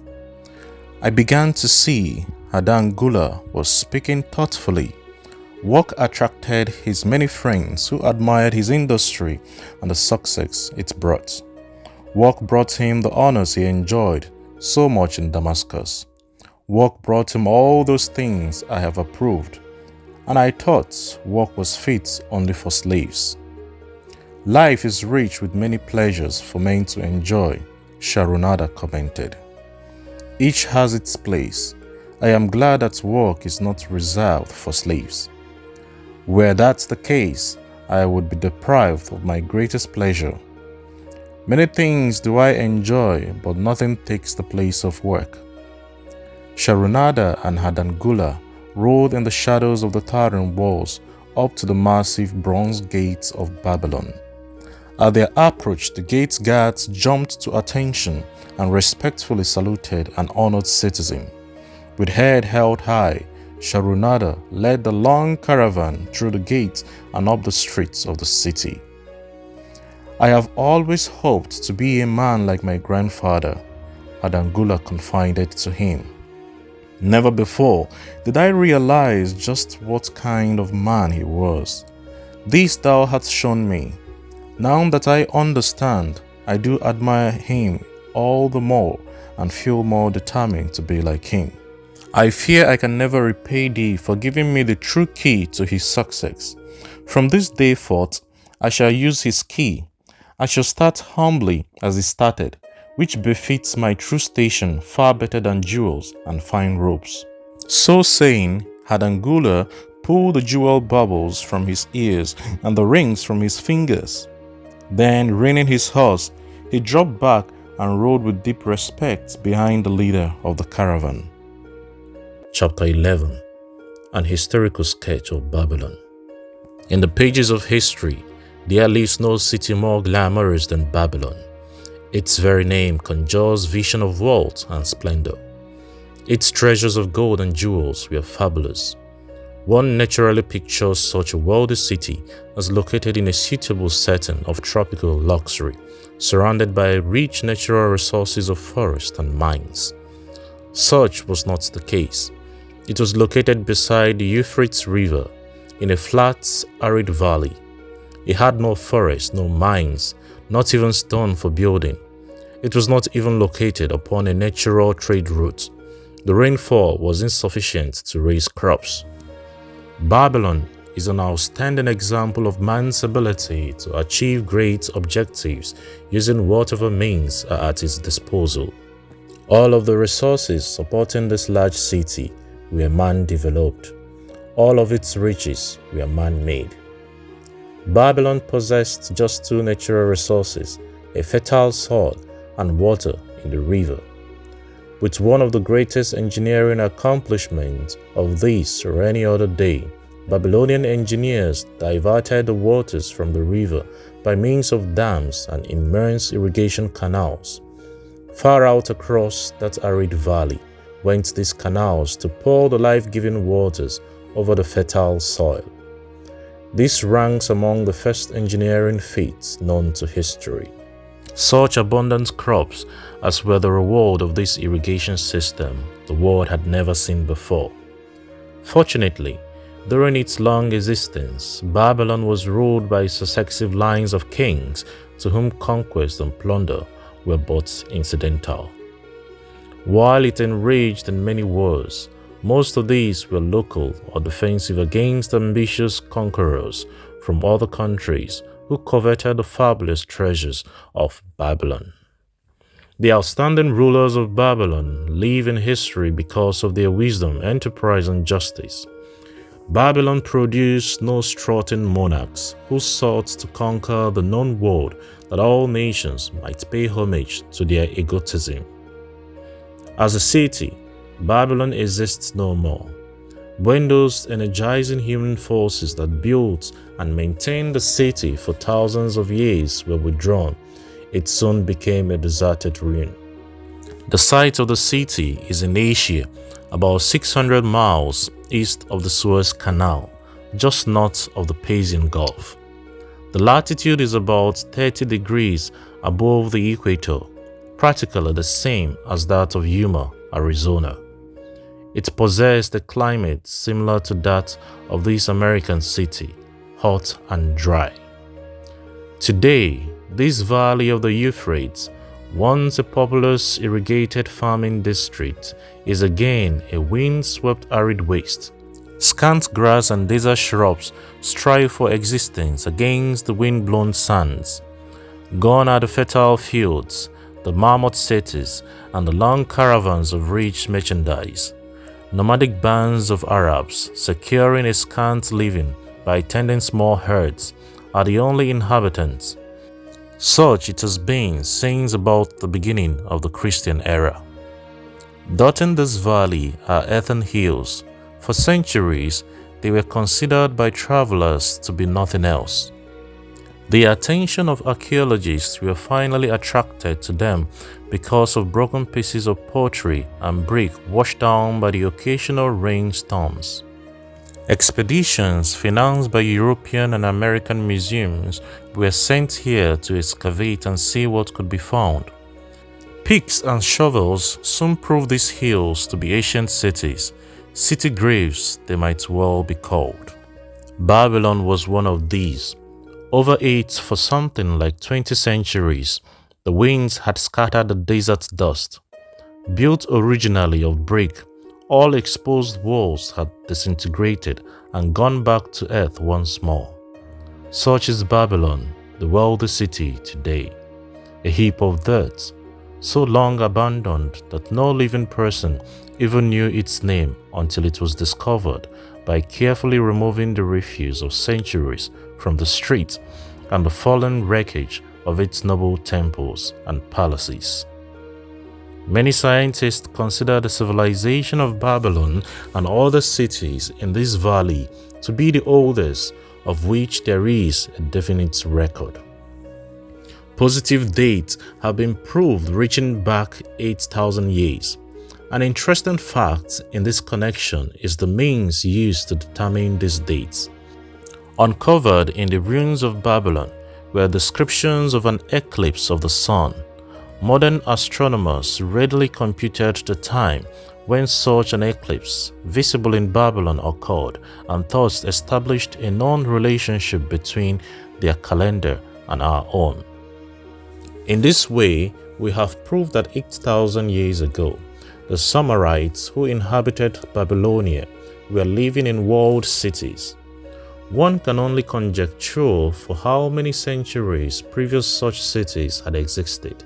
I began to see Hadangula was speaking thoughtfully. Work attracted his many friends who admired his industry and the success it brought. Work brought him the honors he enjoyed so much in Damascus. Work brought him all those things I have approved, and I thought work was fit only for slaves. Life is rich with many pleasures for men to enjoy, Sharunada commented. Each has its place. I am glad that work is not reserved for slaves. Were that the case, I would be deprived of my greatest pleasure. Many things do I enjoy, but nothing takes the place of work. Sharunada and Hadangula rode in the shadows of the towering walls up to the massive bronze gates of Babylon. At their approach, the gate's guards jumped to attention and respectfully saluted an honored citizen. With head held high, Sharunada led the long caravan through the gate and up the streets of the city. I have always hoped to be a man like my grandfather, Hadangula confided to him. Never before did I realize just what kind of man he was. This thou hast shown me. Now that I understand, I do admire him all the more and feel more determined to be like him. I fear I can never repay thee for giving me the true key to his success. From this day forth, I shall use his key. I shall start humbly as he started, which befits my true station far better than jewels and fine robes. So saying, Hadangula pulled the jewel bubbles from his ears and the rings from his fingers. Then, reining his horse, he dropped back and rode with deep respect behind the leader of the caravan. Chapter 11. An historical sketch of Babylon. In the pages of history, there lives no city more glamorous than Babylon. Its very name conjures vision of wealth and splendor. Its treasures of gold and jewels were fabulous. One naturally pictures such a wealthy city as located in a suitable setting of tropical luxury, surrounded by rich natural resources of forest and mines. Such was not the case. It was located beside the Euphrates River, in a flat, arid valley. It had no forest, no mines, not even stone for building. It was not even located upon a natural trade route. The rainfall was insufficient to raise crops. Babylon is an outstanding example of man's ability to achieve great objectives using whatever means are at his disposal. All of the resources supporting this large city were man-developed. All of its riches were man-made. Babylon possessed just two natural resources, a fertile soil and water in the river. With one of the greatest engineering accomplishments of this or any other day, Babylonian engineers diverted the waters from the river by means of dams and immense irrigation canals. Far out across that arid valley went these canals to pour the life-giving waters over the fertile soil. This ranks among the first engineering feats known to history. Such abundant crops as were the reward of this irrigation system the world had never seen before. Fortunately, during its long existence, Babylon was ruled by successive lines of kings to whom conquest and plunder were but incidental. While it enraged in many wars, most of these were local or defensive against ambitious conquerors from other countries who coveted the fabulous treasures of Babylon. The outstanding rulers of Babylon live in history because of their wisdom, enterprise, and justice. Babylon produced no strutting monarchs who sought to conquer the known world that all nations might pay homage to their egotism. As a city, Babylon exists no more. When those energizing human forces that built and maintained the city for thousands of years were withdrawn, it soon became a deserted ruin. The site of the city is in Asia, about 600 miles east of the Suez Canal, just north of the Persian Gulf. The latitude is about 30 degrees above the equator, practically the same as that of Yuma, Arizona. It possessed a climate similar to that of this American city, hot and dry. Today, this valley of the Euphrates, once a populous irrigated farming district, is again a wind-swept arid waste. Scant grass and desert shrubs strive for existence against the wind-blown sands. Gone are the fertile fields, the mammoth cities, and the long caravans of rich merchandise. Nomadic bands of Arabs, securing a scant living by tending small herds, are the only inhabitants. Such it has been since about the beginning of the Christian era. Dotting this valley are earthen hills. For centuries, they were considered by travelers to be nothing else. The attention of archaeologists were finally attracted to them because of broken pieces of pottery and brick washed down by the occasional rainstorms. Expeditions financed by European and American museums were sent here to excavate and see what could be found. Picks and shovels soon proved these hills to be ancient cities, city graves they might well be called. Babylon was one of these. Over it for something like 20 centuries, the winds had scattered the desert dust. Built originally of brick, all exposed walls had disintegrated and gone back to earth once more. Such is Babylon, the wealthy city today, a heap of dirt, so long abandoned that no living person even knew its name until it was discovered by carefully removing the refuse of centuries from the streets and the fallen wreckage of its noble temples and palaces. Many scientists consider the civilization of Babylon and other cities in this valley to be the oldest, of which there is a definite record. Positive dates have been proved reaching back 8,000 years. An interesting fact in this connection is the means used to determine these dates. Uncovered in the ruins of Babylon were descriptions of an eclipse of the sun. Modern astronomers readily computed the time when such an eclipse, visible in Babylon, occurred and thus established a known relationship between their calendar and our own. In this way, we have proved that 8,000 years ago, the Sumerites who inhabited Babylonia were living in walled cities. One can only conjecture for how many centuries previous such cities had existed.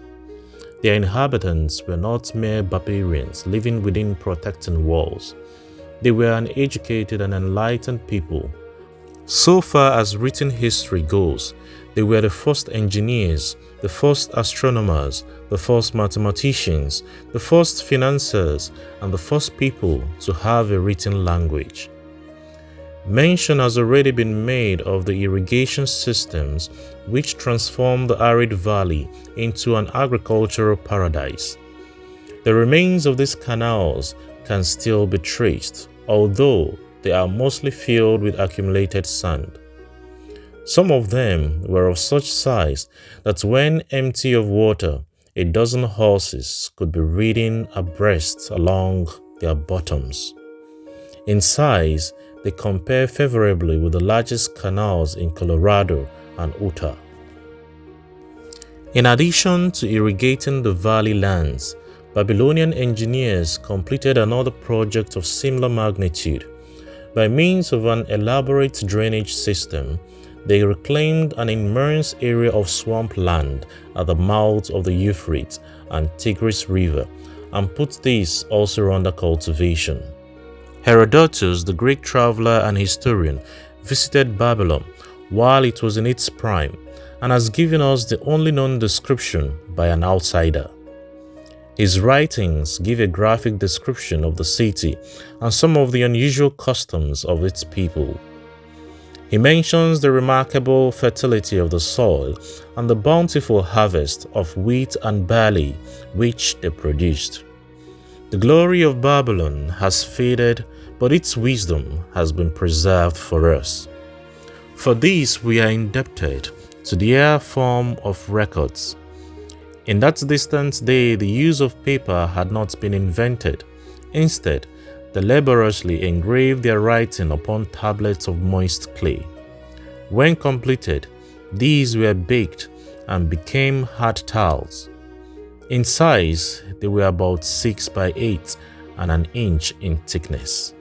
Their inhabitants were not mere barbarians living within protecting walls. They were an educated and enlightened people. So far as written history goes, they were the first engineers, the first astronomers, the first mathematicians, the first financiers, and the first people to have a written language. Mention has already been made of the irrigation systems which transformed the arid valley into an agricultural paradise. The remains of these canals can still be traced, although they are mostly filled with accumulated sand. Some of them were of such size that when empty of water, a dozen horses could be ridden abreast along their bottoms. In size, they compare favorably with the largest canals in Colorado and Utah. In addition to irrigating the valley lands, Babylonian engineers completed another project of similar magnitude. By means of an elaborate drainage system, they reclaimed an immense area of swamp land at the mouths of the Euphrates and Tigris River and put this also under cultivation. Herodotus, the Greek traveler and historian, visited Babylon while it was in its prime and has given us the only known description by an outsider. His writings give a graphic description of the city and some of the unusual customs of its people. He mentions the remarkable fertility of the soil and the bountiful harvest of wheat and barley which they produced. The glory of Babylon has faded, but its wisdom has been preserved for us. For this we are indebted to their form of records. In that distant day, the use of paper had not been invented. Instead, they laboriously engraved their writing upon tablets of moist clay. When completed, these were baked and became hard tiles. In size, they were about 6 by 8 and an inch in thickness.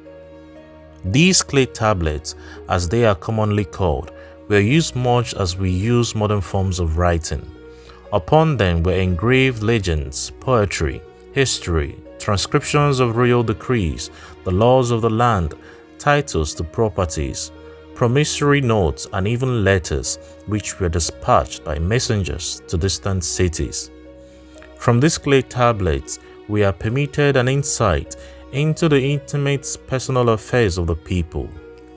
These clay tablets, as they are commonly called, were used much as we use modern forms of writing. Upon them were engraved legends, poetry, history, transcriptions of royal decrees, the laws of the land, titles to properties, promissory notes, and even letters which were dispatched by messengers to distant cities. From these clay tablets, we are permitted an insight into the intimate personal affairs of the people.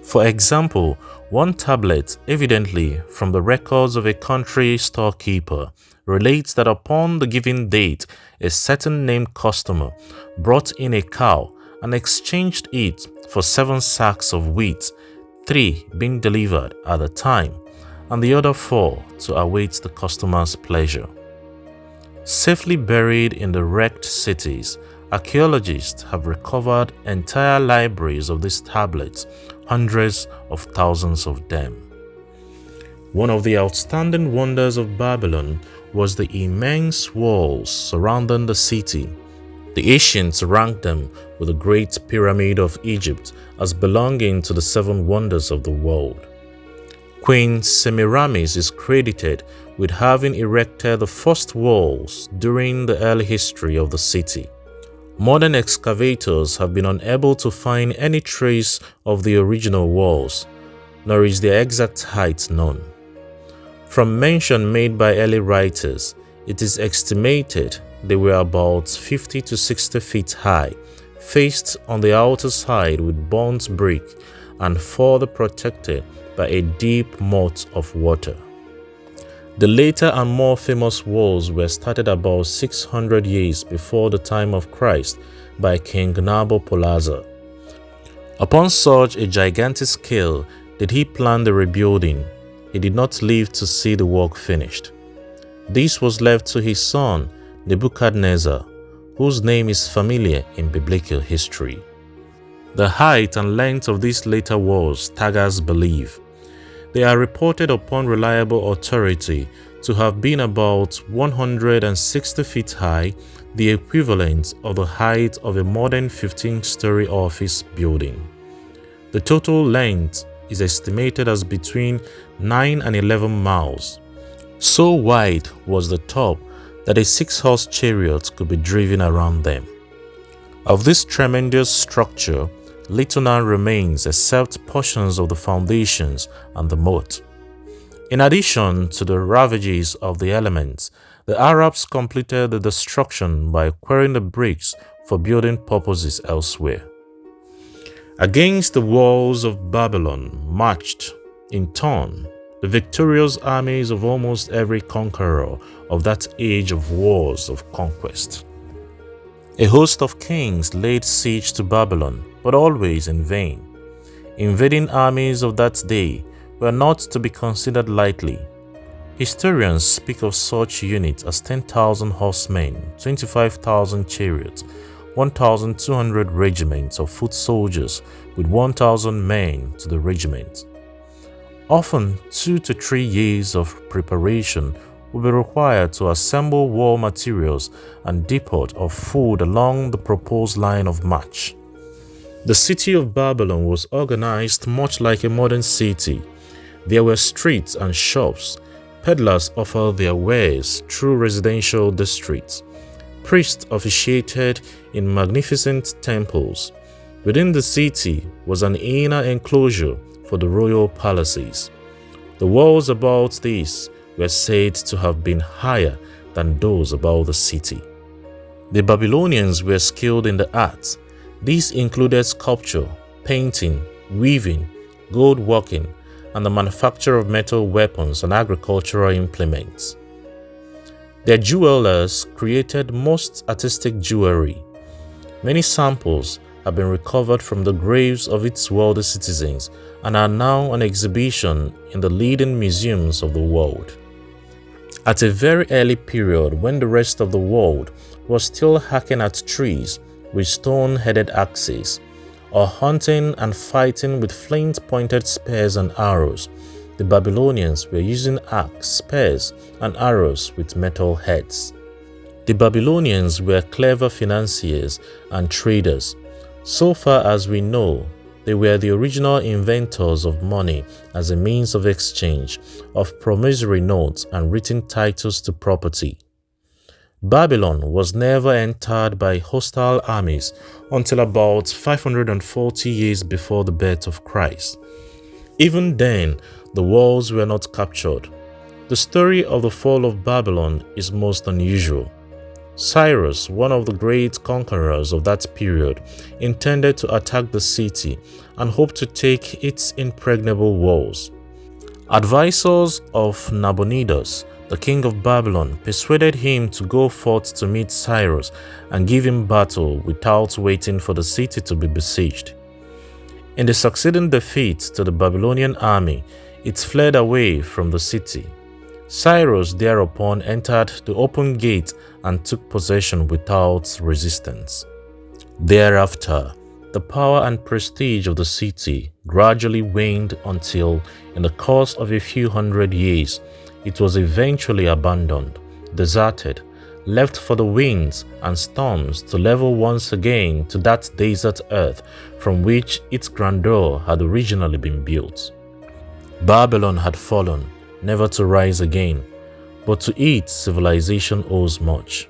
For example, one tablet, evidently from the records of a country storekeeper, relates that upon the given date, a certain named customer brought in a cow and exchanged it for 7 sacks of wheat, 3 being delivered at the time, and the other 4 to await the customer's pleasure. Safely buried in the wrecked cities, archaeologists have recovered entire libraries of these tablets, hundreds of thousands of them. One of the outstanding wonders of Babylon was the immense walls surrounding the city. The ancients ranked them with the Great Pyramid of Egypt as belonging to the 7 wonders of the world. Queen Semiramis is credited with having erected the first walls during the early history of the city. Modern excavators have been unable to find any trace of the original walls, nor is their exact height known. From mention made by early writers, it is estimated they were about 50 to 60 feet high, faced on the outer side with burnt brick and further protected by a deep moat of water. The later and more famous walls were started about 600 years before the time of Christ by King Nabopolassar. Upon such a gigantic scale did he plan the rebuilding, he did not live to see the work finished. This was left to his son Nebuchadnezzar, whose name is familiar in biblical history. The height and length of these later walls staggers belief. They are reported upon reliable authority to have been about 160 feet high, the equivalent of the height of a modern 15-story office building. The total length is estimated as between 9 and 11 miles. So wide was the top that a 6-horse chariot could be driven around them. Of this tremendous structure, little now remains except portions of the foundations and the moat. In addition to the ravages of the elements, the Arabs completed the destruction by quarrying the bricks for building purposes elsewhere. Against the walls of Babylon marched, in turn, the victorious armies of almost every conqueror of that age of wars of conquest. A host of kings laid siege to Babylon, but always in vain. Invading armies of that day were not to be considered lightly. Historians speak of such units as 10,000 horsemen, 25,000 chariots, 1,200 regiments of foot soldiers with 1,000 men to the regiment. Often 2 to 3 years of preparation will be required to assemble war materials and depot of food along the proposed line of march. The city of Babylon was organized much like a modern city. There were streets and shops. Peddlers offered their wares through residential districts. Priests officiated in magnificent temples. Within the city was an inner enclosure for the royal palaces. The walls about this were said to have been higher than those about the city. The Babylonians were skilled in the arts. These included sculpture, painting, weaving, gold working, and the manufacture of metal weapons and agricultural implements. Their jewelers created most artistic jewelry. Many samples have been recovered from the graves of its wealthy citizens and are now on exhibition in the leading museums of the world. At a very early period, when the rest of the world was still hacking at trees with stone-headed axes, or hunting and fighting with flint-pointed spears and arrows, the Babylonians were using axes, spears, and arrows with metal heads. The Babylonians were clever financiers and traders. So far as we know, they were the original inventors of money as a means of exchange, of promissory notes and written titles to property. Babylon was never entered by hostile armies until about 540 years before the birth of Christ. Even then, the walls were not captured. The story of the fall of Babylon is most unusual. Cyrus, one of the great conquerors of that period, intended to attack the city and hoped to take its impregnable walls. Advisors of Nabonidus, the king of Babylon, persuaded him to go forth to meet Cyrus and give him battle without waiting for the city to be besieged. In the succeeding defeat to the Babylonian army, it fled away from the city. Cyrus thereupon entered the open gate and took possession without resistance. Thereafter, the power and prestige of the city gradually waned until, in the course of a few hundred years, it was eventually abandoned, deserted, left for the winds and storms to level once again to that desert earth from which its grandeur had originally been built. Babylon had fallen, never to rise again, but to it civilization owes much.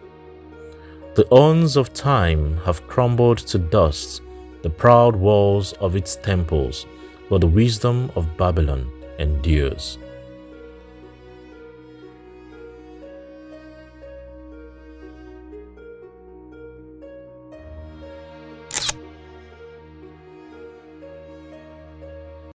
The urns of time have crumbled to dust, the proud walls of its temples, but the wisdom of Babylon endures.